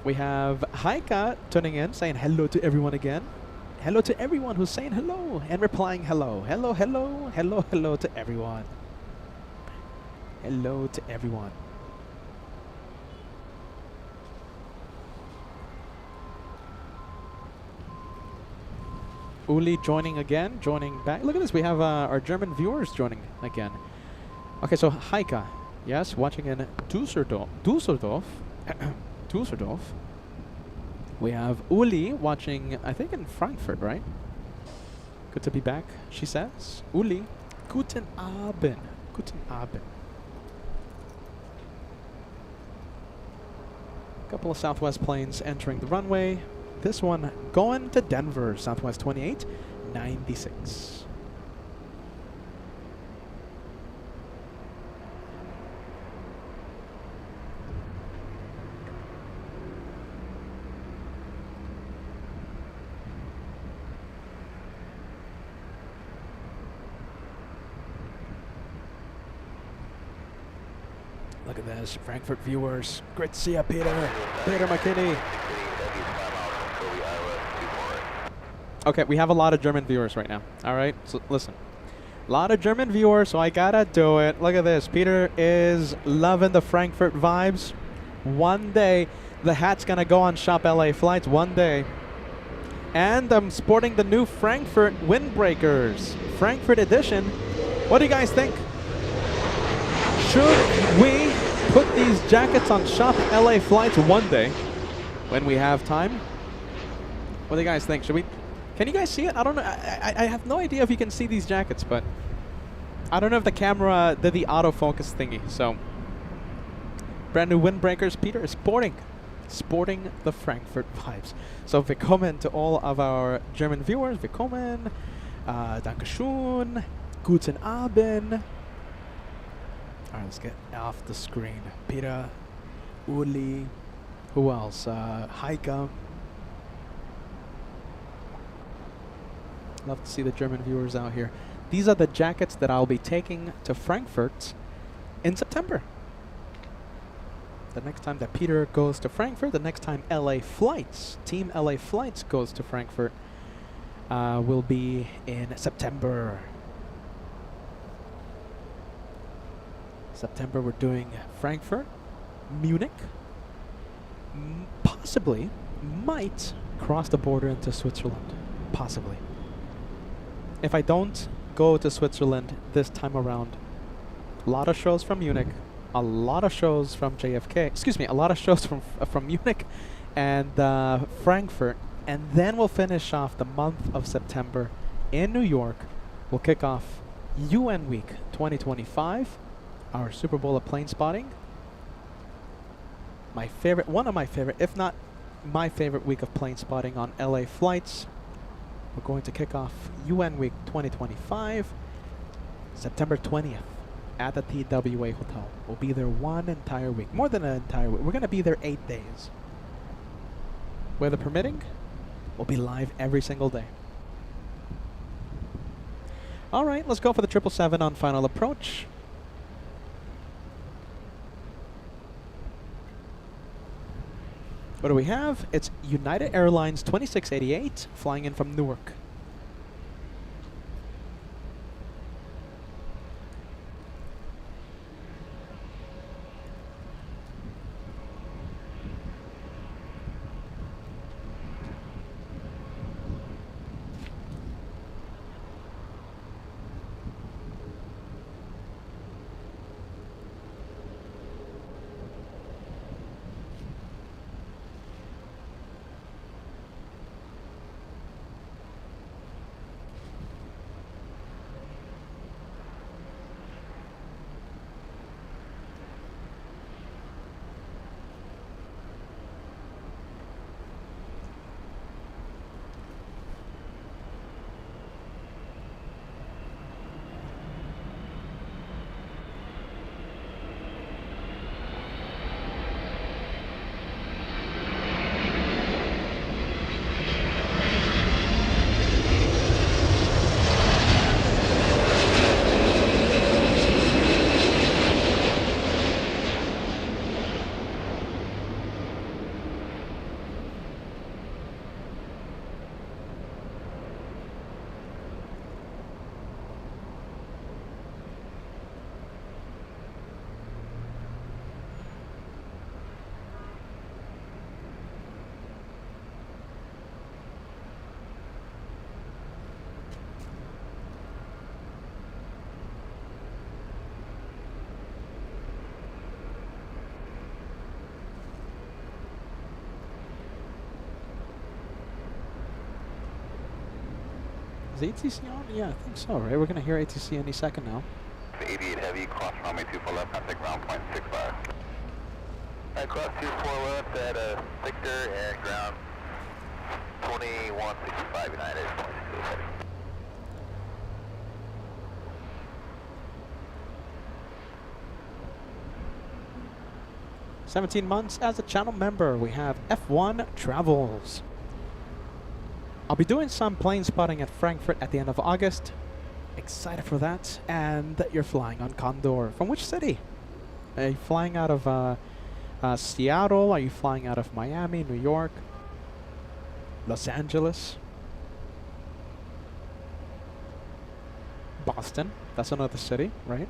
We have Haika tuning in saying hello to everyone again. Hello to everyone who's saying hello and replying hello. Hello, hello, hello, hello to everyone. Hello to everyone. Uli joining again, joining back. Look at this, we have our German viewers joining again. Okay, so Heike, yes, watching in Düsseldorf. Düsseldorf. We have Uli watching, I think, in Frankfurt, right? Good to be back, she says. Uli, guten Abend. Guten Abend. Couple of Southwest planes entering the runway. This one going to Denver, Southwest 2896. Look at this, Frankfurt viewers. Great to see you, Peter. Peter McKinney. Okay, we have a lot of German viewers right now. All right, so listen. A lot of German viewers, so I gotta do it. Look at this. Peter is loving the Frankfurt vibes. One day, the hat's gonna go on Shop LA Flights. One day. And I'm sporting the new Frankfurt windbreakers. Frankfurt edition. What do you guys think? Should we put these jackets on Shop LA Flights one day when we have time? What do you guys think? Should we? Can you guys see it? I don't know. I have no idea if you can see these jackets, but I don't know if the camera did the autofocus thingy. So, brand new windbreakers. Peter is sporting the Frankfurt vibes. So, willkommen to all of our German viewers. Willkommen. Dankeschön. Guten Abend. Alright, let's get off the screen. Peter, Uli, who else? Heike. Love to see the German viewers out here. These are the jackets that I'll be taking to Frankfurt in September. The next time that Peter goes to Frankfurt, the next time LA Flights, Team LA Flights goes to Frankfurt, will be in September. September, we're doing Frankfurt, Munich, possibly, might cross the border into Switzerland. Possibly. If I don't go to Switzerland this time around, a lot of shows from Munich, a lot of shows from JFK, excuse me, a lot of shows from Munich and Frankfurt, and then we'll finish off the month of September in New York. We'll kick off UN Week 2025. Our Super Bowl of plane spotting. My favorite, one of my favorite, if not my favorite week of plane spotting on LA Flights. We're going to kick off UN Week 2025, September 20th at the TWA Hotel. We'll be there one entire week, more than an entire week. We're going to be there 8 days. Weather permitting, we'll be live every single day. All right, let's go for the 777 on final approach. What do we have? It's United Airlines 2688 flying in from Newark. Is ATC on? Yeah, I think so, right? We're going to hear ATC any second now. 88 heavy, cross runway 24 left, contact ground point 65. Cross 24 left at Victor and ground 2165 United, 22 heavy. "17 months as a channel member, we have F1 Travels. I'll be doing some plane spotting at Frankfurt at the end of August. Excited for that. And you're flying on Condor. From which city? Are you flying out of Seattle? Are you flying out of Miami, New York, Los Angeles, Boston? That's another city, right?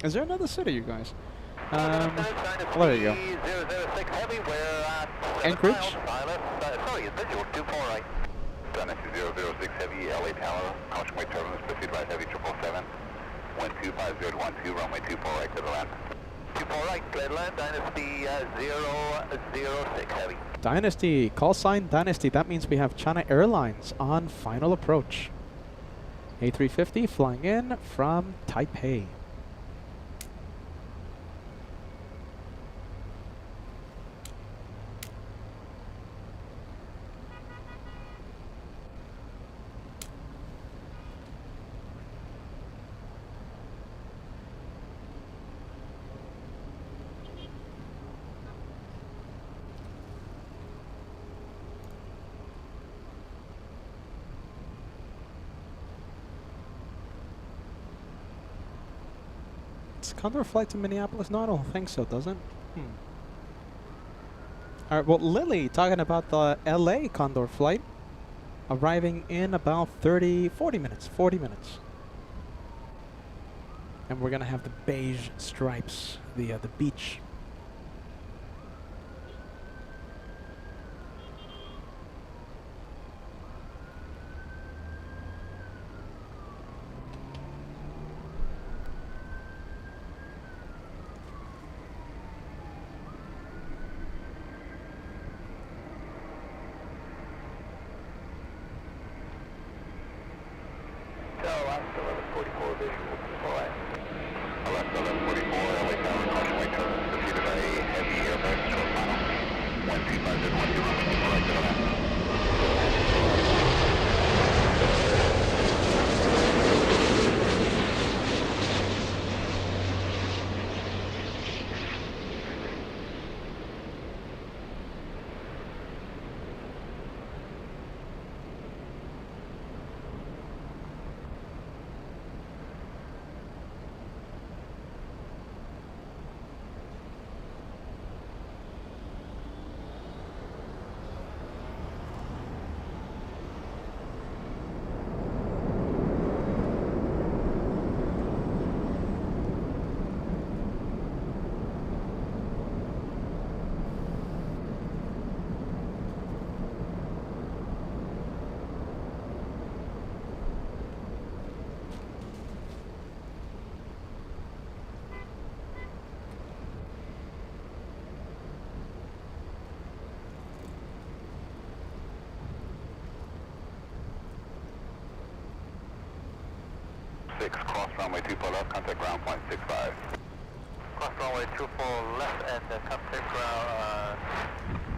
Is there another city, you guys? Well, there you go. 006 heavy, we're at Anchorage? Sorry, visual 24 right. Dynasty 006 heavy, LA Tower, caution weight turbulence, proceed right heavy 777. 125, runway 24 right to the land. 24 right, clear land, Dynasty 006 heavy. Dynasty, call sign Dynasty. That means we have China Airlines on final approach. A350 flying in from Taipei. Condor flight to Minneapolis? No, I don't think so, does it? Alright, well, Lily talking about the LA Condor flight arriving in about 40 minutes. And we're gonna have the beige stripes, the beach. Cross runway 24 left, contact ground point 65. Cross runway 24 left and contact ground.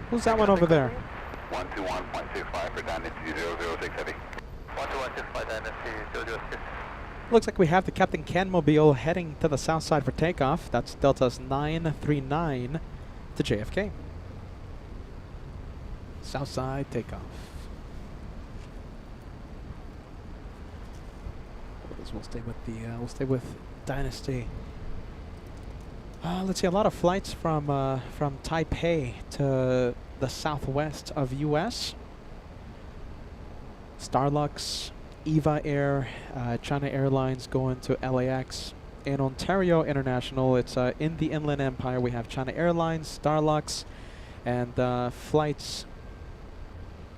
Who's that one over there? 121.65 for Dynasty 006 heavy. 121.65 Dynasty 006. Looks like we have the Captain Canmobile heading to the south side for takeoff. That's Delta's 939 to JFK. South side takeoff. We'll stay with Dynasty. Let's see, a lot of flights from Taipei to the southwest of U.S. Starlux, Eva Air, China Airlines going to LAX. In Ontario International, it's in the Inland Empire. We have China Airlines, Starlux, and flights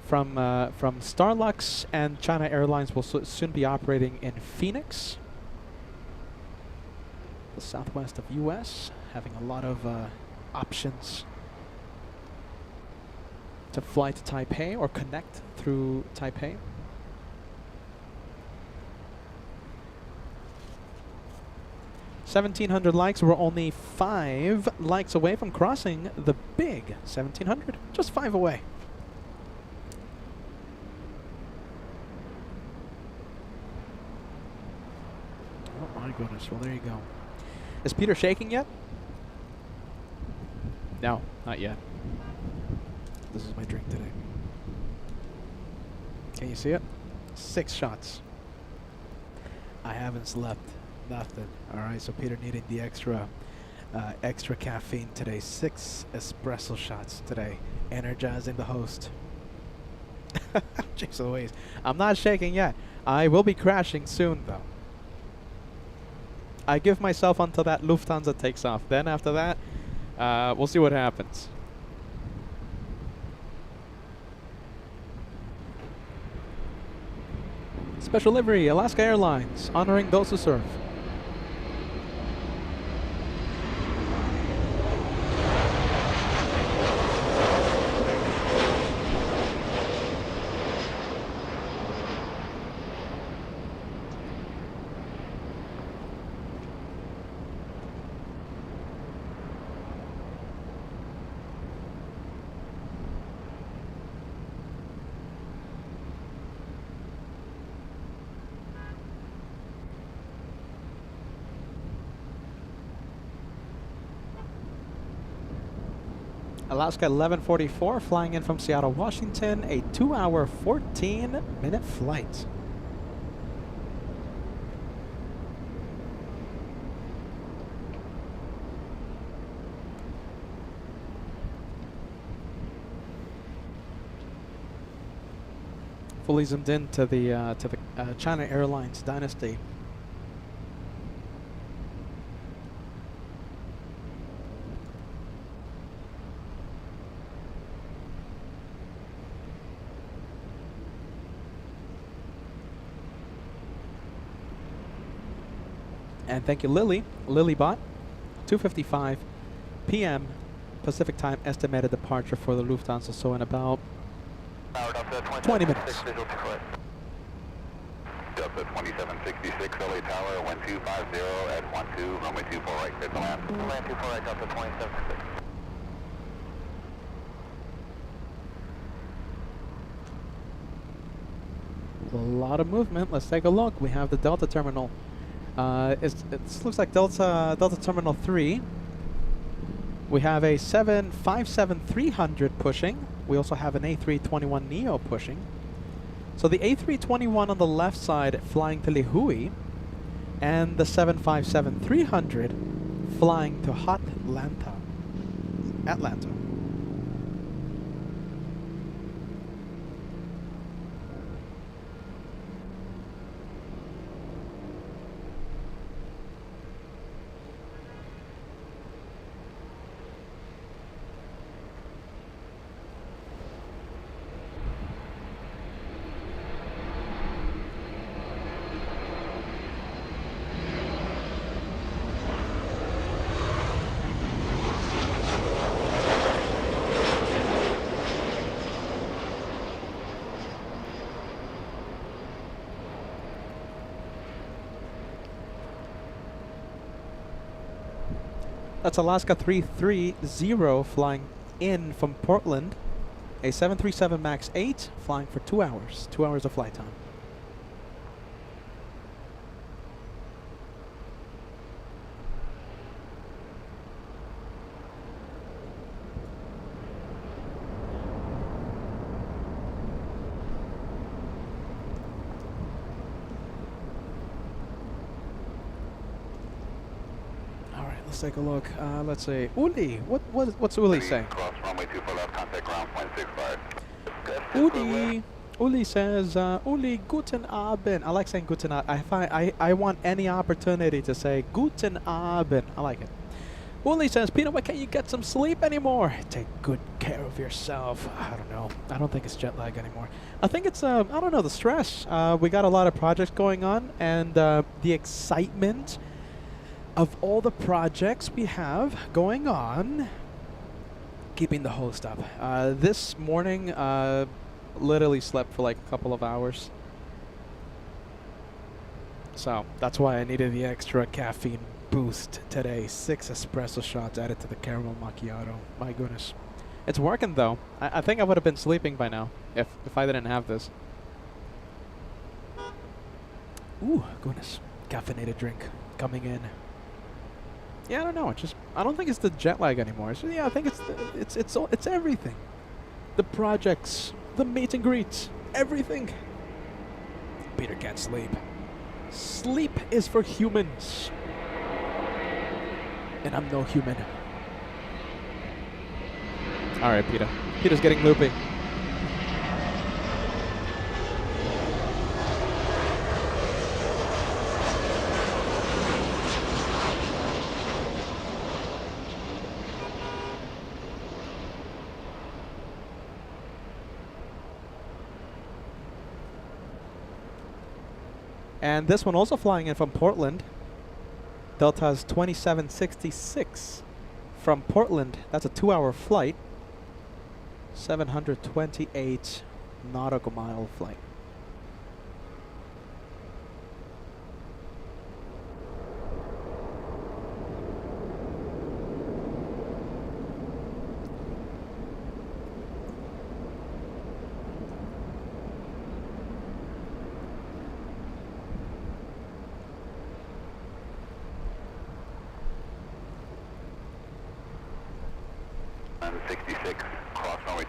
from Starlux and China Airlines will soon be operating in Phoenix, the southwest of U.S., having a lot of options to fly to Taipei or connect through Taipei. 1,700 likes. We're only 5 likes away from crossing the big 1,700. Just 5 away. Oh my goodness. Well, there you go. Is Peter shaking yet? No, not yet. This is my drink today. Can you see it? 6 shots. I haven't slept. Nothing. All right, so Peter needed the extra caffeine today. 6 espresso shots today, energizing the host. Jeez Louise. I'm not shaking yet. I will be crashing soon, though. I give myself until that Lufthansa takes off. Then after that, we'll see what happens. Special livery, Alaska Airlines, honoring those who serve. Alaska 1144, flying in from Seattle, Washington, a 2-hour, 14-minute flight. Fully zoomed in to the China Airlines dynasty. And thank you, Lily. Lilybot, 2:55 p.m. Pacific time, estimated departure for the Lufthansa. So in about 20 minutes. Delta 2766, LA Tower, 1250 at 12, runway 24 right, clear to land. Land 24 right, Delta 2766. A lot of movement. Let's take a look. We have the Delta terminal. It looks like Delta Terminal 3. We have a 757-300 pushing. We also have an A321neo pushing. So the A321 on the left side flying to Lihue, and the 757-300 flying to Atlanta. That's Alaska 330 flying in from Portland. A 737 MAX 8 flying for 2 hours. 2 hours of flight time. Let's take a look. Let's see. Uli, what's Uli saying? Cross runway 24 left, contact ground, 0.65. Uli says, Uli, guten Abend. I like saying guten Abend. I want any opportunity to say guten Abend. I like it. Uli says, Peter, why can't you get some sleep anymore? Take good care of yourself. I don't know. I don't think it's jet lag anymore. I think it's, I don't know, the stress. We got a lot of projects going on, and the excitement of all the projects we have going on, keeping the host up. This morning, literally slept for like a couple of hours. So that's why I needed the extra caffeine boost today. 6 espresso shots added to the caramel macchiato. My goodness. It's working though. I think I would have been sleeping by now if I didn't have this. Ooh, goodness. Caffeinated drink coming in. Yeah, I don't know. I don't think it's the jet lag anymore. So yeah, I think it's everything. The projects, the meet and greets, everything. Peter can't sleep. Sleep is for humans. And I'm no human. Alright, Peter. Peter's getting loopy. And this one also flying in from Portland. Delta's 2766 from Portland. That's a 2-hour flight. 728 nautical mile flight.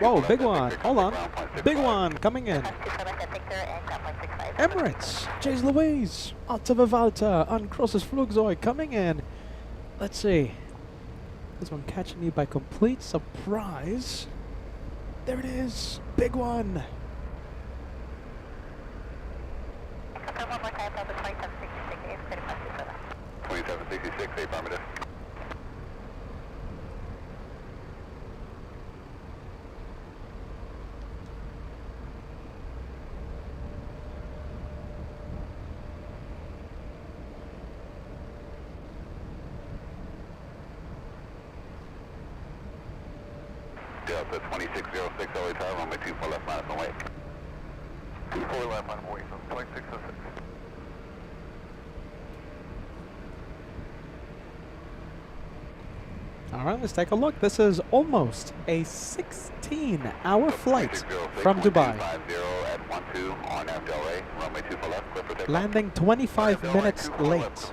Whoa, big one. Hold on. Big one coming in. Emirates. Jays Louise. Alta Vivalta. Uncrosses Flugzeug coming in. Let's see. This one catching me by complete surprise. There it is. Big one. Confirm one more time, Delta 2766, clear to pass 2766, affirmative. Delta 2606, LA Tower, runway 24 left minus on way. 24 left minus on way, so 2606. All right, let's take a look. This is almost a 16-hour flight from Dubai. Landing 25 minutes late.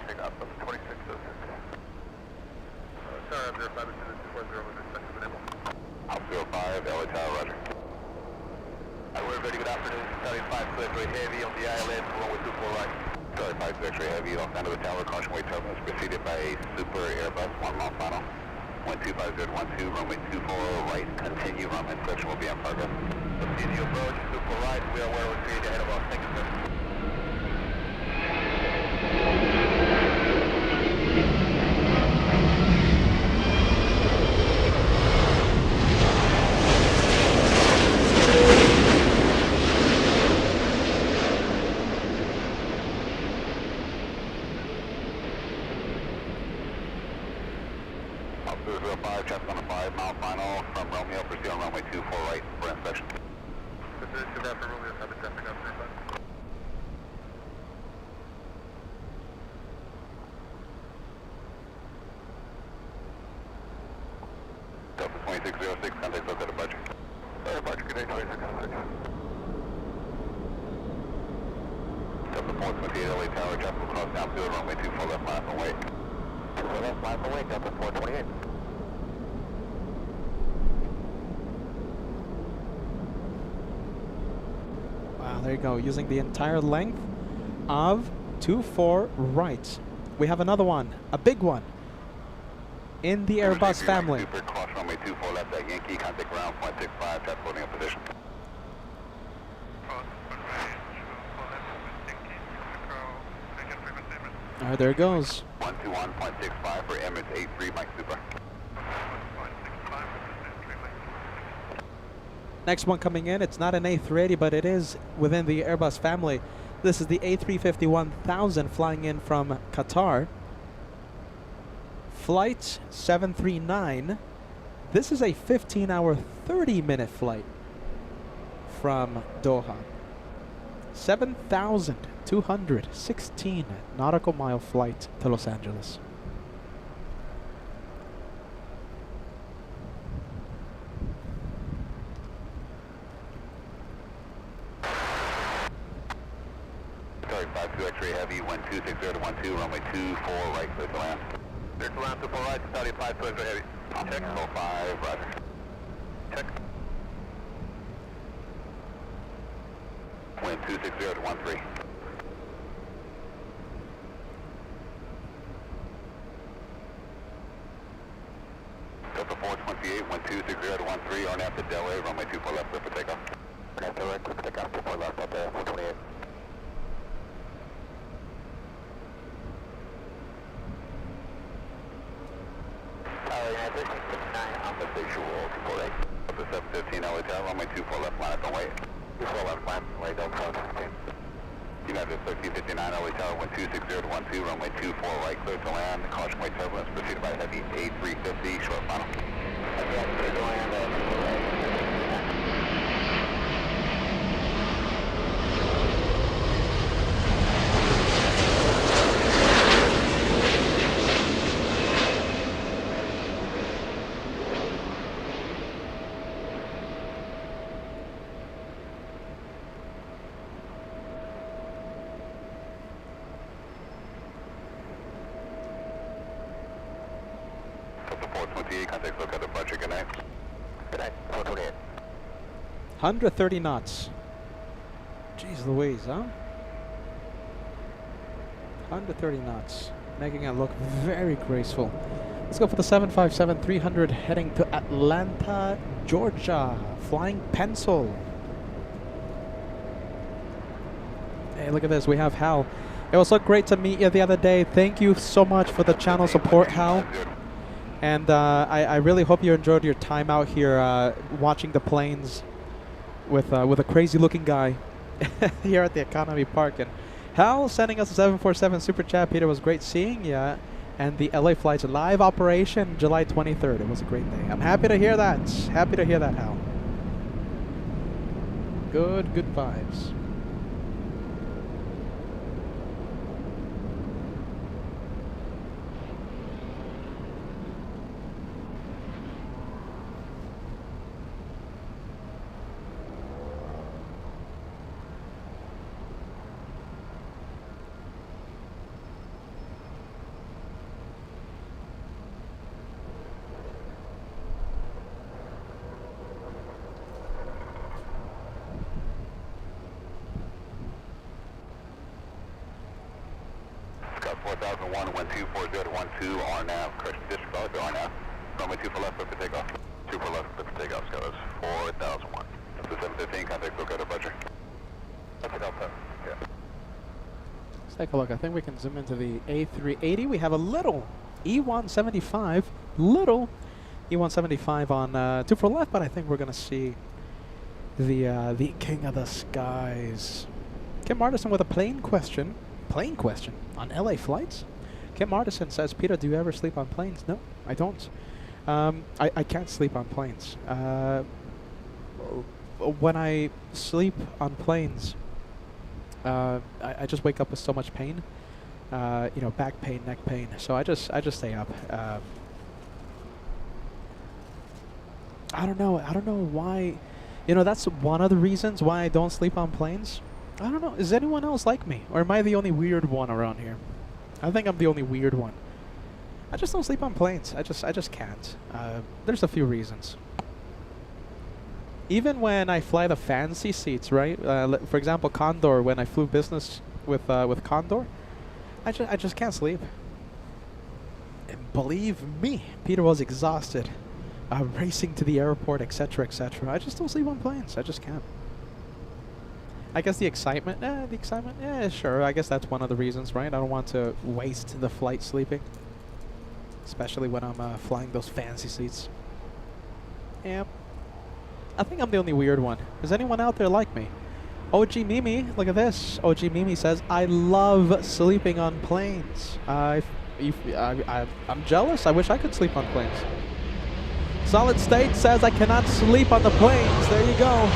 Very good afternoon. Charlie 5 X-ray heavy on the island, runway 24 right. Charlie 5 X-ray heavy off down to the tower, caution weight turbulence preceded by a super Airbus 1 mile final. 125012, runway 24 right, continue runway inspection will be on progress. Continue approach, super right, we are well retreat ahead of us, thank you sir. Traffic on the 5 mile final from Romeo, proceed on runway 24 right for inspection. Position after Romeo, have a traffic on 35. Delta 2606, contact us at departure. Departure, good day, 2606. Delta 428 LA Tower, traffic will cross downfield, runway 24 left minus on way. 24 left minus on way, Delta 428. There you go, using the entire length of 24 right. We have another one, a big one, in the Airbus family. Super, cross runway 24 left at Yankee, contact ground 0.65, traffic holding up position. All right, there it goes. 121.65 for Emirates 83, Mike Super. Next one coming in, it's not an A380, but it is within the Airbus family. This is the A350-1000 flying in from Qatar. Flight 739. This is a 15-hour, 30-minute flight from Doha. 7,216 nautical mile flight to Los Angeles. 3 heavy, wind 260 to 12, runway 24 right, clear to land. Clear to land, 24 right, 35, 2 heavy. Check, 05, roger. Check. Wind 260 to 13. Delta 428, wind 260 to 13, RNAV to Delray, runway 24 left, clear for takeoff. RNAV to Delray, clear for takeoff, 24 left, out there, 428. Tower United 659 on the visual, 248. Delta 715, LA Tower, runway 24 left, line up and wait. 24 left, line up and wait, Delta 715. United 1359, LA Tower, wind 260 to 12, runway 24 right, clear to land. Caution wait turbulence, preceded by heavy A350, short final. Clear to land, Delta 428, contact look at departure, good night. Good night, 428. 130 knots. Jeez Louise, huh? 130 knots. Making it look very graceful. Let's go for the 757-300 heading to Atlanta, Georgia. Flying pencil. Hey, look at this. We have Hal. It was so great to meet you the other day. Thank you so much for the channel support, Hal. And I really hope you enjoyed your time out here watching the planes with a crazy-looking guy here at the Economy Park. And Hal sending us a 747 Super Chat. Peter, was great seeing you. And the LA Flights live operation July 23rd. It was a great day. I'm happy to hear that. Happy to hear that, Hal. Good vibes. Scott 4001, wind 240 to 12, RNAV, correction district valley to RNAV. Runway 24 left, clear for takeoff. 24 left, clear for takeoff, Scott, that's 4001. That's the 715, contact look at departure. That's a Delta, yeah. Let's take a look. I think we can zoom into the A380. We have a little E175, little E175 on 24 left, but I think we're gonna see the king of the skies. Kim Martison with a plane question on LA Flights. Kim Martison says, Peter, do you ever sleep on planes? No, I don't. I can't sleep on planes. When I sleep on planes, I just wake up with so much pain. You know, back pain, neck pain. So I just stay up. I don't know why. You know, that's one of the reasons why I don't sleep on planes. I don't know. Is anyone else like me? Or am I the only weird one around here? I think I'm the only weird one. I just don't sleep on planes. I just can't. There's a few reasons. Even when I fly the fancy seats, right? For example, Condor, when I flew business with Condor, I just can't sleep. And believe me, Peter was exhausted, racing to the airport, etc., etc. I just don't sleep on planes. I just can't. I guess the excitement, sure. I guess that's one of the reasons, right? I don't want to waste the flight sleeping, especially when I'm flying those fancy seats. Yeah. I think I'm the only weird one. Is anyone out there like me? OG Mimi, look at this. OG Mimi says, I love sleeping on planes. I'm jealous. I wish I could sleep on planes. Solid State says, I cannot sleep on the planes. There you go.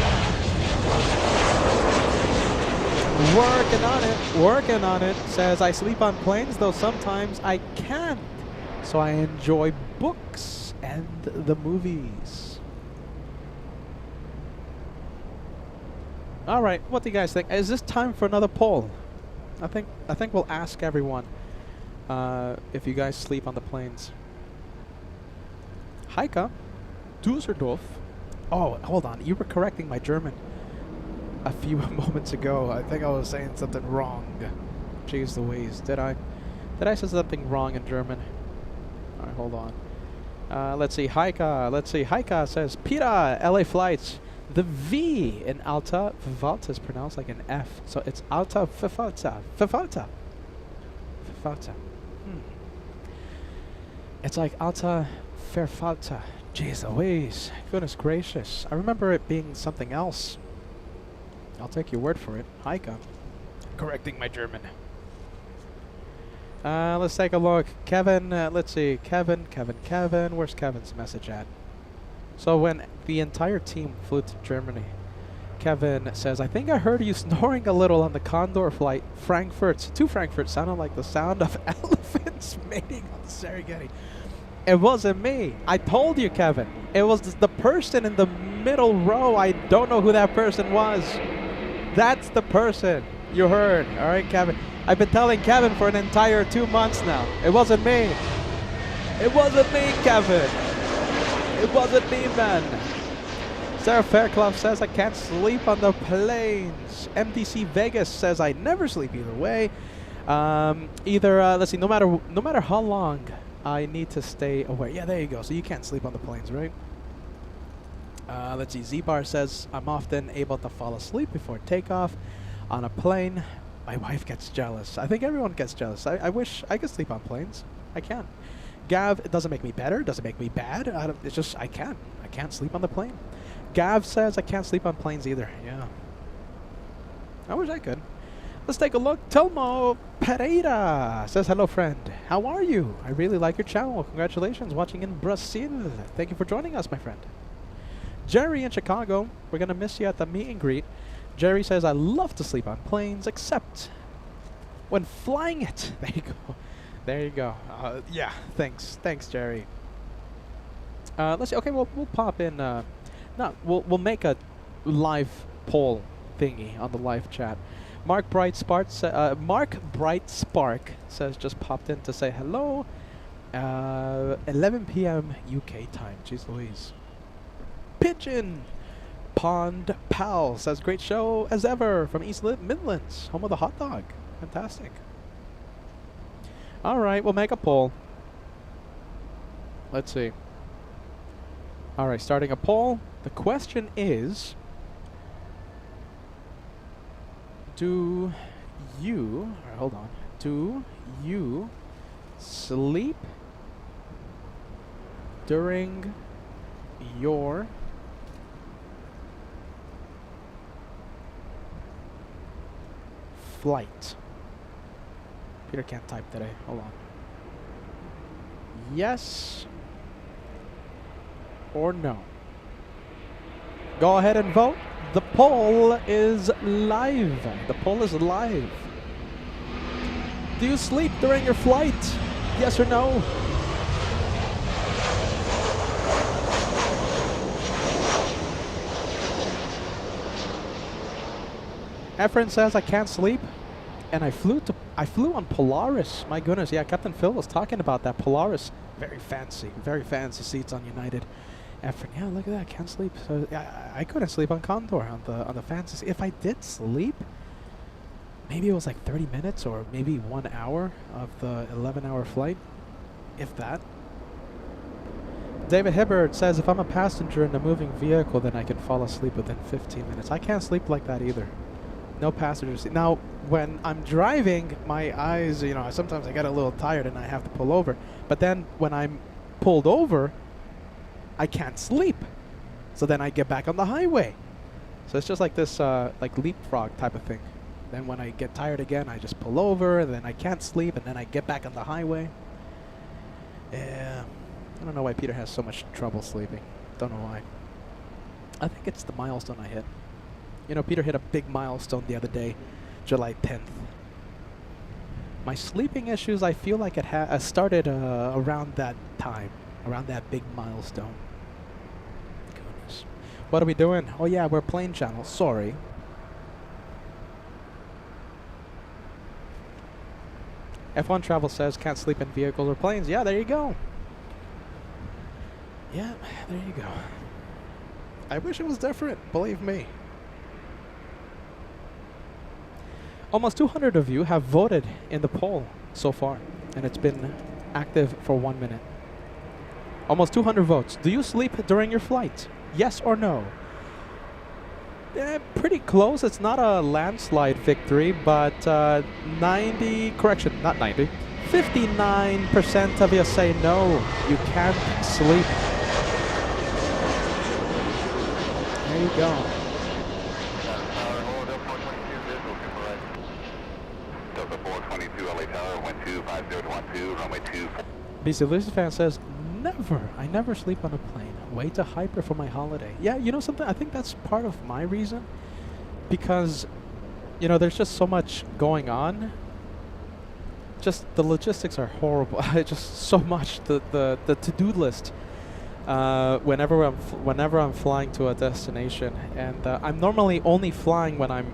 Working on it. Says, I sleep on planes, though sometimes I can't. So I enjoy books and the movies. All right, what do you guys think? Is this time for another poll? I think we'll ask everyone if you guys sleep on the planes. Heike, Dusseldorf. Oh, hold on. You were correcting my German a few moments ago. I think I was saying something wrong. Jeez Louise. Did I say something wrong in German? Alright, hold on. Let's see. Heike. Heike says, Petah, LA Flights. The V in Alta Vivalta is pronounced like an F. So it's Alta Vivalta. Vivalta. It's like Alta Verfalta. Jeez Louise. Goodness gracious. I remember it being something else. I'll take your word for it. Heike. Correcting my German. Let's take a look. Kevin, let's see. Kevin. Where's Kevin's message at? So when the entire team flew to Germany, Kevin says, I think I heard you snoring a little on the Condor flight to Frankfurt. Sounded like the sound of elephants mating on the Serengeti. It wasn't me. I told you, Kevin. It was the person in the middle row. I don't know who that person was. That's the person you heard. All right, Kevin. I've been telling Kevin for an entire 2 months now. It wasn't me. It wasn't me, Kevin. It wasn't me, man. Sarah Fairclough says I can't sleep on the planes. MDC Vegas says I never sleep either way. Let's see, no matter how long I need to stay away. Yeah, there you go. So you can't sleep on the planes, right? Let's see. Z-Bar says I'm often able to fall asleep before takeoff on a plane. My wife gets jealous. I think everyone gets jealous. I wish I could sleep on planes. I can. Gav, it doesn't make me better. It doesn't make me bad. It's just I can't sleep on the plane. Gav says I can't sleep on planes either. Yeah. I wish I could. Let's take a look. Telmo Pereira says, hello, friend. How are you? I really like your channel. Congratulations watching in Brazil. Thank you for joining us, my friend. Jerry in Chicago. We're going to miss you at the meet and greet. Jerry says, I love to sleep on planes, except when flying it. There you go. There you go. Yeah, thanks. Thanks, Jerry. Let's see. Okay, we'll pop in. We'll make a live poll thingy on the live chat. Mark Brightspark says just popped in to say hello. 11 p.m. UK time. Jeez Louise. Pigeon Pond Pal says great show as ever from East Midlands, home of the hot dog. Fantastic. All right, we'll make a poll. Let's see. All right, starting a poll. The question is, do you sleep during your flight? Peter can't type today. Hold on. Yes or no? Go ahead and vote. The poll is live. The poll is live. Do you sleep during your flight? Yes or no? Efren says I can't sleep, and I flew on Polaris. My goodness, yeah, Captain Phil was talking about that Polaris. Very fancy seats on United. Efren, yeah, look at that, can't sleep. So yeah, I couldn't sleep on Condor on the fancy. If I did sleep, maybe it was like 30 minutes or maybe 1 hour of the 11-hour flight, if that. David Hibbert says if I'm a passenger in a moving vehicle, then I can fall asleep within 15 minutes. I can't sleep like that either. No passengers. Now, when I'm driving, my eyes, sometimes I get a little tired and I have to pull over. But then when I'm pulled over, I can't sleep. So then I get back on the highway. So it's just like this like leapfrog type of thing. Then when I get tired again, I just pull over, and then I can't sleep, and then I get back on the highway. Yeah. I don't know why Peter has so much trouble sleeping. Don't know why. I think it's the milestone I hit. Peter hit a big milestone the other day, July 10th. My sleeping issues, I feel like it started around that time, around that big milestone. Goodness. What are we doing? Oh yeah, we're playing channel. Sorry. F1 Travel says can't sleep in vehicles or planes. Yeah, there you go. Yeah, there you go. I wish it was different, believe me. Almost 200 of you have voted in the poll so far, and it's been active for 1 minute. Almost 200 votes. Do you sleep during your flight? Yes or no? Pretty close. It's not a landslide victory, but 59% of you say no, you can't sleep. There you go. Delta 422 LA Tower, wind 25012, runway 24. BC Lucy fan says, never. I never sleep on a plane. Way too hyper for my holiday. Yeah, you know something? I think that's part of my reason. Because, you know, there's just so much going on. Just the logistics are horrible. Just so much. The to-do list. Whenever I'm flying to a destination, and I'm normally only flying when I'm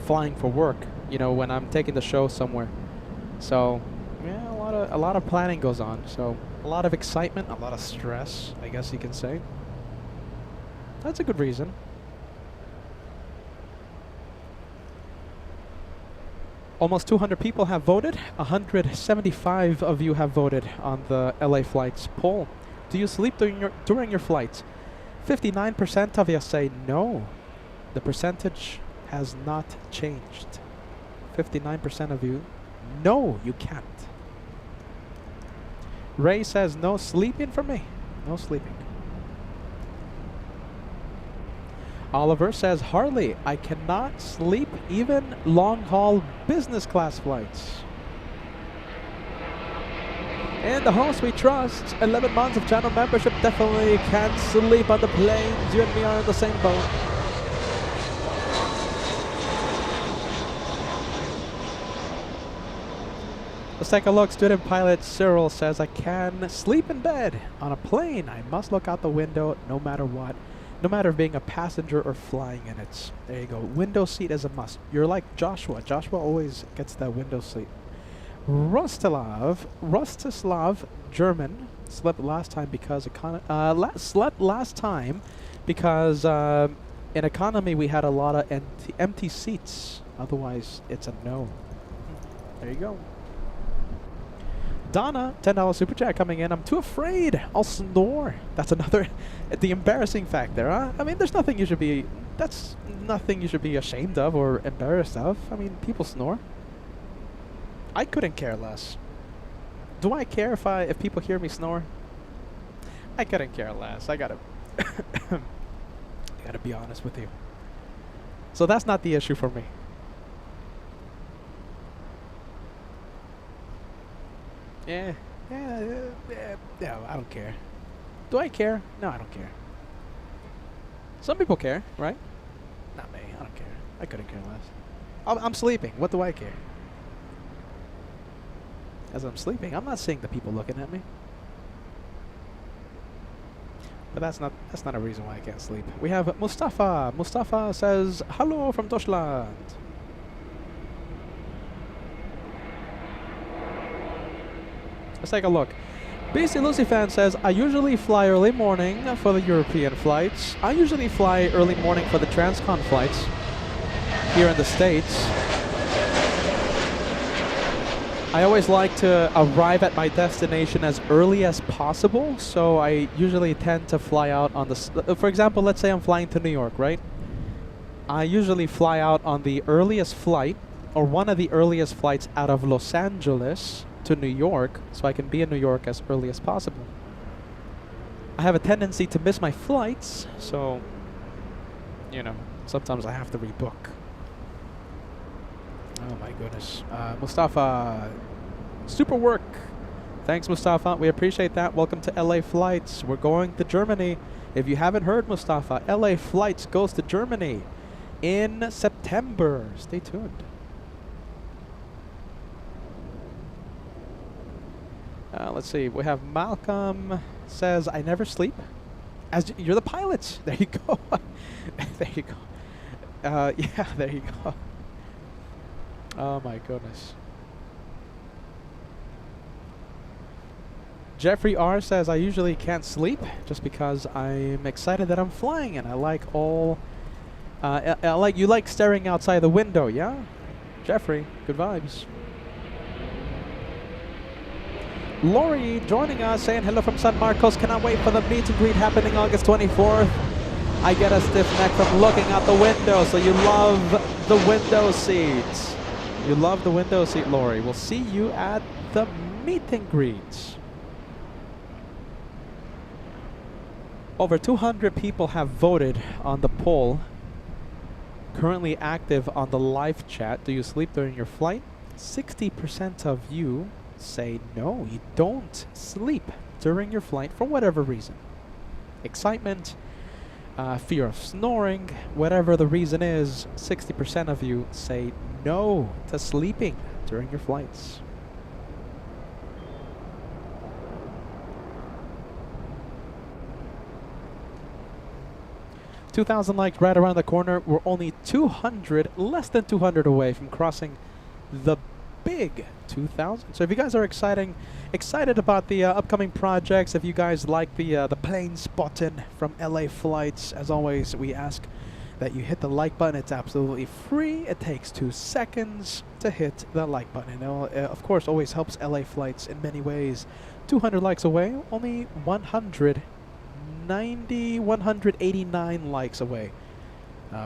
flying for work. You know, when I'm taking the show somewhere. So, yeah, a lot of planning goes on. So, a lot of excitement, a lot of stress, I guess you can say. That's a good reason. Almost 200 people have voted. 175 of you have voted on the LA Flights poll. Do you sleep during your flights? 59% of you say no. The percentage has not changed. 59% of you, no, you can't. Ray says no sleeping for me. No sleeping. Oliver says, Harley, I cannot sleep even long-haul business class flights. And the host we trust, 11 months of channel membership, definitely can't sleep on the planes. You and me are in the same boat. Let's take a look. Student pilot Cyril says, I can sleep in bed. On a plane, I must look out the window no matter what. No matter being a passenger or flying in it. There you go. Window seat is a must. You're like Joshua. Joshua always gets that window seat. Rostislav German slept last time because in economy we had a lot of empty seats. Otherwise, it's a no. There you go. Donna, $10 super chat coming in. I'm too afraid. I'll snore. That's another, the embarrassing factor. Huh? I mean, there's nothing you should be. That's nothing you should be ashamed of or embarrassed of. I mean, people snore. I couldn't care less. Do I care if people hear me snore? I couldn't care less. I gotta be honest with you. So that's not the issue for me. Yeah, I don't care. Do I care? No, I don't care. Some people care, right? Not me. I don't care. I couldn't care less. I'm sleeping. What do I care? As I'm sleeping, I'm not seeing the people looking at me. But that's not a reason why I can't sleep. We have Mustafa. Mustafa says, hello from Deutschland. Let's take a look. BC Lucy fan says, I usually fly early morning for the European flights. I usually fly early morning for the transcon flights here in the States. I always like to arrive at my destination as early as possible, so I usually tend to fly out on the... for example, let's say I'm flying to New York, right? I usually fly out on the earliest flight, or one of the earliest flights out of Los Angeles to New York, so I can be in New York as early as possible. I have a tendency to miss my flights, so, you know, sometimes I have to rebook. Oh my goodness. Mustafa, super work. Thanks, Mustafa. We appreciate that. Welcome to LA Flights. We're going to Germany. If you haven't heard, Mustafa, LA Flights goes to Germany in September. Stay tuned. Let's see. We have Malcolm says, I never sleep. As you're the pilot. There you go. There you go. Yeah, there you go. Oh my goodness. Jeffrey R says, I usually can't sleep just because I'm excited that I'm flying and I like all... you like staring outside the window, yeah? Jeffrey, good vibes. Lori joining us, saying hello from San Marcos. Cannot wait for the meet and greet happening August 24th. I get a stiff neck from looking out the window, so you love the window seats. You love the window seat, Lori. We'll see you at the meet and greet. Over 200 people have voted on the poll. Currently active on the live chat. Do you sleep during your flight? 60% of you say no, you don't sleep during your flight for whatever reason. Excitement, fear of snoring, whatever the reason is, 60% of you say no to sleeping during your flights. $2,000 likes right around the corner. We're only 200, less than 200 away from crossing the big 2,000. So if you guys are excited about the upcoming projects, if you guys like the plane spotting from LA Flights, as always, we ask that you hit the like button. It's absolutely free. It takes 2 seconds to hit the like button. And of course, always helps LA Flights in many ways. 200 likes away, only 189 likes away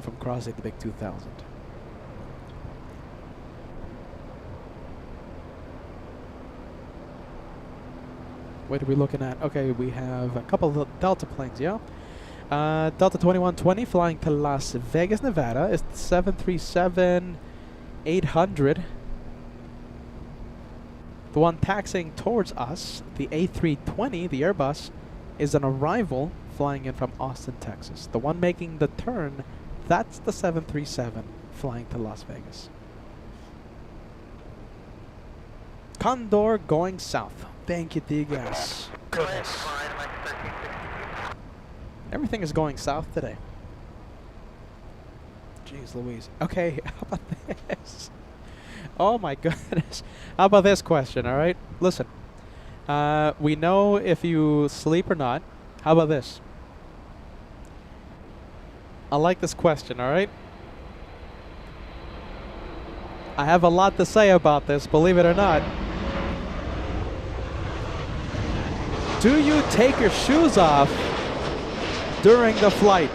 from crossing the big 2,000. What are we looking at? Okay, we have a couple of Delta planes, yeah? Delta 2120 flying to Las Vegas, Nevada is the 737-800. The one taxiing towards us, the A320, the Airbus, is an arrival flying in from Austin, Texas. The one making the turn, that's the 737 flying to Las Vegas. Condor going south. Thank you, Digas. Goodness. Everything is going south today. Jeez Louise. Okay, how about this? Oh my goodness. How about this question, alright? Listen. We know if you sleep or not. How about this? I like this question, alright? I have a lot to say about this, believe it or not. Do you take your shoes off during the flight?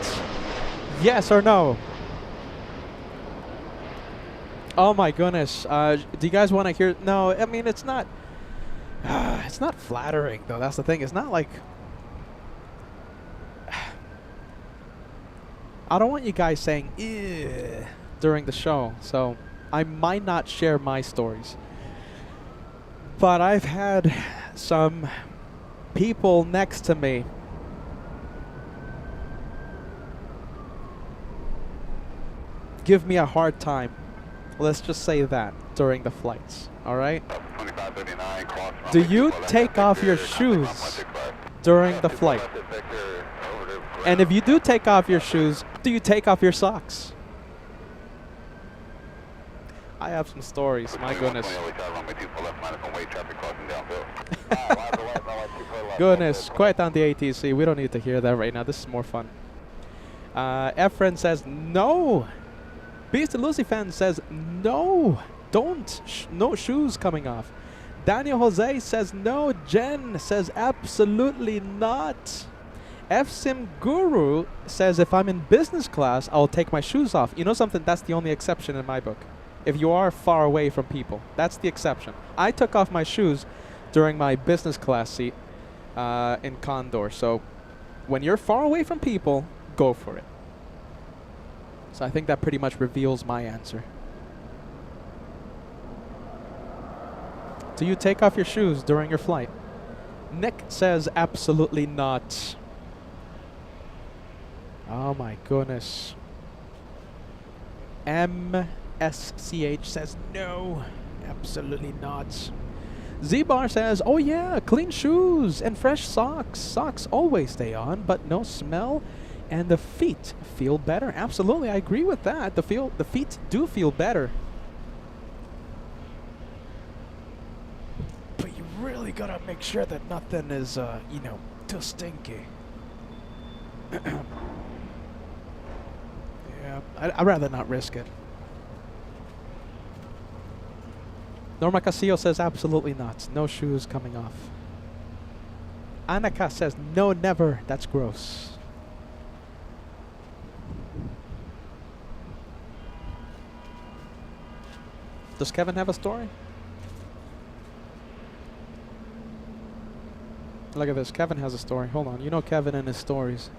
Yes or no? Oh my goodness. Do you guys want to hear? No, I mean, it's not flattering though. That's the thing. It's not like, I don't want you guys saying ew during the show, so I might not share my stories. But I've had some people next to me give me a hard time. Let's just say that during the flights, all right? Do you take off your shoes during the flight? And if you do take off your shoes, do you take off your socks? I have some stories, my goodness. Goodness, quiet down the ATC. We don't need to hear that right now. This is more fun. Efren says no. Beast and Lucy fan says no. Don't. No shoes coming off. Daniel Jose says no. Jen says absolutely not. FSIM Guru says if I'm in business class, I'll take my shoes off. You know something? That's the only exception in my book. If you are far away from people, that's the exception. I took off my shoes during my business class seat in Condor. So when you're far away from people, go for it. So I think that pretty much reveals my answer. Do you take off your shoes during your flight? Nick says absolutely not. Oh my goodness. MSCH says no, absolutely not. Z-Bar says, oh yeah, clean shoes and fresh socks. Socks always stay on, but no smell, and the feet feel better. Absolutely, I agree with that. The feet do feel better. But you really gotta make sure that nothing is, you know, too stinky. Yeah, I'd rather not risk it. Norma Casillo says absolutely not. No shoes coming off. Annika says no, never. That's gross. Does Kevin have a story? Look at this. Kevin has a story. Hold on. You know Kevin and his stories.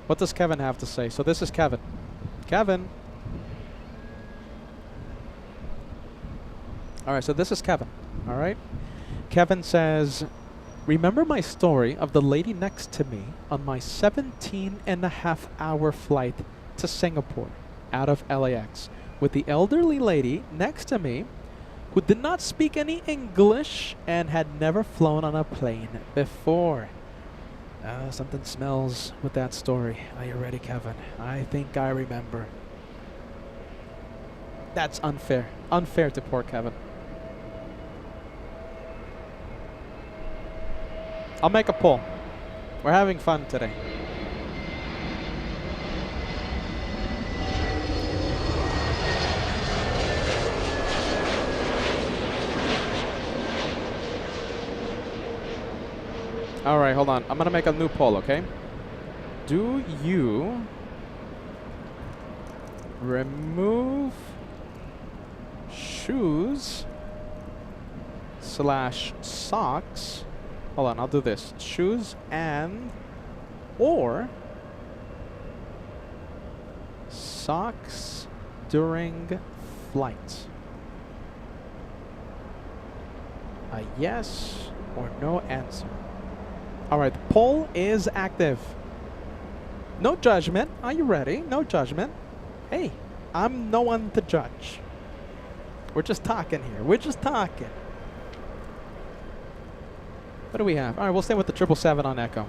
What does Kevin have to say? So this is Kevin. Kevin. All right, so this is Kevin. All right. Kevin says, remember my story of the lady next to me on my 17.5-hour flight to Singapore out of LAX with the elderly lady next to me who did not speak any English and had never flown on a plane before. Something smells with that story. Are you ready, Kevin? I think I remember. That's unfair. Unfair to poor Kevin. I'll make a poll. We're having fun today. All right, hold on. I'm gonna make a new poll, okay? Do you remove shoes / socks? Hold on, I'll do this. Shoes and or socks during flight? A yes or no answer. All right, the poll is active. No judgment. Are you ready? No judgment. Hey, I'm no one to judge. We're just talking here. We're just talking. What do we have? All right, we'll stay with the 777 on Echo.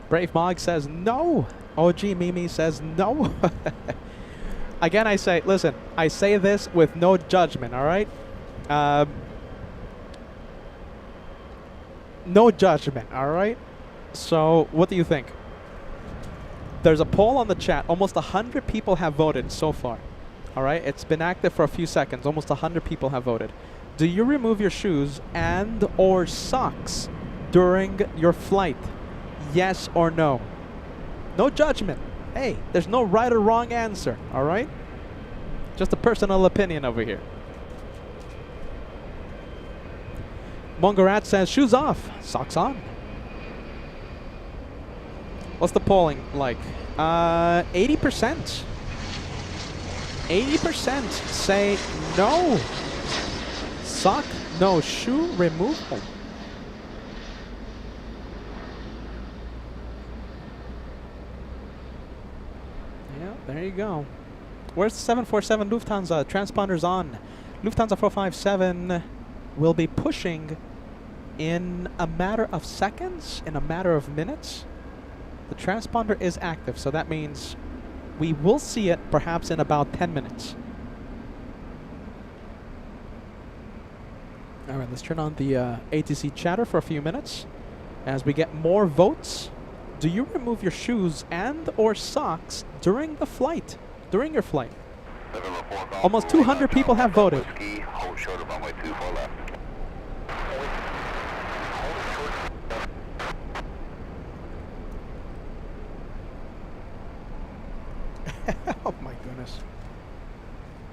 Brave Mog says no. OG Mimi says no. Again, I say, listen, I say this with no judgment, all right? No judgment, all right? So, what do you think? There's a poll on the chat. Almost 100 people have voted so far. All right? It's been active for a few seconds. Almost 100 people have voted. Do you remove your shoes and or socks during your flight? Yes or no? No judgment. Hey, there's no right or wrong answer, all right? Just a personal opinion over here. Mongarat says, shoes off, socks on. What's the polling like? 80%. 80% say no. Sock, no. Shoe removal. Yeah, there you go. Where's the 747 Lufthansa? Transponder's on. Lufthansa 457 will be pushing in a matter of seconds, in a matter of minutes. The transponder is active, so that means we will see it perhaps in about 10 minutes. All right, let's turn on the ATC chatter for a few minutes as we get more votes. Do you remove your shoes and or socks during the flight, during your flight? Almost 200 people have voted. Hold short of runway 24 left. Oh my goodness.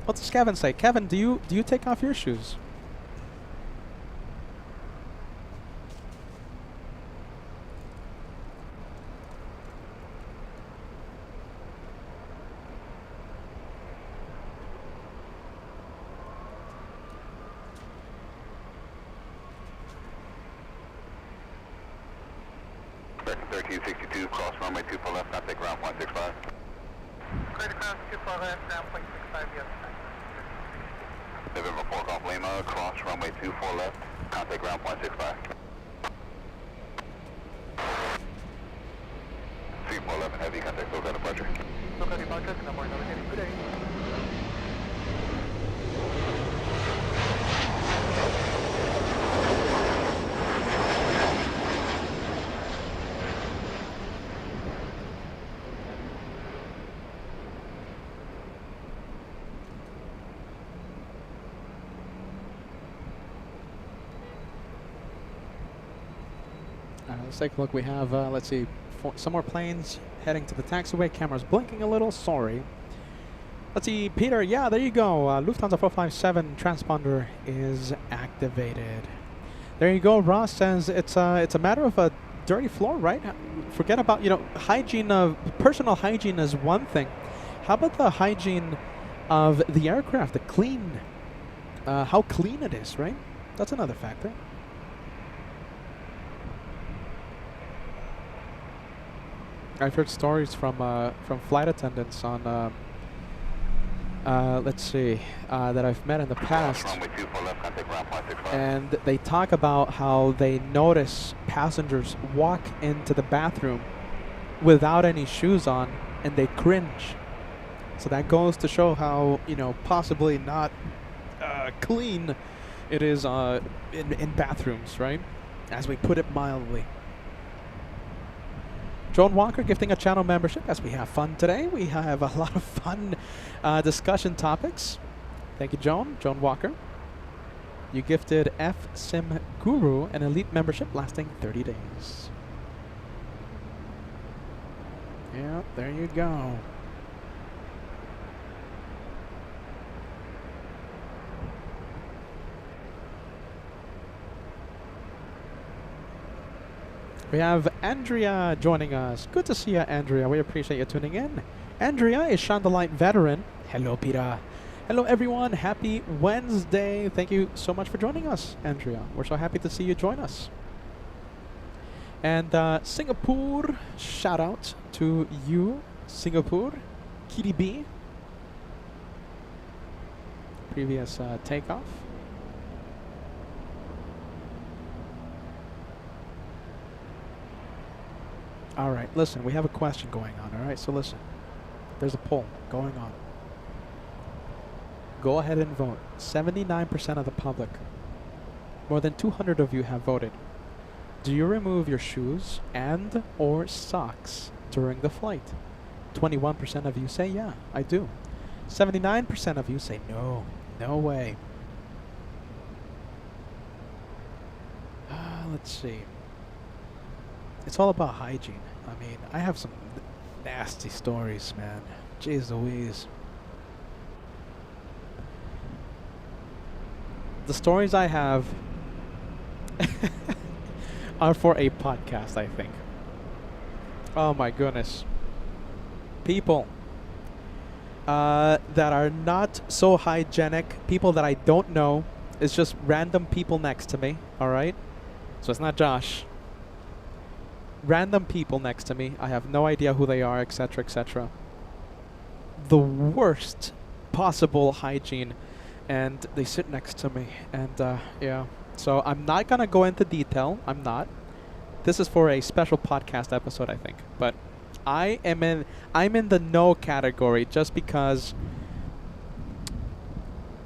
What does Kevin say? Kevin, do you take off your shoes? Correct, 1362, cross runway 24 left, contact ground 165. Credit ground 24 left, ground 0.65, yes. November 4 Golf Lima, cross runway 24 left, contact ground 165. 3411, heavy contact, low departure. Look at Let's take a look. We have, let's see, some more planes heading to the taxiway. Camera's blinking a little. Sorry. Let's see, Peter. Yeah, there you go. Lufthansa 457 transponder is activated. There you go. Ross says it's a matter of a dirty floor, right? Forget about, you know, hygiene of personal hygiene is one thing. How about the hygiene of the aircraft? The clean, how clean it is, right? That's another factor. I've heard stories from flight attendants on let's see, that I've met in the past, and they talk about how they notice passengers walk into the bathroom without any shoes on, and they cringe. So that goes to show how, you know, possibly not clean it is in bathrooms, right? As we put it mildly. Joan Walker gifting a channel membership as we have fun today. We have a lot of fun discussion topics. Thank you, Joan. Joan Walker. You gifted F-Sim Guru an elite membership lasting 30 days. Yeah, there you go. We have Andrea joining us. Good to see you, Andrea. We appreciate you tuning in. Andrea is Chandelight veteran. Hello, Peter. Hello, everyone. Happy Wednesday. Thank you so much for joining us, Andrea. We're so happy to see you join us. And Singapore, shout out to you, Singapore. Kitty B. Previous takeoff. All right, listen, we have a question going on, all right? So listen, there's a poll going on. Go ahead and vote. 79% of the public, more than 200 of you have voted. Do you remove your shoes and or socks during the flight? 21% of you say, yeah, I do. 79% of you say, no, no way. Let's see. It's all about hygiene. I mean, I have some nasty stories, man. Jeez Louise. The stories I have are for a podcast, I think. Oh my goodness. People that are not so hygienic, people that I don't know. It's just random people next to me, alright? So it's not Josh. Random people next to me. I have no idea who they are, etc., etc. The worst possible hygiene, and they sit next to me, and yeah. So I'm not gonna go into detail. I'm not. This is for a special podcast episode, I think. But I'm in the no category just because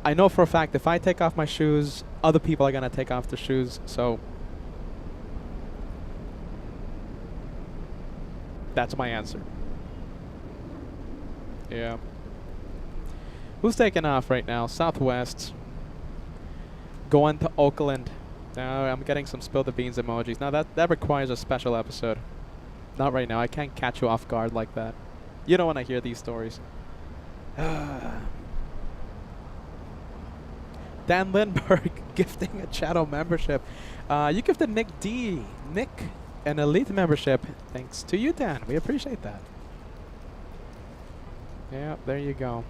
I know for a fact if I take off my shoes, other people are gonna take off their shoes. So that's my answer. Yeah. Who's taking off right now? Southwest. Going to Oakland. Now I'm getting some spill the beans emojis. Now that requires a special episode. Not right now. I can't catch you off guard like that. You don't want to hear these stories. Dan Lindbergh gifting a channel membership. You gifted Nick D. Nick, an elite membership. Thanks to you, Dan. We appreciate that. Yeah, there you go.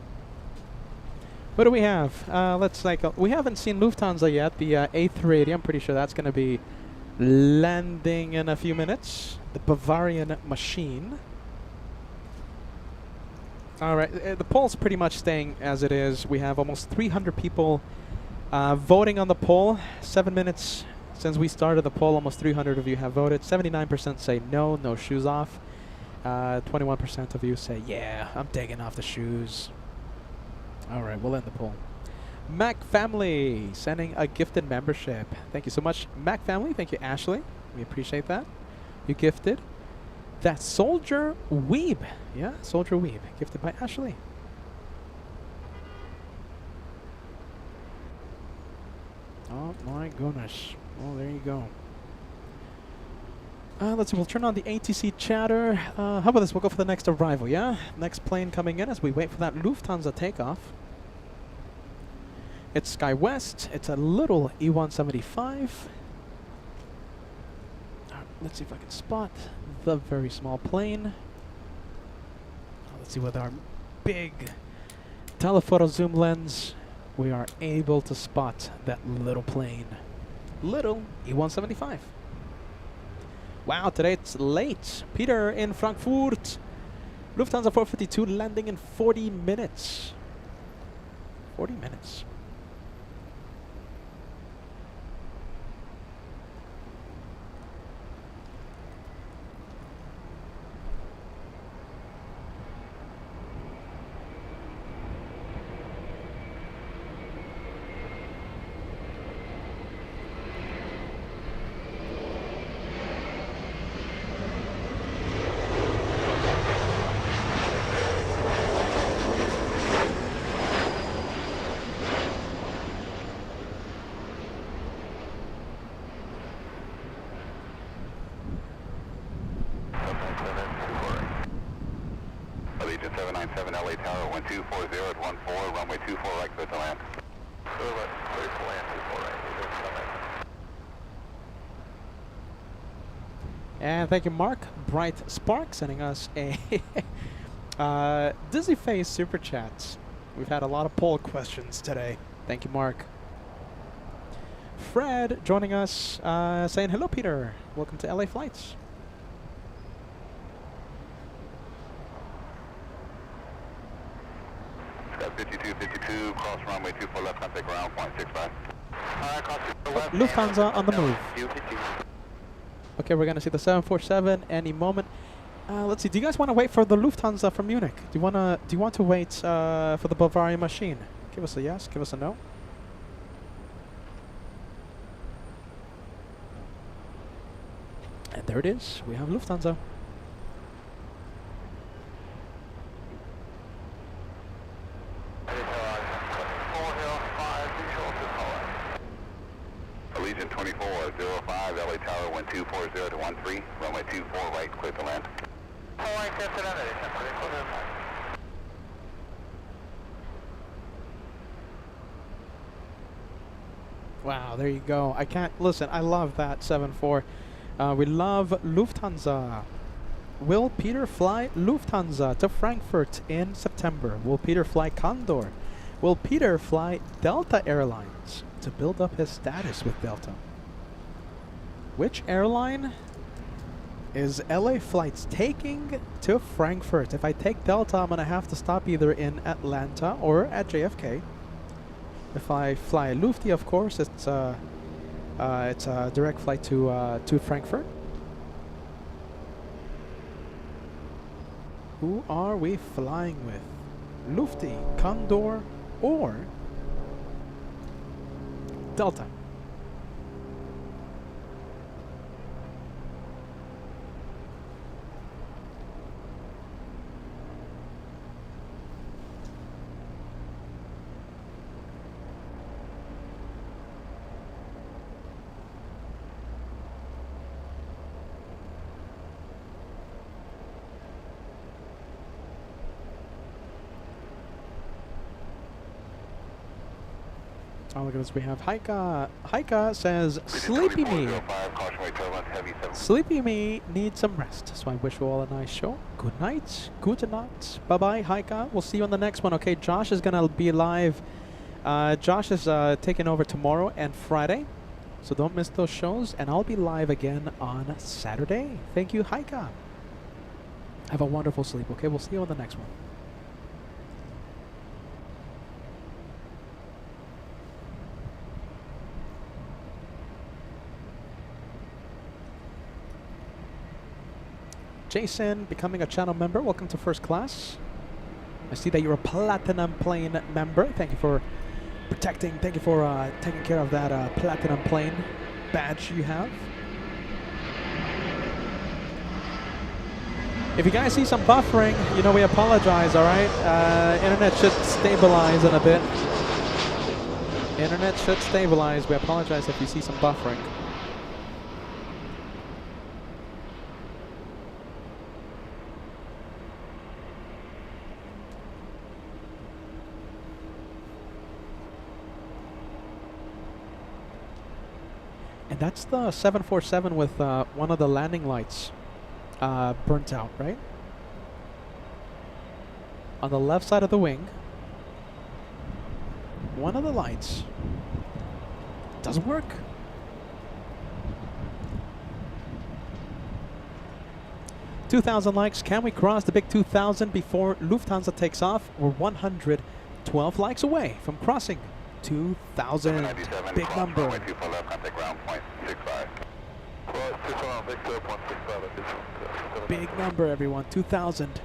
What do we have? Let's cycle. We haven't seen Lufthansa yet. The A380. I'm pretty sure that's going to be landing in a few minutes. The Bavarian machine. All right. The poll's pretty much staying as it is. We have almost 300 people voting on the poll. 7 minutes since we started the poll. Almost 300 of you have voted. 79% say no, no shoes off. 21% of you say, yeah, I'm taking off the shoes. All right, we'll end the poll. Mac Family sending a gifted membership. Thank you so much, Mac Family. Thank you, Ashley. We appreciate that. You gifted. That's Soldier Weeb. Yeah, Soldier Weeb. Gifted by Ashley. Oh, my goodness. Oh, there you go. Let's see, we'll turn on the ATC chatter. How about this? We'll go for the next arrival, yeah? Next plane coming in as we wait for that Lufthansa takeoff. It's SkyWest. It's a little E175. Let's see if I can spot the very small plane. Let's see with our big telephoto zoom lens, we are able to spot that little plane. Little E175. Wow, today it's late. Peter in Frankfurt. Lufthansa 452 landing in 40 minutes. 40 minutes. Allegiant 797 LA Tower 1240 at 14, runway 24 right, clear to land. Clear to land, 24 right, And thank you, Mark. Bright Spark sending us a Dizzy Face Super Chats. We've had a lot of poll questions today. Thank you, Mark. Fred joining us, saying, hello, Peter. Welcome to LA Flights. Got 5252, cross runway 24 left, contact ground, 0.65. Alright, cross left. Lufthansa on the move. Okay, we're going to see the 747 any moment. Let's see. Do you guys want to wait for the Lufthansa from Munich? Do you want to wait for the Bavarian machine? Give us a yes. Give us a no. And there it is. We have Lufthansa. Allegiant 2405, LA Tower 1240 to 13, runway 24 right, clear to land. Wow, there you go. I can't listen. I love that 7-4. We love Lufthansa. Will Peter fly Lufthansa to Frankfurt in September? Will Peter fly Condor? Will Peter fly Delta Airlines to build up his status with Delta? Which airline is LA Flights taking to Frankfurt? If I take Delta, I'm going to have to stop either in Atlanta or at JFK. If I fly Lufty, of course, it's a direct flight to Frankfurt. Who are we flying with? Lufty, Condor, or Delta? Oh, look at this. We have Haika. Haika says, Sleepy Me. Sleepy Me needs some rest. So I wish you all a nice show. Good night. Gute Nacht. Bye-bye, Haika. We'll see you on the next one. Okay, Josh is going to be live. Josh is taking over tomorrow and Friday. So don't miss those shows. And I'll be live again on Saturday. Thank you, Haika. Have a wonderful sleep. Okay, we'll see you on the next one. Jason, becoming a channel member. Welcome to First Class. I see that you're a Platinum Plane member. Thank you for protecting. Thank you for taking care of that Platinum Plane badge you have. If you guys see some buffering, you know we apologize, all right? Internet should stabilize in a bit. Internet should stabilize. We apologize if you see some buffering. And that's the 747 with one of the landing lights burnt out, right? On the left side of the wing, one of the lights doesn't work. $2,000 likes. Can we cross the big 2,000 before Lufthansa takes off? We're 112 likes away from crossing 2,000. Big number. Big number, everyone. 2,000.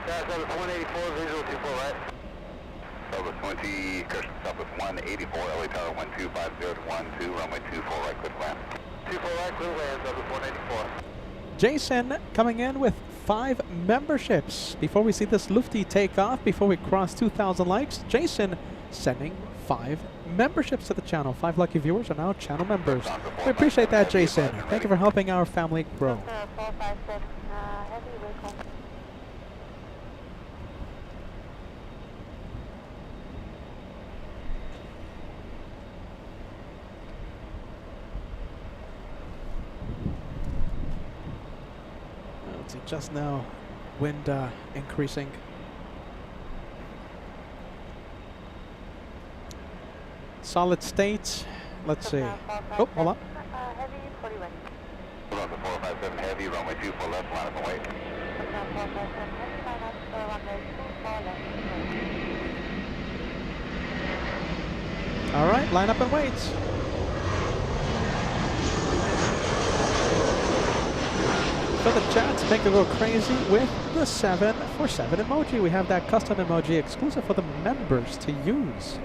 Southwest 184, visual 24 right. Southwest 20, Cushion Southwest 184, LA Tower 12502, runway 24 right, clear land. 24 right, clear land, Southwest 184. Jason coming in with 5 memberships. Before we see this Lufty take off, before we cross 2,000 likes, Jason sending 5 memberships to the channel. 5 lucky viewers are now channel members. We appreciate that, Jason. Thank you for helping our family grow. 456, heavy vehicle. Let's see, just now, wind increasing. Solid state. Let's see. Oh, hold on. Heavy 41. Delta 457 heavy, runway 24 left, line up and wait. 457 heavy, line up, runway 24 left. All right, line up and wait. So the chat's make it go crazy with the 747 emoji. We have that custom emoji exclusive for the members to use.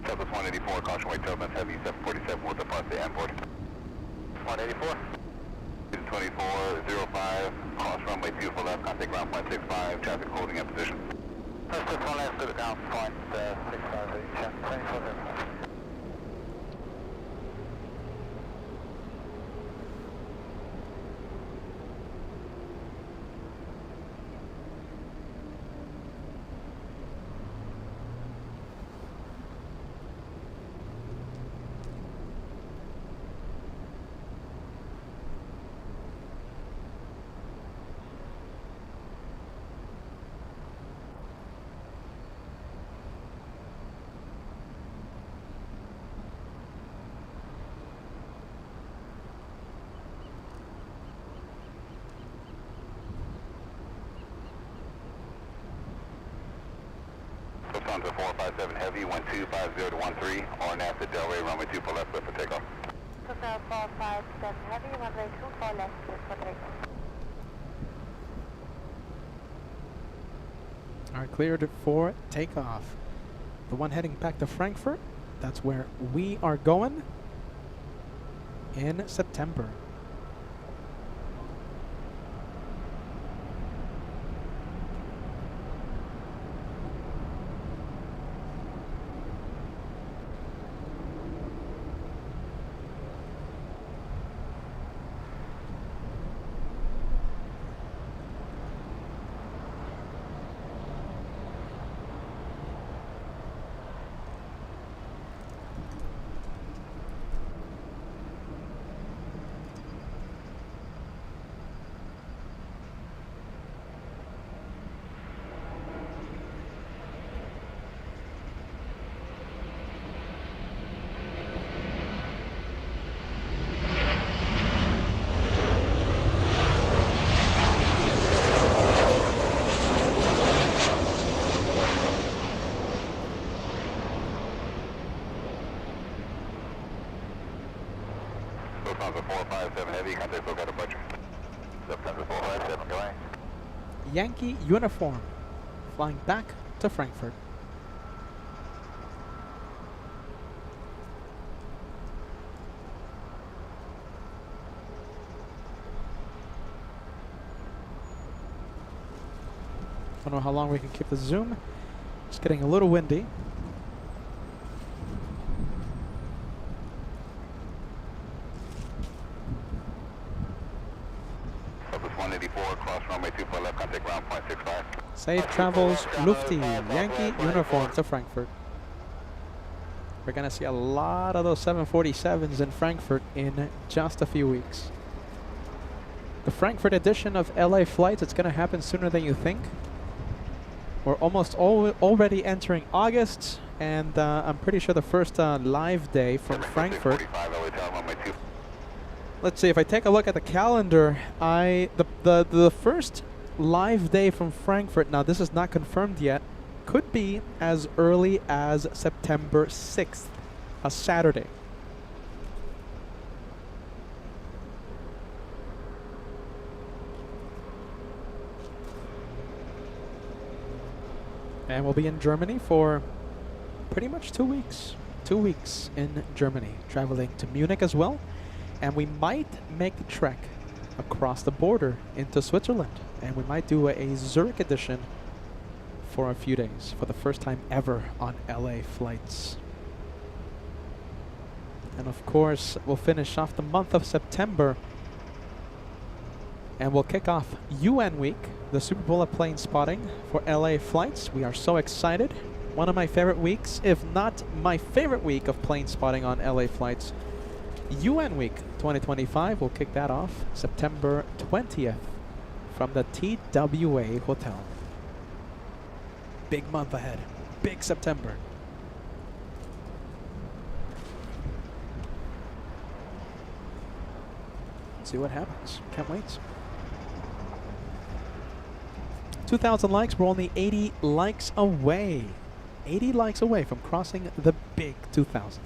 Southwest 184, caution weight turbulence heavy, 747 will depart the airport. 184. 2405, cross runway 24 left, contact ground point 65, traffic holding in position. That's just one left to the ground point 65, 24 left. Lufthansa 457 heavy, 1250 to 13, or NASA Delray, runway 24 left, clear for takeoff. Lufthansa 457 heavy, runway 24 left, clear for takeoff. All right, cleared for takeoff. The one heading back to Frankfurt, that's where we are going in September. Lufthansa 457 Heavy, contact local departure. Lufthansa 457 going. Yankee uniform, flying back to Frankfurt. Don't know how long we can keep the zoom. It's getting a little windy. Southwest 184, cross runway 24 left, contact ground point 65. Safe travels, Lufti, Yankee uniform to Frankfurt. We're gonna see a lot of those 747s in Frankfurt in just a few weeks. The Frankfurt edition of LA Flights, it's gonna happen sooner than you think. We're almost already entering August, and I'm pretty sure the first live day from Frankfurt. Let's see, if I take a look at the calendar, the first live day from Frankfurt, now this is not confirmed yet, could be as early as September 6th, a Saturday. And we'll be in Germany for pretty much 2 weeks. 2 weeks in Germany, traveling to Munich as well. And we might make the trek across the border into Switzerland. And we might do a Zurich edition for a few days, for the first time ever on LA Flights. And of course, we'll finish off the month of September. And we'll kick off UN Week, the Super Bowl of plane spotting for LA Flights. We are so excited. One of my favorite weeks, if not my favorite week of plane spotting on LA Flights. UN Week 2025, we'll kick that off September 20th from the TWA Hotel. Big month ahead. Big September. Let's see what happens. Can't wait. 2,000 likes. We're only 80 likes away. 80 likes away from crossing the big 2,000.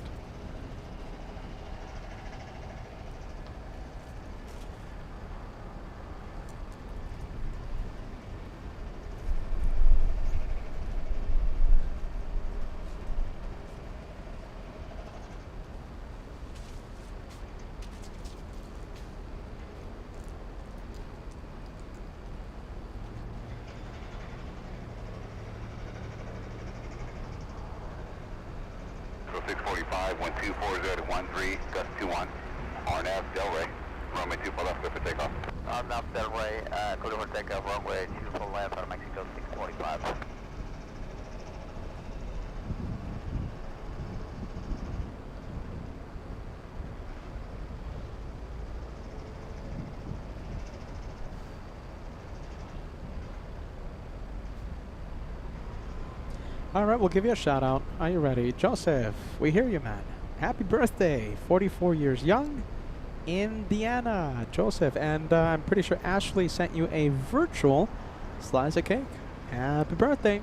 Gust 21, RNAV Delray, runway 24 left, clear for takeoff. RNAV Delray, clear for takeoff, runway 24 left, out of Mexico 645. All right, we'll give you a shout out. Are you ready? Joseph, we hear you, man. Happy birthday, 44 years young, Indiana, Joseph. And I'm pretty sure Ashley sent you a virtual slice of cake. Happy birthday.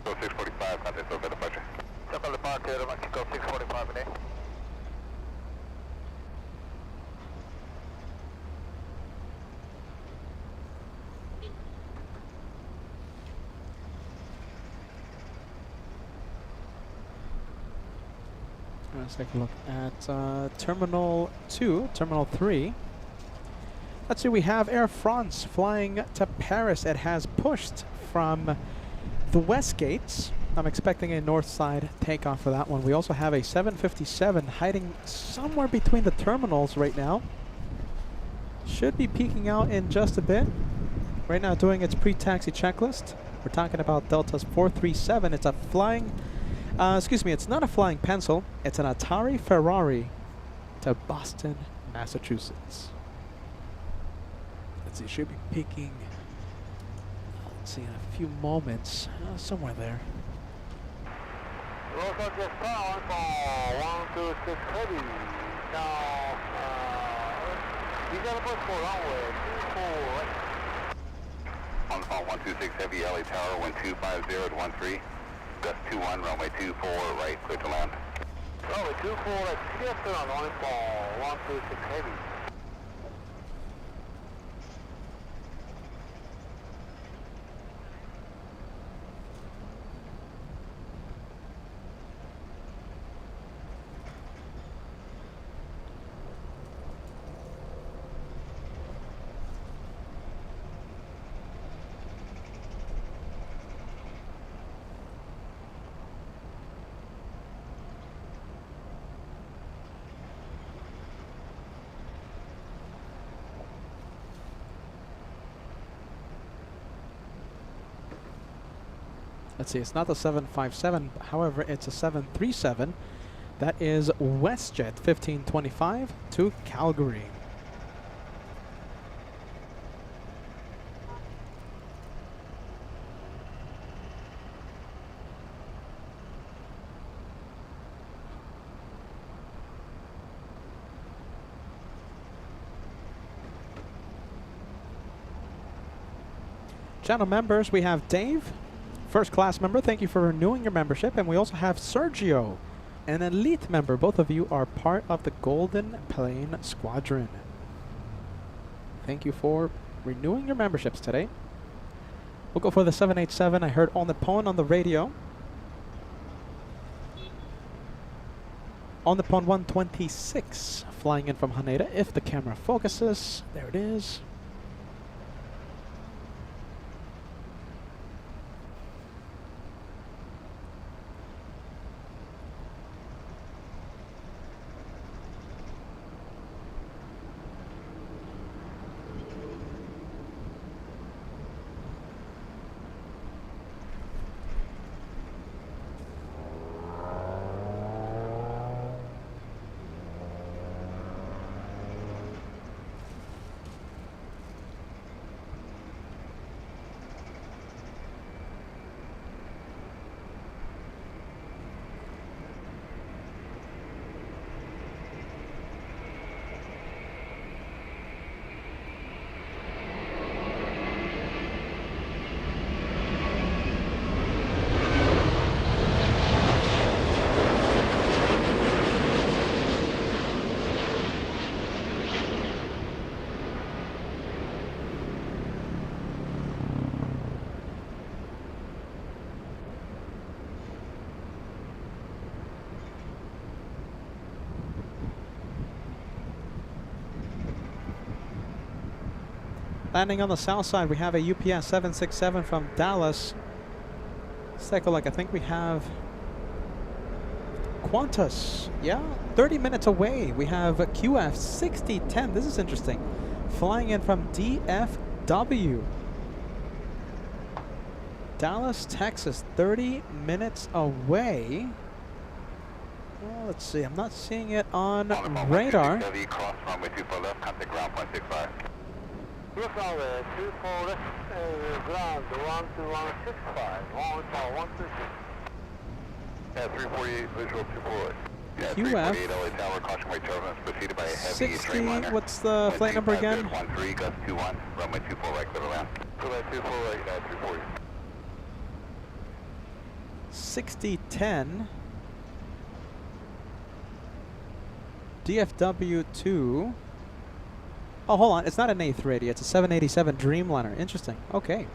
So 645, contact over departure. Local departure, Mexico 645 a day. Let's take a look at Terminal 2, Terminal 3. Let's see, we have Air France flying to Paris. It has pushed from the west gates. I'm expecting a north side takeoff for that one. We also have a 757 hiding somewhere between the terminals right now. Should be peeking out in just a bit. Right now doing its pre-taxi checklist. We're talking about Delta's 437. It's a flying, it's not a flying pencil. It's an Atari Ferrari to Boston, Massachusetts. Let's see, should be peaking, let's see, in a few moments, somewhere there. Los Angeles Tower for 126 heavy. Now, you got a push for runway 24 right. On the phone 126 heavy, LA Tower, 1250 to 13. Gust 21, runway 24 right, clear to land. Runway 24 right, shift on 126 heavy. Let's see, it's not the 757, however, it's a 737. That is WestJet 1525 to Calgary. Channel members, we have Dave, first class member, thank you for renewing your membership. And we also have Sergio, an elite member. Both of you are part of the Golden Plane Squadron. Thank you for renewing your memberships today. We'll go for the 787. I heard On the Pone on the radio. On the Pone 126 flying in from Haneda. If the camera focuses, there it is. Landing on the south side, we have a UPS 767 from Dallas. Let's take a look. I think we have Qantas. Yeah, 30 minutes away. We have a QF 6010. This is interesting. Flying in from DFW. Dallas, Texas, 30 minutes away. Well, let's see. I'm not seeing it on radar. Cross runway 24 left, contact ground 165. Cross runway 24 left, ground 12165, 126. Yeah, 348, visual 248. Yeah, 348 LA Tower, caution weight turbulence preceded by a heavy 60, streamliner. what's the flight number again? 13, gust 21, runway 24 right, clear to land. Runway 24 right, 340. 6010. DFW2. Oh, hold on. It's not an A380. It's a 787 Dreamliner. Interesting. Okay.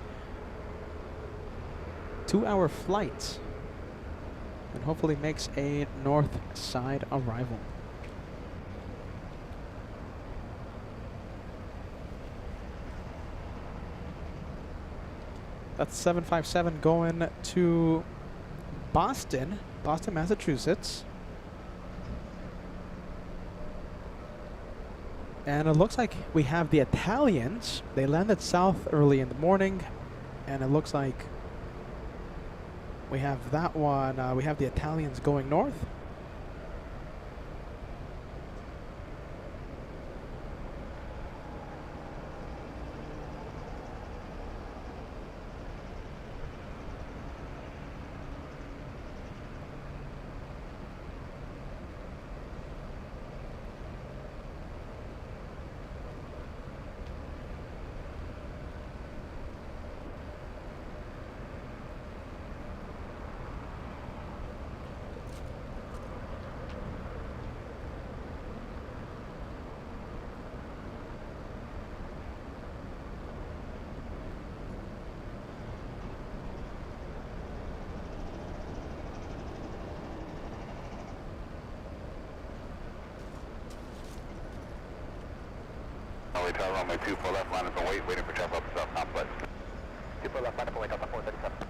2-hour flight. And hopefully makes a north side arrival. That's 757 going to Boston, Massachusetts. And it looks like we have the Italians. They landed south early in the morning, and it looks like we have that one. We have the Italians going north. LA Tower, runway 24 left, line up and wait, waiting for travel up to South Complex. 24 left, line up and wait, Delta 437.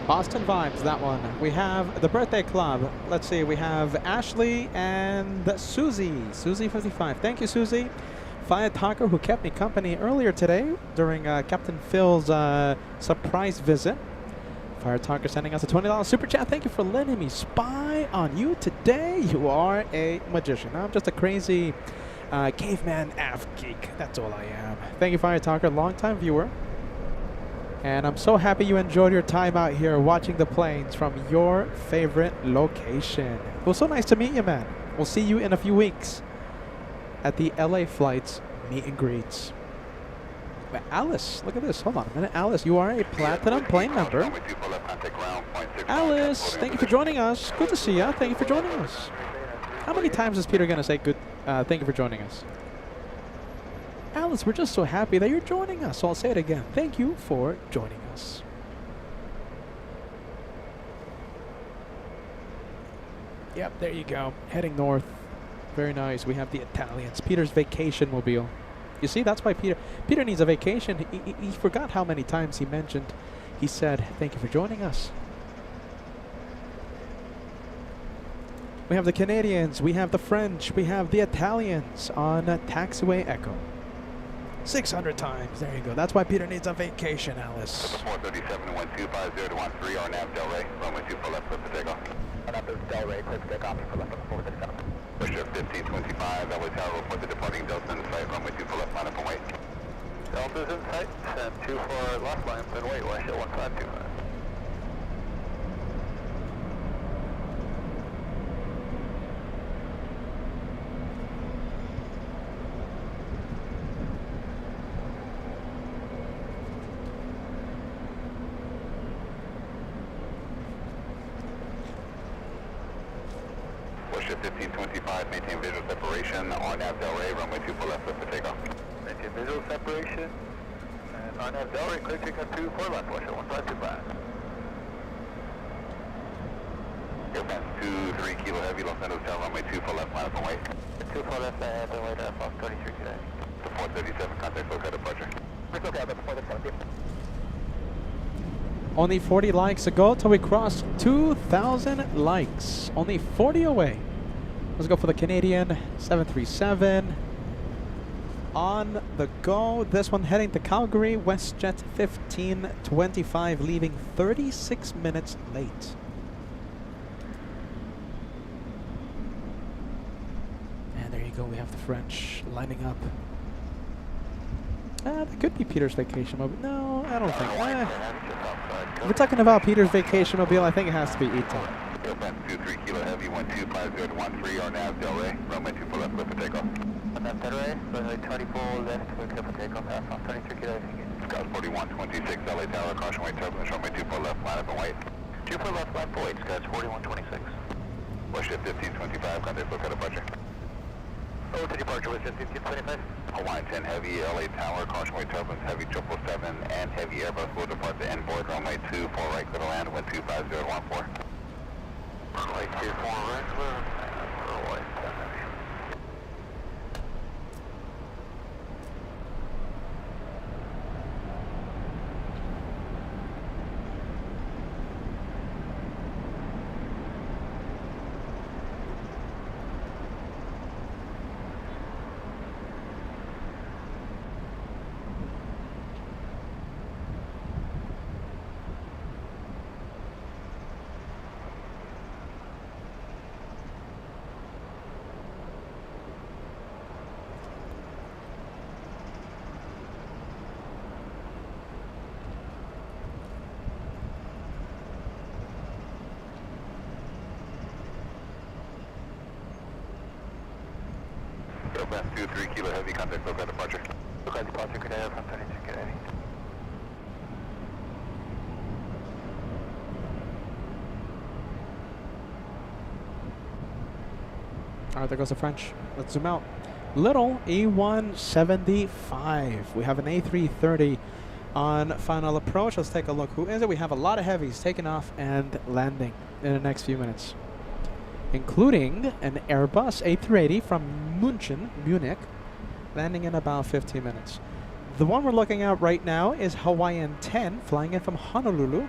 Boston vibes, that one. We have the birthday club. Let's see, we have Ashley and Susie. Susie 55. Thank you, Susie. Fire Talker, who kept me company earlier today during Captain Phil's surprise visit. Fire Talker sending us a $20 super chat. Thank you for letting me spy on you today. You are a magician. I'm just a crazy caveman AF geek. That's all I am. Thank you, Fire Talker, longtime viewer. And I'm so happy you enjoyed your time out here watching the planes from your favorite location. It was so nice to meet you, man. We'll see you in a few weeks at the LA Flights meet and greets. But Alice, look at this. Hold on a minute. Alice, you are a platinum plane member. Alice, thank you for joining us. Good to see you. Thank you for joining us. How many times is Peter going to say good? Thank you for joining us? Alice, we're just so happy that you're joining us. So I'll say it again. Thank you for joining us. Yep, there you go. Heading north. Very nice. We have the Italians. Peter's vacation mobile. You see, that's why Peter needs a vacation. He forgot how many times he mentioned. He said, thank you for joining us. We have the Canadians. We have the French. We have the Italians on Taxiway Echo. 600 times. There you go. That's why Peter needs a vacation, Alice. 437 and 1250 to 13 or nav Del Rey, runway 24 left, clear for takeoff. Nav Del Rey, clear for takeoff, for left, 437. Push 1525, LA Tower, report the departing Delta in sight, runway 24 left, line up and wait. Delta's in sight, and 24 left, line up and wait, wash at 1525. Push 1525, maintain visual separation, on nav Del Rey, runway 24 left, clear for takeoff. Maintain visual separation, and on nav Del Rey, clear takeoff 24 left, wash at 1525. Airplane 23 kilo heavy, Los Angeles Tower, runway 24 left, line up and wait. 24 left, line up and wait, Fox 23 kilo. The 437, contact local departure. It's okay, but the 437. Only 40 likes ago till we cross 2,000 likes. Only 40 away. Let's go for the Canadian 737. On the go. This one heading to Calgary. WestJet 1525, leaving 36 minutes late. And there you go. We have the French lining up. That could be Peter's vacation mobile. No, I don't think. If we're talking about Peter's vacation mobile, I think it has to be Ethan. Airplane 23 kilo heavy, 1250 to 13 or nav Del Rey, runway 24 left, clear for takeoff. On nav Del Rey, runway 24 left, clear for takeoff, Fox 23 kilo heavy. Scott 4126, LA Tower, caution wait turbulence, runway 24 left, line up and wait. 24 left, line for wait, Scott 4126. Bush 1525, contact local departure. Oh, to departure with 1525. Hawaiian 10 heavy, LA Tower, caution wait turbulence, heavy 777, and heavy Airbus will depart the inboard, runway 24 right, clear to land, wind 250 to 14. Runway 24 right, clear, and white 10 heavy. Airplane 23 kilo heavy, contact local departure. Local departure, good air from 23 kilo heavy. All right, there goes the French. Let's zoom out. Little E175. We have an A330 on final approach. Let's take a look. Who is it? We have a lot of heavies taking off and landing in the next few minutes, including an Airbus A380 from Munich, landing in about 15 minutes. The one we're looking at right now is Hawaiian 10, flying in from Honolulu.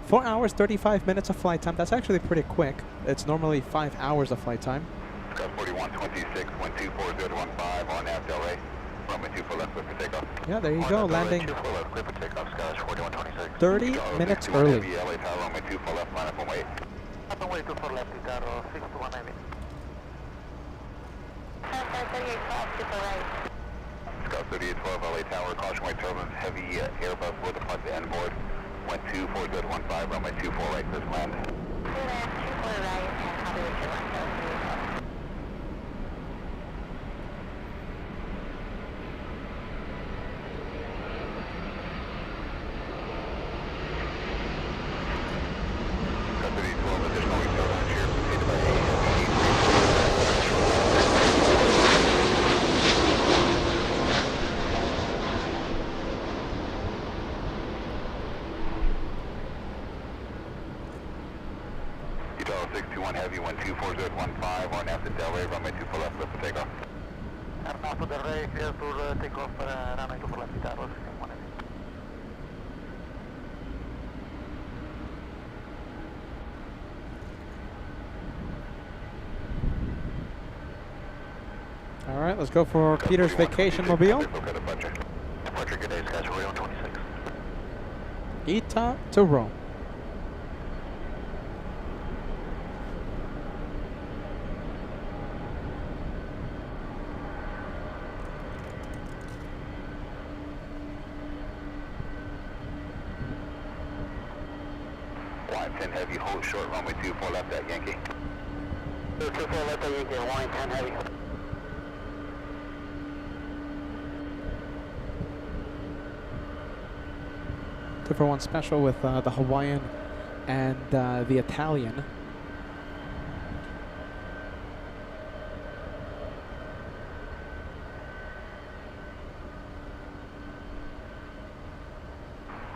4 hours, 35 minutes of flight time. That's actually pretty quick. It's normally 5 hours of flight time. Scott 4126, 124015 on nav LA. Runway 24 left, clear for takeoff. Yeah, there you go, landing 24 left, clear for takeoff. Scott 4126. 30 minutes early. Heavy, LA Tower, runway 24 left, line up and wait. Runway 24 left, Itaro, 621 heavy. 38 super right. Scott 3812, LA Tower, caution wait turbulence, heavy Airbus with the front to end board. 124015, runway 24 right, clear to land. 24 right, and copy with your line, Scott 3812, additional wing turbulence here, preceded by Utah 621 heavy, 124015, on after Delray, runway 24 left, clear for takeoff. Arnato del Rey, clear to take off runway 24 left, Itaro, 621 heavy. All right, let's go for Peter's vacation mobile. Departure, good day, Scott 4126. Petah to Rome. Line 10 heavy, hold short, runway 24 left at Yankee. 24 left at Yankee, line 10 heavy. Two for one special with the Hawaiian and the Italian.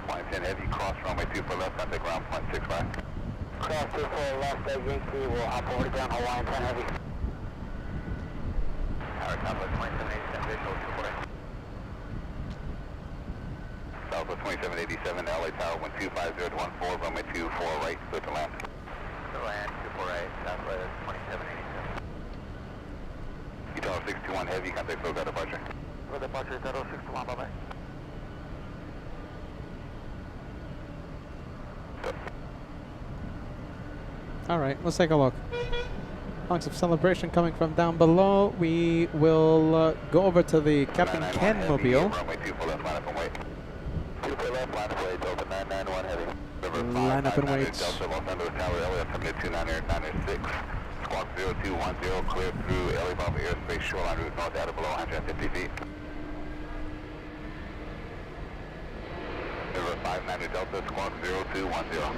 Line 10 heavy, cross runway 24 left, contact ground, 0.65. Cross 24 left at Yankee, we'll hop over to ground, Hawaiian 10 heavy. Tower, Southwest 2787, visual 24 right. Southwest 2787, LA Tower, 125014, runway 24 right, clear to land. To land, 24 right, Southwest 2787. Utah 621 heavy, contact SoCal departure. For departure, Itaro, 621, bye-bye. All right, let's take a look. Honks of celebration coming from down below. We will go over to the Captain 991 Ken heavy, mobile. Runway 24 left, line up and wait. 24 left, line up, wait, Delta 991 heavy. River Line up and 559 wait. Delta Los Angeles Tower, LA, submit 2996. Squawk 0210, clear through LA Bravo airspace, shoreline route north, out of below 150 feet. River 590 Delta, squawk 0210.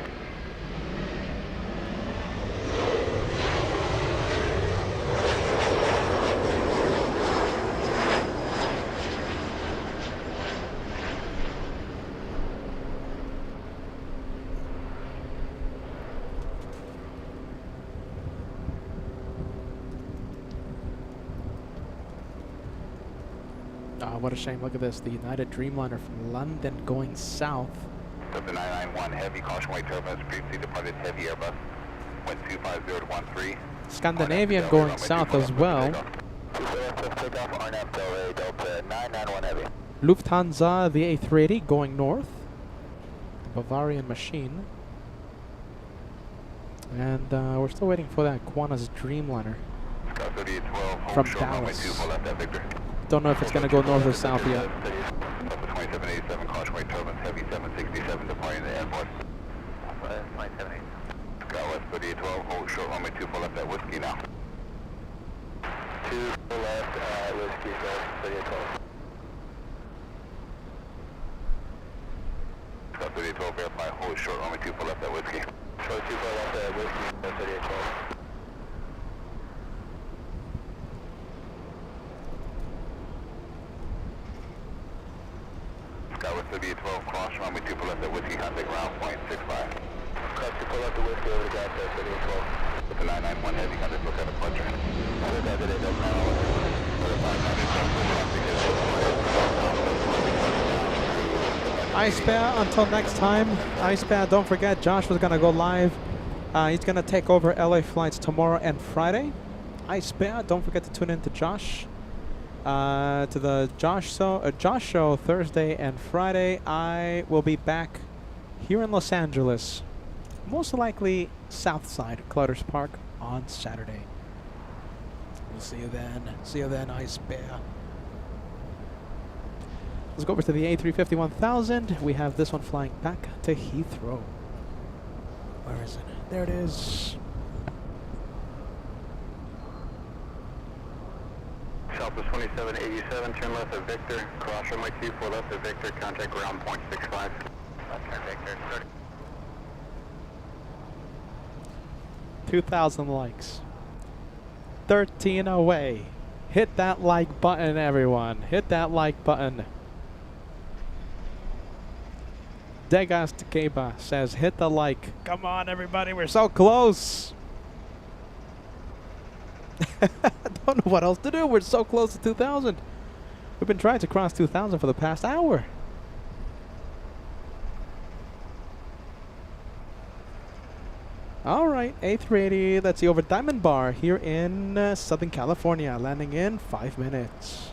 What a shame. Look at this. The United Dreamliner from London going south. Delta 991 heavy, caution wait turbulence, previously departed heavy Airbus, 125013. Scandinavian going south as well. Lufthansa, the A380 going north. Bavarian machine. And we're still waiting for that Qantas Dreamliner from Dallas. Don't know if it's going to go north or south yet. 2787, caution wait turbulence, heavy 767 departing the airport. 2787. Southwest 3812, hold short runway 24 left at Whiskey now. 2 left at Whiskey, 3812. Scott 3812, verify, hold short runway 24 left at Whiskey. Short 24 left at Whiskey, 3812. 212, cross runway 24 left at Whiskey, contact ground point 65. Cross 24 left at Whiskey, over the gas at 12. With the 991 heavy, contact look at departure. Other guys at 8 Ice Bear, until next time. Ice Bear, don't forget, Josh was going to go live. He's going to take over LA flights tomorrow and Friday. Ice Bear, don't forget to tune in to Josh. To the Josh show Thursday and Friday. I will be back here in Los Angeles, most likely south side, Clutters Park, on Saturday. We'll see you then. See you then, Ice Bear. Let's go over to the A350-1000. We have this one flying back to Heathrow. Where is it? There it is. Southwest 2787, turn left at Victor, cross runway 24 left at Victor, contact ground point 65. Contact Victor, 30. 2,000 likes. 13 away. Hit that like button, everyone. Hit that like button. Degas Takeba says, hit the like. Come on, everybody. We're so close. I don't know what else to do. We're so close to 2,000. We've been trying to cross 2,000 for the past hour. All right, A380. Let's see, over Diamond Bar here in Southern California. Landing in 5 minutes.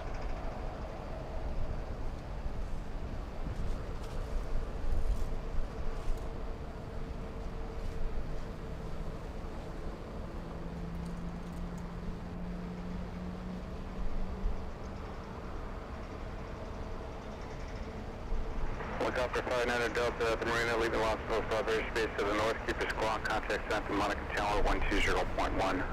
Look out for 5900 Delta at the Marina, leaving Los Angeles Strawberry Space to the north. Keep your squawk, contact Santa Monica Tower 120.1.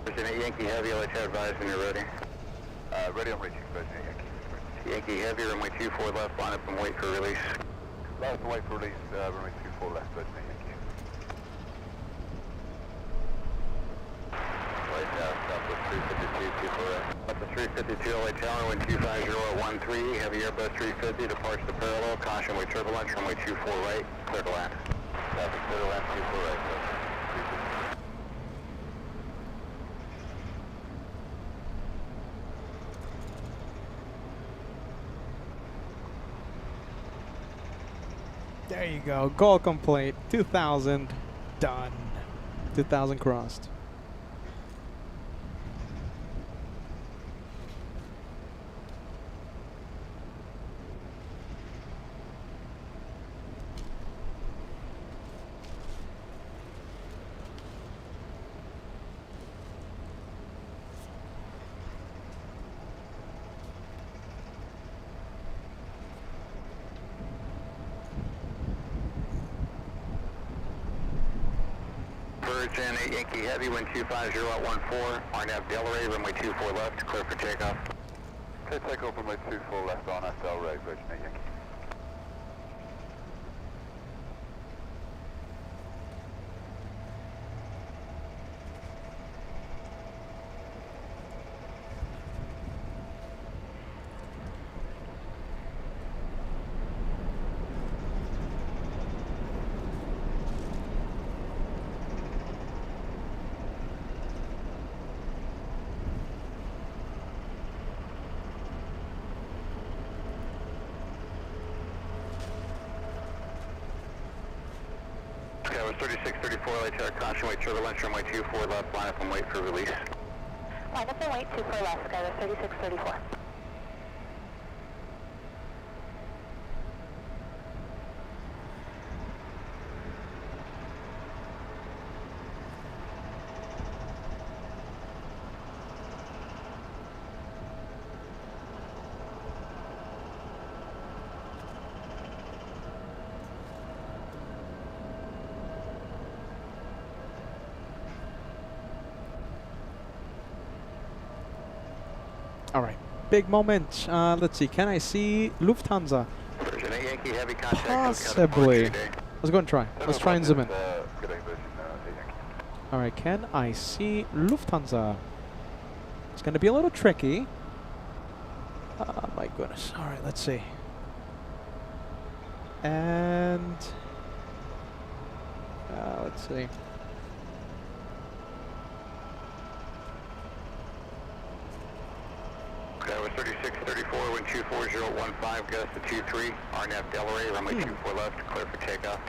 Virginia Yankee Heavy, LH advise when you're ready. Ready on reaching Virginia Yankee. Yankee Heavy, runway 24 left, line up and wait for release. Line up and wait for release, runway 24 left, Virginia Yankee. Right now, Southwest 352, 24 left. Up to 352 LA Tower, wind 250 at 13, heavy Airbus 350, departs to parallel, caution way turbulence, runway 24 right, clear to land. Traffic clear to land, 24 right. There you go. Goal complete. 2,000 done. 2,000 crossed. Virgin Yankee Heavy, wind 250 at 14, RNAV Delray, runway 24 left, clear for takeoff. Clear takeoff, runway 24 left on Delray, Virgin Yankee. Skyward 3634, LHR, caution, wait turbulence, runway 24 left, line up and wait for release. Line up and wait, 24 left, Skyward 3634. All right. Big moment. Let's see. Can I see Lufthansa? Virgin Yankee Heavy, contact. Possibly. Let's go and try. Let's try and zoom in. All right. Can I see Lufthansa? It's going to be a little tricky. Oh my goodness. All right, let's see. And let's see. Tower 3634, wind 24015, gust to 23, RNAV Delray, runway 24 left, clear for takeoff.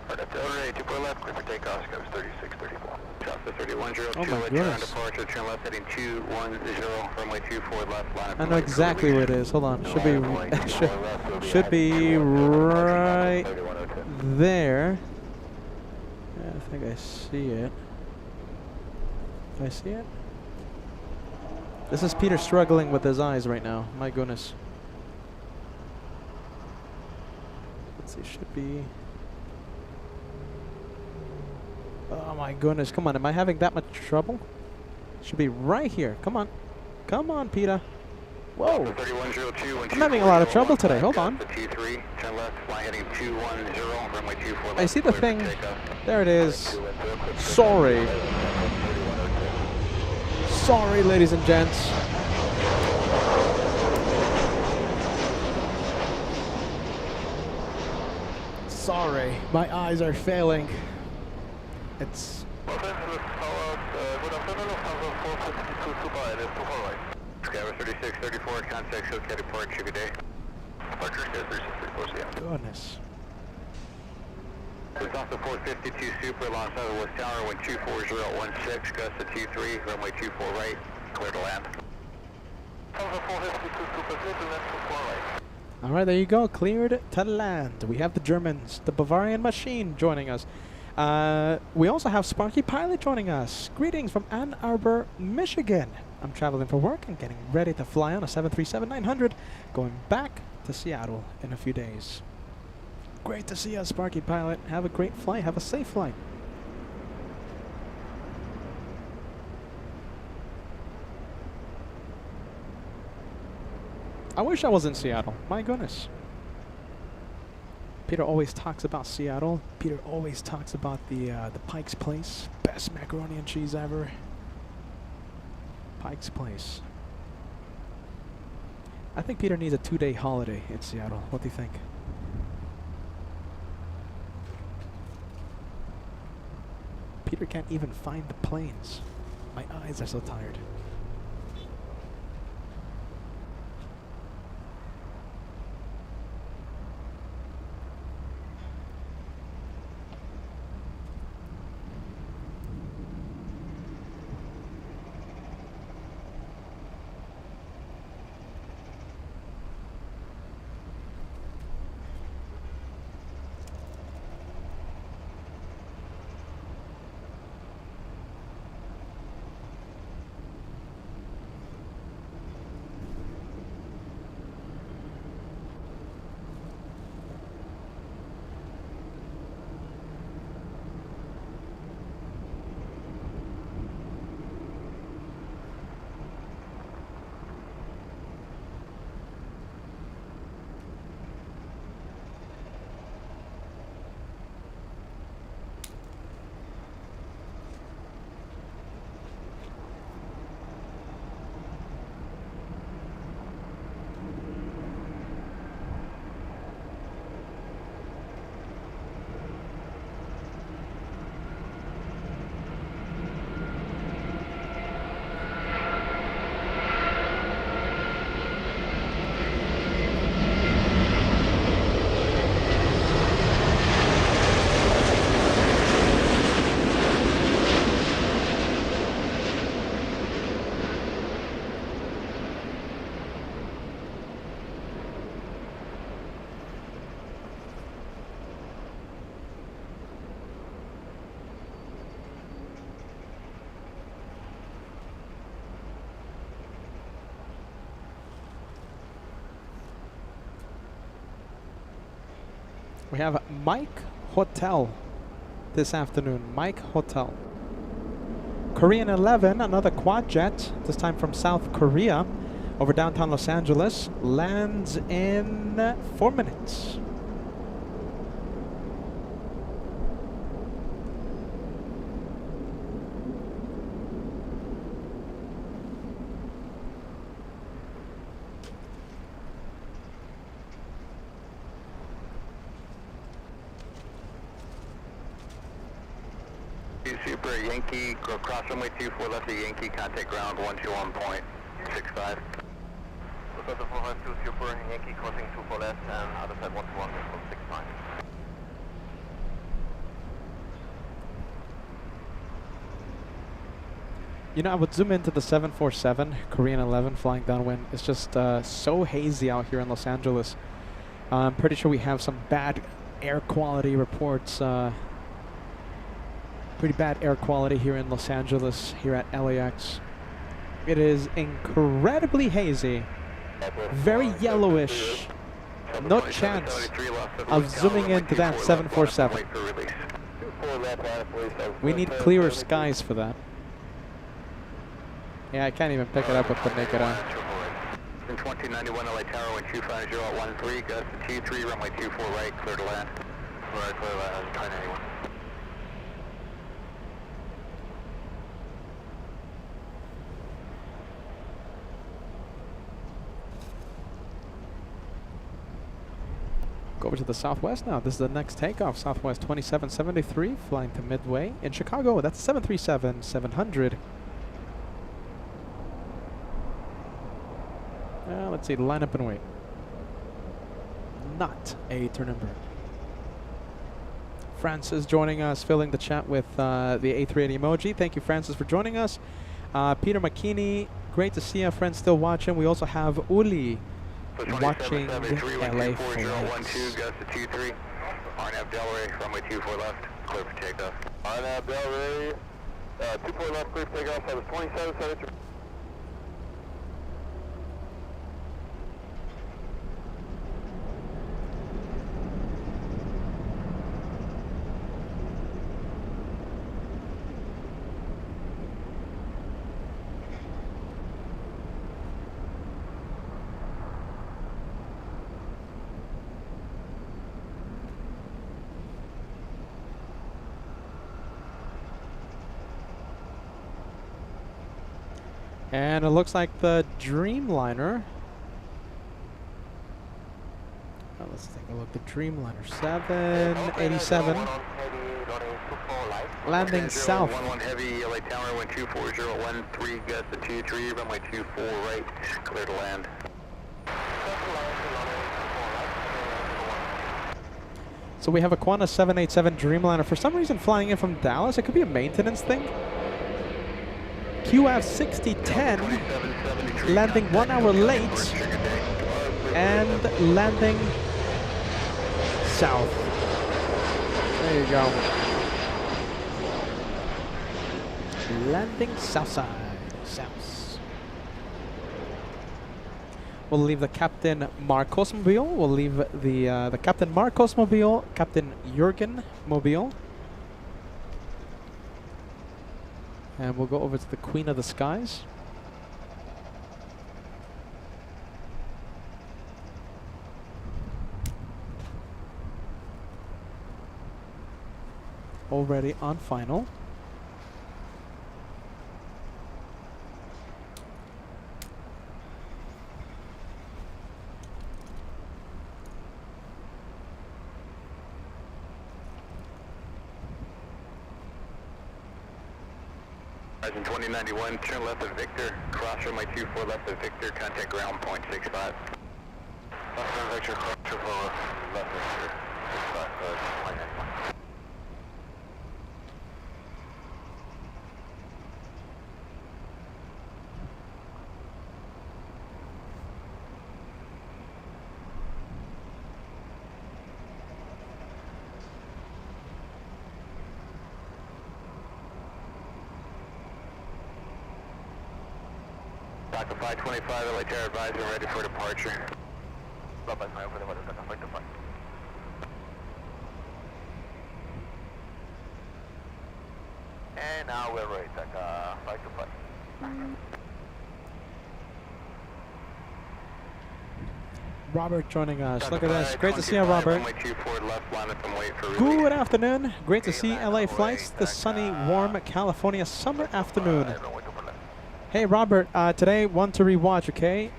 RNAV Delray, 24 left, clear for takeoff, Sky 3634. Shasta 3102, Oh my turn goodness. departure, turn left heading 210, runway 24 left, line of I know exactly where it is. Hold on. Should be should be right there. Yeah, I think I see it. Do I see it? This is Peter struggling with his eyes right now. My goodness. Let's see. Should be. Oh my goodness. Come on. Am I having that much trouble? Should be right here. Come on. Come on, Petah. Whoa. 3102, I'm having a lot of trouble today. Hold on. T3, turn left, fly heading 210, runway 24 left. I see the clear for thing. takeoff. There it is. Sorry. Sorry, ladies and gents. Sorry, my eyes are failing. It's Los Angeles Towers, good afternoon, Lufthansa 452 Super, it is 248. Skyver 3634, contact Showcat departure, good day. Departure, Skyver 3634, see ya. goodness. Lufthansa 452 Super, alongside the West Tower, wind 24016, gust to 23, runway 24 right, clear to land. Lufthansa 452 Super, clear to land, 24 right. All right, there you go. Cleared to land. We have the Germans, the Bavarian Machine, joining us. We also have Sparky Pilot joining us. Greetings from Ann Arbor, Michigan. I'm traveling for work and getting ready to fly on a 737-900, going back to Seattle in a few days. Great to see you, Sparky Pilot. Have a great flight. Have a safe flight. I wish I was in Seattle. My goodness. Peter always talks about Seattle. Peter always talks about the Pike's Place. Best macaroni and cheese ever. Pike's Place. I think Peter needs a 2-day holiday in Seattle. What do you think? Peter can't even find the planes. My eyes are so tired. We have Mike Hotel this afternoon. Mike Hotel. Korean 11, another quad jet, this time from South Korea, over downtown Los Angeles, lands in 4 minutes. Super, Yankee, cross runway 24 left at Yankee, contact ground 121.65. Because of 452 Super, Yankee crossing 24 left and other side 121.69. You know, I would zoom into the 747 Korean 11 flying downwind. It's just so hazy out here in Los Angeles. I'm pretty sure we have some bad air quality reports. Pretty bad air quality here in Los Angeles, here at LAX. It is incredibly hazy, very yellowish. No chance of zooming into that 747. We need clearer skies for that. Yeah, I can't even pick it up with the naked eye. 2091 LA Tower, wind 250 at 13, gust to T3, runway 24 right, clear to land. Clear to land, 2091. Go over to the southwest now. This is the next takeoff. Southwest 2773, flying to Midway in Chicago. That's 737-700. Let's see, line up and wait. Not a turn and burn. Francis joining us, filling the chat with the A380 emoji. Thank you, Francis, for joining us. Peter McKinney, great to see our friends still watching. We also have Uli watching LA Flights. Gust to T3, RNAV Delray, runway 24 left, clear for takeoff. RNAV Delray, 24 left, clear for takeoff, that was 2773. And it looks like the Dreamliner. Let's take a look. The Dreamliner 787 landing south. 11 heavy, LA Tower, wind 24013, gust to 23, runway 24 right, clear to land. So we have a Qantas 787 Dreamliner for some reason flying in from Dallas. It could be a maintenance thing. QF 6010 landing 1 hour late and landing south. There you go. Landing south side. South. We'll leave the Captain Marcos Mobile. We'll leave the Captain Marcos Mobile, Captain Jurgen Mobile. And we'll go over to the Queen of the Skies. Already on final. Horizon 2091, turn left of Victor, cross runway 24 left of Victor, contact ground point 65. Left of Victor, cross 24 left of Victor, 65, 2091. Dr. 525, LA Terror advisor, ready for departure. And now we're ready, Dr. 525. Robert joining us. Look at this. Great to see you, Robert. Good Good afternoon. Great to see LA Flights this sunny, warm California summer afternoon. Hey Robert, today one to rewatch, okay?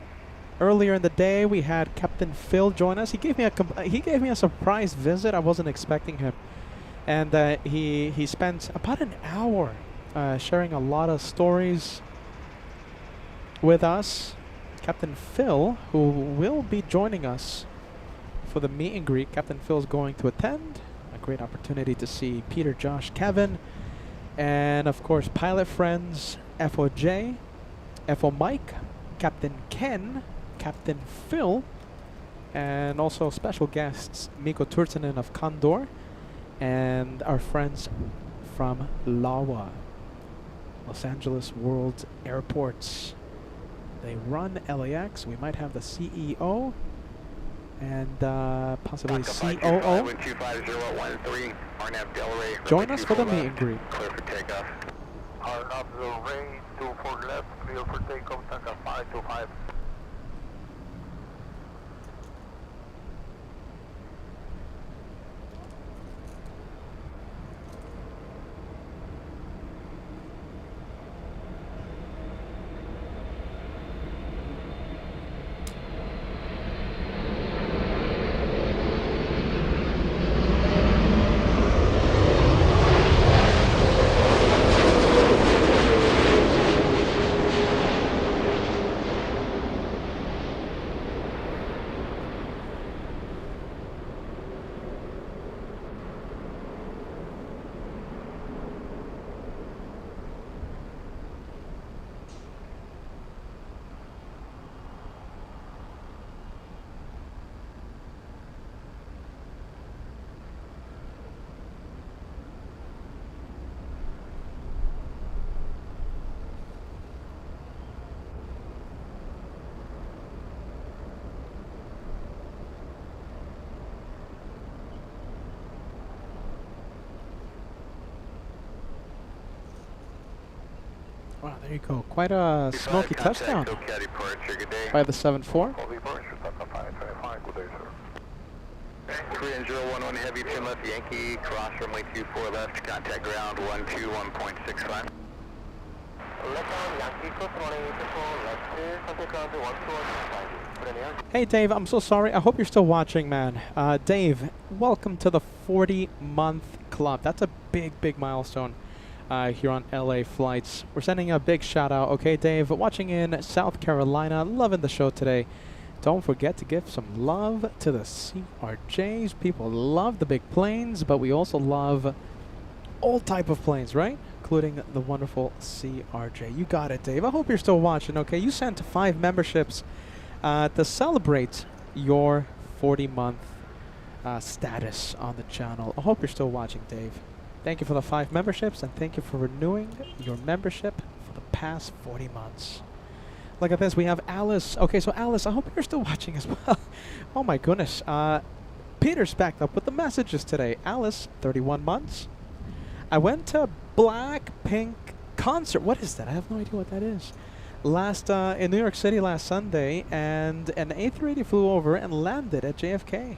Earlier in the day we had Captain Phil join us. He gave me a surprise visit. I wasn't expecting him. And he spent about an hour sharing a lot of stories with us. Captain Phil, who will be joining us for the meet and greet. Captain Phil is going to attend. A great opportunity to see Peter, Josh, Kevin, and of course pilot friends FOJ, FO Mike, Captain Ken, Captain Phil, and also special guests Mikko Turtinen of Condor and our friends from LAWA, Los Angeles World Airports. They run LAX. We might have the CEO and possibly COO join us for the meet and greet. Clear for takeoff. Arnav Ray, 24 left, clear for takeoff, Tanka 525. Wow, there you go. Quite a smoky touchdown by the 7-4. 3011 heavy, 10 left Yankee, cross runway 24 left, contact ground 121.65. Hey Dave, I'm so sorry. I hope you're still watching, man. Dave, welcome to the 40-month club. That's a big milestone here on LA Flights. We're sending a big shout out, okay, Dave? Watching in South Carolina, loving the show today. Don't forget to give some love to the CRJs. People love the big planes, but we also love all type of planes, right? Including the wonderful CRJ. You got it, Dave. I hope you're still watching, okay? You sent 5 memberships to celebrate your 40-month status on the channel. I hope you're still watching, Dave. Thank you for the 5 memberships, and thank you for renewing your membership for the past 40 months. Look at this. We have Alice. Okay, so Alice, I hope you're still watching as well. Oh my goodness. Peter's backed up with the messages today. Alice, 31 months. I went to Blackpink concert. What is that? I have no idea what that is. In New York City last Sunday, and an A380 flew over and landed at JFK.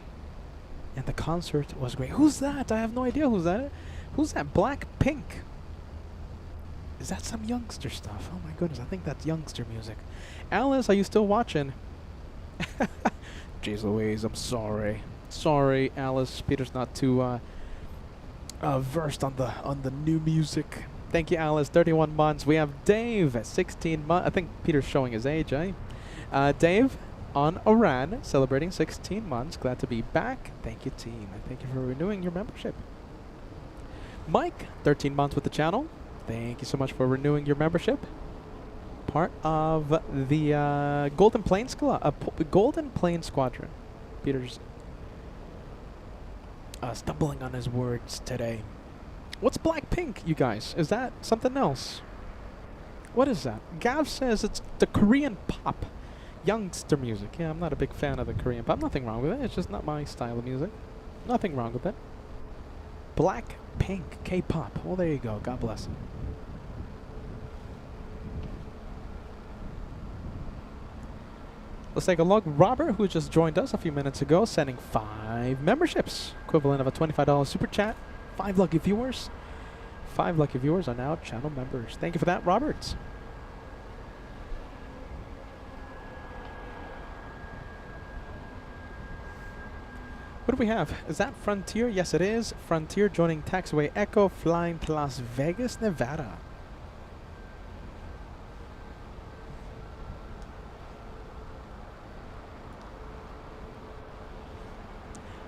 And the concert was great. Who's that? I have no idea who's that. Who's that? Blackpink. Is that some youngster stuff? Oh my goodness, I think that's youngster music. Alice, are you still watching? Jeez Louise, I'm sorry. Sorry, Alice. Peter's not too versed on the new music. Thank you, Alice. 31 months. We have Dave at 16 months. I think Peter's showing his age, eh? Dave on Iran, celebrating 16 months. Glad to be back. Thank you, team. And thank you for renewing your membership. Mike, 13 months with the channel. Thank you so much for renewing your membership. Part of the Golden Plane Squadron. Peter's stumbling on his words today. What's Blackpink, you guys? Is that something else? What is that? Gav says it's the Korean pop. Youngster music. Yeah, I'm not a big fan of the Korean pop. Nothing wrong with it. It's just not my style of music. Nothing wrong with it. Blackpink, K-pop. Well, there you go. God bless him. Let's take a look. Robert, who just joined us a few minutes ago, sending 5 memberships, equivalent of a $25 super chat. 5 lucky viewers. 5 lucky viewers are now channel members. Thank you for that, Robert. What do we have? Is that Frontier? Yes, it is. Frontier joining taxiway Echo, flying to Las Vegas, Nevada.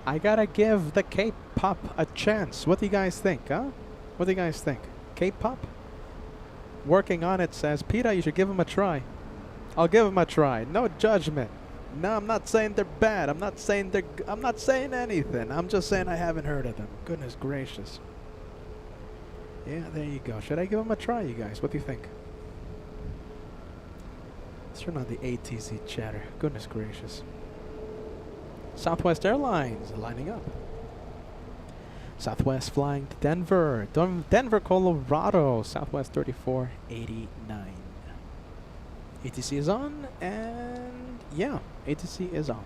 I gotta give the K-pop a chance. What do you guys think, huh? What do you guys think? K-pop? Working on it, says Petah. You should give him a try. I'll give him a try. No judgment. No, I'm not saying they're bad. I'm not saying anything. I'm just saying I haven't heard of them. Goodness gracious. Yeah, there you go. Should I give them a try, you guys? What do you think? Let's turn on the ATC chatter. Goodness gracious. Southwest Airlines lining up. Southwest flying to Denver. Denver, Colorado. Southwest 3489. ATC is on, and yeah, ATC is on.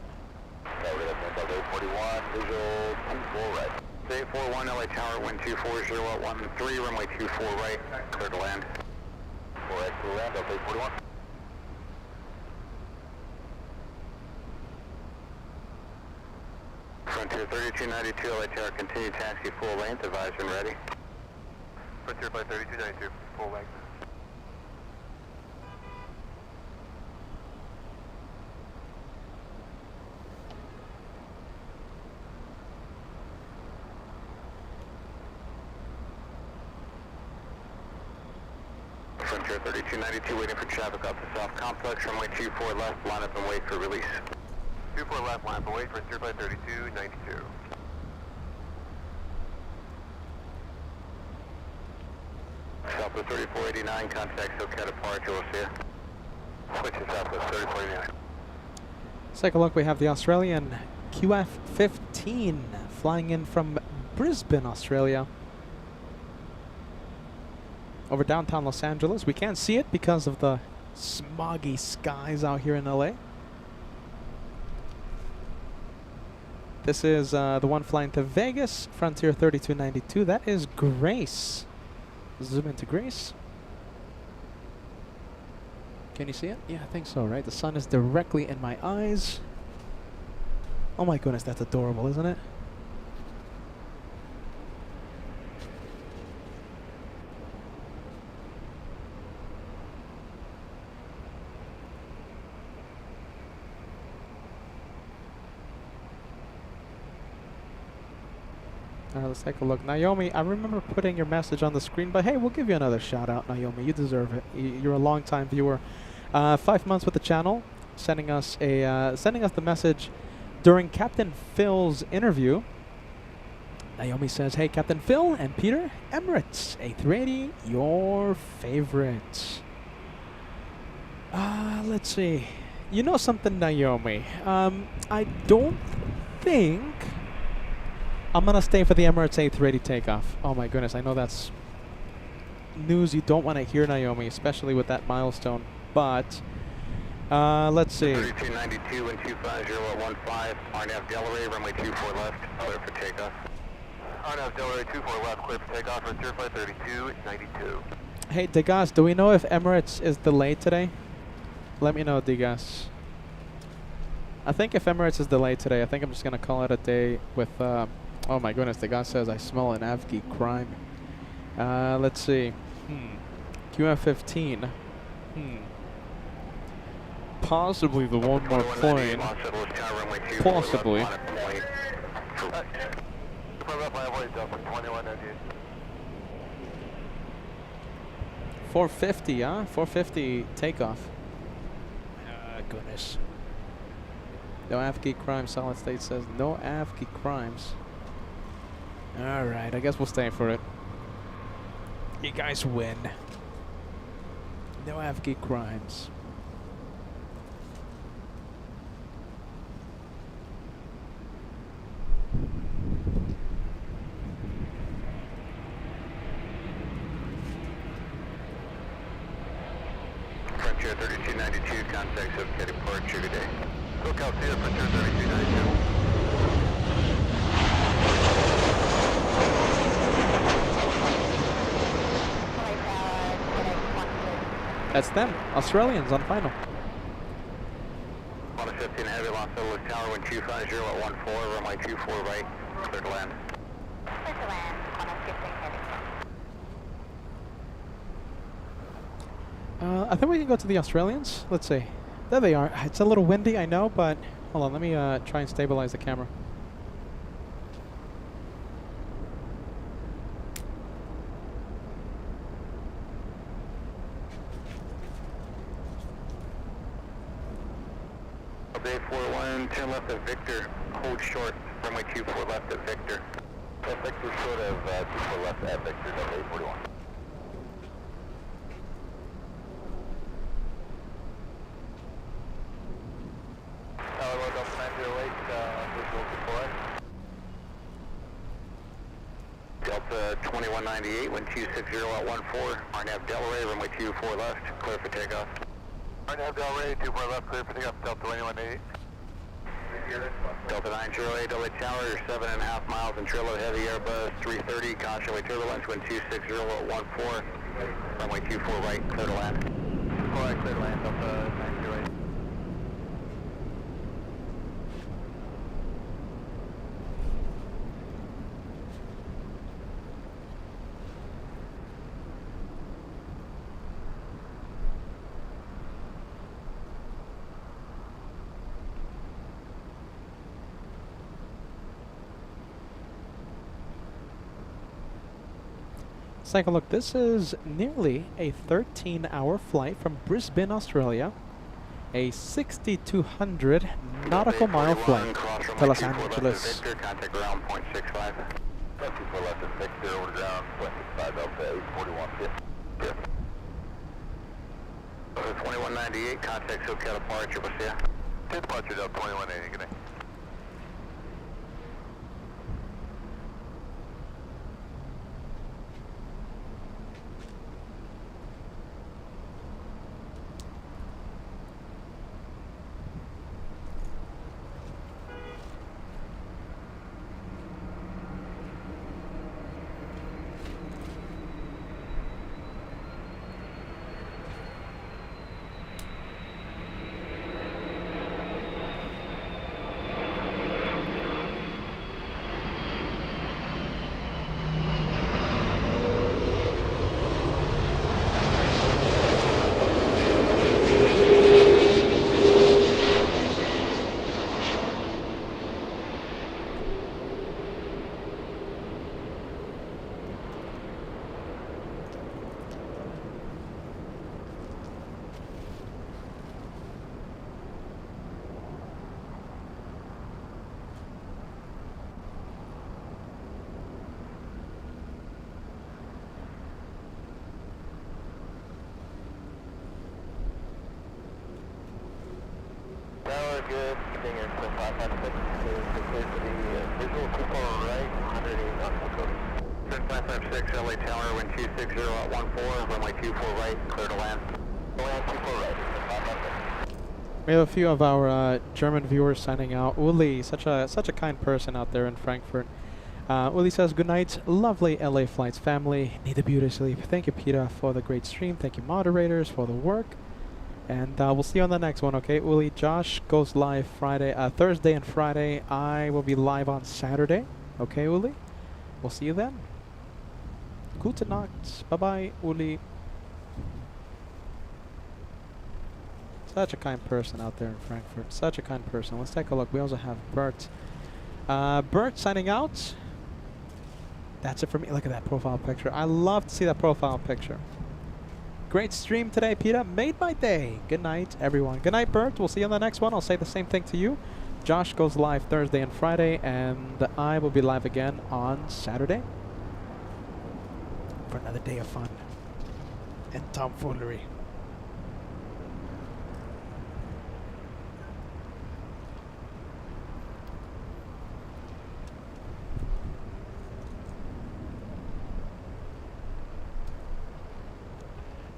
41, visual 24 right. 841 LA Tower, wind 240 at 13, runway 24 right, clear to land. 4X to land, LA 41. Frontier 3292, LA Tower, continue taxi full length, advise when ready. Frontier by 3292, full length. Frontier 3292, waiting for traffic off the South Complex, runway 24 left, line up and wait for release. 24 left, line up and wait, Frontier by 3292. Southwest 3489, contact SoCal departure, we'll see you. Switch to Southwest 3489. Let's take a look. We have the Australian QF-15 flying in from Brisbane, Australia, over downtown Los Angeles. We can't see it because of the smoggy skies out here in LA. This is the one flying to Vegas, Frontier 3292. That is Grace. Zoom into Grace. Can you see it? Yeah, I think so, right? The sun is directly in my eyes. Oh my goodness, that's adorable, isn't it? Alright, let's take a look. Naomi, I remember putting your message on the screen, but hey, we'll give you another shout out, Naomi. You deserve it. You're a long time viewer. 5 months with the channel, sending us the message during Captain Phil's interview. Naomi says, "Hey, Captain Phil and Peter, Emirates A380, your favorite." Let's see. You know something, Naomi? I don't think I'm gonna stay for the Emirates A380 takeoff. Oh my goodness, I know that's news you don't want to hear, Naomi, especially with that milestone. But let's see. 3292 and 250 at 15, RNAV Delaware, runway 24 left, clear for takeoff. RNAV Delaware 24 left, clear for takeoff, Frontier 3292. Hey, Degas, do we know if Emirates is delayed today? Let me know, Degas. I think if Emirates is delayed today, I think I'm just gonna call it a day with. Oh my goodness, Degas says I smell an Avgi crime. Let's see. QF-15. Possibly the one more plane. Possibly. 450, huh? 450 takeoff. Goodness. No Avgi crimes. Solid State says no Avgi crimes. Alright, I guess we'll stay for it. You guys win. No Avgi crimes. Frontier 3292, contact SoCal departure today. SoCal Sierra, Frontier 3292. That's them, Australians on final. 15 heavy, Los Angeles Tower, wind 250 at 14, runway 24 right, clear to land. Clear to land on a 15 heavy. I think we can go to the Australians. Let's see. There they are. It's a little windy, I know, but hold on. Let me try and stabilize the camera. Bay 41, turn left at Victor, hold short, runway 24 left at Victor. Victor short of 24 left at Victor, Bay 41. Tower Delta 908, visual deploy. Delta 2198, wind 260 at 14, RNAV Delray, runway 24 left, clear for takeoff. RNAV Delray, 24 left, clear for takeoff, Delta 2188. Delta 908, LA Tower, you're 7.5 miles and trail of heavy Airbus 330, caution way turbulence, wind 260 at 14, runway 24 right, clear to land. 24 right, clear to land, Delta 908. Let's take a look. This is nearly a 13-hour flight from Brisbane, Australia. A 6,200 nautical mile flight to Los Angeles. Victor, contact ground 0.65. 24 left at Victor, over ground 0.65, Delta 841. Yeah. 2198, contact SoCal departure, what's the departure, Delta 2180, good day. Good, staying in 556 to clear to the visual too far right, 180 nautical code. 556 LA Tower, wind 260 at 14, runway 24 right, clear to land. Land 24 right, 556. We have a few of our German viewers signing out. Uli, such a kind person out there in Frankfurt. Uli says, good night, lovely LA Flights family. Need a beauty sleep. Thank you, Petah, for the great stream. Thank you, moderators, for the work. And we'll see you on the next one, okay? Uli, Josh goes live Thursday and Friday. I will be live on Saturday. Okay, Uli? We'll see you then. Gute Nacht. Bye-bye, Uli. Such a kind person out there in Frankfurt. Such a kind person. Let's take a look. We also have Bert. Bert signing out. That's it for me. Look at that profile picture. I love to see that profile picture. Great stream today, Petah. Made my day. Good night, everyone. Good night, Bert. We'll see you on the next one. I'll say the same thing to you. Josh goes live Thursday and Friday, and I will be live again on Saturday for another day of fun and tomfoolery.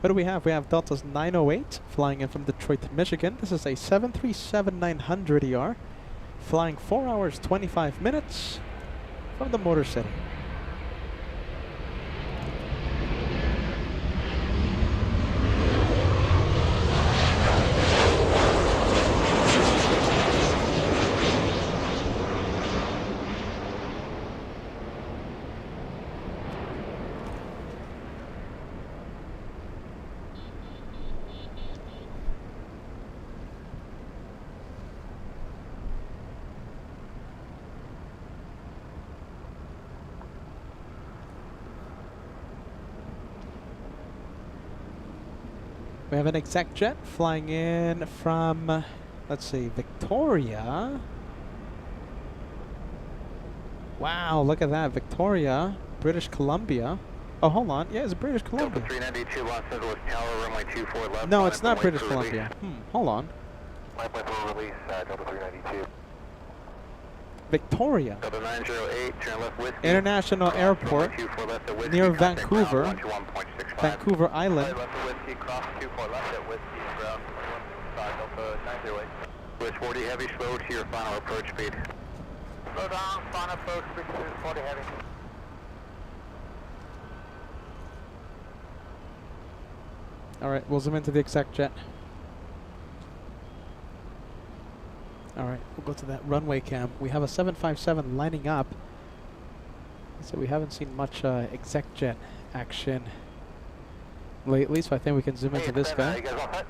What do we have? We have Delta's 908 flying in from Detroit, Michigan. This is a 737-900ER flying 4 hours 25 minutes from the Motor City. We have an exec jet flying in from, let's see, Victoria. Wow, look at that. Victoria, British Columbia. Oh, hold on. Yeah, it's British Columbia. 392 Los Angeles Tower, runway 24 left. No, it's not 9.1 British for Columbia. Hold on. 9.4 release, Delta 392. Victoria. Delta 908, turn left Whiskey. International Airport 24 left at Whiskey, near contact Vancouver. ground 121.65. Vancouver Island. Left at Whiskey, cross 24 left at Whiskey, ground 5 Delta 908. With 40 heavy, slow to your final approach speed. Slow down, final approach speed to 40 heavy. All right, we'll zoom into the exec jet. All right, we'll go to that runway cam. We have a 757 lining up. So we haven't seen much exec jet action lately, so I think we can zoom into this guy. You guys all set?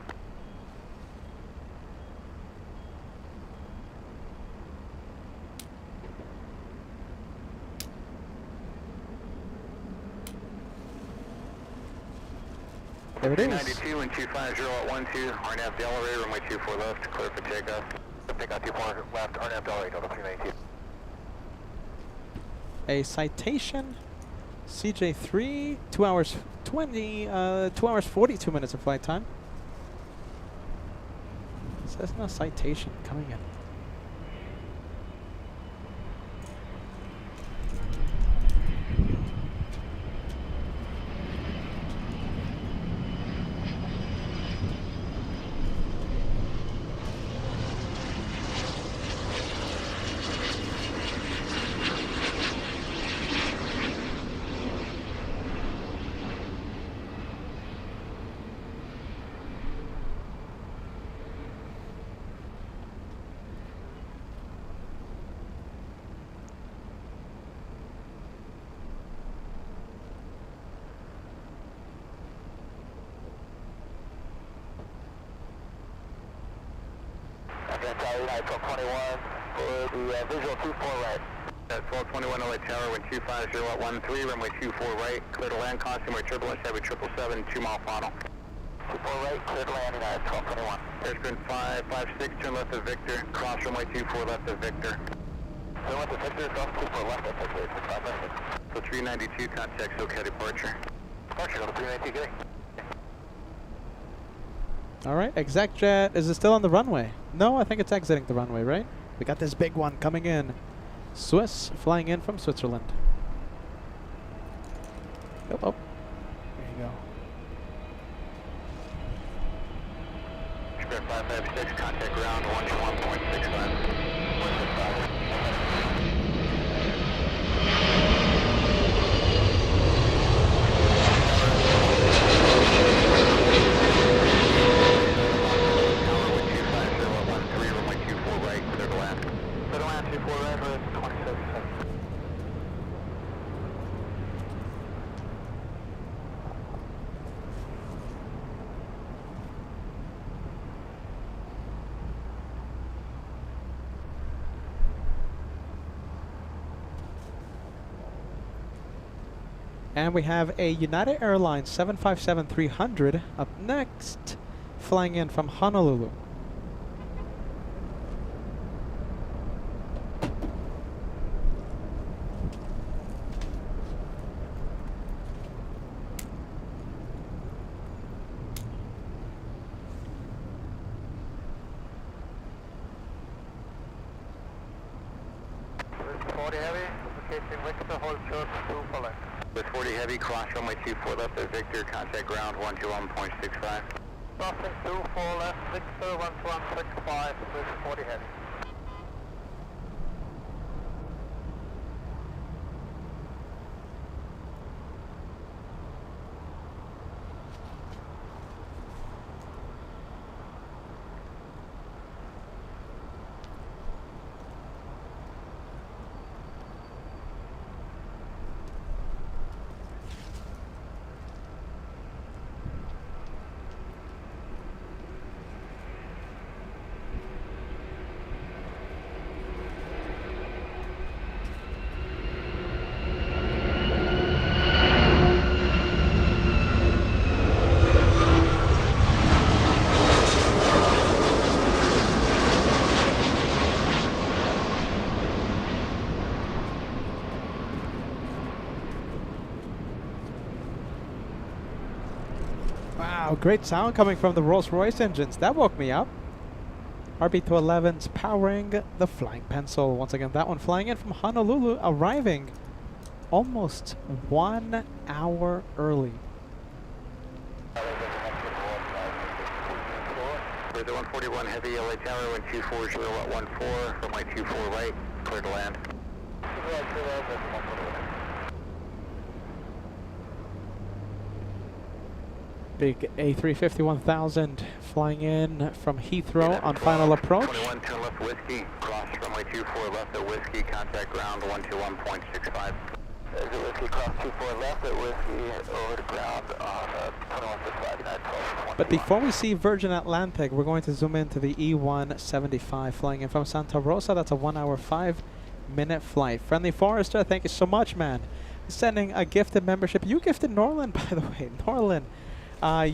There it is. 92 and 250 at 12, RNAV Delaware, runway 24 left, clear for takeoff. Takeoff 24 left, RNAV Delaware, Delta 392. A Citation CJ3, 2 hours 2 hours 42 minutes of flight time. It says no Citation coming in. That's 1221 for the visual 24 right. At 1221 LA Tower, wind 250 at 13, runway 24 right, clear to land, consummate turbulence, heavy 777, 2 mile final. 24 right, clear to land at 1221. Airspin 556, turn left at Victor, cross runway 24 left at Victor. Turn left at Victor, cross 24 left at Victor, 5 minutes. So 392, contact SoCal departure. Departure, level 392, good. All right, exec jet, is it still on the runway? No, I think it's exiting the runway, right? We got this big one coming in. Swiss flying in from Switzerland. Oh, there you go. Script 556, contact ground 121.65. And we have a United Airlines 757-300 up next, flying in from Honolulu. With 40 heavy, cross runway 24 left at Victor, contact ground 121.65. Crossing 24 left, Victor 121.65 with 40 heavy. Wow, great sound coming from the Rolls-Royce engines. That woke me up. RB211's powering the Flying Pencil. Once again, that one flying in from Honolulu, arriving almost 1 hour early. With the 141 heavy LA Tower, 1240 at 14, from my 24 right, clear to land. Big A350 1000 flying in from Heathrow on final approach. 21, turn left whiskey, cross runway 24 left at whiskey, contact ground 121.65. Exit whiskey, cross 24 left at whiskey, over to ground on 21.59. But before we see Virgin Atlantic, we're going to zoom into the E175 flying in from Santa Rosa. That's a 1 hour 5-minute flight. Friendly Forester, thank you so much, man. Sending a gifted membership. You gifted Norland, by the way. Norland,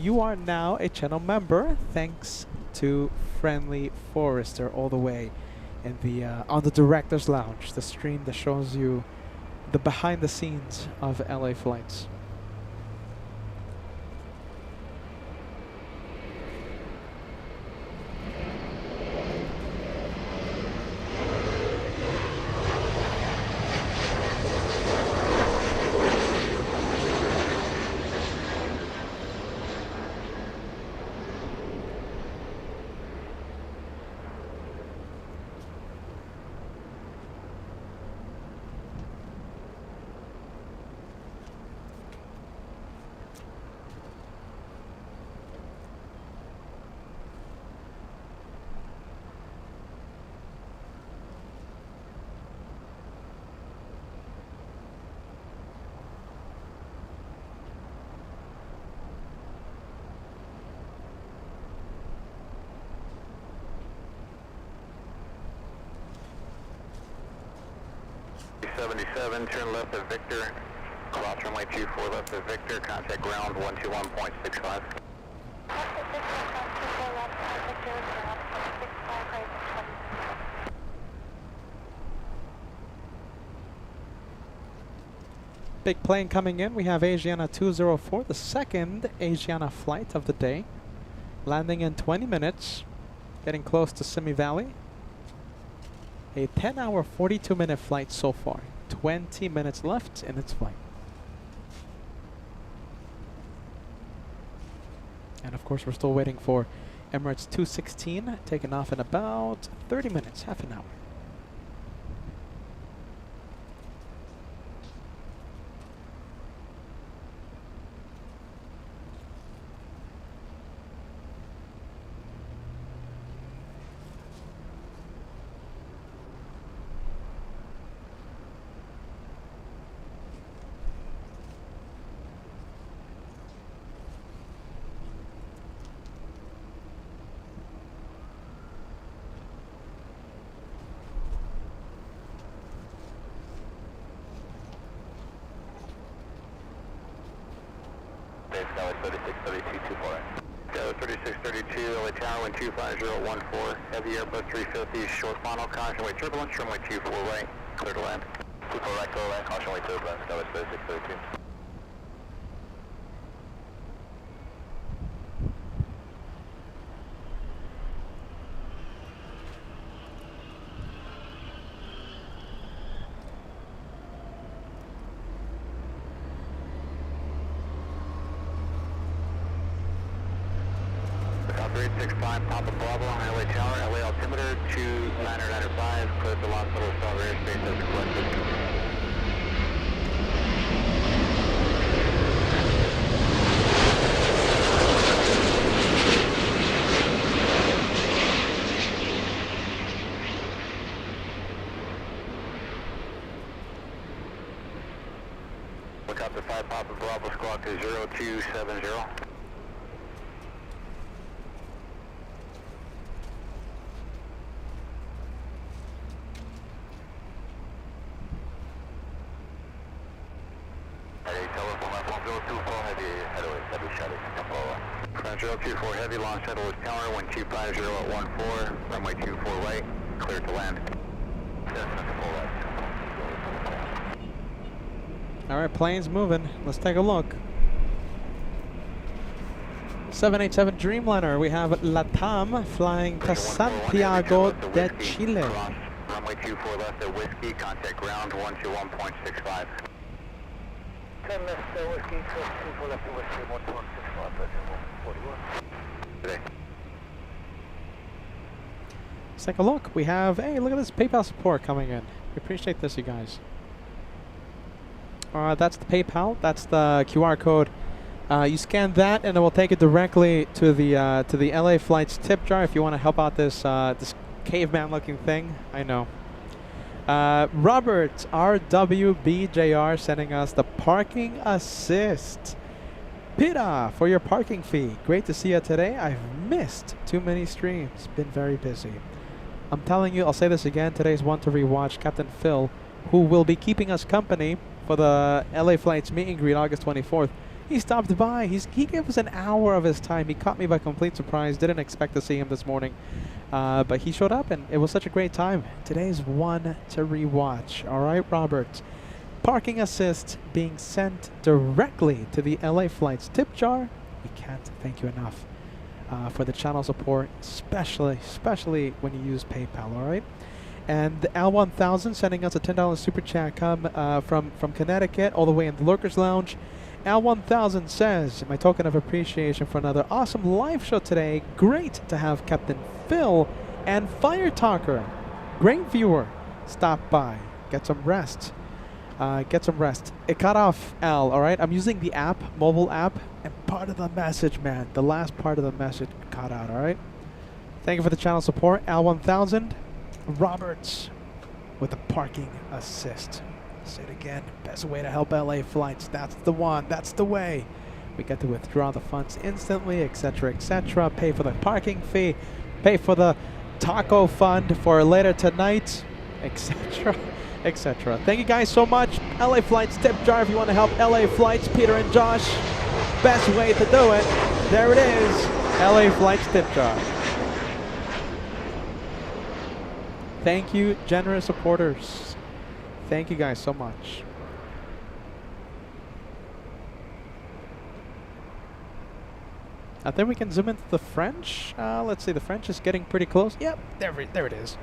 you are now a channel member, thanks to Friendly Forester, all the way in the on the Director's Lounge, the stream that shows you the behind the scenes of LA flights. Turn left at Victor, cross runway 24 left at Victor, contact ground 121.65. Big plane coming in. We have Asiana 204, the second Asiana flight of the day. Landing in 20 minutes, getting close to Simi Valley. A 10-hour, 42-minute flight so far. 20 minutes left in its flight. And of course, we're still waiting for Emirates 216, taking off in about 30 minutes, half an hour. Tower 3632, LA Tower 125014, heavy Airbus 350, short final, caution way turbulence, runway 24 right, clear to land. 24 right, clear to land, caution way turbulence, Tower 3632. Papa Bravo, LA Tower, LA altimeter 2995, clear to Los Angeles Tower airspace as requested. Look out to 5 Papa Bravo, squawk to 0270. French 024 heavy launch shuttle is tower 1250 at 14, runway 24 right, clear to land. All right, plane's moving. Let's take a look. 787 Dreamliner, we have LATAM flying to Santiago de Chile. Runway 24 left at Whiskey, contact ground 121.65. 10 left Whiskey, 24 left at Whiskey, 121.65, 41. Today. Let's take a look. We have, hey, look at this PayPal support coming in. We appreciate this, you guys. That's the PayPal. That's the QR code. You scan that, and it will take it directly to the LA Flights tip jar if you want to help out this this caveman-looking thing. I know. Robert RWBJR sending us the parking assist. Petah for your parking fee. Great to see you today. I've missed too many streams. Been very busy. I'm telling you, I'll say this again. Today's one to rewatch. Captain Phil, who will be keeping us company for the LA Flights meet and greet August 24th. He stopped by. He gave us an hour of his time. He caught me by complete surprise. Didn't expect to see him this morning. But he showed up, and it was such a great time. Today's one to rewatch. All right, Robert. Parking assist being sent directly to the LA Flights tip jar. We can't thank you enough for the channel support, especially when you use PayPal, all right? And the L1000 sending us a $10 super chat come from Connecticut all the way in the Lurkers Lounge. L1000 says, my token of appreciation for another awesome live show today. Great to have Captain Phil and Fire Talker, great viewer, stop by. Get some rest. It cut off, Al, all right? I'm using the app, mobile app, and part of the message, man, the last part of the message cut out, all right? Thank you for the channel support, Al1000. Roberts with the parking assist. Say it again, best way to help LA Flights. That's the one, that's the way. We get to withdraw the funds instantly, etc., etc. Pay for the parking fee, pay for the taco fund for later tonight, etc., etc. Thank you guys so much. LA Flights tip jar if you want to help LA Flights, Peter and Josh. Best way to do it. There it is, LA Flights tip jar. Thank you, generous supporters. Thank you guys so much. I think we can zoom into the French. Let's see, the French is getting pretty close. Yep, there it is.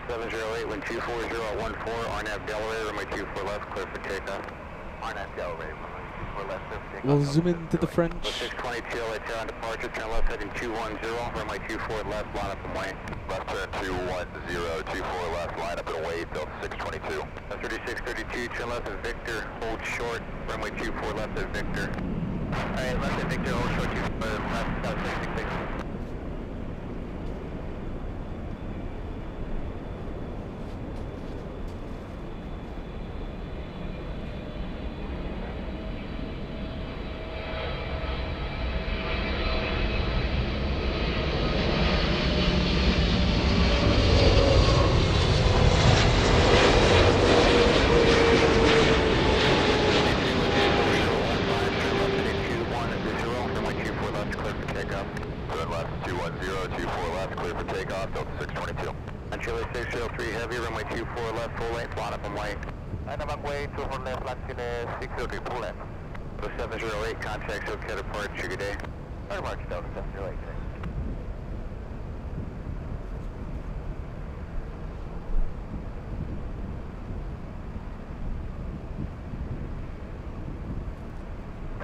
Seven 708, wind 240 at 14, RNAV Delaware, runway 24 left, clear for takeoff. RNAV Delaware, runway 24 left, clear for takeoff. We'll zoom into the French. 622, LA on departure, turn left heading 210, runway 24 left, line up and wait. Left turn 210, 24 left, line up and wait, Delta 622. 3632, turn left is Victor, hold short, runway 24 left is Victor. Alright, left is Victor, hold short 24 left, South 666.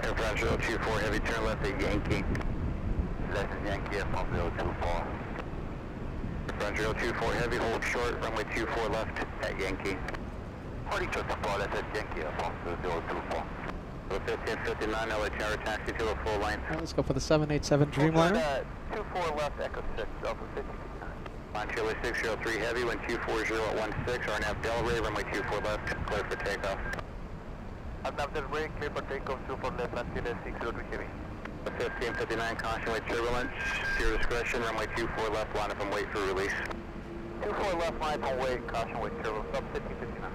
Aircraft 024 heavy, turn left at Yankee. That's Yankee F1024. Aircraft 024 heavy, hold short, runway 24 left at Yankee. Party took the fall, that's at Yankee F1024. 1559, LA Tower taxi to a full line. Right, let's go for the 787 Dreamliner. 24 left, Echo 6, Alpha 1559. On Chile 603 heavy, wind 240 at 16, RNAV Delray, runway 24 left, clear for takeoff. RNAV Delray, clear for takeoff, 24 left, on Chile 603 heavy. 1559, caution with turbulence, to your discretion, runway 24 left, line up and wait for release. 24 left, line up and wait, caution with turbulence, up 1559.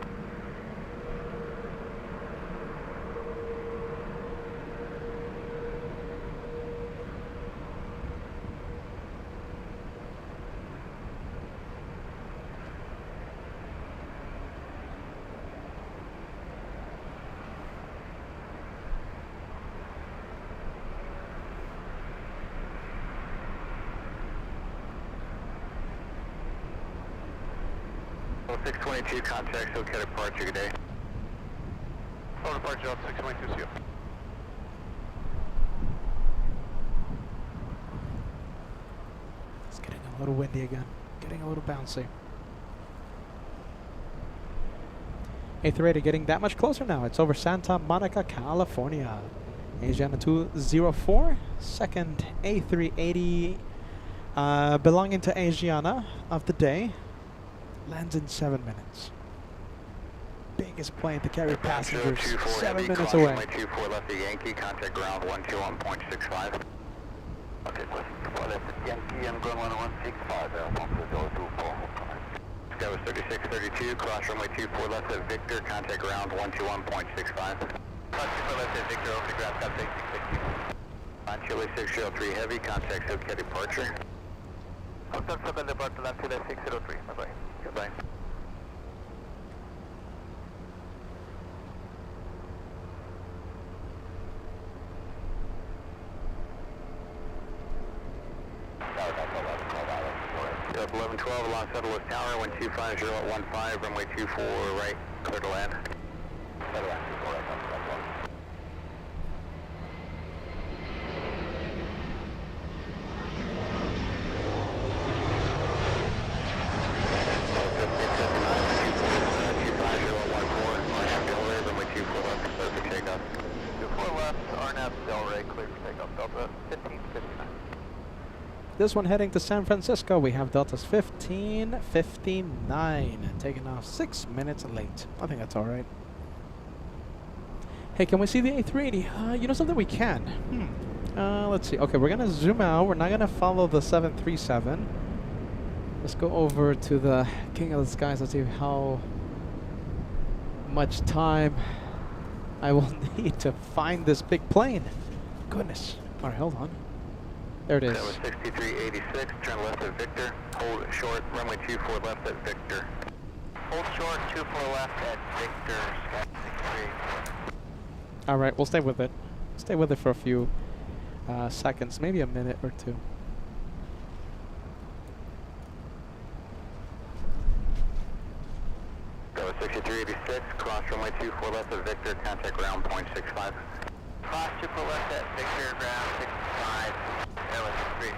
622, contact, so get departure, good day. Full departure, 622, see you. It's getting a little windy again. Getting a little bouncy. A380 getting that much closer now. It's over Santa Monica, California. Asiana 204, second A380 belonging to Asiana of the day. Lands in 7 minutes. Biggest plane to carry passengers, 7 minutes away. 24 left the Yankee, contact ground 121.65. Okay, left Yankee, I'm going 1165, Alfonso 024. That was 3632, cross runway 24 left at Victor, contact ground 121.65. Cross 24 left at Victor, over the ground, contact 660. On Chile 603 heavy, contact SoCal departure. Hotel SoCal departure, land Chile 603, bye-bye. Goodbye. Up 1112 along Settlers Tower, 1250 at 15, runway 24 right, clear to land. Clear to land, 24 right, This one heading to San Francisco. We have Delta's 1559, taking off 6 minutes late. I think that's all right. Hey, can we see the A380? You know something? We can. Let's see. Okay, we're gonna zoom out. We're not gonna follow the 737. Let's go over to the King of the Skies. Let's see how much time I will need to find this big plane. Goodness. All right, hold on. There it is. That was 6386, turn left at Victor, hold short, runway 24 left at Victor. Hold short, 24 left at Victor, Sky 63. All right, we'll stay with it. Stay with it for a few seconds, maybe a minute or two. That was 6386, cross runway 24 left at Victor, contact ground 0.65. Cross 24 left at Victor, ground 65. That was 3.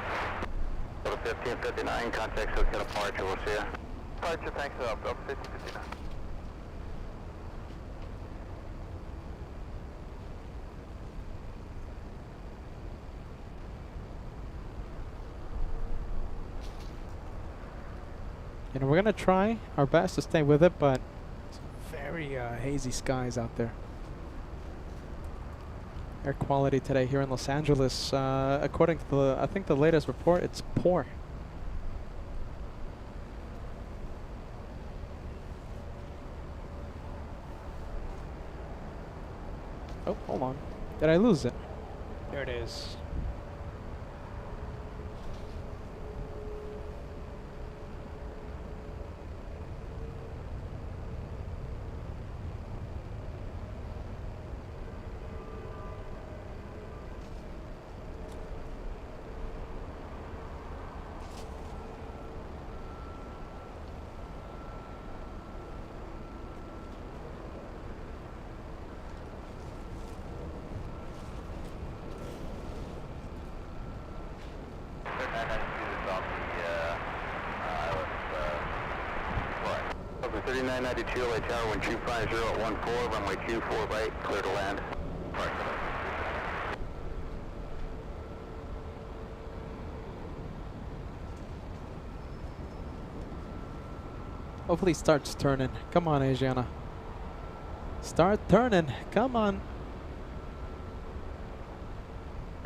That was 1559, contact SoCal departure, we'll see ya. Departure, thanks, up 1559. You know, we're gonna try our best to stay with it, but it's very hazy skies out there. Air quality today here in Los Angeles, according to the, I think the latest report, it's poor. Oh, hold on. Did I lose it? There it is. Over 3992 LA Tower, 1250 at 14, runway 24 right, clear to land. Hopefully it starts turning. Come on, Asiana. Start turning. Come on.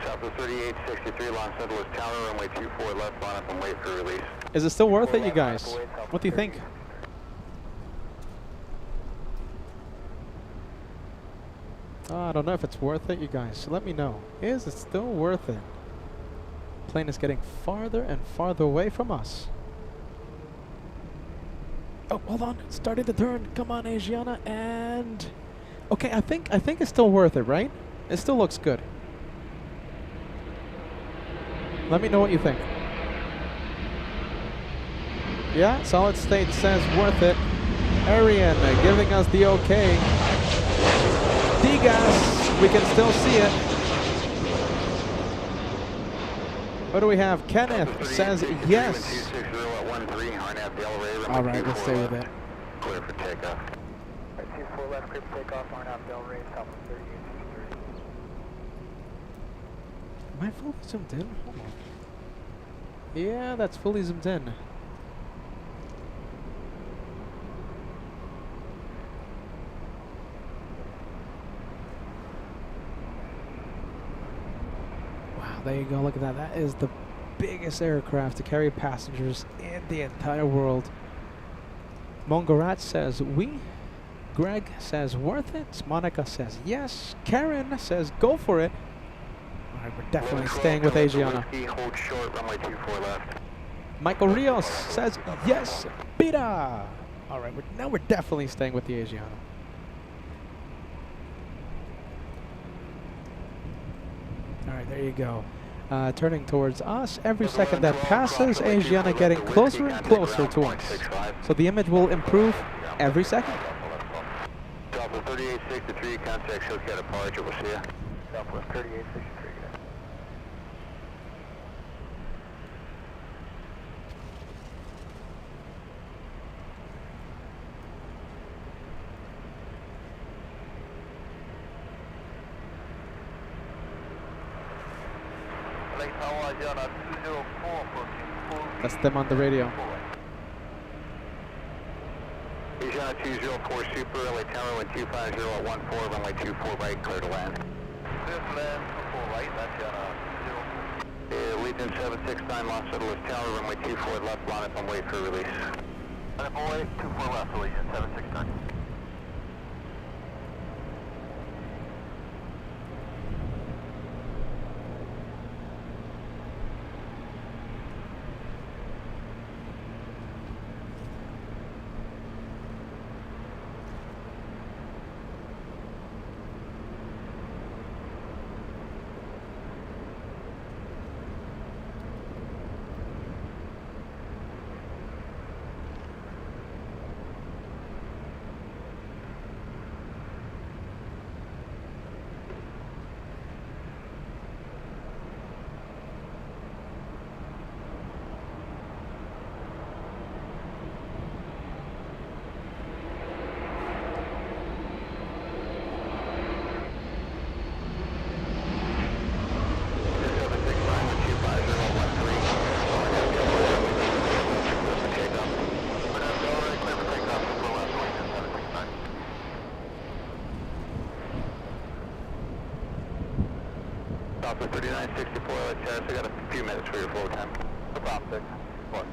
Southwest 3863, Los Angeles Tower, runway 24 left, line up and wait for release. Is it still worth it, you guys? What do you think? I don't know if it's worth it, you guys. So let me know. Is it still worth it? Plane is getting farther and farther away from us. Oh, hold on. It's starting to turn. Come on, Asiana. And okay, I think it's still worth it, right? It still looks good. Let me know what you think. Yeah, solid state says worth it. Arian giving us the okay. D-gas, we can still see it. What do we have? Kenneth says yes. All right, let's stay with it. Clear for takeoff. 24 left, clear for takeoff, RNAV Bell Ray, South 3863. Am I fully zoomed in? Hold on. Yeah, that's fully zoomed in. Wow, there you go. Look at that. That is the biggest aircraft to carry passengers in the entire world. Mongarat says we. Greg says worth it. Monica says yes. Karen says go for it. All right, we're definitely staying with Asiana. Hold short, runway 24 left. Michael Rios says yes. Petah. All right, now we're definitely staying with the Asiana. All right, there you go. Turning towards us. Every second that passes, Asiana getting closer and closer to us. So the image will improve every second. Delta 3863, contact Showcat departure, we'll see ya. Southwest 3863. That's them on the radio. Asiana 204 Super, LA Tower, 250 at 14, runway 24 right, clear to land. Clear to land, 24 right, that's Asiana 204. Legion 769, Los Angeles Tower, runway 24 left, line up and wait for release. Line up and wait, 24 left, Legion 769. Alpha 3964, LHS, I got a few minutes for your flow time. No problem, 6. 1.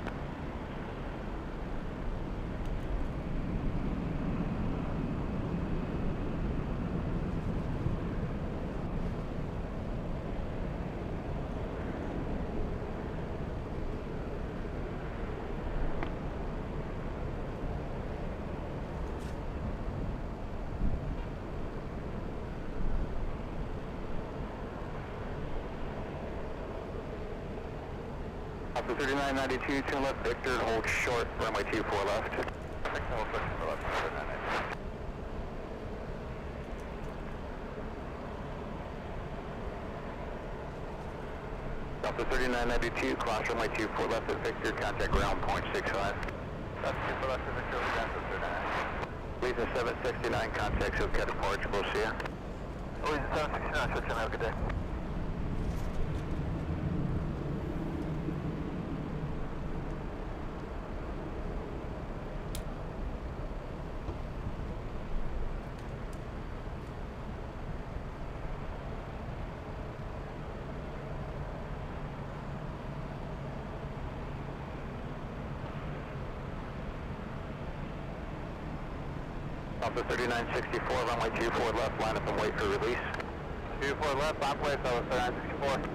Alpha 3992, turn left, Victor, hold short, runway 24 left. Alpha 3992, cross runway 24 left at Victor, contact ground point 65. That's 24 left at Victor, Legion 769, contact Showcat departure, we'll see ya. Legion 769, Showcat, have a good day. Alpha 3964, runway 24 left, line up and wait for release. 24 left, on place, Alpha 3964.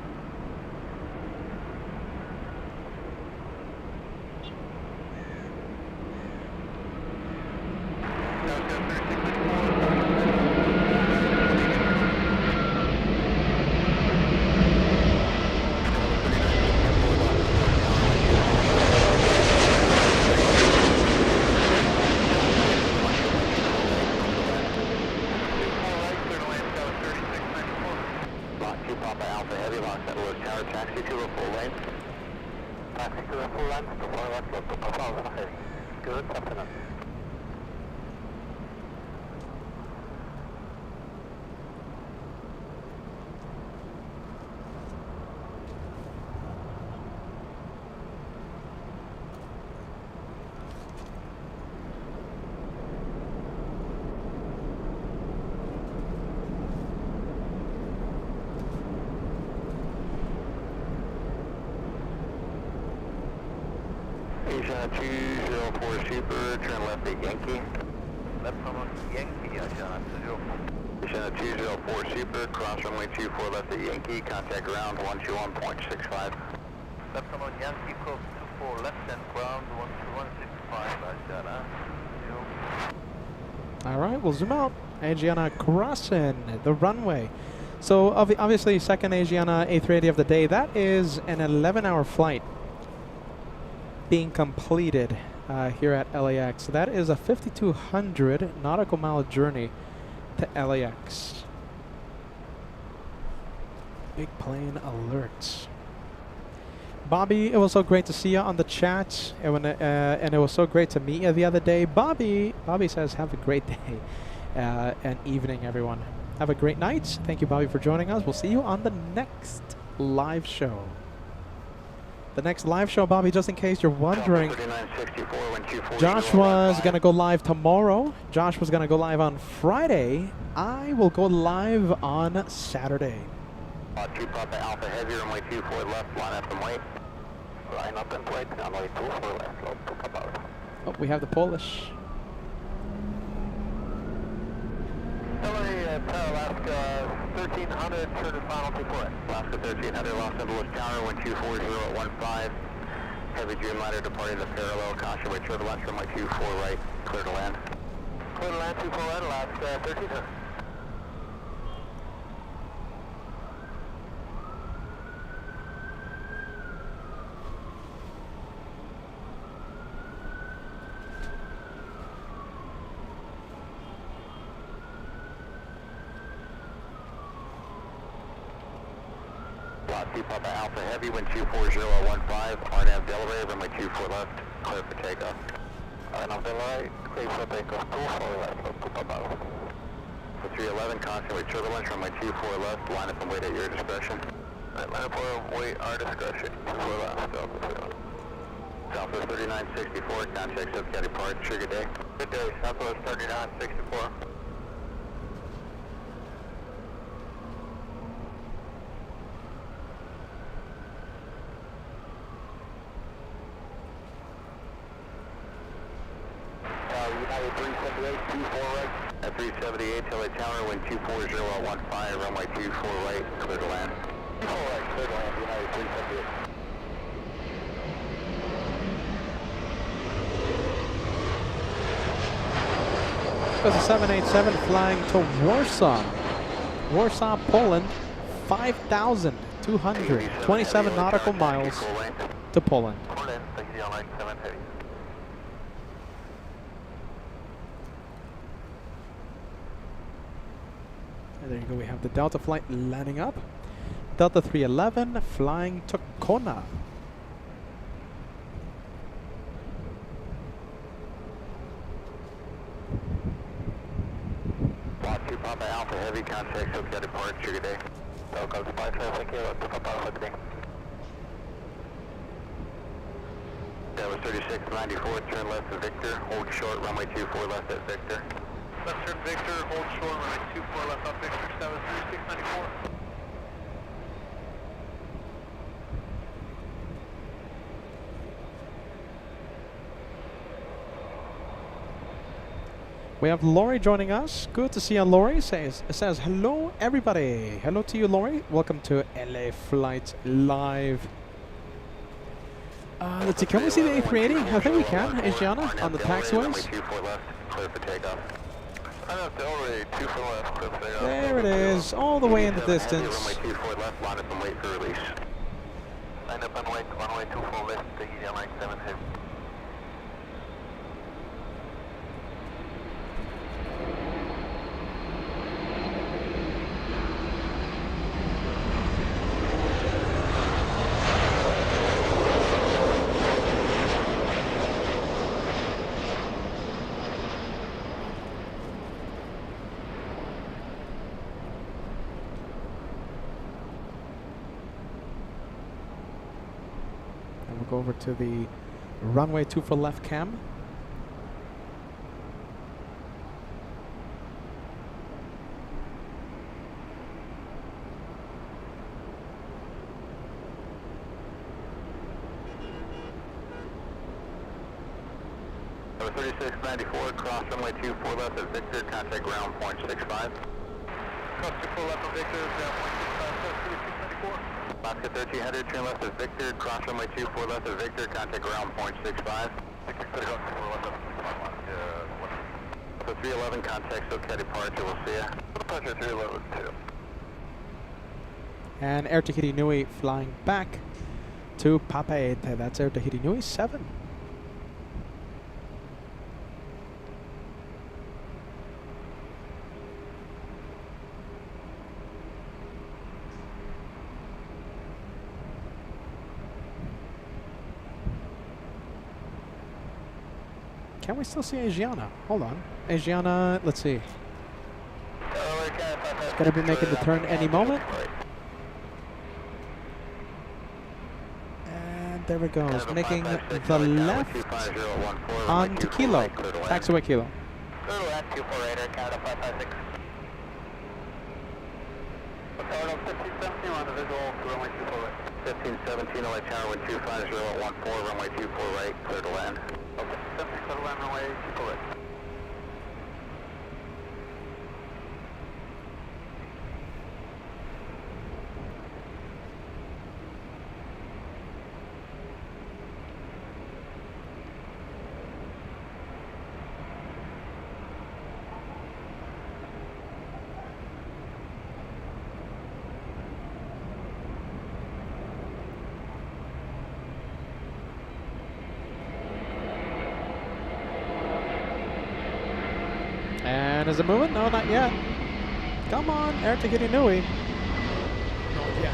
Alpha Heavy, Los Angeles Tower, taxi to the full lane. Taxi to the full lane, to the left, to the Alpha Heavy. Good, afternoon. Asia 204 Super, turn left at Yankee. Left from Yankee, Asia 204. Asia 204 Super, cross runway 24 left at Yankee, contact ground 121.65. Left from Yankee, cross 24 left and ground 121.65, Asia. All right, we'll zoom out. Asiana crossing the runway. So obviously, second Asiana A380 of the day. That is an 11-hour flight being completed here at LAX. So that is a 5,200 nautical mile journey to LAX. Big plane alert. Bobby, it was so great to see you on the chat, and it was so great to meet you the other day. Bobby says, have a great day and evening, everyone. Have a great night. Thank you, Bobby, for joining us. We'll see you on the next live show. The next live show, Bobby, just in case you're wondering, Josh was going to go live tomorrow. Josh was going to go live on Friday. I will go live on Saturday. 2 Papa Alpha Heavy, runway 24 left, line up and wait. Line up and wait, runway 24 left, low 2 Papa. Oh, we have the Polish. LA, Alaska 1300, turn to final 24. Alaska 1300, Los Angeles Tower, wind 240 at 15. Heavy Dreamliner departing the parallel, caution by turbulence, runway 24 right, clear to land. Clear to land, 24 right, Alaska 1300. Papa Alpha Heavy, wind 240 at 15, RNAV Delaware, runway 24 left, clear for takeoff. RNAV Delaware, clear for takeoff, 24 left, low 2 Papa. For 311, constantly turbulence, runway 24 left, line up and wait at your discretion. Right, line up and wait our discretion, 24 left, Southwest. Southwest 3964, contact Subcaddy Park, trigger day. Good day, Southwest 3964. United 378, 24 right. At 378, LA Tower, wind 240 at 15, runway 24 right, clear to land. 24 right, clear to land, United 378. There's a 787 flying to Warsaw. Warsaw, Poland, 5,227 nautical miles to Poland. And there you go, we have the Delta flight landing up. Delta 311 flying to Kona. Lot 2 Papa Alpha Heavy, contact Subcaddy Park, trigger day. Welcome to Flight Traffic, 2 Papa Alpha day. That was 3694, turn left to Victor, hold short, runway 24 left at Victor. Left turn Victor, hold short, runway 24 left up Victor, 73694. We have Lori joining us. Good to see you, Lori. Says hello, everybody. Hello to you, Lori. Welcome to LA Flights Live. Let's see, can we see the A380? I think we can, Asiana, on the taxiways. There it is, all the way in the distance. Line up and wait, runway 24 left, taking airline 7 back over to the runway 24 left cam. Number 3694, cross runway 24 left of Victor, contact ground point 65. Cross 24 left of Victor, ground point 65, 3694. Alaska 1300, turn left of Victor, cross runway 24 left of Victor, contact ground point 65. Victor, clear ground 24 left of so 311, contact SoCal departure, we'll see ya. Departure 311, too. And Air Tahiti Nui flying back to Papeete. That's Air Tahiti Nui 7. Can we still see Asiana? Hold on. Asiana, let's see. It's going to be making the turn any moment. And there it goes. Making the left on to Kilo. Taxiway Kilo. Total at 248, Canada 556. Total 1517 on the visual, runway 24 right. 1517, LA Tower, wind 250 at 14, runway 24 right, clear to land. Okay, 70, clear to land, runway 24 right. And is it moving? No, not yet. Come on, Air Tahiti Nui. Not yet.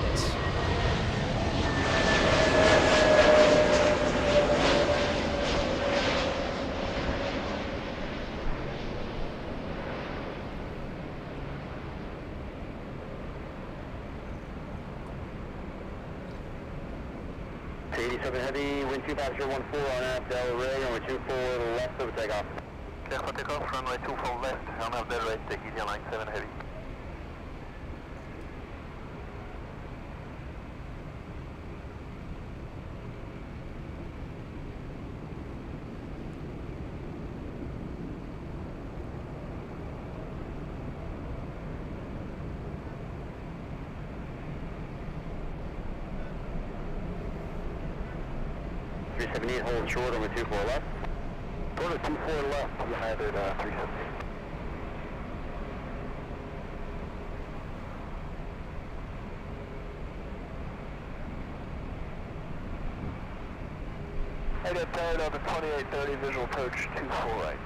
To 87 heavy, wind 25014 on aft, Delray, runway 24 left of takeoff. Clear for takeoff, runway 24 left, on aft Delray, Tahiti line 7 heavy. Hold short over 24 left. Go to 24 left, United 370. I got tired on the 2830 visual approach 24 right.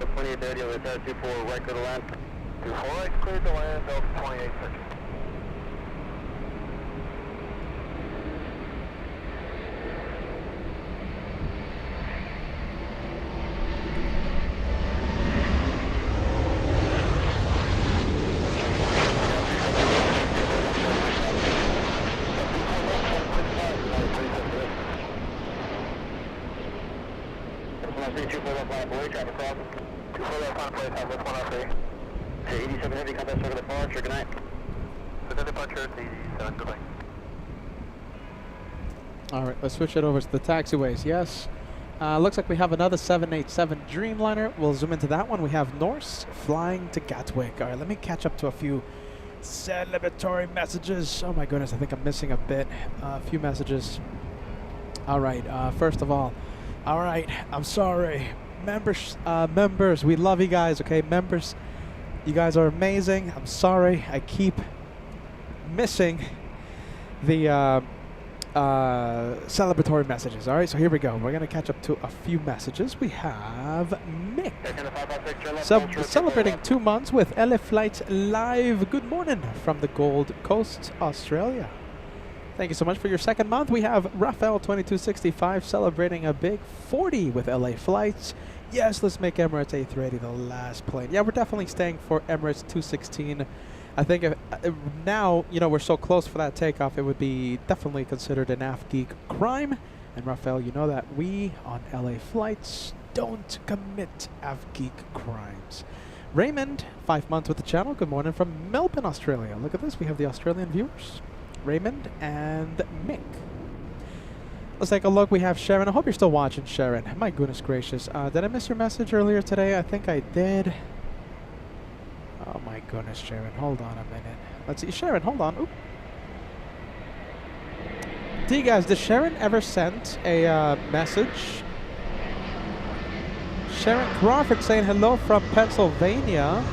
The 2830 over there 24 right, go to land. 24 right, cleared to land, Delta 2830. All right, let's switch it over to the taxiways. Yes. Looks like we have another 787 Dreamliner. We'll zoom into that one. We have Norse flying to Gatwick. All right, let me catch up to a few celebratory messages. Oh my goodness, I think I'm missing a bit. A few messages. All right, first of all right, I'm sorry. Members, we love you guys, okay? Members, you guys are amazing. I'm sorry. I keep missing the celebratory messages. All right, so here we go. We're going to catch up to a few messages. We have Mick celebrating 2 months with LA Flights Live. Good morning from the Gold Coast, Australia. Thank you so much for your second month. We have Raphael 2265 celebrating a big 40 with LA Flights. Yes, let's make Emirates A380 the last plane. Yeah, we're definitely staying for Emirates 216 I think if, now, you know, we're so close for that takeoff, it would be definitely considered an AFGeek crime. And Raphael, you know that we on LA Flights don't commit AFGeek crimes. Raymond, 5 months with the channel. Good morning from Melbourne, Australia. Look at this. We have the Australian viewers. Raymond and Mick. Let's take a look. We have Sharon. I hope you're still watching, Sharon. My goodness gracious. Did I miss your message earlier today? I think I did. Oh my goodness, Sharon. Hold on a minute. Let's see. Sharon, hold on. Oop. D guys, did Sharon ever send a message? Sharon Crawford saying hello from Pennsylvania.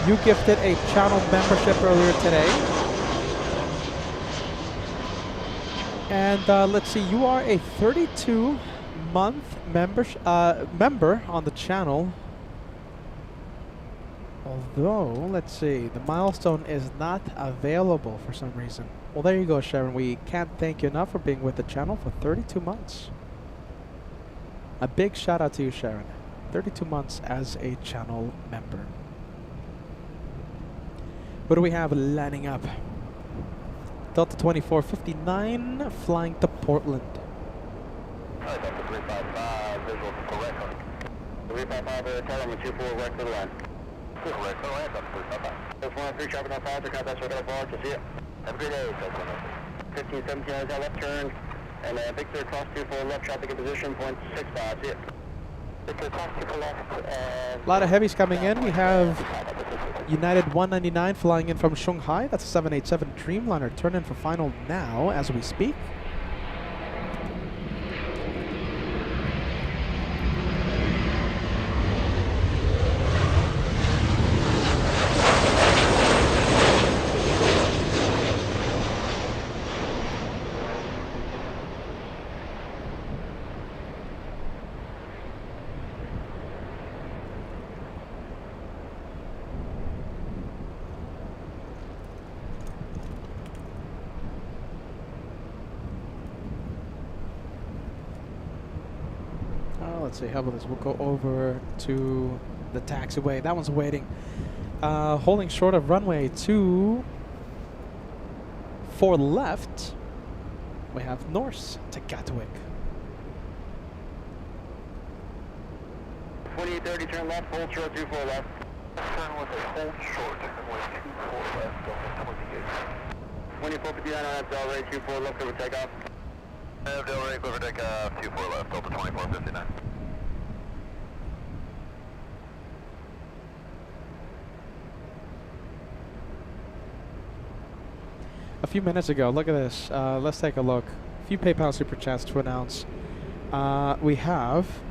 You gifted a channel membership earlier today. And let's see, you are a 32-month member on the channel. Although, let's see, the milestone is not available for some reason. Well, there you go, Sharon. We can't thank you enough for being with the channel for 32 months. A big shout out to you, Sharon. 32 months as a channel member. What do we have lining up? Delta 2459 flying to Portland. Alright, Delta 355, visual correct. 355, tell them 24 right to the line. Correct, go ahead, Delta 355. That's 103, traffic on 5, to contact with that to see it. Have a good day, Delta 1517 has that left turn, and Victor cross 24 left, traffic in position, 0.65, see it. Victor cross 24 left, A lot of heavies coming in. We have United 199 flying in from Shanghai. That's a 787 Dreamliner. Turn in for final now as we speak. Let's see, how about this? We'll go over to the taxiway. That one's waiting. Holding short of runway 2 for left. We have Norse to Gatwick. 2830, turn left, hold short, 24 left. Turn with a hold short, runway 24 left, Delta 28. 2459 on Delray, 24 left, over takeoff. Delray, over takeoff, 24 left, Delta 2459. A few minutes ago, look at this. Let's take a look. A few PayPal Super Chats to announce. We have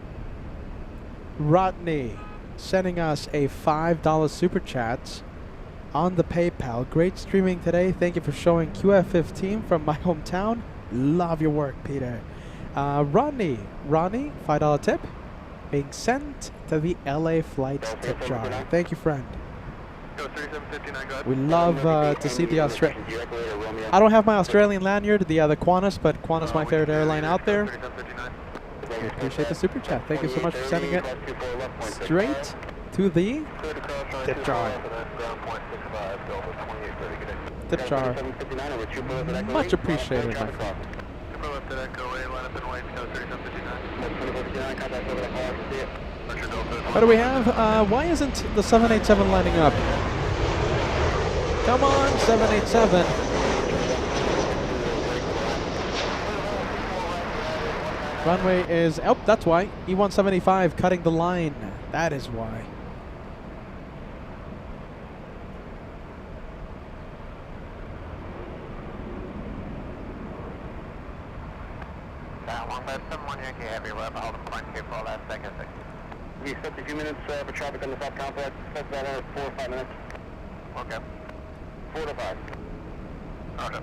Rodney sending us a $5 Super Chat on the PayPal. Great streaming today. Thank you for showing QF15 from my hometown. Love your work, Peter. Ronnie, $5 tip being sent to the LA Flights tip jar. Thank you, friend. We love to see the Australian. I don't have my Australian lanyard, the Qantas, but Qantas my favorite airline out there. I appreciate the super chat. Thank you so much for sending it straight to the tip jar. Tip jar. Much appreciated, my friend. What do we have? Why isn't the 787 lining up? Come on, 787. Runway is... Oh, that's why. E175 cutting the line. That is why. We expect a few minutes for traffic on the south complex. Expect about 4 or 5 minutes. Okay. 4 to 5. Okay.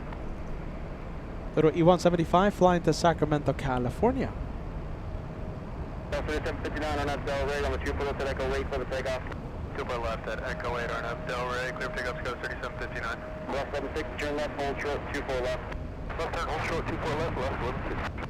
Little E175 flying to Sacramento, California. 3759 on up Delray on the 24 left at Echo, wait for the takeoff. 2 by left at Echo 8 on up Delray, clear takeoff, go 3759. Left 76, turn left, hold short, 24 left. Left turn, hold short, 24 left, left 1.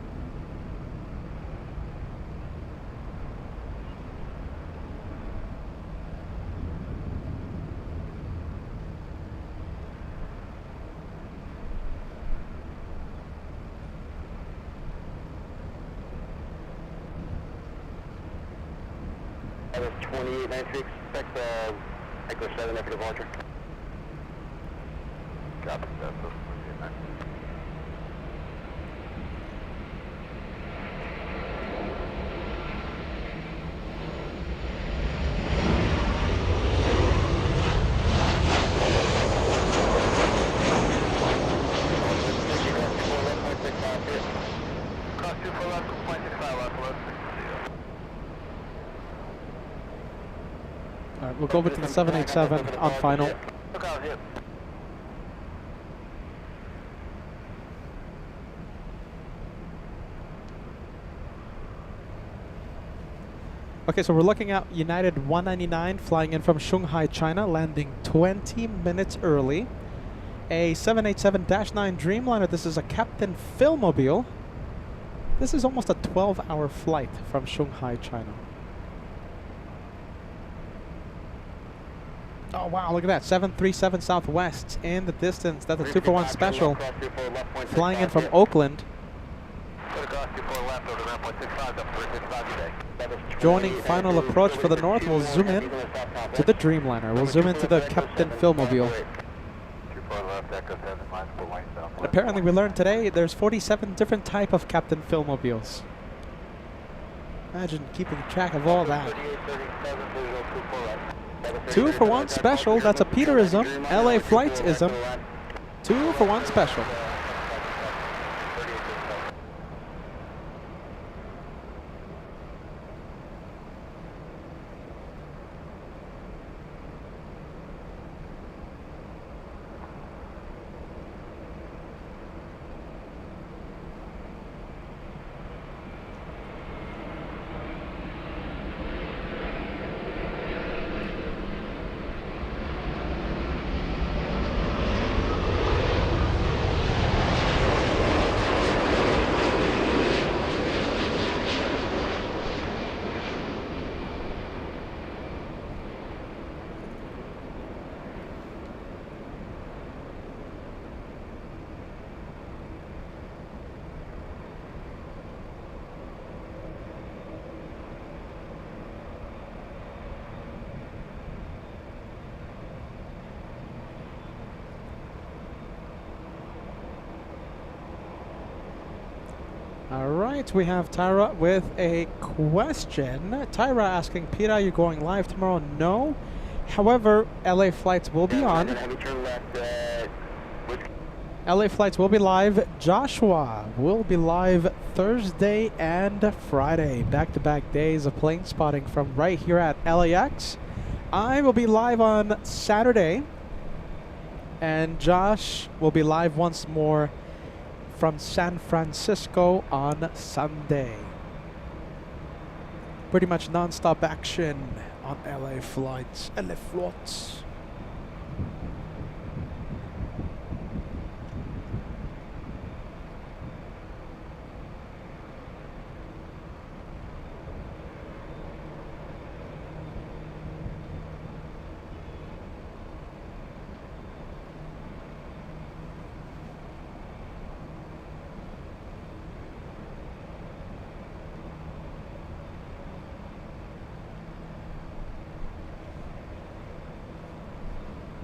That is 2893, expect Echo 7 after departure. Copy, that's 2893. Cross 24 left, 2.65 left, left. All right, we'll go over to the 787 on final. Look out here. Okay, so we're looking at United 199 flying in from Shanghai, China, landing 20 minutes early. A 787-9 Dreamliner. This is a Captain Philmobile. This is almost a 12-hour flight from Shanghai, China. Oh wow, look at that. 737 Southwest in the distance. That's a 2-for-1 special. Flying in from Oakland. Joining final approach for the north, we'll zoom in to the Dreamliner. We'll zoom into the Captain Philmobile. And apparently we learned today there's 47 different type of Captain Philmobiles. Imagine keeping track of all that. 2-for-1 special, that's a Peterism, LA Flightsism. 2-for-1 special. All right, we have Tyra with a question. Tyra asking, Petah, you going live tomorrow? No. However, LA flights will be on. LA flights will be live. Joshua will be live Thursday and Friday. Back-to-back days of plane spotting from right here at LAX. I will be live on Saturday. And Josh will be live once more from San Francisco on Sunday. Pretty much non-stop action on LA flights. LA flights.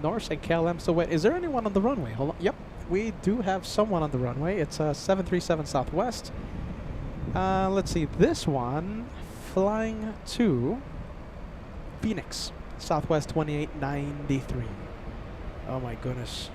Norse and KLM still wait. Is there anyone on the runway? Hold on. Yep, we do have someone on the runway. It's a 737 Southwest. Let's see. This one flying to Phoenix, Southwest 2893. Oh my goodness.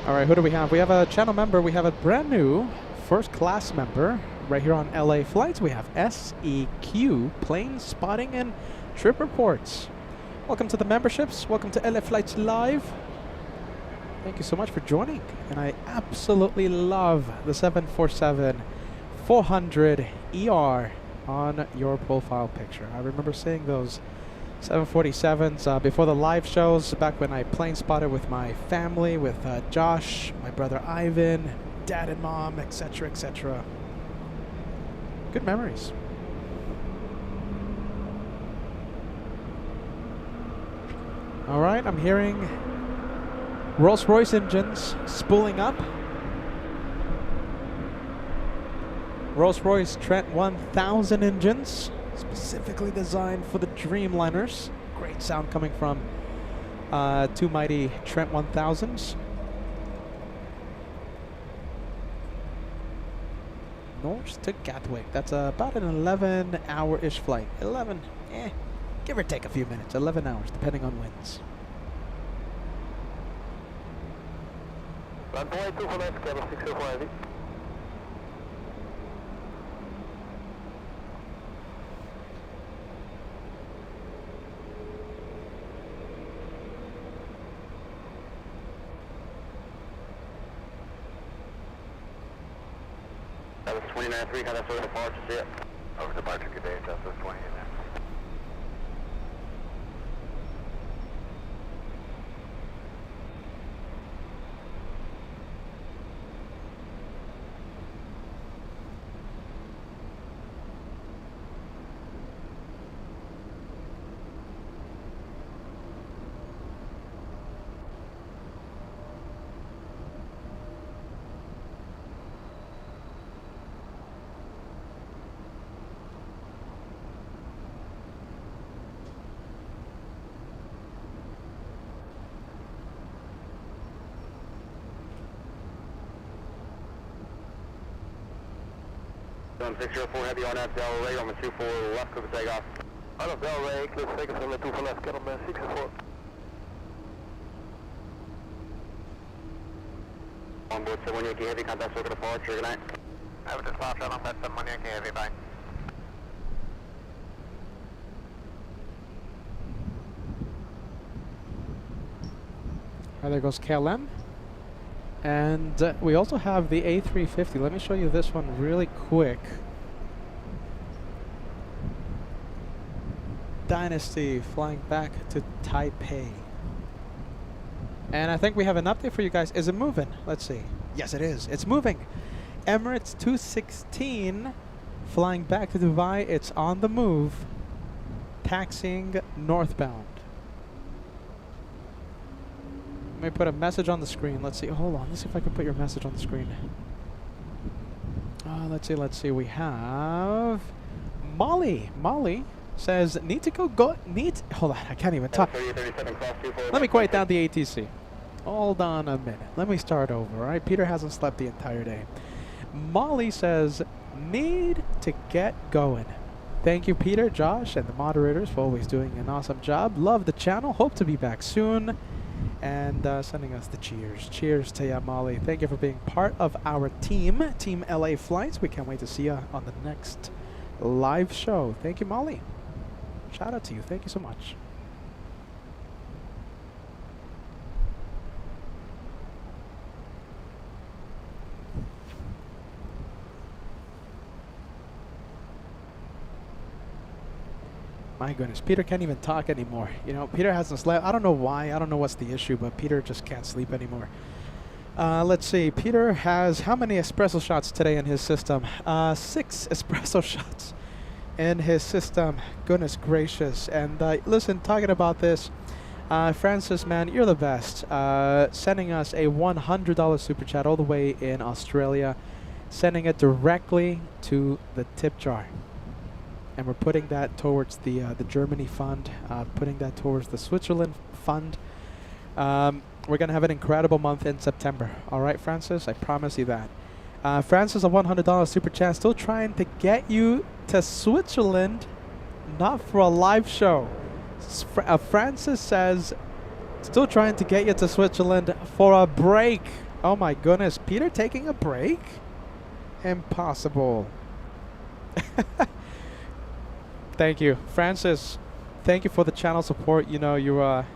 All right, who do we have? We have a channel member. We have a brand new first class member right here on LA Flights. We have SEQ, plane spotting and trip reports. Welcome to the memberships. Welcome to LA Flights Live. Thank you so much for joining. And I absolutely love the 747-400ER on your profile picture. I remember seeing those 747s before the live shows back when I plane spotted with my family, with Josh, my brother Ivan, dad and mom, etc., etc. Good memories. All right, I'm hearing Rolls-Royce engines spooling up. Rolls-Royce Trent 1000 engines, specifically designed for the Dreamliners. Great sound coming from two mighty Trent 1000s. North to Gatwick. That's about an 11-hour-ish flight. 11, give or take a few minutes. 11 hours, depending on winds. Runway 2 for left, cabin 604 heavy. That was 29-3, how that's over departure, see it? Over departure, good day, that's 20 in there. On 604 heavy on that Del Ray, on the 24 left, clear for takeoff. On the Del Ray, clear for takeoff, on the 24 left, get on the 604. On board 71 Yankee Heavy, contact circuit departure, good night. I have a dispatch on that 71 Yankee Heavy, bye. There goes KLM. And we also have the A350. Let me show you this one really quick. Dynasty flying back to Taipei. And I think we have an update for you guys. Is it moving? Let's see. Yes, it is. It's moving. Emirates 216 flying back to Dubai. It's on the move. Taxiing northbound. Let me put a message on the screen. Let's see. Hold on. Let's see if I can put your message on the screen. Let's see. Let's see. We have Molly. Molly says, need to go. Hold on. I can't even talk. Let me quiet down the ATC. Hold on a minute. Let me start over. All right. Peter hasn't slept the entire day. Molly says, need to get going. Thank you, Peter, Josh, and the moderators for always doing an awesome job. Love the channel. Hope to be back soon. And sending us the cheers. Cheers to you, Molly. Thank you for being part of our team, Team LA Flights. We can't wait to see you on the next live show. Thank you, Molly. Shout out to you. Thank you so much. My goodness, Peter can't even talk anymore. You know, Peter hasn't slept. I don't know why. I don't know what's the issue, but Peter just can't sleep anymore. Let's see. Peter has how many espresso shots today in his system? 6 espresso shots in his system. Goodness gracious. And listen, talking about this, Francis, man, you're the best. Sending us a $100 super chat all the way in Australia. Sending it directly to the tip jar. And we're putting that towards the Germany fund, putting that towards the Switzerland fund. We're going to have an incredible month in September. All right, Francis? I promise you that. Francis, a $100 super chat. Still trying to get you to Switzerland, not for a live show. Francis says, still trying to get you to Switzerland for a break. Oh, my goodness. Peter taking a break? Impossible. Thank you, Francis. Thank you for the channel support. You know, you're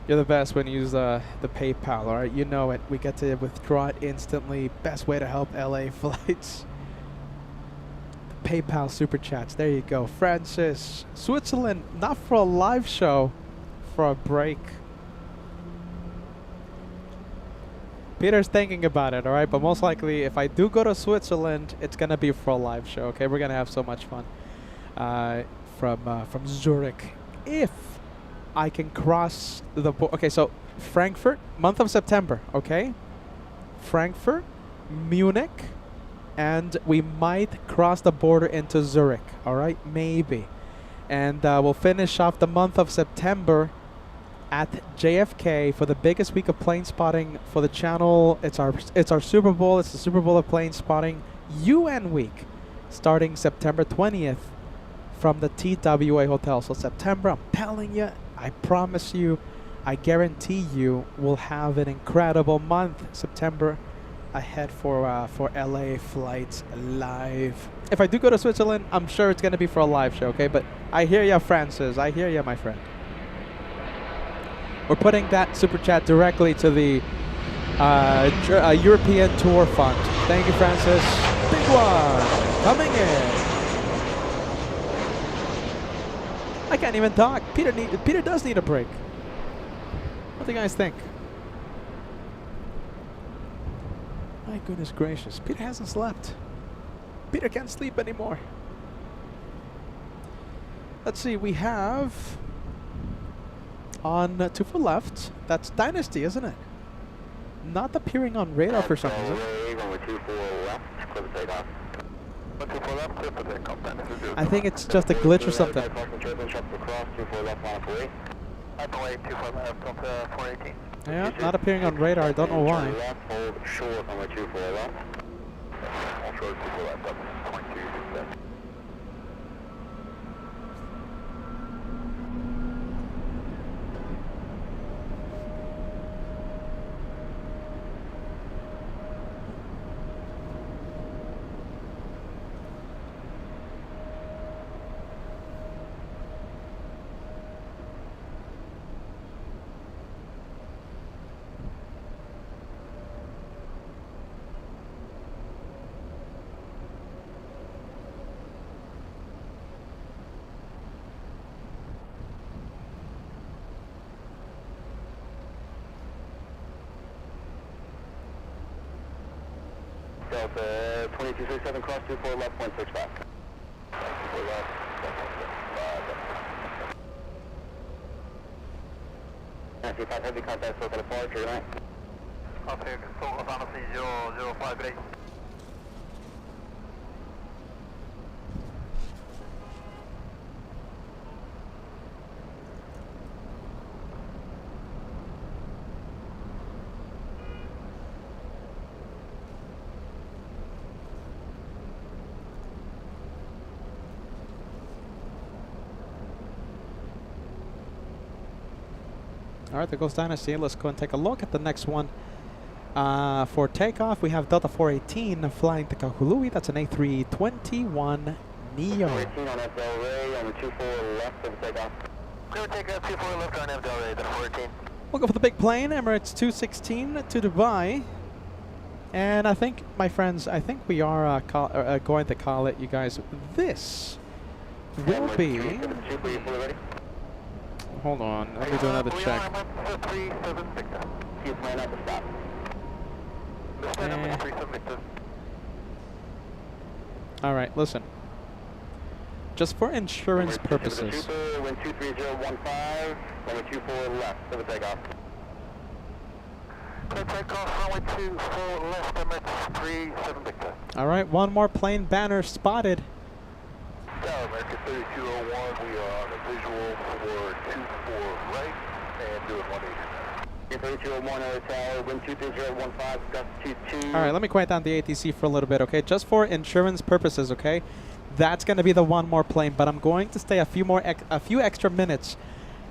the best when you use the PayPal. All right, you know it. We get to withdraw it instantly. Best way to help LA Flights. The PayPal super chats. There you go, Francis. Switzerland, not for a live show, for a break. Peter's thinking about it, all right? But most likely, if I do go to Switzerland, it's going to be for a live show, okay? We're going to have so much fun from Zurich. If I can cross the border. Okay, so Frankfurt, month of September, okay? Frankfurt, Munich, and we might cross the border into Zurich, all right? Maybe. And we'll finish off the month of September at JFK for the biggest week of plane spotting for the channel. It's our Super Bowl. It's the Super Bowl of plane spotting UN week, starting September 20th from the TWA Hotel. So September, I'm telling you, I promise you, I guarantee you, we'll have an incredible month. September ahead for LA Flights Live. If I do go to Switzerland, I'm sure it's going to be for a live show, okay? But I hear ya, Francis. I hear ya, my friend. We're putting that super chat directly to the European Tour Fund. Thank you, Francis. Big one coming in. I can't even talk. Peter does need a break. What do you guys think? My goodness gracious. Peter hasn't slept. Peter can't sleep anymore. Let's see. We have on 2 for left. That's Dynasty, isn't it? Not appearing on radar for some reason. I think it's just a glitch or something. Yeah, not appearing on radar. I don't know why. Delta 2237 cross 24 left 165. 24 left, 95 heavy contact for departure, right? Okay, focus on the 005 All right, there goes Dynasty. Let's go and take a look at the next one. For takeoff, we have Delta 418 flying to Kahului. That's an A321 Neo. 418 on FL Ray on the 24 left of takeoff. Clear takeoff 24 left on FL Ray, the 418. We'll go for the big plane, Emirates 216 to Dubai. And I think, my friends, I think we are going to call it, you guys. This will be... Hold on, let me do another check. All right, listen. Just for insurance purposes. Wind 23015, runway 24 left for the takeoff. Clear takeoff, runway 24 left, Emirates 37 Victor. All right, one more plane banner spotted. Tower America 3201, we are on a visual for 24 right and doing 180. 3201 over tower, wind 23015, gust 22. All right, let me quiet down the ATC for a little bit, okay? Just for insurance purposes, okay? That's going to be the one more plane, but I'm going to stay a few extra minutes,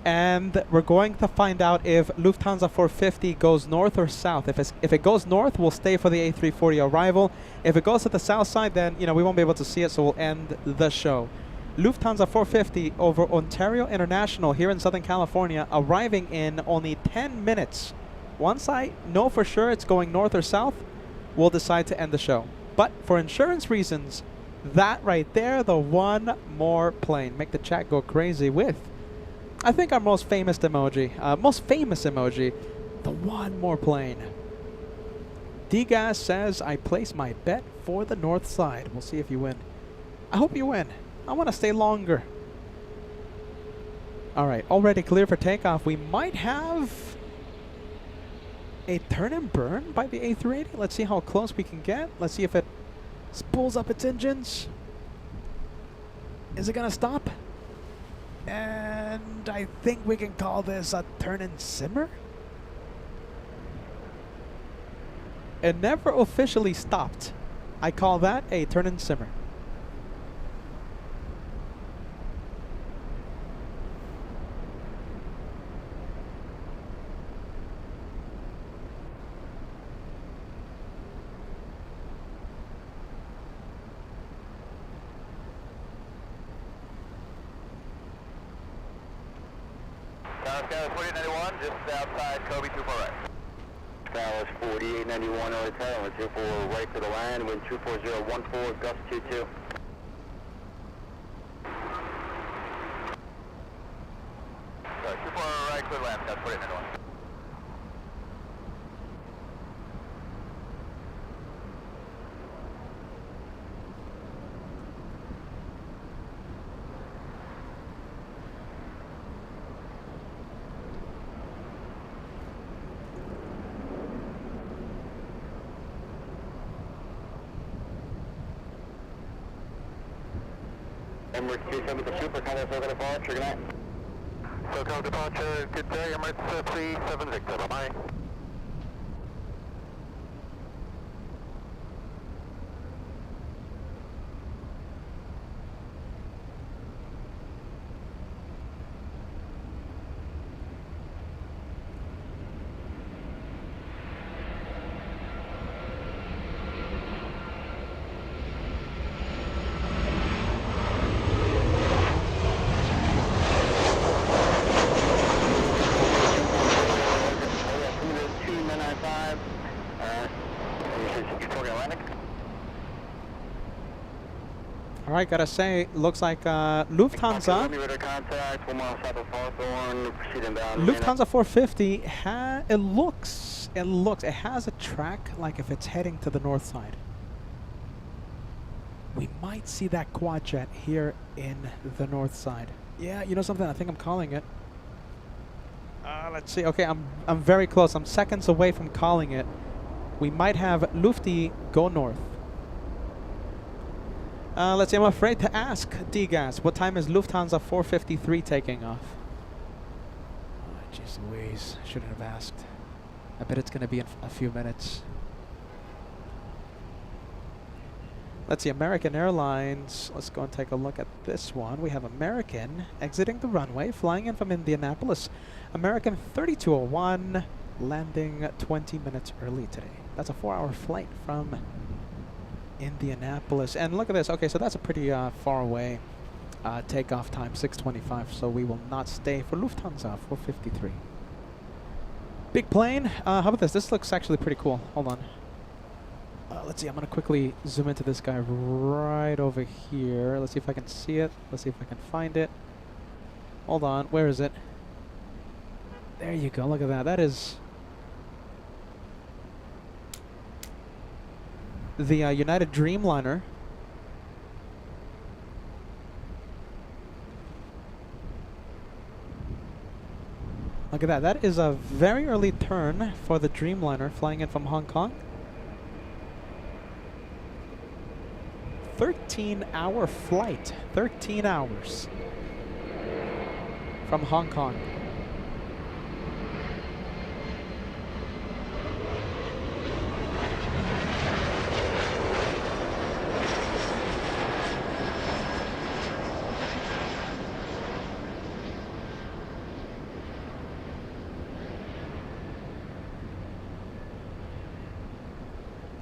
and we're going to find out if Lufthansa 450 goes north or south. If it goes north, we'll stay for the A340 arrival. If it goes to the south side, then we won't be able to see it, so we'll end the show. Lufthansa 450 over Ontario International here in Southern California, arriving in only 10 minutes. Once I know for sure it's going north or south, we'll decide to end the show. But for insurance reasons, that right there, the one more plane. Make the chat go crazy with, I think, our most famous emoji, the one more plane. D-Gas says, I place my bet for the north side. We'll see if you win. I hope you win. I want to stay longer. All right, already clear for takeoff. We might have a turn and burn by the A380. Let's see how close we can get. Let's see if it spools up its engines. Is it going to stop? And I think we can call this a turn and simmer. It never officially stopped. I call that a turn and simmer. Dallas 4891, just outside Kobe 24 right. Dallas 4891, early tail, wind 24 right to the land, wind 24014, gust 22. Sorry, 24 right, clear land, Dallas 4891. Emirates 27 with the Super, contact SoCal departure, good night. SoCal departure, good day, Emirates 37 Victor, bye-bye. All right, gotta say, looks like Lufthansa. Lufthansa 450 it has a track like if it's heading to the north side. We might see that quad jet here in the north side. Yeah, you know something? I think I'm calling it. Let's see. Okay, I'm very close. I'm seconds away from calling it. We might have Lufty go north. Let's see, I'm afraid to ask D-Gas, what time is Lufthansa 453 taking off? Oh, jeez Louise, shouldn't have asked. I bet it's going to be in a few minutes. Let's see, American Airlines. Let's go and take a look at this one. We have American exiting the runway, flying in from Indianapolis. American 3201, landing 20 minutes early today. That's a 4-hour flight from Indianapolis. And look at this. Okay, so that's a pretty far away takeoff time, 6:25. So we will not stay for Lufthansa 453. Big plane. How about this? This looks actually pretty cool. Hold on. Let's see. I'm going to quickly zoom into this guy right over here. Let's see if I can see it. Let's see if I can find it. Hold on. Where is it? There you go. Look at that. That is the United Dreamliner. Look at that. That is a very early turn for the Dreamliner flying in from Hong Kong. 13-hour flight. 13 hours from Hong Kong.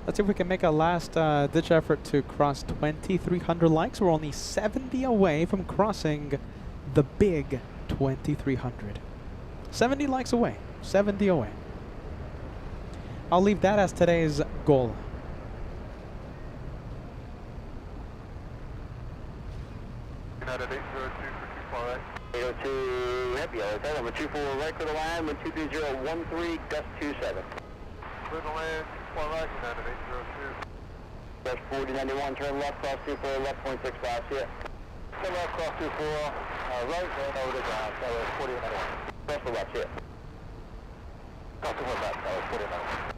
Let's see if we can make a last ditch effort to cross 2,300 likes. We're only 70 away from crossing the big 2,300. 70 likes away. 70 away. I'll leave that as today's goal. United 802 for 24 right. 802 heavy, LA, number 24 right for the line, wind 22013, gust 27. Clear the land. One right, United 802. That's 4091, turn left, cross 24, left 0.65, see ya. Turn left, cross 24, right, and over the ground, that was 4091. Cross the left, see ya. Cross the left, that was 4091.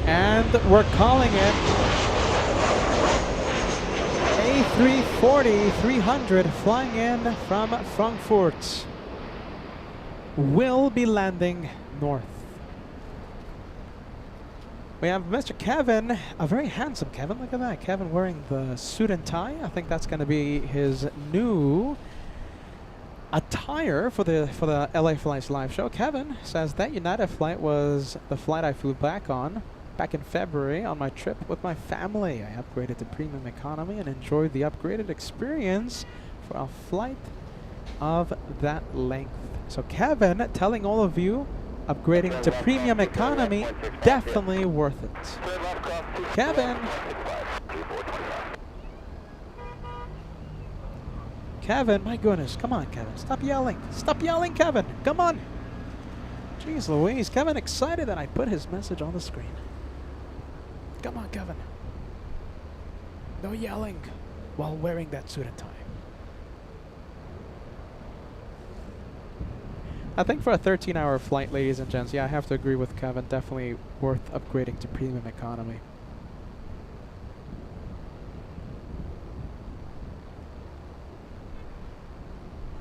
And we're calling it A340 300 flying in from Frankfurt. Will be landing north. We have Mr. Kevin, a very handsome Kevin. Look at that. Kevin wearing the suit and tie. I think that's going to be his new attire for the LA Flights live show. Kevin says that United flight was the flight I flew back in February on my trip with my family. I upgraded to premium economy and enjoyed the upgraded experience for a flight of that length. So Kevin telling all of you, upgrading to premium economy, definitely worth it. Kevin! Kevin, my goodness, come on, Kevin. Stop yelling. Stop yelling, Kevin. Come on. Jeez Louise, Kevin excited that I put his message on the screen. Come on, Kevin. No yelling while wearing that suit and tie. I think for a 13-hour flight, ladies and gents, yeah, I have to agree with Kevin. Definitely worth upgrading to premium economy.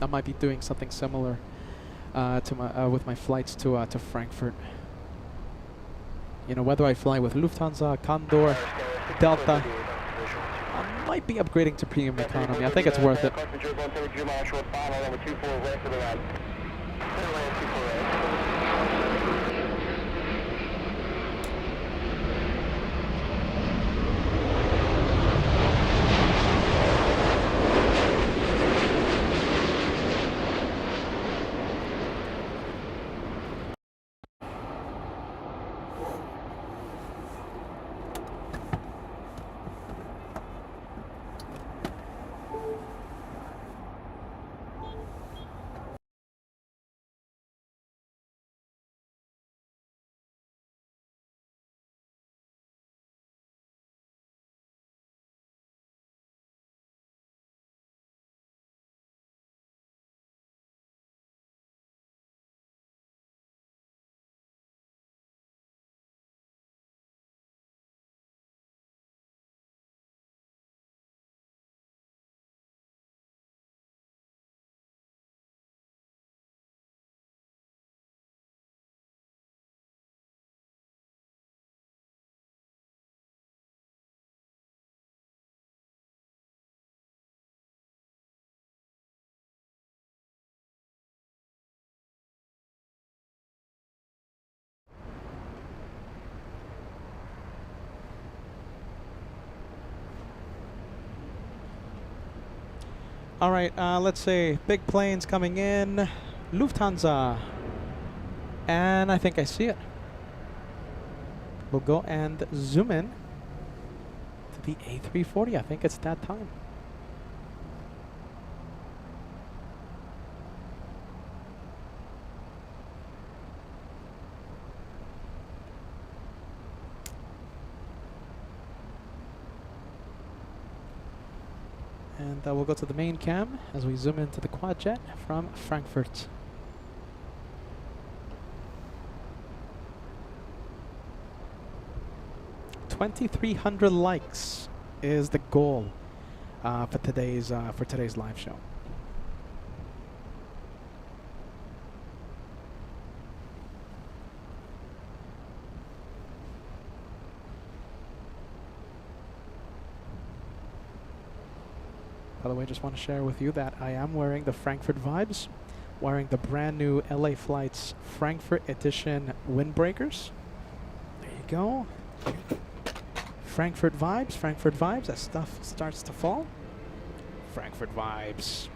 I might be doing something similar with my flights to Frankfurt. You know, whether I fly with Lufthansa, Condor, Delta, I might be upgrading to premium economy. I think it's worth it. All right, let's say big planes coming in. Lufthansa. And I think I see it. We'll go and zoom in to the A340. I think it's that time. And we'll go to the main cam as we zoom into the quad jet from Frankfurt. $2,300 likes is the goal for today's live show. By the way, just want to share with you that I am wearing the Frankfurt vibes, wearing the brand new LA Flights Frankfurt Edition windbreakers. There you go. Frankfurt vibes, as stuff starts to fall. Frankfurt vibes.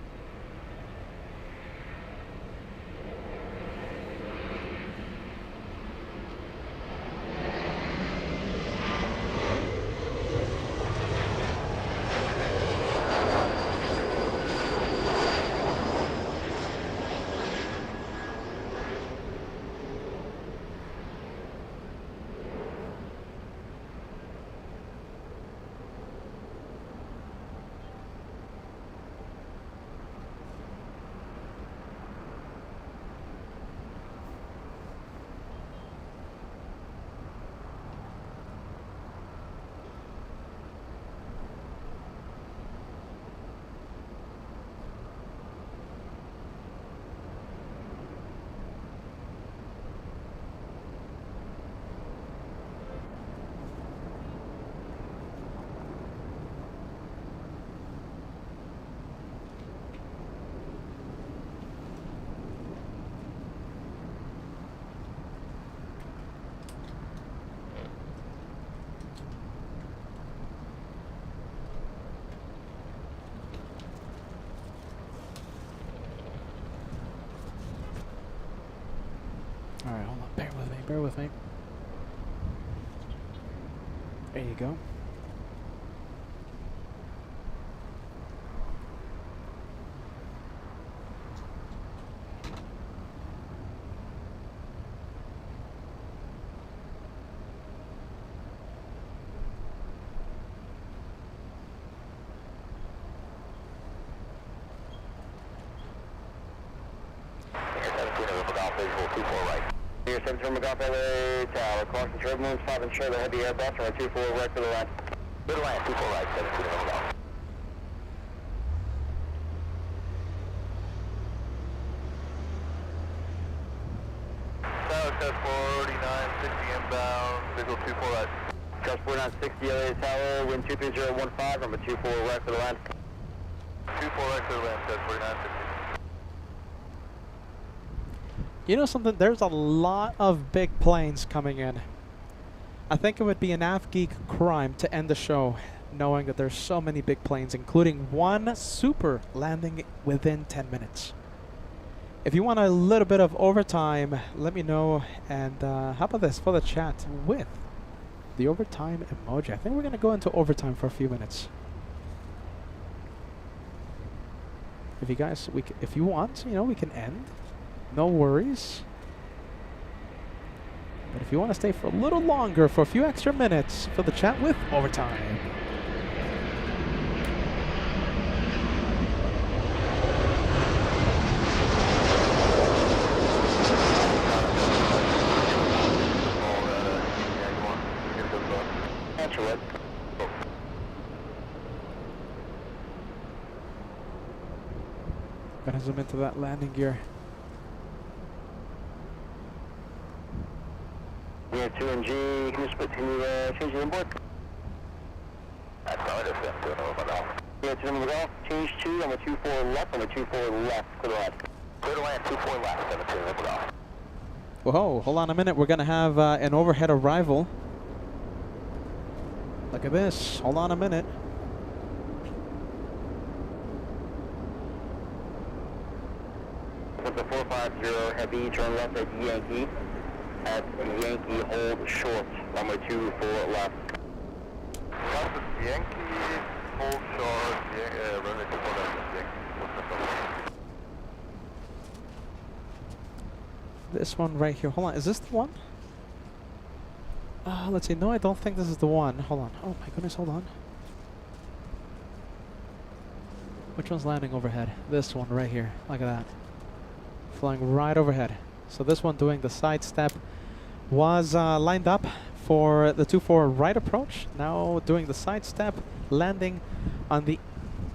Bear with me. There you go. Here, 7 from McGough, LA Tower. Caution turbulence, 5 and short, heavy air bus, runway 24 right to the line. To the line, 24 right, 7 from McGough. Tower, test 4960 inbound, visual 24 right. Test 4960 LA Tower, wind 23015, number 24 right for the line. 24 right for the land, test 4960. You know something? There's a lot of big planes coming in. I think it would be an AvGeek crime to end the show knowing that there's so many big planes, including one super landing within 10 minutes. If you want a little bit of overtime, let me know. And how about this for the chat with the overtime emoji? I think we're going to go into overtime for a few minutes. If you guys, if you want, you know, we can end. No worries. But if you want to stay for a little longer, for a few extra minutes, for the chat with overtime. Gonna zoom into that landing gear. Yeah, 2 and G, can you split, can you change your inboard? That's all it is, then, 2 and over golf. Yeah, 2 and over golf, change 2, number 24 left, number 24 left, clear the line. Clear the line, 24 left, 7 2 over golf. Whoa, hold on a minute, we're gonna have an overhead arrival. Look at this, hold on a minute. With the 450 heavy, turn left at Yankee. At Yankee, hold short, runway 24 left. Left at Yankee, hold short, runway 24 left, Yankee. This one right here, hold on, is this the one? Let's see, no I don't think this is the one, hold on, oh my goodness, hold on. Which one's landing overhead? This one right here, look at that. Flying right overhead. So this one doing the side step was lined up for the 24 right approach. Now doing the side step, landing on the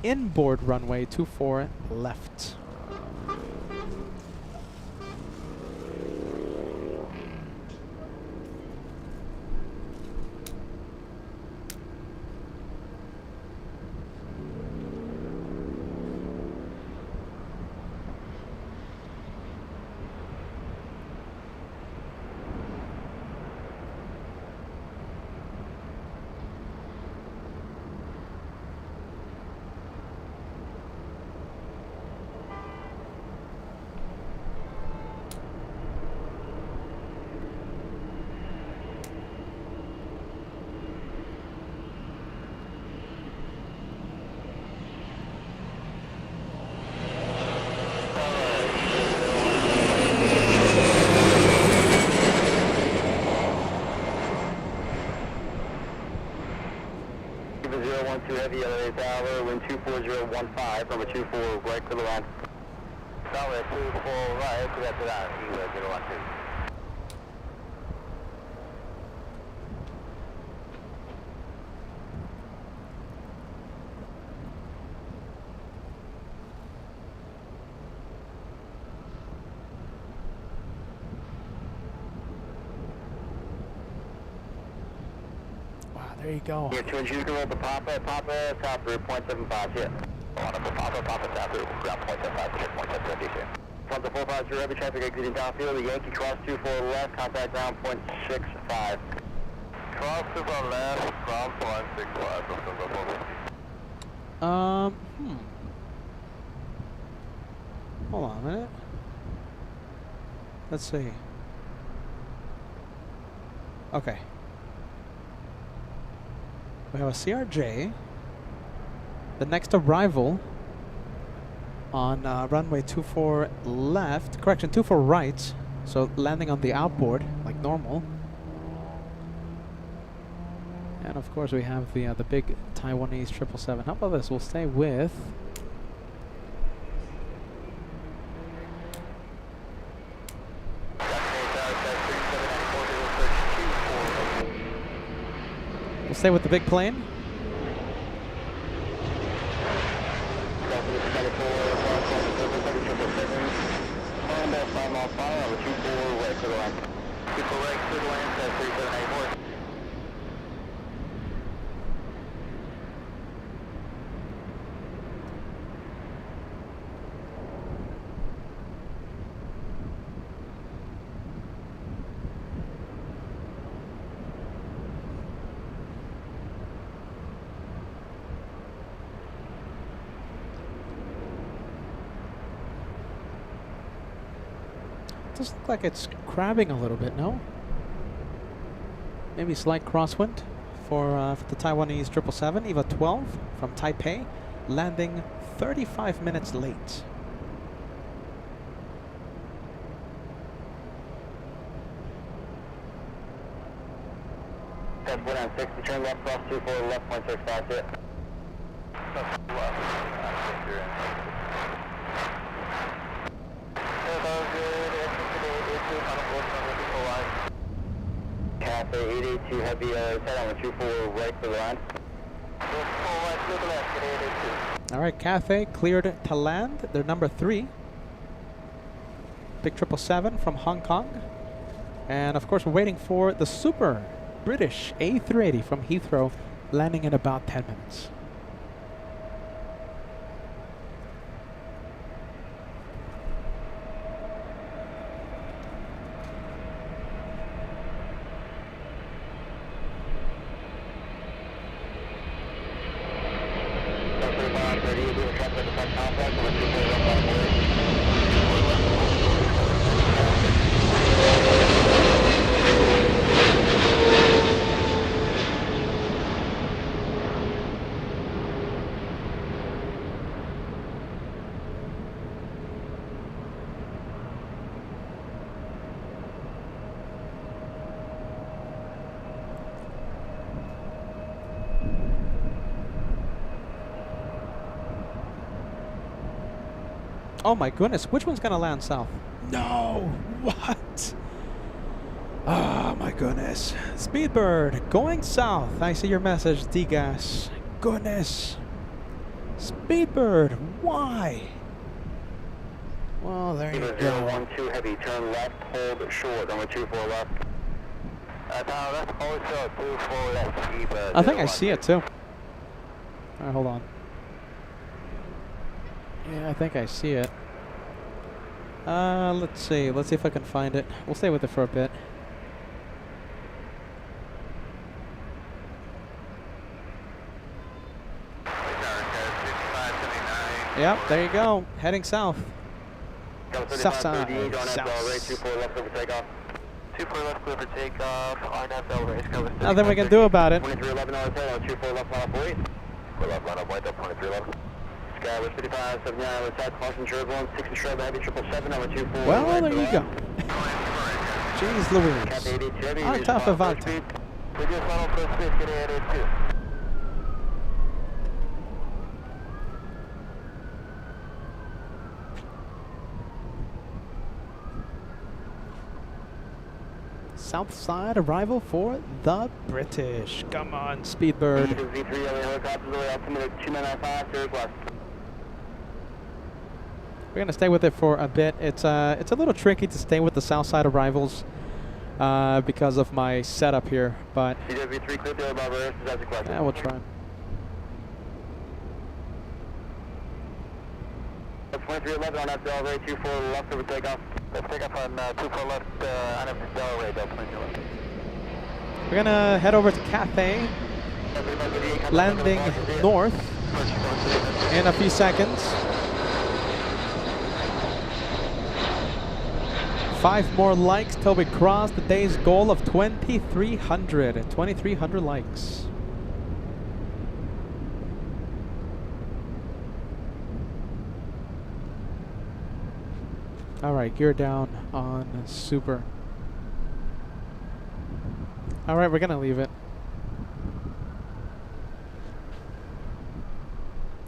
inboard runway 24 left. Heavy LA Tower, wind 24015, number 24 right to the line. Tower 24 right to the line, 012. There you go. Yeah, 2 and G, you can roll the Papa, top route, 0.75, yeah. On up the Papa, top route, ground 0.75, check 0.7, Front the 450, heavy traffic exiting downfield, the Yankee cross 24 left, contact ground 0.65. Cross 24 left, ground 0.65, Hold on a minute. Let's see. Okay. We have a CRJ. The next arrival on runway 24 left, correction, 24 right. So landing on the outboard like normal. And of course we have the big Taiwanese 777. How about this? We'll stay with. We'll stay with the big plane. Does look like it's crabbing a little bit, no? Maybe slight crosswind for the Taiwanese 777, EVA 12 from Taipei, landing 35 minutes late. That's 196, turn left, cross 24, left, 165, it. Cafe 882 heavy, set on 24 right for the line. All right, Cathay cleared to land. They're number 3. Big 777 from Hong Kong. And of course, we're waiting for the super British A380 from Heathrow, landing in about 10 minutes. Oh my goodness, which one's gonna land south? No, what? Oh my goodness. Speedbird, going south. I see your message, D-Gas. Goodness. Speedbird, why? Well, there you go. 012 heavy, turn left, hold short, on 24 left. Now let's hold short, 24 left, Speedbird. I think I see it too. Alright, hold on. Yeah, I think I see it. Let's see. Let's see if I can find it. We'll stay with it for a bit. Yep, there you go. Heading south. South side. Nothing we can do about it. Well, there you go. Jeez Louise. On top of Valta. South side arrival for the British. Come on, Speedbird. We're gonna stay with it for a bit. It's a little tricky to stay with the south side arrivals because of my setup here, but yeah, we'll try. 2311 on that Delray, 24 left over takeoff. Let's take off on 24 left on that Delray, Delta 2311. We're gonna head over to Cathay, landing north in a few seconds. 5 more likes till we cross the day's goal of 2,300. 2,300 likes. All right, gear down on super. All right, we're gonna leave it.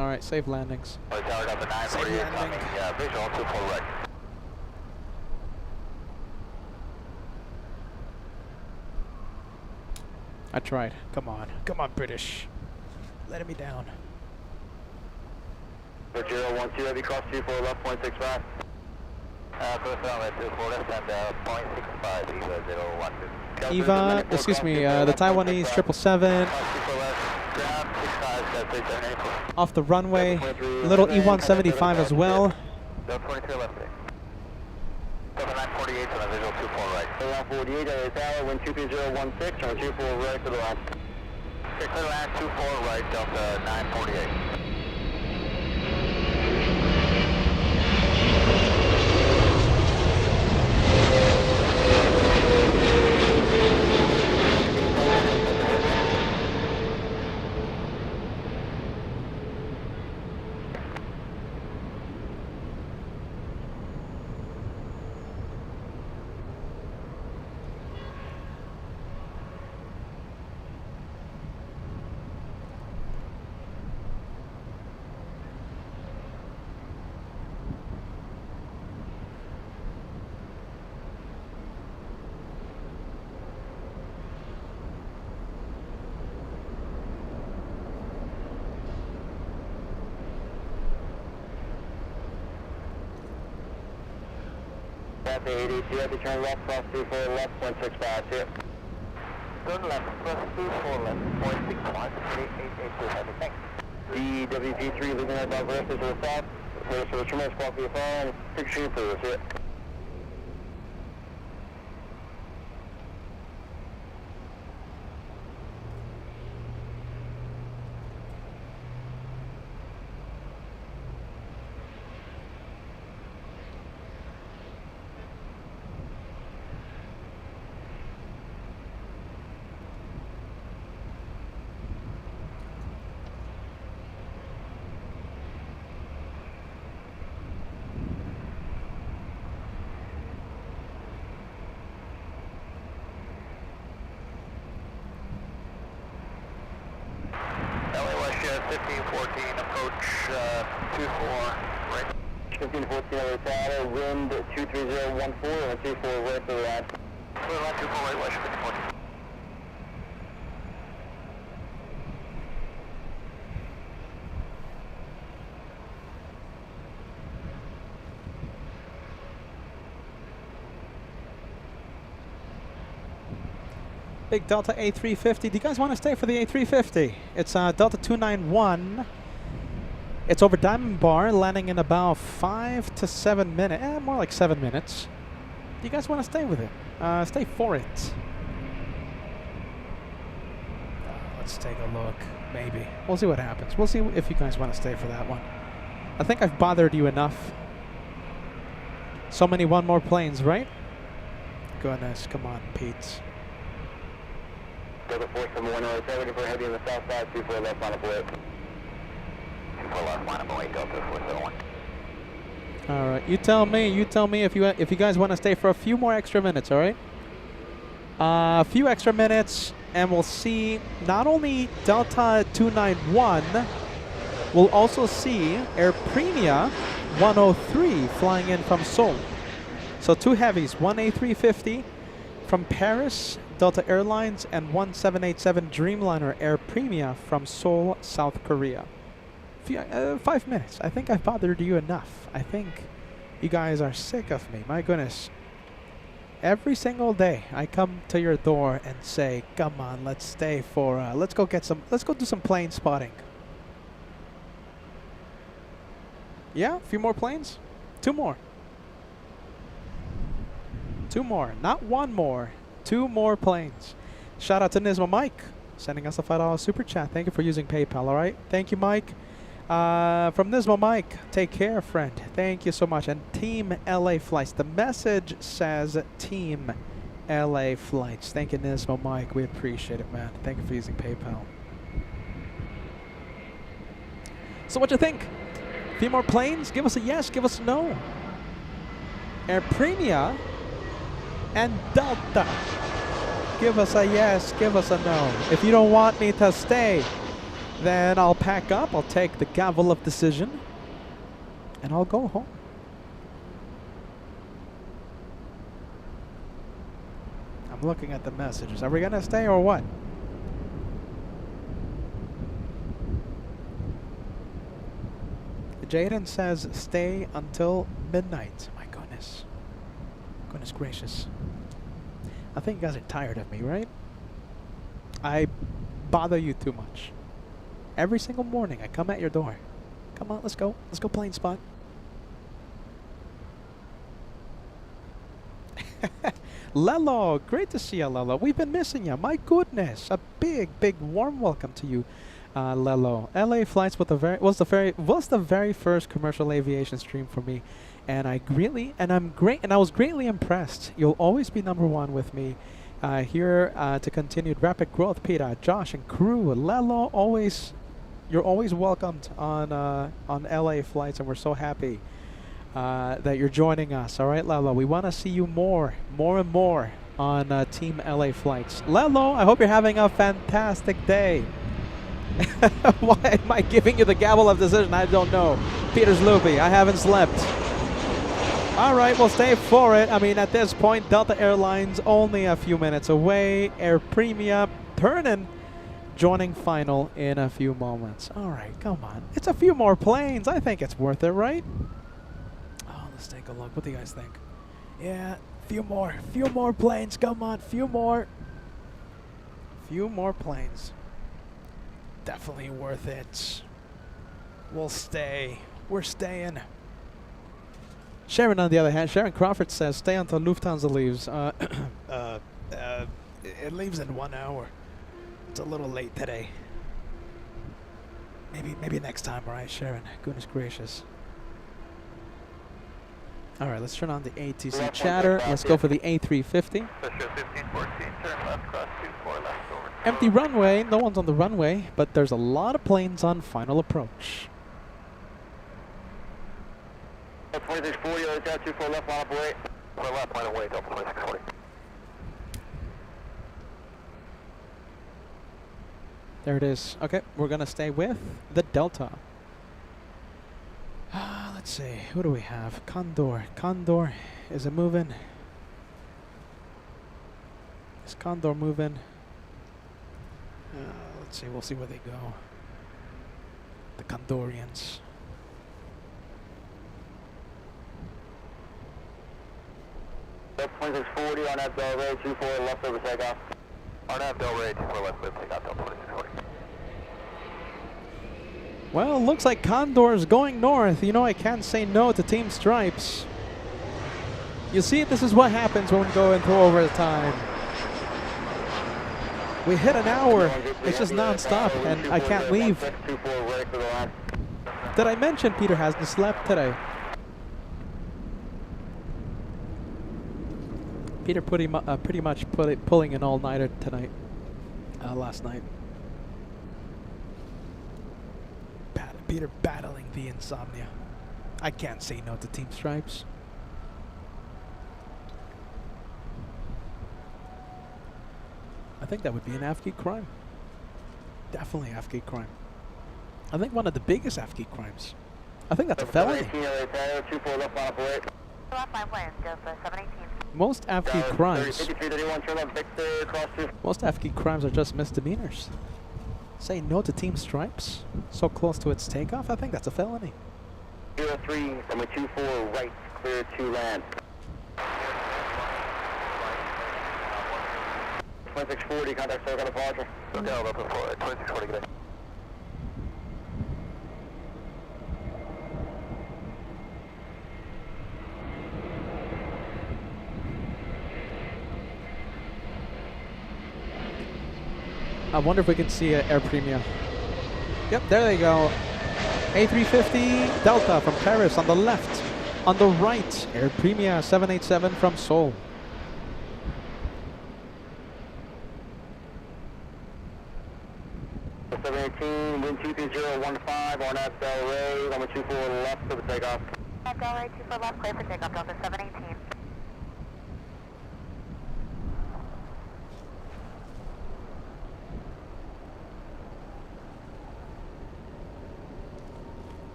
All right, safe landings. Tower number 948 coming. Yeah, visual 24 right. I tried. Come on. Come on, British. Letting me down. 012, heavy cross 24 left, 0.65. First round at 24 left and 0.65, Eva, excuse me, the Taiwanese 777 off the runway. Little E175 as well. 23 left. 948 on a visual 24 right. 948 at tower, wind 23016, or 24 right to the line. Okay, clear land 24 right, Delta 948. Delta 882, heavy turn left, cross 24 left, 0.65, see it. Turn left, cross 24 left, 0.65, 882, heavy, thanks. DWG3, leaving right above rest to the south, rest to the tremendous quality of fire, picture for see it. LA West Jet 1514, approach 24 right. 1514 over tower, wind 23014, and 24 right for the line. Clear line 24 right, West 1514. Big Delta A350. Do you guys want to stay for the A350? It's Delta 291. It's over Diamond Bar, landing in about 5 to 7 minutes. More like 7 minutes. Do you guys want to stay with it? Stay for it. Let's take a look. Maybe. We'll see what happens. We'll see if you guys want to stay for that one. I think I've bothered you enough. So many one more planes, right? Goodness, come on, Pete. Delta 4710, ready for heavy on the south side, 24 left, line of way. 24 left, line of way, Delta 471. All right, you tell me if you guys want to stay for a few more extra minutes, all right? A few extra minutes, and we'll see not only Delta 291, we'll also see Air Premia 103 flying in from Seoul. So 2 heavies, 1 A350 from Paris, Delta Airlines, and 1787 Dreamliner Air Premia from Seoul, South Korea. 5 minutes. I think I've bothered you enough. I think you guys are sick of me. My goodness. Every single day I come to your door and say, come on, let's stay for, let's go do some plane spotting. Yeah, a few more planes? 2 more. 2 more, not 1 more. 2 more planes. Shout out to Nisma Mike, sending us a $5 super chat. Thank you for using PayPal, all right? Thank you, Mike. From Nismo Mike, take care, friend. Thank you so much. And Team LA Flights. The message says Team LA Flights. Thank you, Nismo Mike. We appreciate it, man. Thank you for using PayPal. So what you think? A few more planes? Give us a yes, give us a no. Air Premia and Delta. Give us a yes, give us a no. If you don't want me to stay, then I'll pack up, I'll take the gavel of decision, and I'll go home. I'm looking at the messages. Are we gonna stay or what? Jaden says stay until midnight. My goodness. Goodness gracious. I think you guys are tired of me, right? I bother you too much. Every single morning I come at your door. Come on, let's go. Let's go plane spot. Lelo, great to see you, Lelo. We've been missing you. My goodness. A big, big warm welcome to you, Lelo. LA Flights was the very first commercial aviation stream for me. And I was greatly impressed. You'll always be #1 with me. Here to continued rapid growth, Petah, Josh, and crew. Lelo, you're always welcomed on LA Flights, and we're so happy that you're joining us. All right, Lelo, we want to see you more and more on Team LA Flights. Lelo, I hope you're having a fantastic day. Why am I giving you the gavel of decision? I don't know. Peter's loopy. I haven't slept. All right, we'll stay for it. I mean, at this point, Delta Airlines only a few minutes away. Air Premia turning, joining final in a few moments. All right, come on. It's a few more planes. I think it's worth it, right? Oh, let's take a look. What do you guys think? Yeah, few more planes. Come on, few more planes. Definitely worth it. We'll stay. We're staying. Sharon, on the other hand, Sharon Crawford says, stay until Lufthansa leaves. It leaves in 1 hour. It's a little late today. Maybe next time, all right, Sharon? Goodness gracious. All right, let's turn on the ATC chatter. Let's go for the A350. Empty runway. No one's on the runway, but there's a lot of planes on final approach. 2640, let's got 24 left, line up away. 4 left, line away, Delta 2640. There it is. Okay, we're going to stay with the Delta. Let's see. Who do we have? Condor. Condor. Is it moving? Is Condor moving? Let's see. We'll see where they go. The Condorians. Delta 2640 on that Del Rey, 24 left over takeoff. On that Del Rey, 24 left over takeoff, Delta 2640. Well, looks like Condor's going north. You know, I can't say no to Team Stripes. You see, this is what happens when we go into overtime. We hit an hour. It's just non-stop, and I can't leave. Did I mention Peter hasn't slept today? Peter pretty much pulling an all-nighter tonight. Last night. Peter battling the insomnia. I can't say no to Team Stripes. I think that would be an AFGI crime. Definitely AFGI crime. I think one of the biggest AFGI crimes. I think that's a felony. Most AFGI crimes are just misdemeanors. Say no to Team Stripes so close to its takeoff? I think that's a felony. 03, runway 24 right, clear to land. 2640, contact circle departure. Delta 2640, good day. I wonder if we can see Air Premia. Yep, there they go. A350 Delta from Paris on the left. On the right, Air Premia 787 from Seoul. The 718, wind 23015, RNAV Del Rey, number 24 left for the takeoff. Del Rey 24 left, clear for takeoff, Delta 718.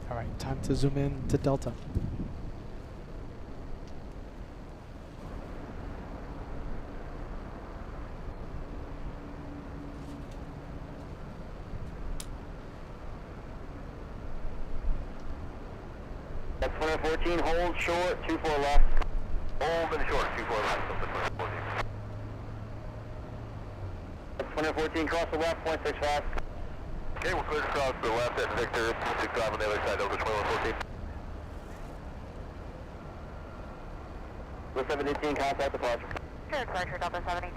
All right, time to zoom in to Delta. That's 2014, hold short, 24 left. Hold and short, 24 left, Delta 2014. That's 2014, cross the left, 0.65. Okay, we're clear to cross the left at Victor, 65 on the other side, over 2114. The 718, contact departure. Sure, departure, Delta 718.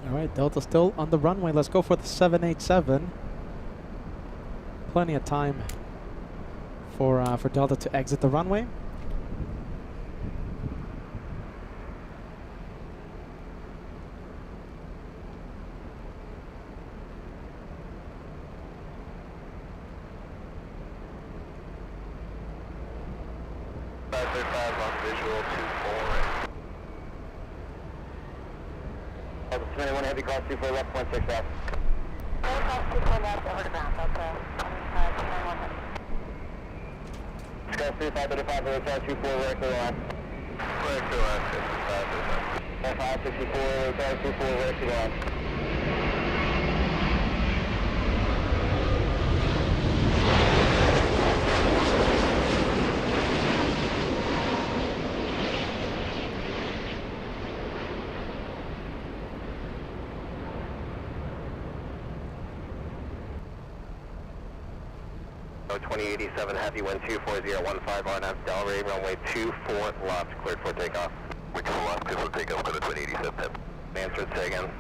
All right, Delta still on the runway. Let's go for the 787. Plenty of time for Delta to exit the runway. Delta 21, heavy cross 24 left, 0.6 left. Cross 24 left, over to ground, Delta 21 heavy. Sky 3535, hotel 24, right to the line. Right to the line, 55, 564, hotel 24, right to the line. Oh, 2087 Heavy, wind 24015, RNAV Del Rey, runway 24 left, cleared for takeoff. We go left, cleared for takeoff for the 2087. Answer, say again.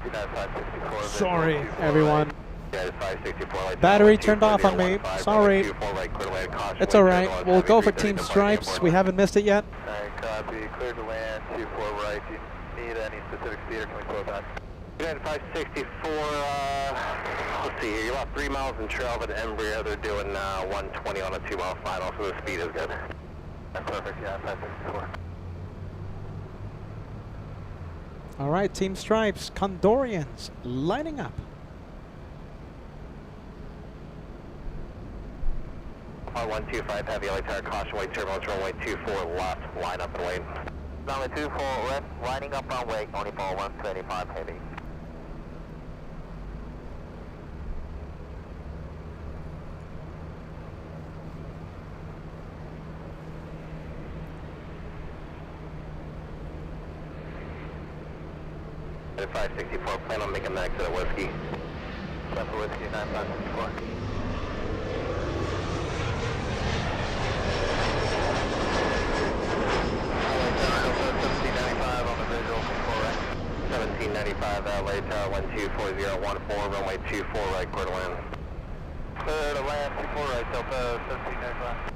564. Sorry, everyone. Yeah, 564. Light Battery turned off on me. Sorry. 24 right, clear to land, caution. It's all right. We'll go for Team Stripes. We haven't missed it yet. Alright, copy. Cleared to land, 24 right. Do you need any specific speed or can we close that? United 564, let's see here, you're about 3 miles in trail of an Embraer. They're doing 120 on a 2-mile final, so the speed is good. That's perfect, yeah, 564. All right, Team Stripes, Condorians, lining up. On 125 Heavy, LA tire, caution, wait turbulence, runway 24 left, line up and lane. Runway 24 left, lining up runway, only for 125 Heavy. At 564, plan on making the exit at Whiskey. Plan for Whiskey, 9564. On the visual, 1795 LA Tower 124014, runway 24 right, clear to land. Clear to land, 24 right, Delta 1795.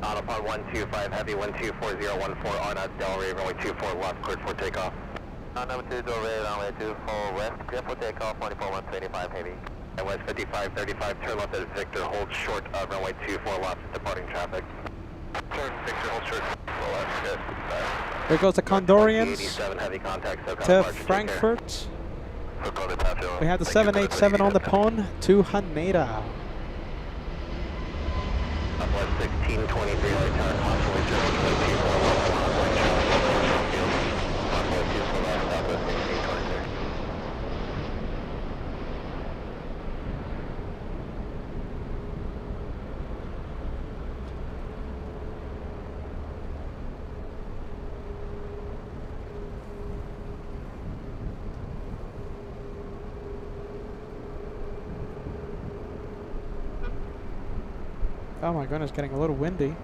Autopilot 125 Heavy 124014 on at Delray, runway 24 left, cleared for takeoff. Number 2 Delray, runway 24 west, cleared for takeoff, 14125 Heavy. And West 5535, turn left at Victor, hold short of runway 24 left, departing traffic. Turn Victor, hold short, left, good. There goes the Condorians 87 heavy contact, so to Frankfurt. We have the 787 on the pone to Haneda. Southwest 1623, right tower, constantly turning 24 left, convoy traffic, field. Convoy 24 left, Southwest 1623. Oh my goodness, getting a little windy.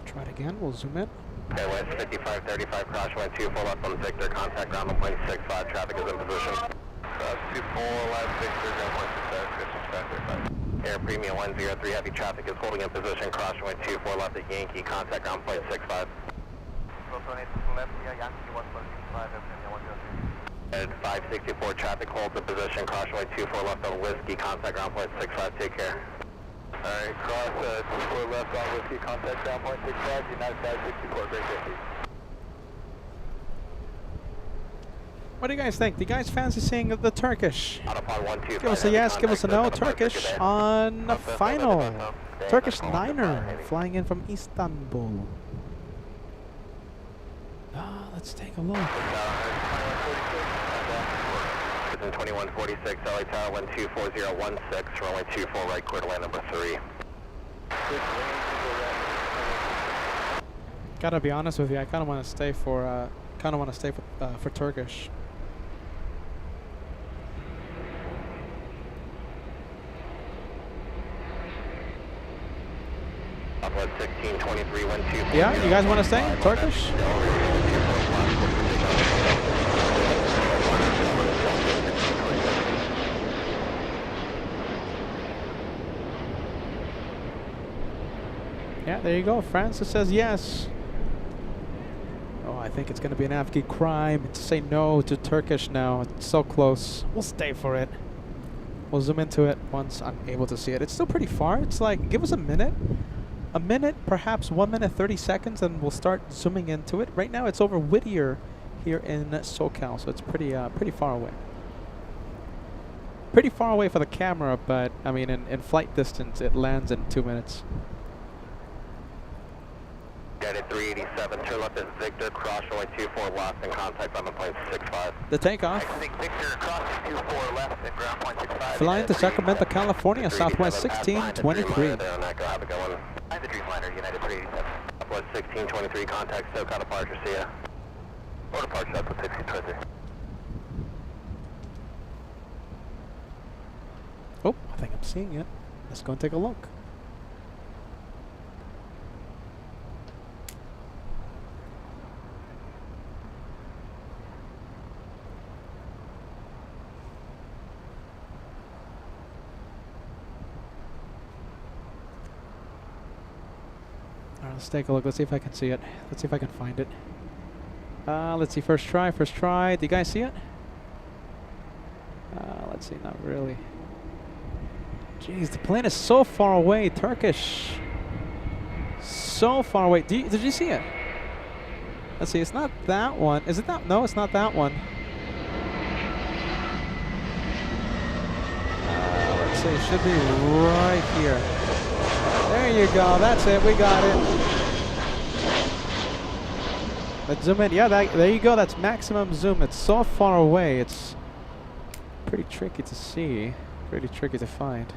Try it again, we'll zoom in. Okay, West 5535, crash 124 left on Victor, contact ground 1.65, traffic is in position. Cross 24 left Victor, ground 165, Air Premium 103, heavy traffic is holding in position, crash 124 left at Yankee, contact ground 1.65. At 564, traffic holds in position, cross runway 24 left on Whiskey, contact ground point 65, take care. Alright, cross 24 left on Whiskey, contact ground point 65, United 564, great 50. What do you guys think? Do you guys fancy seeing the Turkish? Autopilot 125, Give us a yes, give us a no. contact Turkish departure on final. today. Turkish Niner flying in from Istanbul. Let's take a look. 2146, LA Tower 124016, runway 24 right, clear to land number 3. Gotta be honest with you, I kind of want to stay for Turkish. Southwest 1623, 124. Yeah, you guys want to stay Turkish? Yeah, there you go. Francis says yes. Oh, I think it's going to be an Afghan crime to say no to Turkish now. It's so close. We'll stay for it. We'll zoom into it once I'm able to see it. It's still pretty far. It's like, give us a minute. A minute, perhaps 1 minute, 30 seconds, and we'll start zooming into it. Right now, it's over Whittier here in SoCal, so it's pretty far away. Pretty far away for the camera, but, I mean, in flight distance, it lands in 2 minutes. Guided 387, turn left is Victor, cross runway 24 left, and contact on the point 65. The takeoff. Exiting Victor, crossing 24 left, and ground point 65. Flying to Sacramento, California, Southwest 1623. There on Echo, have a good one. Find the Dreamliner, United 387. Southwest 1623, contact SoCal departure, see ya. Or departure, Southwest 1623. Oh, I think I'm seeing it. Let's go and take a look. Alright, let's take a look. Let's see if I can see it. Let's see if I can find it. Let's see. First try. First try. Do you guys see it? Let's see. Not really. Jeez, the plane is so far away. Turkish. So far away. Did you see it? Let's see. It's not that one. Is it that? No, it's not that one. Let's see. It should be right here. There you go. That's it. We got it. Let's zoom in. Yeah, there you go. That's maximum zoom. It's so far away. It's pretty tricky to see. Pretty tricky to find.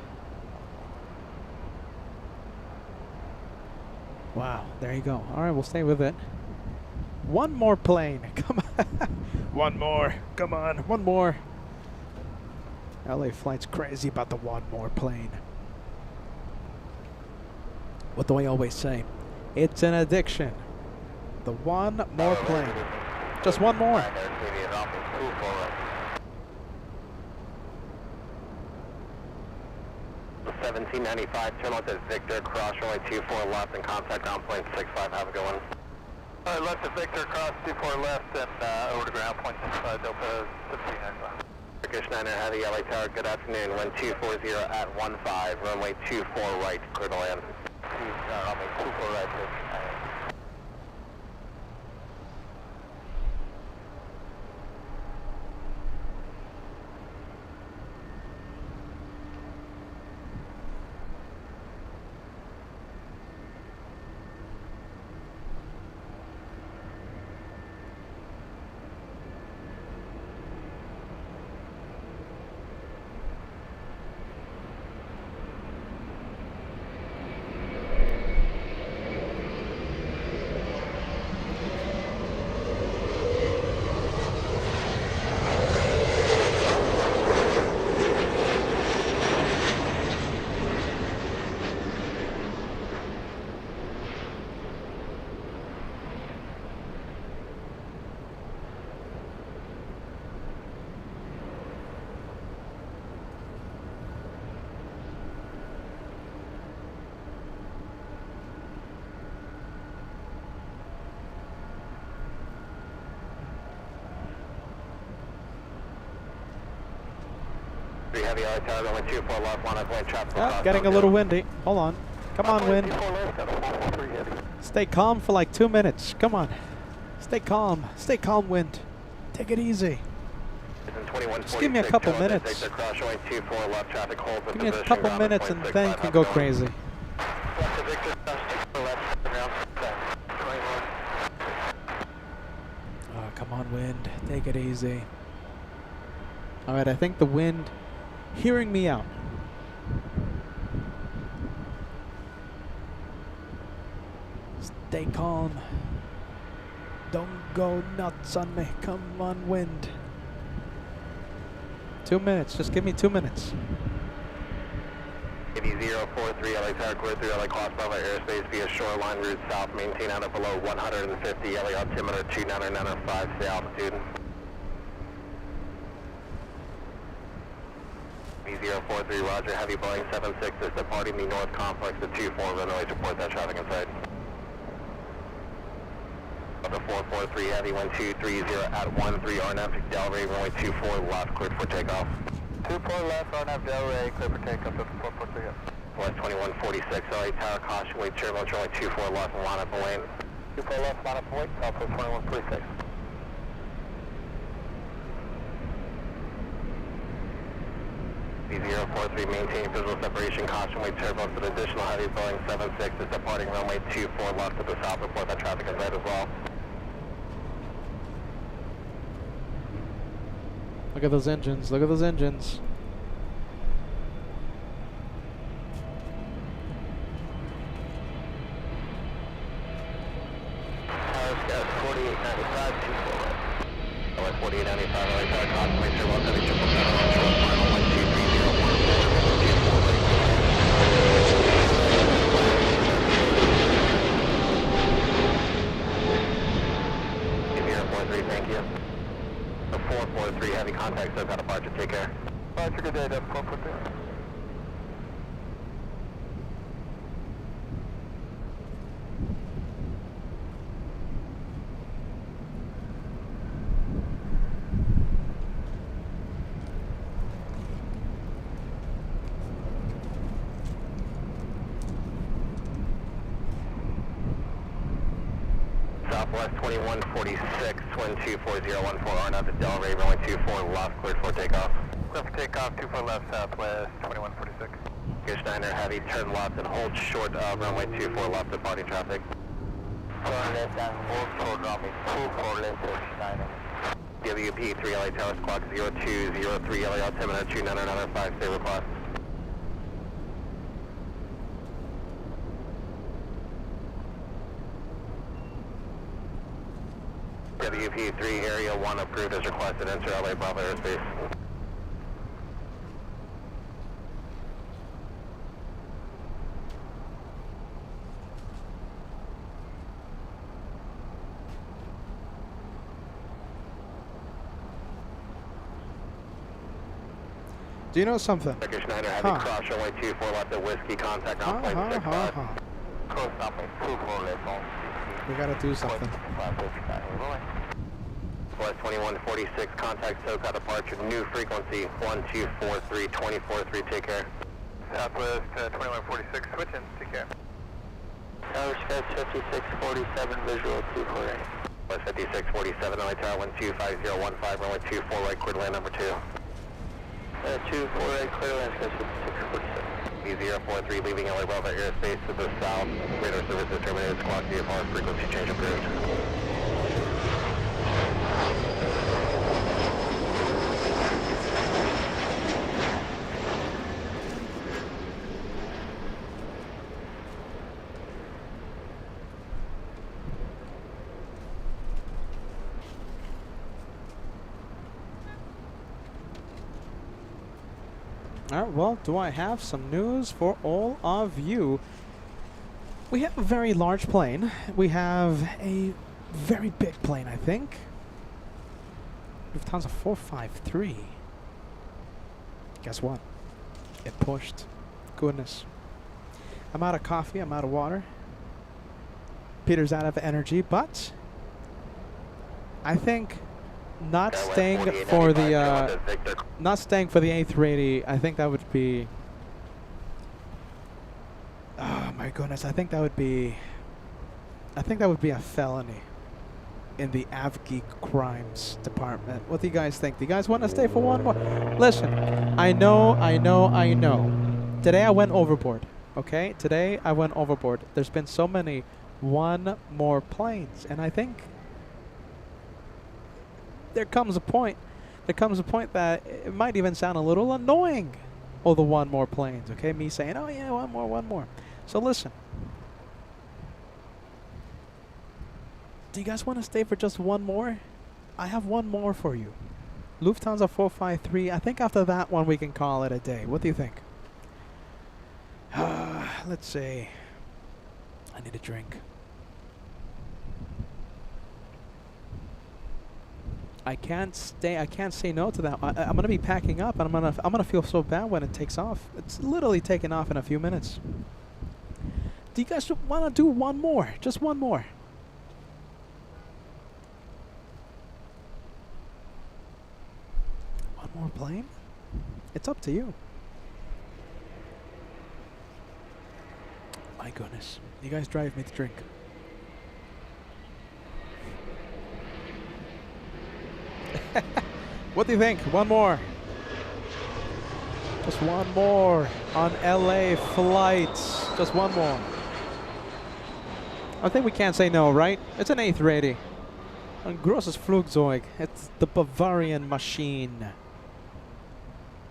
Wow. There you go. All right. We'll stay with it. One more plane. Come on. One more. Come on. One more. LA Flight's crazy about the one more plane. What do I always say? It's an addiction. The one more plane. Just one more. 1795, turn left at Victor, cross runway 24 left and contact ground point 65, have a good one. Alright, left at Victor, cross 24 left and over to ground point 65, Delta 1795. Turkish 9er Heavy, LA Tower, good afternoon, wind 240 at 15, runway 24 right, clear to land. Runway 24 right, Turkish 9er. Heavy LA Tower, runway 24 left, line up lane traffic. Oh, getting a little windy. Hold on. Come on, wind. Stay calm for like 2 minutes. Come on. Stay calm. Stay calm, wind. Take it easy. Just give me a couple minutes. Give me a couple minutes and then you can go crazy. Oh, come on, wind. Take it easy. All right, I think the wind hearing me out. Stay calm. Don't go nuts on me. Come on, wind. 2 minutes. Just give me 2 minutes. 8043 LA Tower, clear through LA cross Bravo airspace via shoreline route south. Maintain out of below 150 LA altimeter 29905. Stay altitude. 043 Roger, heavy Boeing 76 is departing the north complex at 24 runway, report that traffic inside. Delta 443 heavy 1230 at 13 RNAV Delray, runway 24 left, cleared for takeoff. 24 left, RNAV Delray, cleared for takeoff, Delta 443. West 2146, LA Tower, caution, wait turbulence, runway 24 left, and line up the lane. 24 left, line up the lane, Delta 2146. 043, maintain visual separation, caution, wait turbulence with additional heavy Boeing 76 is departing runway 24 left to the south, report that traffic inside as well. Look at those engines. Look at those engines. Scout 4895, 4895, LA Tower, caution, wait turbulence, heavy 777, short final 123, thank you. The 443 heavy contact says out of departure, take care. Departure, good day, Delta 443. Southwest 2146, wind 24014, RNAV to Delray, runway 24 left, cleared for takeoff. Cleared for takeoff, 24 left, Southwest 2146. Fish 9er heavy, turn left and hold short of runway 24 left, departing traffic. Turn left and hold short runway 24 left, Fish 9er. WP 3 LA Tower, squawk 0203 LA altimeter 29905, stay request. WP3 Area 1 approved as requested, enter LA Bravo airspace. Do you know something? Turkish 9er, heavy Huh. cross runway 24 left at whiskey, contact on flight 65. Close stop at 24 left on. We gotta do something. Flight 2146, contact SoCal departure, new frequency 1243, 243, take care. Southwest 2146, switch in, take care. Tower Sky 5647, visual 248. West 5647, LA Tower 125015, runway 24 right, clear to land number 2. 24 right, clear to land, Sky 5647. B043, leaving LA Bravo airspace to the south, radar services terminated, squawk VFR, frequency change approved. All right, well, do I have some news for all of you? We have a very large plane. We have a very big plane, I think. Lufthansa 453. Guess what? It pushed. Goodness. I'm out of coffee. I'm out of water. Peter's out of energy, but I think not staying for the A380. I think that would be. Oh my goodness! I think that would be a felony in the Avgeek Crimes Department. What do you guys think? Do you guys want to stay for one more? Listen, I know. Today I went overboard. Okay, today I went overboard. There's been so many one more planes, and I think there comes a point that it might even sound a little annoying. Oh, the one more planes, okay? Me saying, oh yeah, one more. So listen. Do you guys want to stay for just one more? I have one more for you. Lufthansa 453. I think after that one we can call it a day. What do you think? Let's see. I need a drink. I can't say no to that. I'm gonna be packing up, and I'm gonna feel so bad when it takes off. It's literally taking off in a few minutes. Do you guys want to do one more? Just one more. One more plane? It's up to you. My goodness, you guys drive me to drink. What do you think? One more. Just one more on LA flights. Just one more. I think we can't say no, right? It's an A380. Ein großes Flugzeug. It's the Bavarian machine.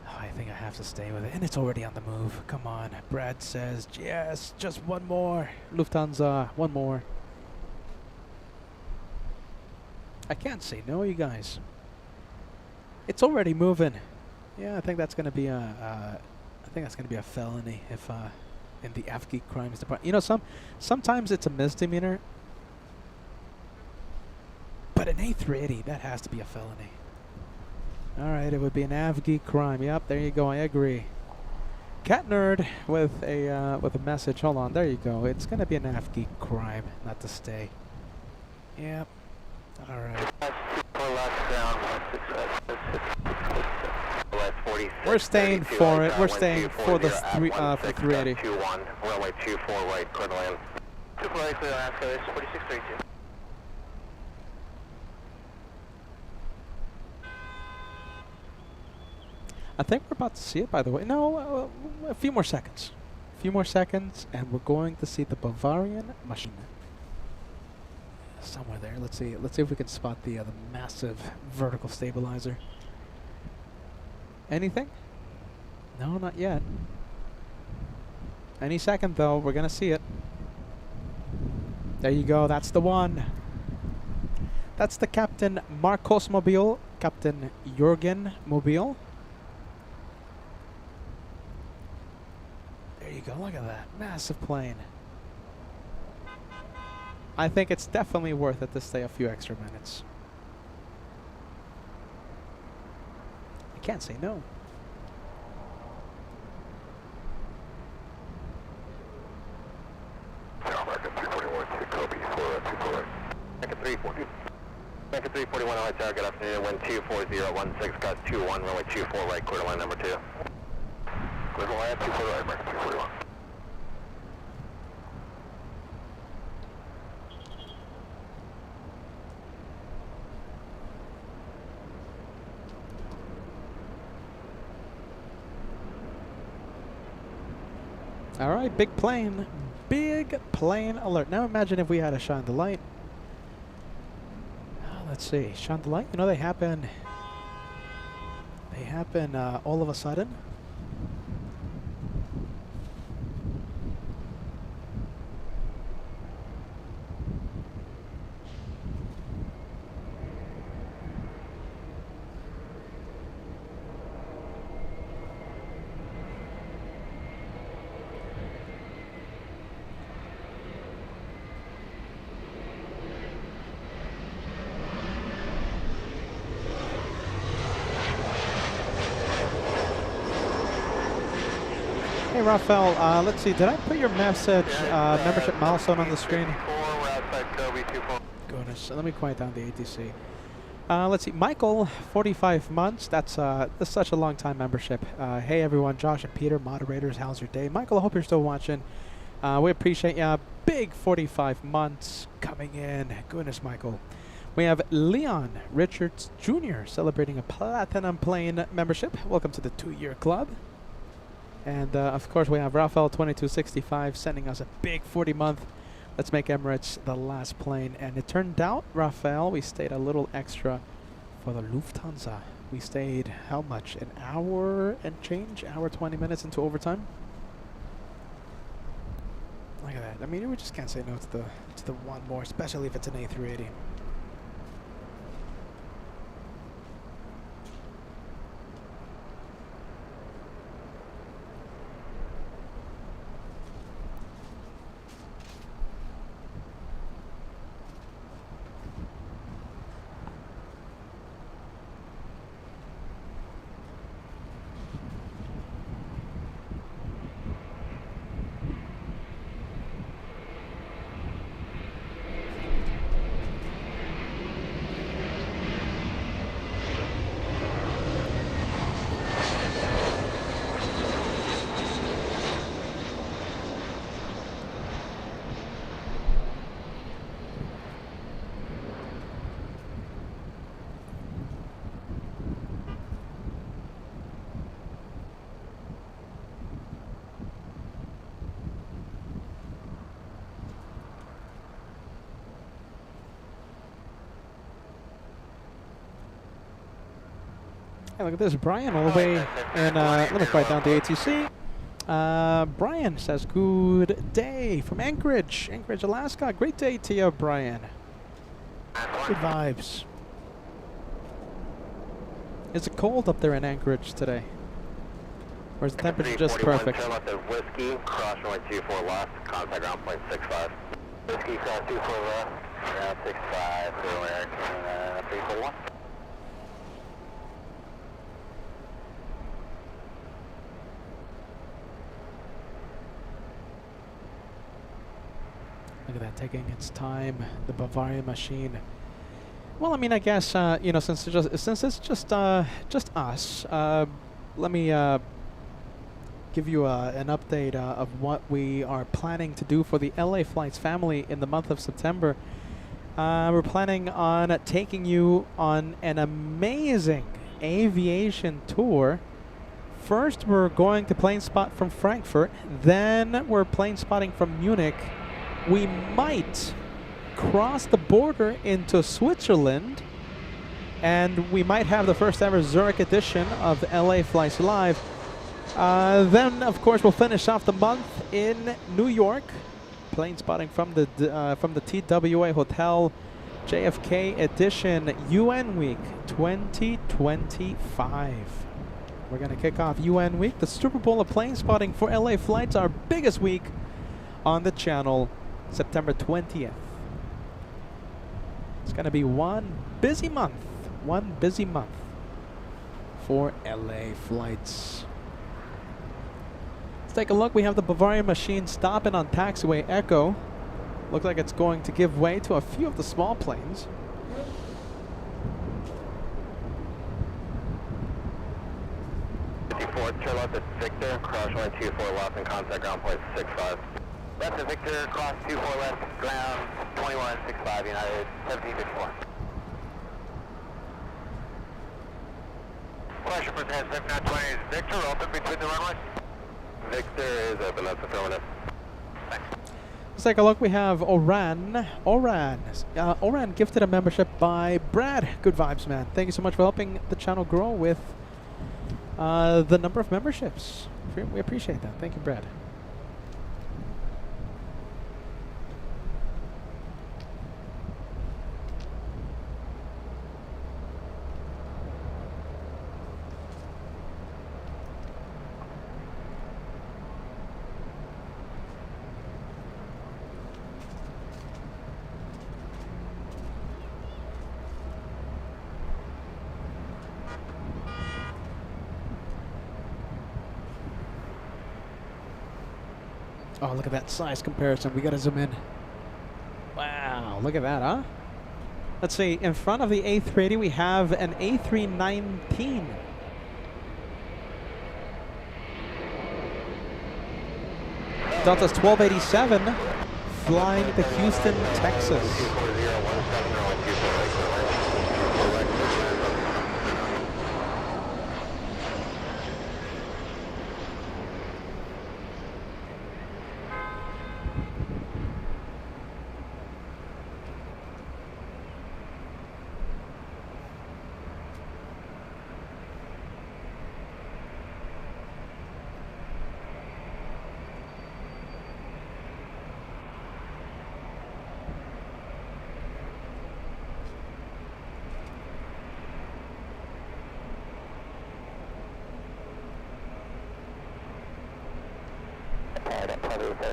Oh, I think I have to stay with it. And it's already on the move. Come on. Brad says, yes, just one more. Lufthansa, one more. I can't say no, you guys. It's already moving. Yeah, I think that's gonna be a felony if in the Afghan Crimes Department. You know, sometimes it's a misdemeanor, but an A380 that has to be a felony. All right, it would be an Afghan crime. Yep, there you go. I agree. Cat Nerd with a message. Hold on, there you go. It's gonna be an Afghan crime not to stay. Yep. All right. We're staying for it. We're staying for the 380. 21, runway 24 right, clear to land. 24 right, clear to land, Sky 4632. I think we're about to see it, by the way. No, a few more seconds. A few more seconds, and we're going to see the Bavarian machine. Somewhere there. Let's see if we can spot the massive vertical stabilizer. Anything? No, not yet. Any second though, we're gonna see it. There you go. That's the one. That's the Captain Marcos Mobile, Captain Jürgen Mobile. There you go. Look at that massive plane. I think it's definitely worth it to stay a few extra minutes. I can't say no. Mecca 340. Mecca 341, LA Tower, good afternoon, wind 24016, got 21, runway 24 right, quarter line number 2. Quarter line 24 right, Mecca 341. All right, big plane alert. Now imagine if we had a shine the light. Let's see, shine the light. You know they happen all of a sudden. Hey Raphael, let's see, did I put your message, membership milestone on the screen? Goodness, let me quiet down the ATC. Let's see, Michael, 45 months, that's such a long time membership. Hey everyone, Josh and Peter, moderators, how's your day? Michael, I hope you're still watching. We appreciate ya. Big 45 months coming in. Goodness, Michael. We have Leon Richards Jr. celebrating a platinum plane membership. Welcome to the 2-year club. And of course we have Raphael 2265 sending us a big 40-month. Let's make Emirates the last plane. And it turned out, Raphael, we stayed a little extra for the Lufthansa. We stayed how much? An hour and change? Hour 20 minutes into overtime? Look at that. I mean, we just can't say no to the one more, especially if it's an A380. Hey, look at this, Brian all the way, and let me quiet down the ATC. Brian says, good day from Anchorage, Alaska. Great day to you, Brian. Good vibes. Is it cold up there in Anchorage today? Or is the temperature just perfect? Whiskey, cross runway 24 left, contact ground point 65. Whiskey, cross 24 left, ground 65, clear air, 341. Look at that, taking its time, the Bavarian machine. Well, I mean, I guess you know, since it's just us, let me give you an update of what we are planning to do for the LA Flights family in the month of September. We're planning on taking you on an amazing aviation tour. First, we're going to plane spot from Frankfurt. Then we're plane spotting from Munich. We might cross the border into Switzerland, and we might have the first ever Zurich edition of LA Flights Live. Then, of course, we'll finish off the month in New York, plane spotting from the TWA Hotel, JFK edition, UN Week 2025. We're going to kick off UN Week, the Super Bowl of plane spotting for LA Flights, our biggest week on the channel, September 20th. It's going to be one busy month for LA Flights. Let's take a look. We have the Bavarian machine stopping on taxiway Echo. Looks like it's going to give way to a few of the small planes. Turn left at Victor, cross runway 24 left and contact ground point 65. Left at Victor, cross 24 left, ground 2165, United 1754. Question for transmit 920 is Victor, open between the runways? Victor is open, that's affirmative. Thanks. Let's take a look. We have Oran. Oran gifted a membership by Brad. Good vibes, man. Thank you so much for helping the channel grow with the number of memberships. We appreciate that. Thank you, Brad. Oh, look at that size comparison. We got to zoom in. Wow, look at that, huh? Let's see. In front of the A380, we have an A319. Delta's 1287 flying to Houston, Texas.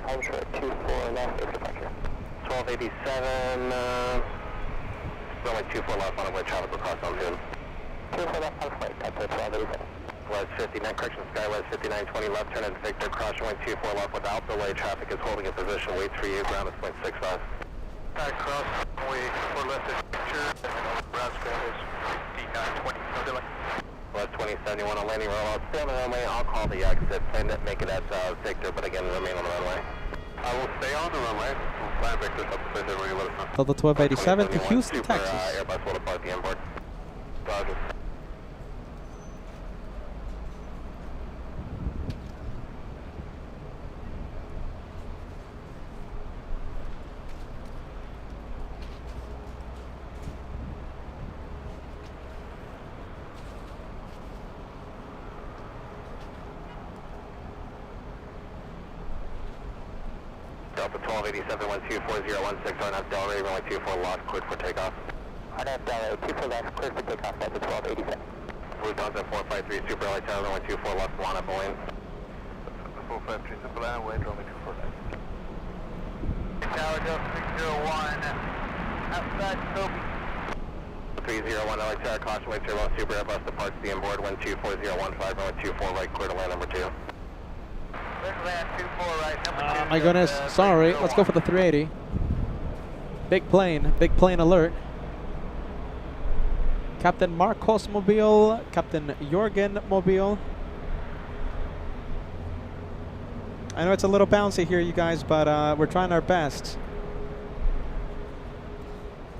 Home short 24 left is departure. 1287, runway 24 left on way traffic will cross on June. 24 left on flight, that's 1287. West 59, correction, Skywest 5920 left, turn into Victor, cross runway 24 left without delay, traffic is holding in position, waits for you, ground is 0.65. Alright, cross runway 24 left is Victor, and Nebraska is 5920, no delay. West 2071 on landing rollout, stay on the runway, I'll call the exit, plan to make it at Victor, but again, remain on the runway. I will stay on the runway, we'll plan Victor substation when you let us know. Delta 1287 to Houston, Texas. Airbus will depart the inboard. Roger. Delta 1287, 124016, RNF Delray, runway 24 lost, cleared for takeoff. RNF Delray, 24 left, cleared for takeoff, Delta 1287. Lufthansa 453, super light tower, runway 24 left, line up lane. 453, super line, wind, runway 24 left. Tower Delta 301, outside Kobe. 301, LA Tower, caution, wait turbo, super Airbus departs the inboard, wind 24015, runway 24 right, clear to land number 2. Oh my goodness, sorry. Let's go for the 380. Big plane alert. Captain Marcos Mobile, Captain Jorgen Mobile. I know it's a little bouncy here, you guys, but we're trying our best.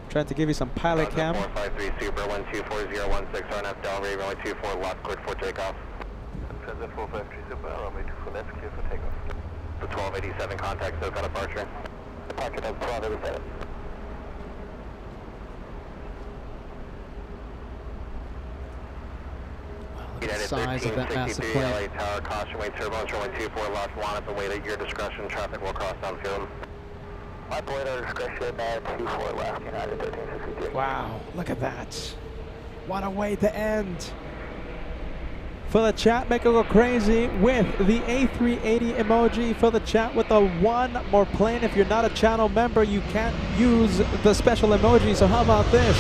Trying to give you some pilot cam. 453 Super 124016 RNF Delray, runway 24 locked, cleared for takeoff. Transit 453 Super, runway 24 left, clear for takeoff. The 1287 contact, so got departure. Departure of 1287. The size of that massive plane. LA Tower, caution, wait turbulence, runway 24 left, line up and wait at your discretion, traffic will cross downfield. My board at discretion, 24 left, United 1363. Wow, look at that. What a way to end. For the chat, make it go crazy with the A380 emoji. For the chat with the one more plane. If you're not a channel member, you can't use the special emoji. So how about this?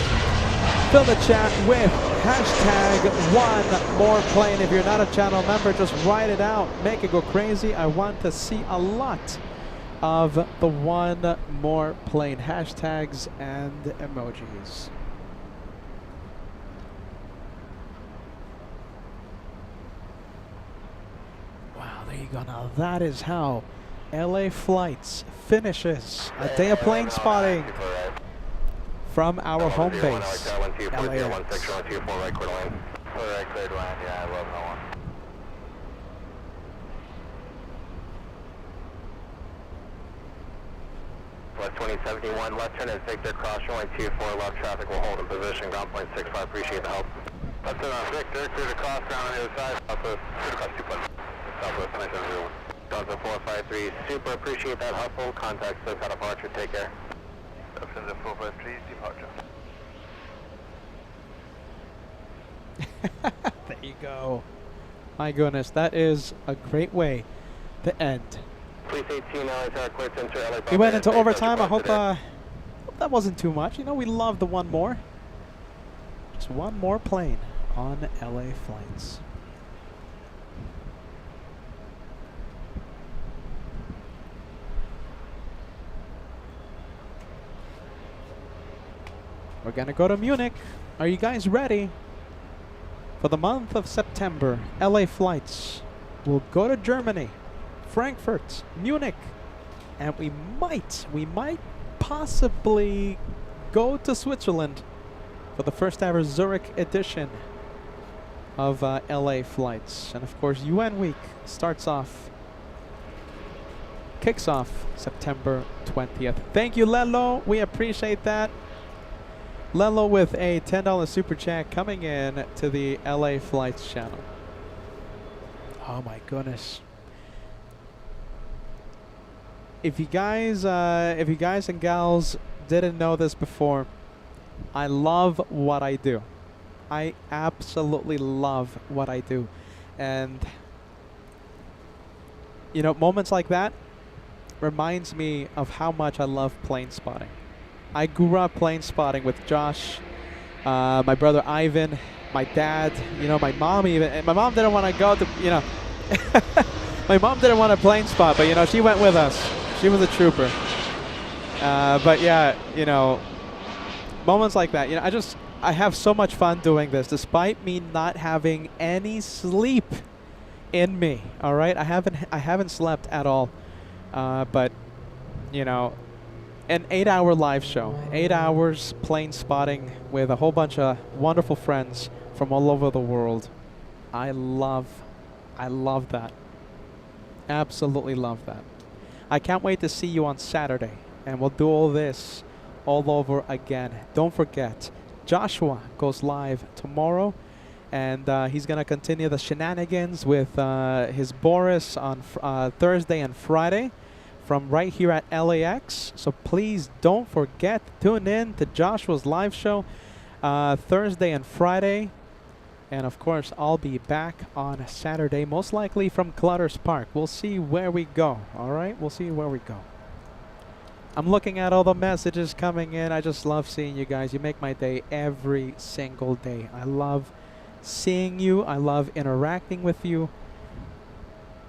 Fill the chat with hashtag one more plane. If you're not a channel member, just write it out. Make it go crazy. I want to see a lot of the one more plane. Hashtags and emojis. Wow, there you go. Now that is how LA Flights finishes a day of plane spotting from our home base, LAX. West 2071, left turn is Victor, cross runway 24, left traffic will hold in position, ground point 65, appreciate the help. Left turn on Victor, clear to cross, ground on the other side, southwest, clear to cross 2 plus, southwest 9701. Delta 453, super appreciate that help, hold contact, so out departure, take care. Delta 453, departure. There you go. My goodness, that is a great way to end. Police 18, LA clear to enter LA. We went into overtime. I hope that wasn't too much. You know, we love the one more. Just one more plane on LA Flights. We're gonna go to Munich. Are you guys ready? For the month of September, LA Flights will go to Germany, Frankfurt, Munich, and we might possibly go to Switzerland for the first ever Zurich edition of LA Flights. And of course, UN Week kicks off September 20th. Thank you, Lelo. We appreciate that. Lelo with a $10 super chat coming in to the LA Flights channel. Oh my goodness. If you guys and gals didn't know this before, I love what I do. I absolutely love what I do. And you know, moments like that reminds me of how much I love plane spotting. I grew up plane spotting with Josh, my brother Ivan, my dad, you know, my mom even. And my mom didn't want to go to, you know, my mom didn't want to plane spot, but, you know, she went with us. She was a trooper. But, yeah, you know, moments like that, you know, I have so much fun doing this, despite me not having any sleep in me, all right? I haven't slept at all, but, you know, an 8-hour live show, 8 hours plane spotting with a whole bunch of wonderful friends from all over the world. I love that. Absolutely love that. I can't wait to see you on Saturday, and we'll do all this all over again. Don't forget, Joshua goes live tomorrow, and he's going to continue the shenanigans with his Boris on Thursday and Friday from right here at LAX. So please don't forget to tune in to Joshua's live show Thursday and Friday. And of course, I'll be back on Saturday, most likely from Clutters Park. We'll see where we go, all right? We'll see where we go. I'm looking at all the messages coming in. I just love seeing you guys. You make my day every single day. I love seeing you. I love interacting with you.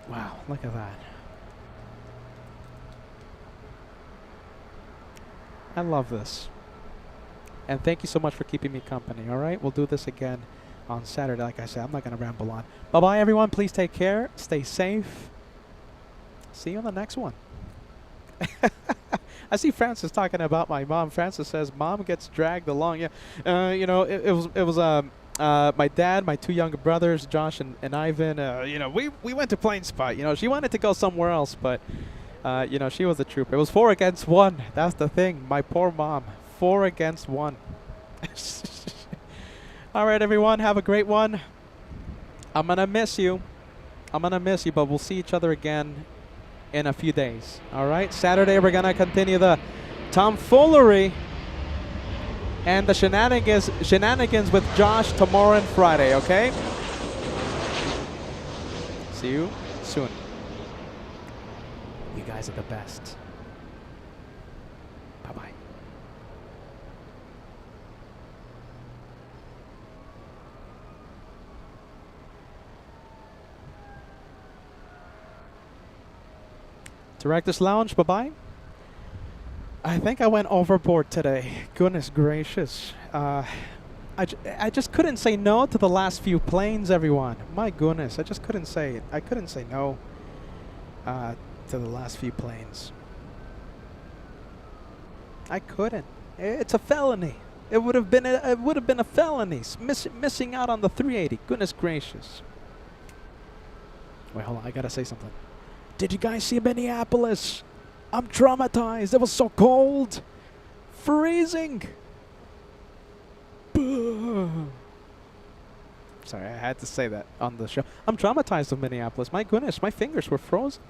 Wow, look at that. I love this. And thank you so much for keeping me company, all right? We'll do this again on Saturday. Like I said, I'm not going to ramble on. Bye-bye, everyone. Please take care. Stay safe. See you on the next one. I see Francis talking about my mom. Francis says, Mom gets dragged along. Yeah, you know, it was my dad, my two younger brothers, Josh and Ivan. You know, we went to Plane Spot. You know, she wanted to go somewhere else, but you know, she was a trooper. It was 4 against 1. That's the thing. My poor mom. 4 against 1. All right, everyone. Have a great one. I'm going to miss you. But we'll see each other again in a few days. All right? Saturday, we're going to continue the tomfoolery and the shenanigans with Josh tomorrow and Friday, okay? See you soon. You guys are the best. Bye-bye. Director's Lounge, bye-bye. I think I went overboard today. Goodness gracious. I just couldn't say no to the last few planes, everyone. My goodness, I just couldn't say it. I couldn't say no to the last few planes. I couldn't. It's a felony. It would have been a felony. Missing out on the 380. Goodness gracious. Wait, hold on. I gotta say something. Did you guys see Minneapolis? I'm traumatized. It was so cold. Freezing. Sorry, I had to say that on the show. I'm traumatized of Minneapolis. My goodness, my fingers were frozen.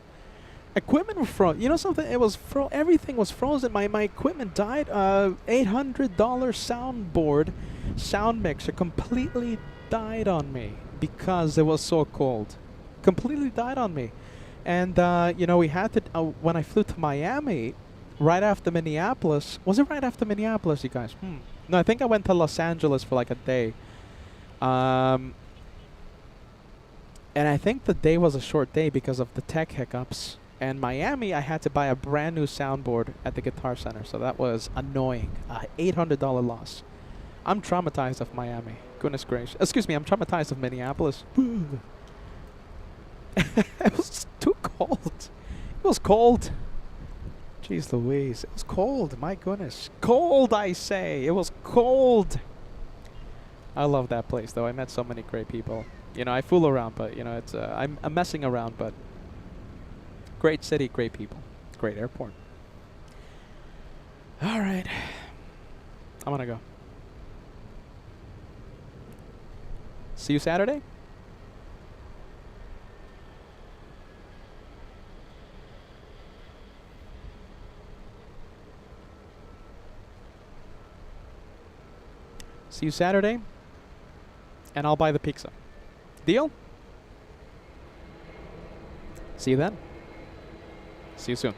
Equipment was frozen. You know something? It was everything was frozen. My equipment died. $800 soundboard, sound mixer completely died on me because it was so cold. Completely died on me. And you know, we had to when I flew to Miami, right after Minneapolis. Was it right after Minneapolis, you guys? No, I think I went to Los Angeles for like a day. And I think the day was a short day because of the tech hiccups. And Miami, I had to buy a brand new soundboard at the Guitar Center, so that was annoying. $800 loss. I'm traumatized of Miami. Goodness gracious. Excuse me, I'm traumatized of Minneapolis. It was too cold. It was cold. Jeez Louise. It was cold. My goodness. Cold, I say. It was cold. I love that place, though. I met so many great people. You know, I fool around, but, you know, it's I'm messing around, but great city, great people, great airport. All right. I'm going to go. See you Saturday? See you Saturday, and I'll buy the pizza. Deal? See you then. See you soon.